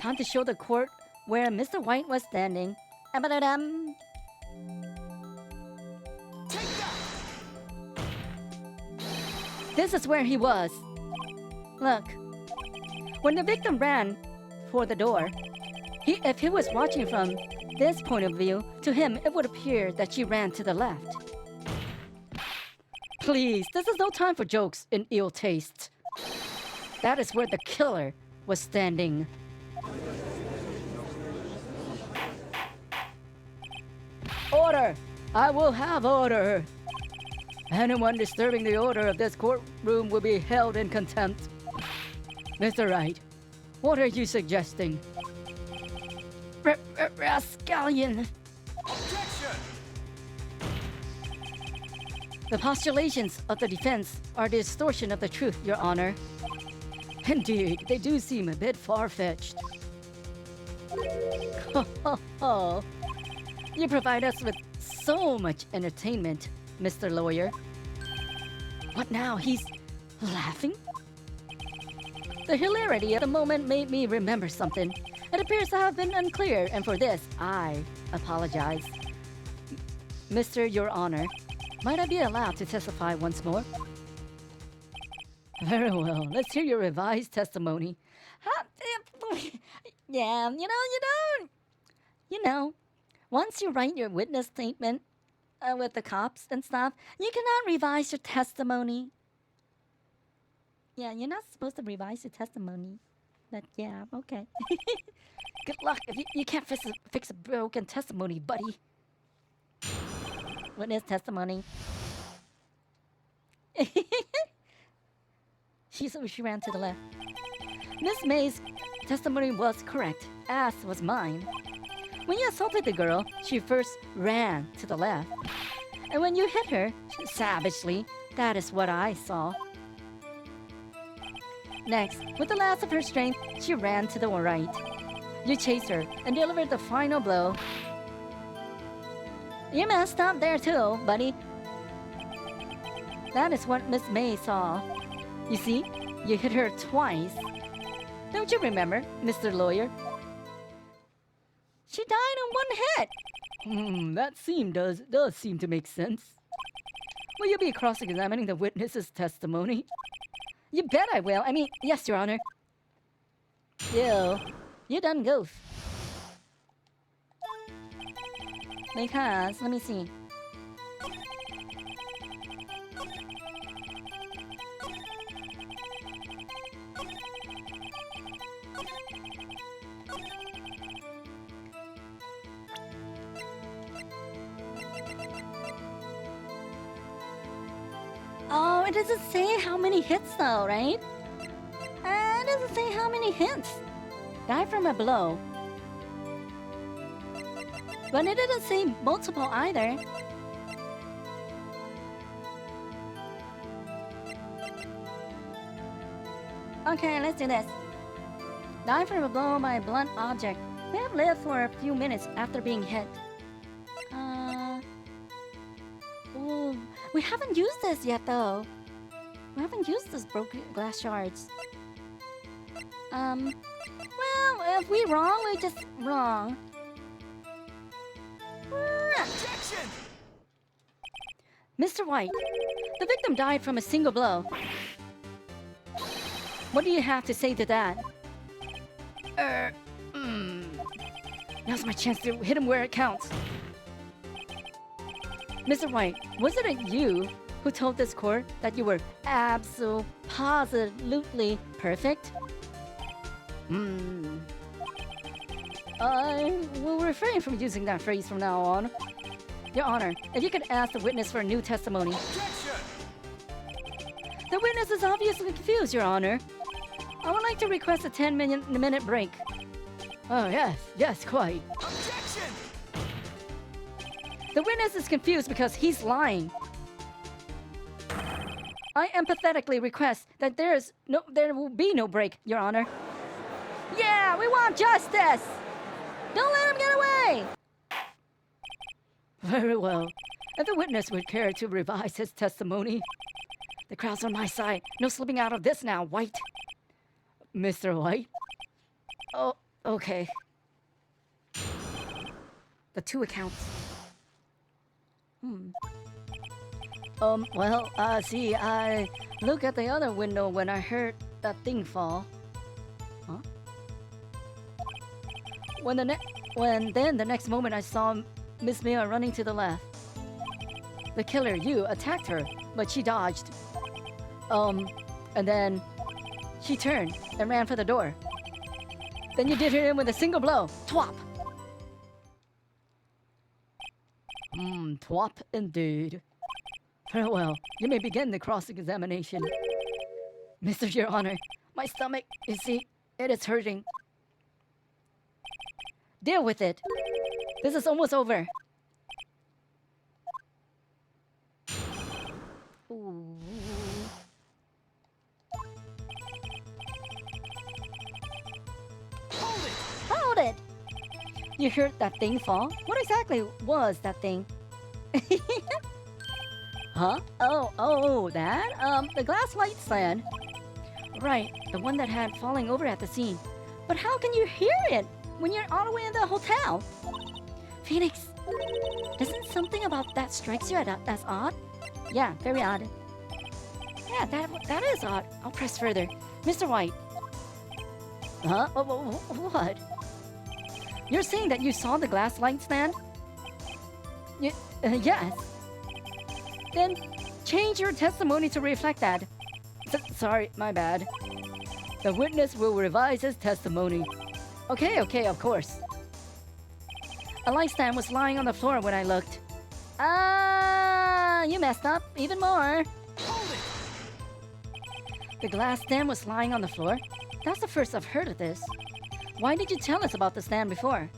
Time to show the court where Mr. White was standing. Abadadam. Take that! This is where he was. Look. When the victim ran for the door, if he was watching from this point of view, to him it would appear that she ran to the left. Please, this is no time for jokes in ill taste. That is where the killer was standing. Order! I will have order. Anyone disturbing the order of this courtroom will be held in contempt. Mr. Wright, what are you suggesting? Rascallion. Objection! The postulations of the defense are the distortion of the truth, Your Honor. Indeed, they do seem a bit far-fetched. You provide us with so much entertainment, Mr. Lawyer. What now? He's laughing? The hilarity of the moment made me remember something. It appears to have been unclear, and for this, I apologize. Mr. Your Honor, might I be allowed to testify once more? Very well. Let's hear your revised testimony. Yeah, you know, once you write your witness statement with the cops and stuff, you cannot revise your testimony. Yeah, you're not supposed to revise your testimony. But yeah, okay. Good luck if you can't fix a broken testimony, buddy. Witness testimony. She ran to the left. Miss May's testimony was correct, as was mine. When you assaulted the girl, she first ran to the left. And when you hit her, savagely, that is what I saw. Next, with the last of her strength, she ran to the right. You chased her and delivered the final blow. You messed up there too, buddy. That is what Miss May saw. You see, you hit her twice. Don't you remember, Mr. Lawyer? She died in one hit. That does seem to make sense. Will you be cross-examining the witness's testimony? You bet I will. I mean, yes, Your Honor. You done goof. Because, let me see. Oh, it doesn't say how many hits though, right? It doesn't say how many hits. Die from a blow. But it didn't say multiple either. Okay, let's do this. Die from a blow by a blunt object. May have lived for a few minutes after being hit. Ooh, we haven't used this yet though. We haven't used this broken glass shards. Well, if we wrong, we just wrong. Objection! Mr. White, the victim died from a single blow. What do you have to say to that? Now's my chance to hit him where it counts. Mr. White, wasn't it you who told this court that you were absolutely perfect? I will refrain from using that phrase from now on. Your Honor, if you could ask the witness for a new testimony. Objection! The witness is obviously confused, Your Honor. I would like to request a 10-minute break. Oh, yes, quite. Objection! The witness is confused because he's lying. I empathetically request that there will be no break, Your Honor. Yeah, we want justice! Don't let him get away! Very well. If the witness would care to revise his testimony. The crowd's on my side. No slipping out of this now, White. Mr. White? Oh, okay. The two accounts. Well, see, I look at the other window when I heard that thing fall. Huh? Then the next moment I saw Miss Mia running to the left. The killer, you, attacked her, but she dodged. And then she turned and ran for the door. Then you did her in with a single blow. Twop! Twop indeed. Very well, you may begin the cross-examination. Mr. Your Honor, my stomach, you see, it is hurting. Deal with it. This is almost over. Ooh. Hold it! You heard that thing fall? What exactly was that thing? Huh? Oh, that? The glass light stand. Right, the one that had falling over at the scene. But how can you hear it when you're all the way in the hotel? Phoenix, isn't something about that strikes you as odd? Yeah, very odd. Yeah, that is odd. I'll press further. Mr. White. Huh? What? You're saying that you saw the glass light stand? Yes. Then change your testimony to reflect that. Sorry, my bad. The witness will revise his testimony. Okay, of course. A light stand was lying on the floor when I looked. You messed up even more. The glass stand was lying on the floor? That's the first I've heard of this. Why did you tell us about the stand before?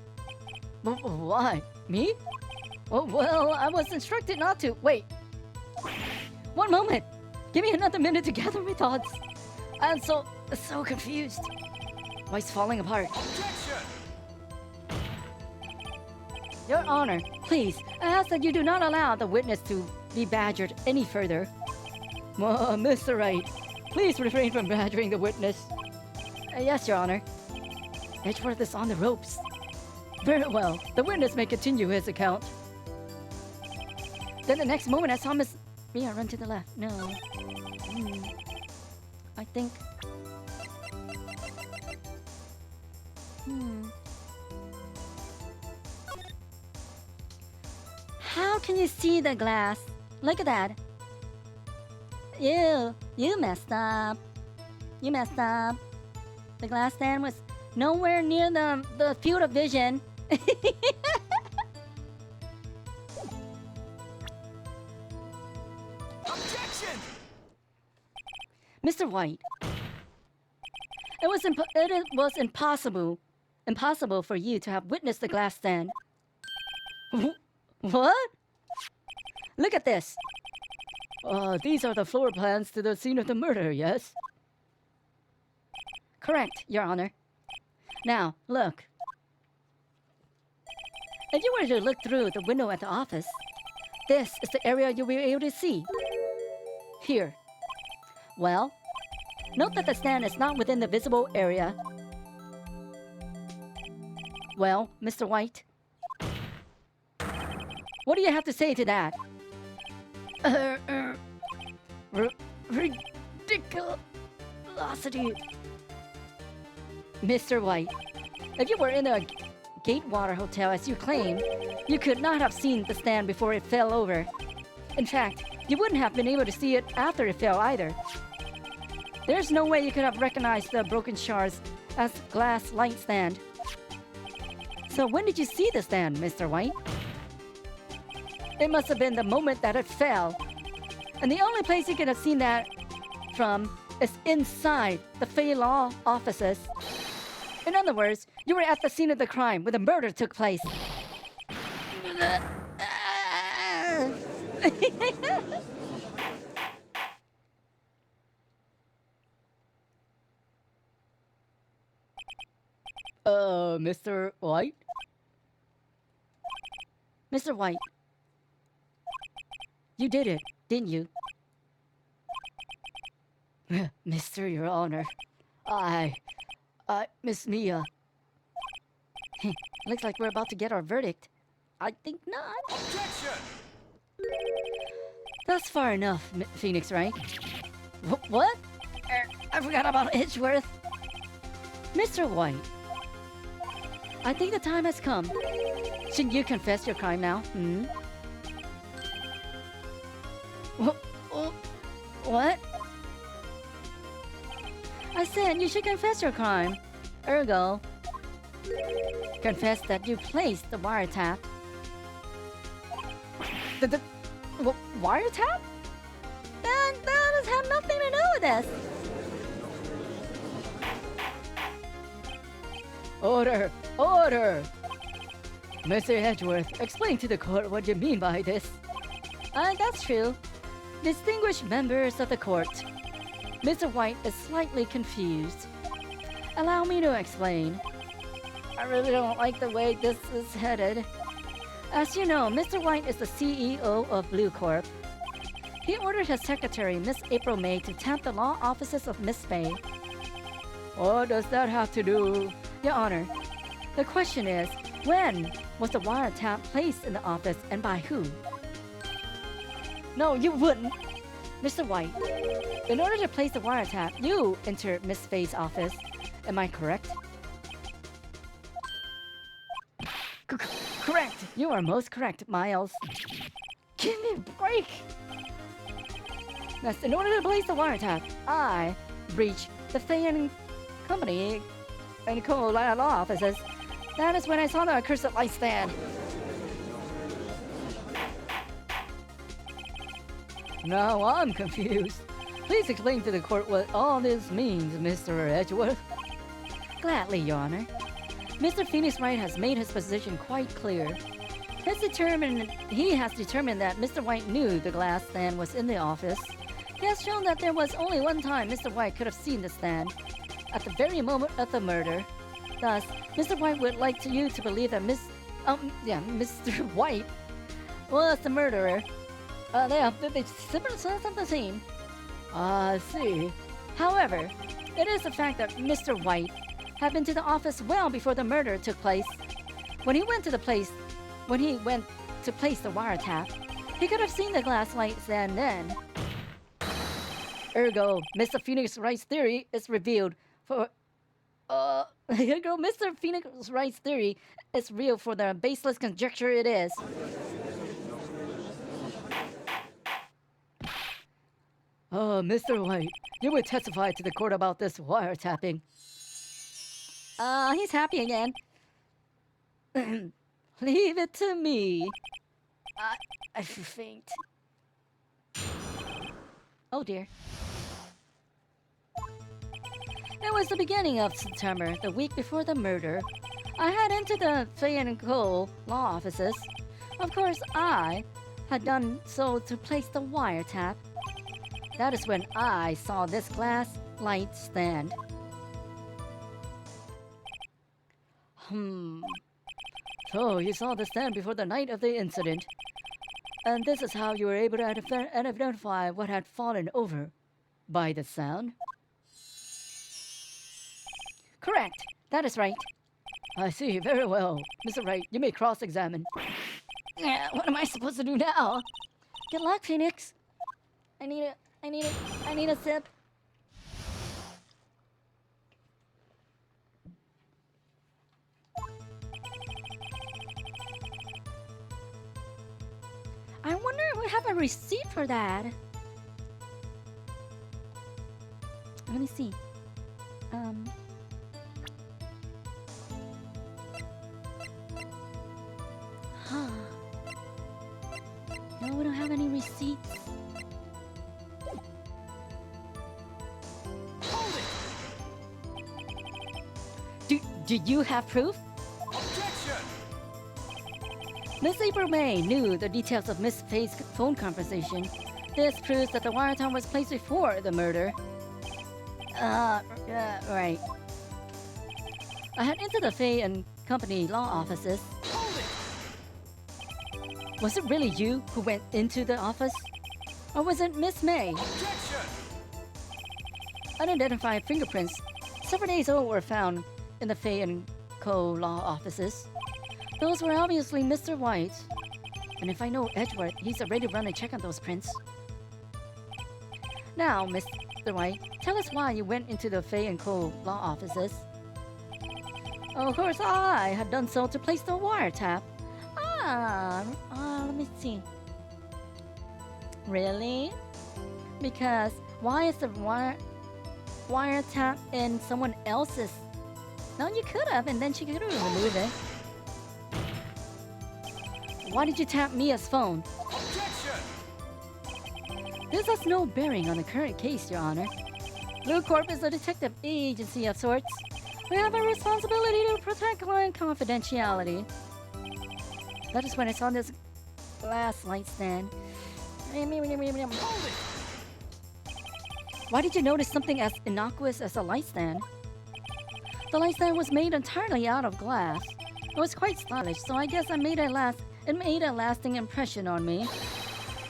Why? Me? Well, I was instructed not to. Wait. One moment. Give me another minute to gather my thoughts. I'm so confused. Why it's falling apart? Objection! Your Honor, please, I ask that you do not allow the witness to be badgered any further. Mr. Wright, please refrain from badgering the witness. Yes, Your Honor. Edgeworth is on the ropes. Very well, the witness may continue his account. Then the next moment I saw Miss Mia run to the left. No. I think... How can you see the glass? Look at that. You messed up. You messed up. The glass stand was nowhere near the field of vision. Objection! Mr. White, it was impossible for you to have witnessed the glass stand. What? Look at this. These are the floor plans to the scene of the murder, yes? Correct, Your Honor. Now, look. If you were to look through the window at the office, this is the area you'll be able to see. Here. Well, note that the stand is not within the visible area. Well, Mr. White, what do you have to say to that? Ridiculosity. Mr. White, if you were in a Gatewater hotel as you claim, you could not have seen the stand before it fell over. In fact, you wouldn't have been able to see it after it fell either. There's no way you could have recognized the broken shards as glass light stand. So when did you see the stand, Mr. White? It must have been the moment that it fell. And the only place you could have seen that from is inside the Fay Law offices. In other words, you were at the scene of the crime where the murder took place. Mr. White? Mr. White, you did it, didn't you? Mr. Your Honor, Miss Mia. Looks like we're about to get our verdict. I think not. Objection! That's far enough, Phoenix, right? What? I forgot about Edgeworth. Mr. White, I think the time has come. Shouldn't you confess your crime now? Hmm? What? I said you should confess your crime. Ergo, confess that you placed the wiretap. The wiretap? That does have nothing to do with this. Order! Order! Mr. Edgeworth, explain to the court what you mean by this. That's true. Distinguished members of the court, Mr. White is slightly confused. Allow me to explain. I really don't like the way this is headed. As you know, Mr. White is the CEO of Blue Corp. He ordered his secretary, Miss April May, to tap the law offices of Miss May. What does that have to do? Your Honor, the question is, when was the wiretap placed in the office and by who? No, you wouldn't. Mr. White, in order to place the wiretap, you entered Miss Faye's office. Am I correct? Correct. You are most correct, Miles. Give me a break. Yes, in order to place the wiretap, I breached the Faye Company and co-law offices. That is when I saw the accursed light stand. Now I'm confused. Please explain to the court what all this means, Mr. Edgeworth. Gladly, Your Honor. Mr. Phoenix Wright has made his position quite clear. He has determined that Mr. White knew the glass stand was in the office. He has shown that there was only one time Mr. White could have seen the stand, at the very moment of the murder. Thus, Mr. White would like you to believe that Mr. White was the murderer. They similar of the scene. I see. However, it is a fact that Mr. White had been to the office well before the murder took place. When he went to place the wiretap, he could have seen the glass light stand then. Ergo, Mr. Phoenix Wright's theory is revealed for. Ergo, Mr. Phoenix Wright's theory is real for the baseless conjecture it is. Mr. White, you would testify to the court about this wiretapping. He's happy again. Leave it to me. I faint. Oh dear. It was the beginning of September, the week before the murder. I had entered the Fay & Co. law offices. Of course, I had done so to place the wiretap. That is when I saw this glass light stand. So you saw the stand before the night of the incident. And this is how you were able to identify what had fallen over by the sound? Correct. That is right. I see. Very well. Mr. Wright, you may cross-examine. What am I supposed to do now? Good luck, Phoenix. I need a sip. I wonder if we have a receipt for that. Let me see. No, we don't have any receipts. Do you have proof? Objection! Miss April May knew the details of Miss Faye's phone conversation. This proves that the wiretap was placed before the murder. Right. I had entered the Faye and Company law offices. Hold it! Was it really you who went into the office? Or was it Miss May? Objection! Unidentified fingerprints several days old were found in the Fay and Co. law offices. Those were obviously Mr. White. And if I know Edgeworth, he's already run a check on those prints. Now, Mr. White, tell us why you went into the Fay and Co. law offices. Of course, I had done so to place the wiretap. Let me see. Really? Because why is the wiretap in someone else's? No, you could have, and then she could have removed it. Why did you tap Mia's phone? Objection! This has no bearing on the current case, Your Honor. Blue Corp is a detective agency of sorts. We have a responsibility to protect client confidentiality. That is when I saw this glass light stand. Hold it! Why did you notice something as innocuous as a light stand? The light stand was made entirely out of glass. It was quite stylish, so I guess it made a lasting impression on me.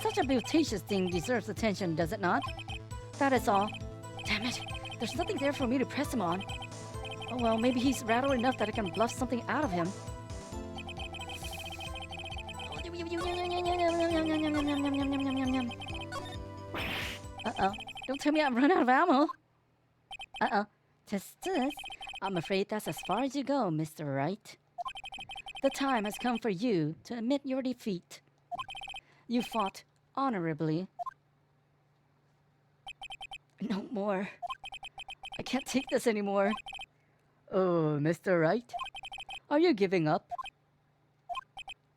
Such a beauticious thing deserves attention, does it not? That is all. Damn it, there's nothing there for me to press him on. Oh well, maybe he's rattled enough that I can bluff something out of him. Uh-oh, don't tell me I've run out of ammo. Uh-oh, test. I'm afraid that's as far as you go, Mr. Wright. The time has come for you to admit your defeat. You fought honorably. No more. I can't take this anymore. Oh, Mr. Wright, are you giving up?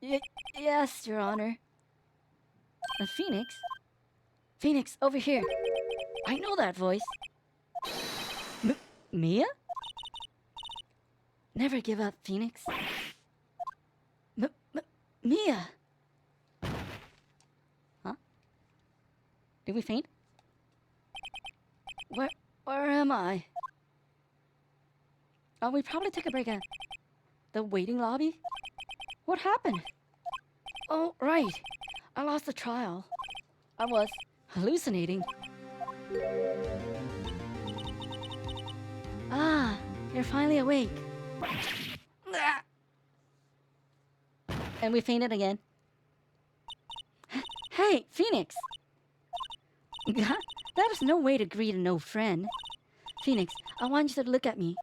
Yes, Your Honor. Phoenix? Phoenix, over here. I know that voice. Mia? Never give up, Phoenix. Mia! Huh? Did we faint? Where am I? We probably took a break at the waiting lobby? What happened? Oh, right. I lost the trial. I was hallucinating. Ah, you're finally awake. And we fainted again. Hey, Phoenix! That is no way to greet a no friend. Phoenix, I want you to look at me.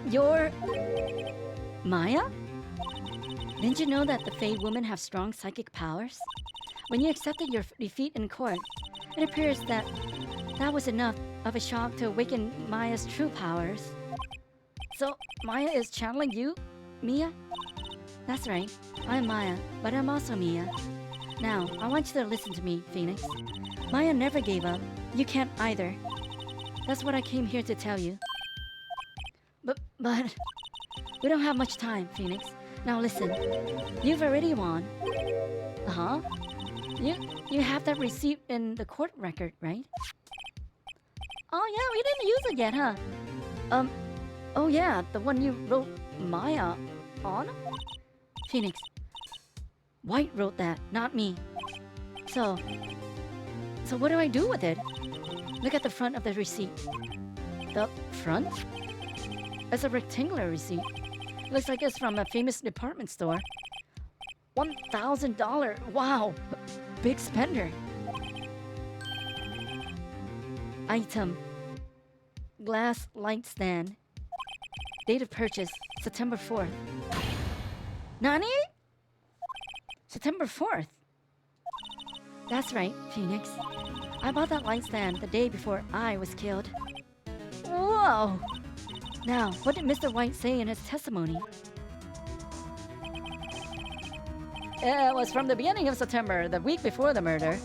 You're... Maya? Didn't you know that the Fey women have strong psychic powers? When you accepted your defeat in court, it appears that was enough of a shock to awaken Maya's true powers. So, Maya is channeling you, Mia? That's right. I'm Maya, but I'm also Mia. Now, I want you to listen to me, Phoenix. Maya never gave up. You can't either. That's what I came here to tell you. But we don't have much time, Phoenix. Now listen. You've already won. Uh-huh. You have that receipt in the court record, right? Oh yeah, we didn't use it yet, huh? Oh yeah, the one you wrote Maya on? Phoenix, White wrote that, not me. So what do I do with it? Look at the front of the receipt. The front? It's a rectangular receipt. Looks like it's from a famous department store. $1,000. Wow, big spender. Item: glass light stand. Date of purchase: September 4th. Nani? September 4th. That's right, Phoenix. I bought that light stand the day before I was killed. Whoa! Now, what did Mr. White say in his testimony? It was from the beginning of September, the week before the murder.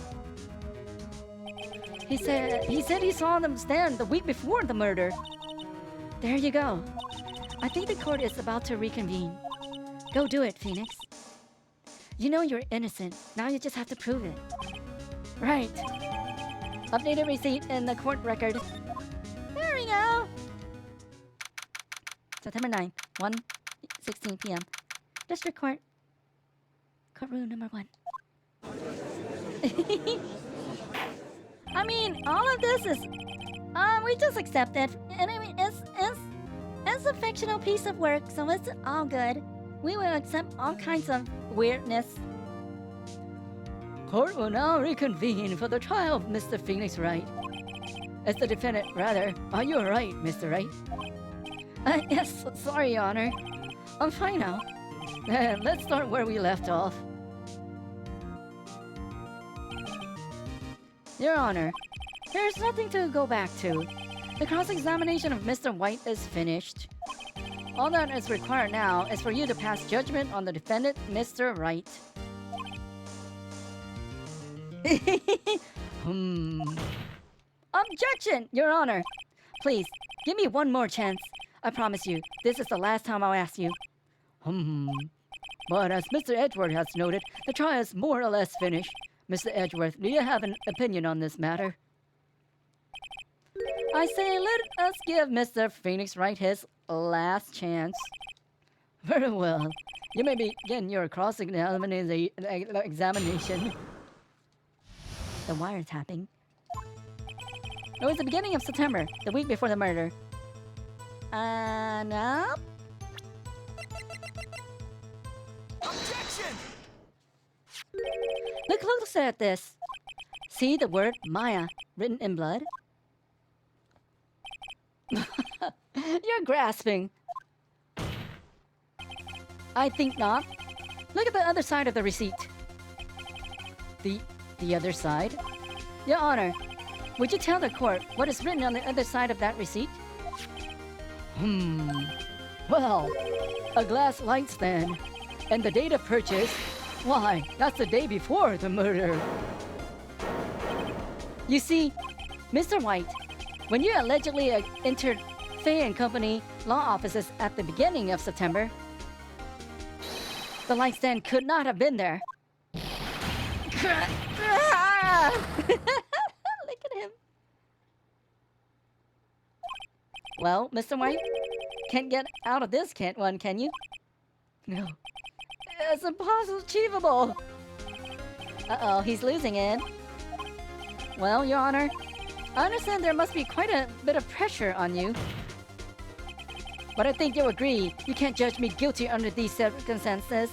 He said he saw them stand the week before the murder. There you go. I think the court is about to reconvene. Go do it, Phoenix. You know you're innocent. Now you just have to prove it. Right. Updated receipt in the court record. There we go. September 9th, 1:16 p.m. District Court. Courtroom number 1. I mean, all of this is... we just accept it. And I mean, it's a fictional piece of work, so it's all good. We will accept all kinds of weirdness. Court will now reconvene for the trial of Mr. Phoenix Wright. As the defendant, rather. Are you alright, Mr. Wright? Yes, sorry, Your Honor. I'm fine now. Let's start where we left off. Your Honor, there's nothing to go back to. The cross-examination of Mr. White is finished. All that is required now is for you to pass judgment on the defendant, Mr. Wright. Objection, Your Honor. Please, give me one more chance. I promise you, this is the last time I'll ask you. But as Mr. Edgeworth has noted, the trial is more or less finished. Mr. Edgeworth, do you have an opinion on this matter? I say let us give Mr. Phoenix Wright his last chance. Very well. You may begin your cross-examination. The wiretapping. It was the beginning of September, the week before the murder. No? Objection! Look closer at this. See the word Maya written in blood? You're grasping. I think not. Look at the other side of the receipt. The other side? Your Honor, would you tell the court what is written on the other side of that receipt? Well, a glass light stand. And the date of purchase, why, that's the day before the murder. You see, Mr. White, when you allegedly entered Fay and Company law offices at the beginning of September, the light stand could not have been there. Look at him. Well, Mr. White, can't get out of this, can you? No. It's impossible achievable. Uh-oh, he's losing it. Well, Your Honor, I understand there must be quite a bit of pressure on you. But I think you'll agree you can't judge me guilty under these circumstances.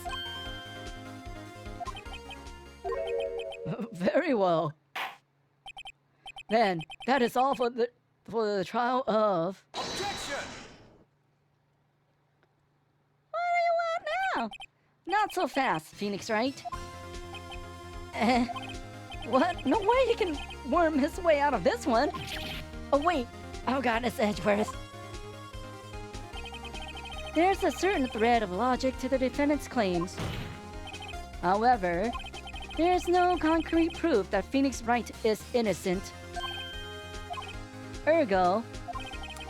Very well. Then, that is all for the trial of... Objection! What do you want now? Not so fast, Phoenix Wright. What? No way he can worm his way out of this one. Oh, wait. Oh, God, it's Edgeworth. There's a certain thread of logic to the defendant's claims. However, there's no concrete proof that Phoenix Wright is innocent. Ergo,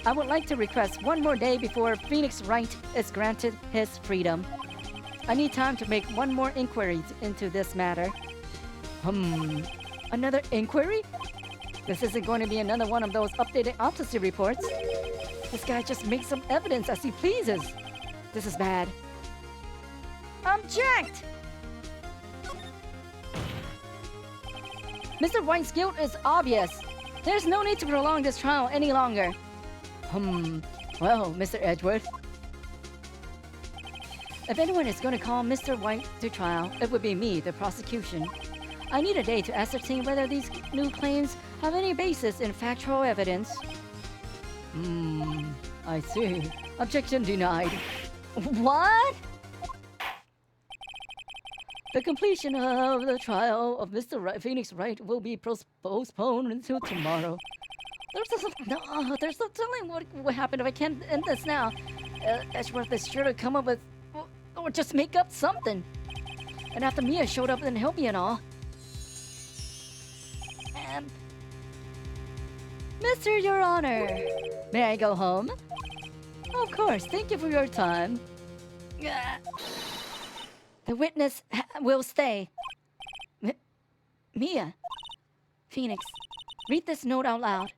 I would like to request one more day before Phoenix Wright is granted his freedom. I need time to make one more inquiry into this matter. Another inquiry? This isn't going to be another one of those updated autopsy reports. This guy just makes some evidence as he pleases. This is bad. Object! Mr. White's guilt is obvious. There's no need to prolong this trial any longer. Well, Mr. Edgeworth. If anyone is going to call Mr. White to trial, it would be me, the prosecution. I need a day to ascertain whether these new claims have any basis in factual evidence. I see. Objection denied. What? The completion of the trial of Mr. Phoenix Wright will be postponed until tomorrow. There's no telling what will happen if I can't end this now. Edgeworth is sure to come up with, or just make up something. And after Mia showed up and helped me and all. Mr. Your Honor, may I go home? Of course, thank you for your time. The witness will stay. Mia. Phoenix, read this note out loud.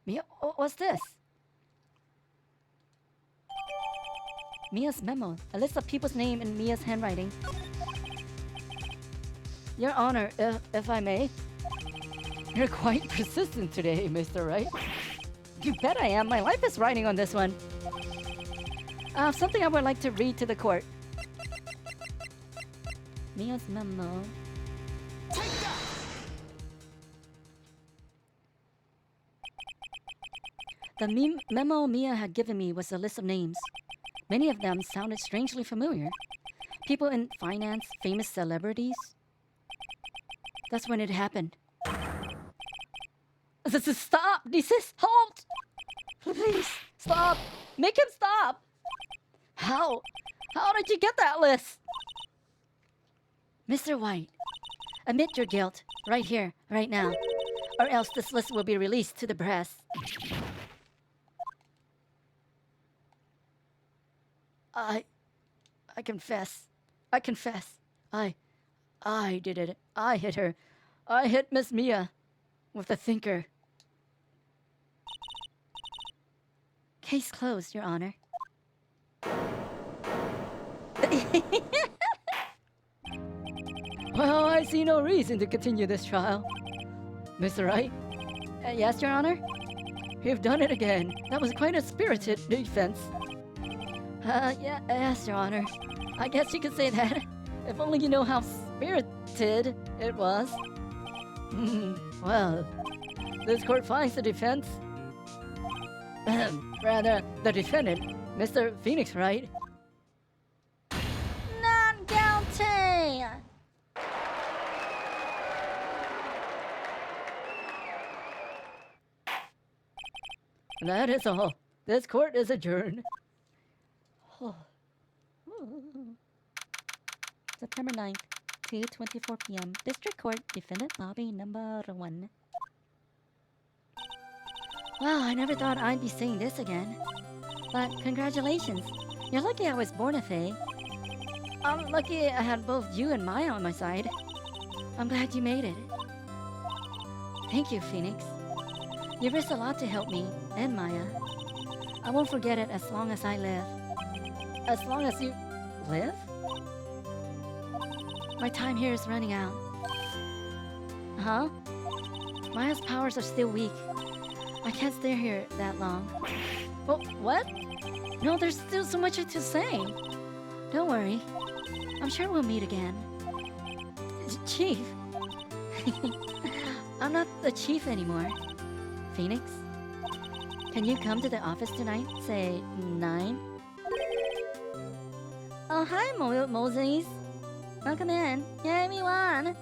Mia, what's this? Mia's memo. A list of people's name in Mia's handwriting. Your Honor, if I may. You're quite persistent today, Mr. Wright. You bet I am. My life is riding on this one. Something I would like to read to the court. Mia's memo. Take that! The memo Mia had given me was a list of names. Many of them sounded strangely familiar. People in finance, famous celebrities. That's when it happened. Stop! Desist! Halt! Please, stop! Make him stop! How? How did you get that list? Mr. White, admit your guilt right here, right now, or else this list will be released to the press. I confess. I confess. I did it. I hit her. I hit Miss Mia with the thinker. Case closed, Your Honor. Well, I see no reason to continue this trial. Mr. Wright? Yes, Your Honor? You've done it again. That was quite a spirited defense. Yes, Your Honor. I guess you could say that. If only you know how spirited it was. Well, this court finds the defense. Rather, the defendant, Mr. Phoenix Wright. Not guilty! That is all. This court is adjourned. September 9th, 2:24 p.m. District Court, Defendant Lobby number 1. Wow, I never thought I'd be saying this again. But congratulations. You're lucky I was born a Fae. I'm lucky I had both you and Maya on my side. I'm glad you made it. Thank you, Phoenix. You risked a lot to help me and Maya. I won't forget it as long as I live. As long as you live? My time here is running out. Huh? Maya's powers are still weak. I can't stay here that long. Well, what? No, there's still so much to say. Don't worry. I'm sure we'll meet again. Chief. I'm not the chief anymore. Phoenix? Can you come to the office tonight? Say 9? Oh, hi, Moses. Welcome in. Yay, me one.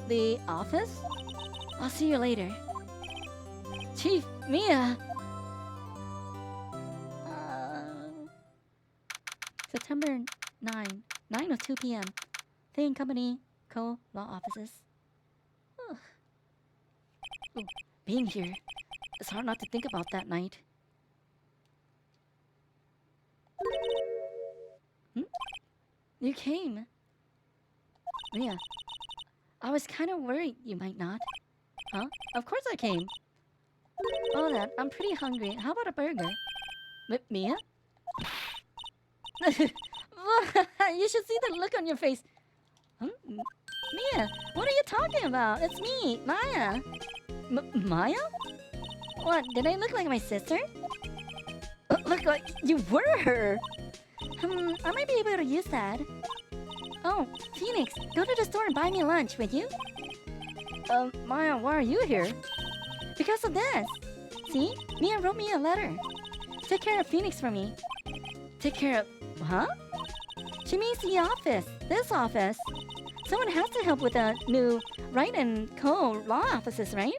The office? I'll see you later. Chief, Mia! September 9, 9:02 p.m. Thane Company, Co. Law Offices. Ugh. Ooh, being here, it's hard not to think about that night. You came. Mia, I was kind of worried you might not. Huh? Of course I came. Oh, that. I'm pretty hungry. How about a burger? Mia? You should see the look on your face. Mia, what are you talking about? It's me, Maya. Maya? What, did I look like my sister? Look like you were her. I might be able to use that. Oh, Phoenix, go to the store and buy me lunch, would you? Maya, why are you here? Because of this. See? Mia wrote me a letter. Take care of Phoenix for me. Take care of... Huh? She means the office. This office. Someone has to help with the new Wright and Co. law offices, right?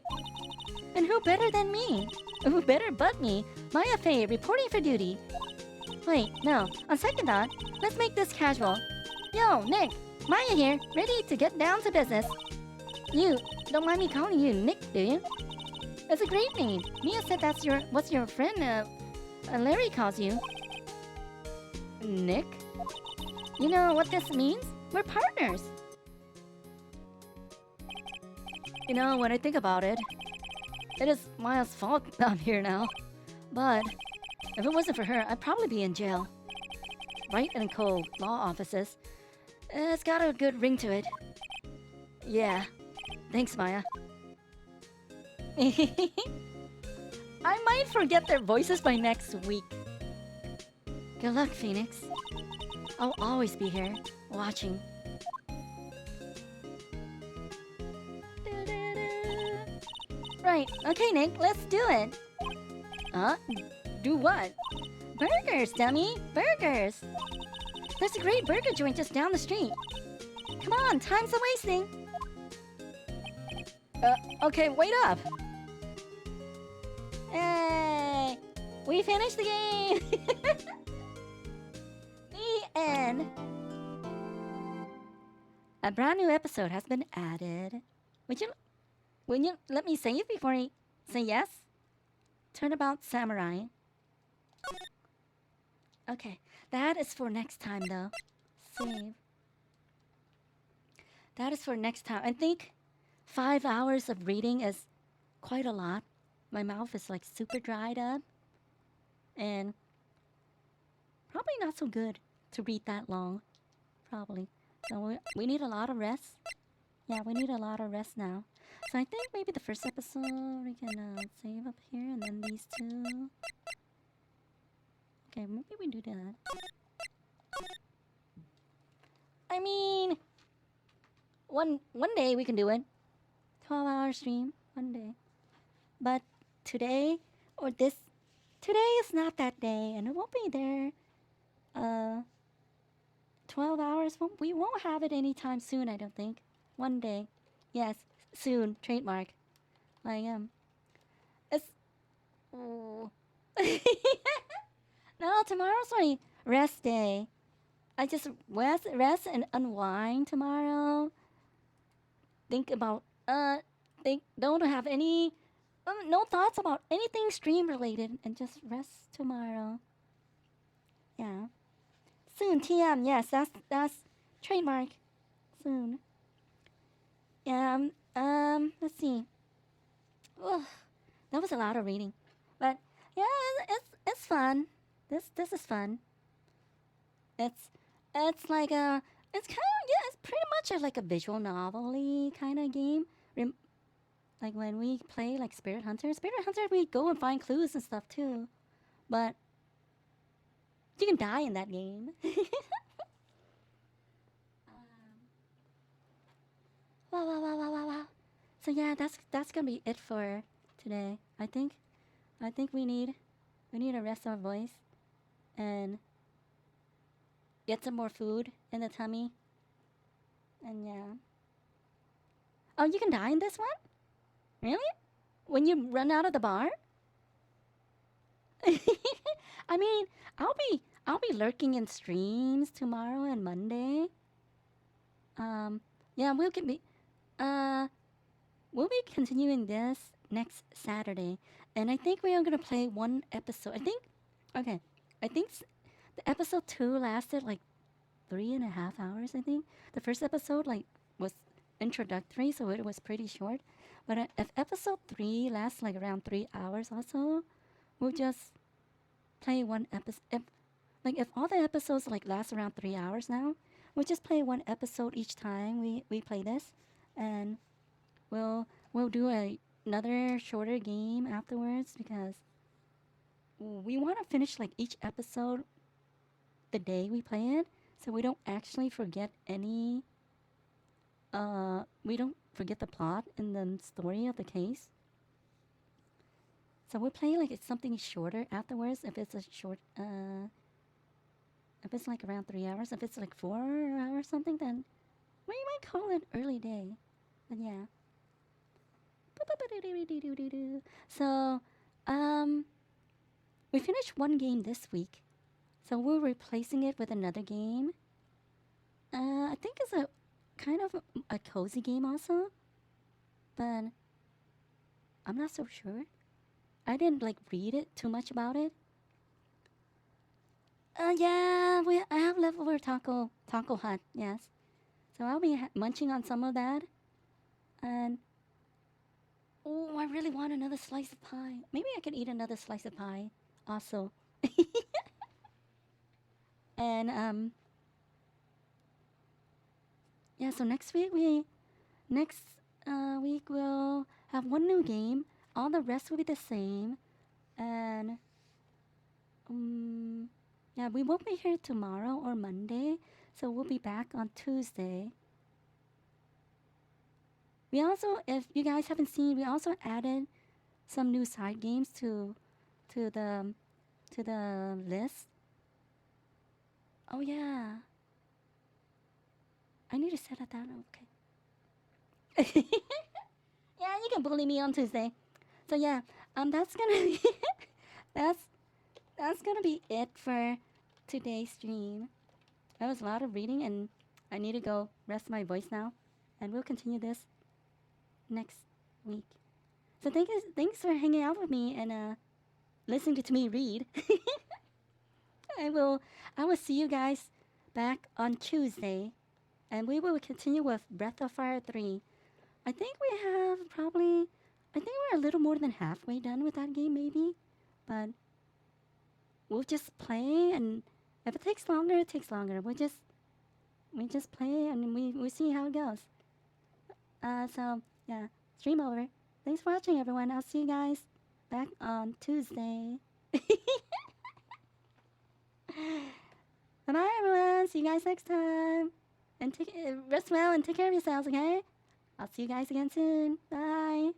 And who better than me? Who better but me? Maya Faye, reporting for duty. Wait, no. On second thought, let's make this casual. Yo, Nick. Maya here, ready to get down to business. You, don't mind me calling you Nick, do you? It's a great name. Mia said that's what's your friend, Larry calls you. Nick? You know what this means? We're partners. You know, when I think about it, it is Maya's fault I'm here now. But if it wasn't for her, I'd probably be in jail. Wright and Co. law offices. It's got a good ring to it. Yeah. Thanks, Maya. I might forget their voices by next week. Good luck, Phoenix. I'll always be here, watching. Right. Okay, Nick, let's do it. Huh? Do what? Burgers, dummy. Burgers. There's a great burger joint just down the street. Come on, time's a wasting. Okay, wait up. Hey, we finished the game. The end. A brand new episode has been added. Would you let me say it before I say yes? Turnabout Samurai. Okay, that is for next time though. Save. That is for next time. I think 5 hours of reading is quite a lot. My mouth is like super dried up. And probably not so good to read that long. Probably. So we need a lot of rest. Yeah, we need a lot of rest now. So I think maybe the first episode we can save up here and then these two. Okay, maybe we do that. I mean, one day we can do it. 12-hour stream, one day. But today, or today is not that day, and it won't be there. 12 hours, we won't have it anytime soon, I don't think. One day. Yes, soon, trademark. It's... Oh. No, tomorrow's my rest day. I just rest and unwind tomorrow. Think about, don't have any, no thoughts about anything stream related and just rest tomorrow. Yeah. Soon, TM, yes, that's trademark. Soon. Yeah, let's see. Ugh, that was a lot of reading. But, yeah, it's fun. This is fun. It's like it's kind of, yeah, it's pretty much like a visual novel-y kind of game. Like when we play like Spirit Hunter, we go and find clues and stuff too. But you can die in that game. Wow. So yeah, that's gonna be it for today. I think we need to rest our voice and get some more food in the tummy. And yeah. Oh, you can die in this one? Really? When you run out of the bar? I mean, I'll be lurking in streams tomorrow and Monday. Yeah, we'll be continuing this next Saturday, and I think we are gonna play one episode. Okay, I think the episode 2 lasted like 3.5 hours. I think the first episode like was introductory, so it was pretty short. But if episode 3 lasts like around 3 hours, also, we'll just play one episode. If all the episodes like last around 3 hours now, we'll just play one episode each time we play this, and we'll do another shorter game afterwards because we want to finish like each episode the day we play it, so we don't actually forget any. We don't forget the plot and the story of the case. So we'll play like it's something shorter afterwards. If it's a short, if it's like around 3 hours, if it's like 4 hours something, then we might call it early day. But yeah. So, we finished one game this week, so we're replacing it with another game. I think it's a kind of a cozy game also, but I'm not so sure. I didn't like read it too much about it. Yeah, I have leftover taco hut, yes. So I'll be munching on some of that, and oh, I really want another slice of pie. Maybe I could eat another slice of pie also. And yeah, so next week we'll have one new game. All the rest will be the same. And yeah, we won't be here tomorrow or Monday, so we'll be back on Tuesday. We also, if you guys haven't seen, we also added some new side games to the to the list. Oh yeah, I need to set it down. Okay. Yeah, you can bully me on Tuesday. So yeah, that's gonna be that's that's gonna be it for today's stream. That was a lot of reading, and I need to go rest my voice now, and we'll continue this next week. So thanks for hanging out with me and listening to me read. I will I will see you guys back on Tuesday, and we will continue with Breath of Fire 3. I think we have probably I think we're a little more than halfway done with that game maybe, but we'll just play, and if it takes longer, it takes longer. We just play and we see how it goes. So yeah, stream over. Thanks for watching, everyone. I'll see you guys back on Tuesday. Bye bye, everyone. See you guys next time. And rest well and take care of yourselves, okay? I'll see you guys again soon. Bye.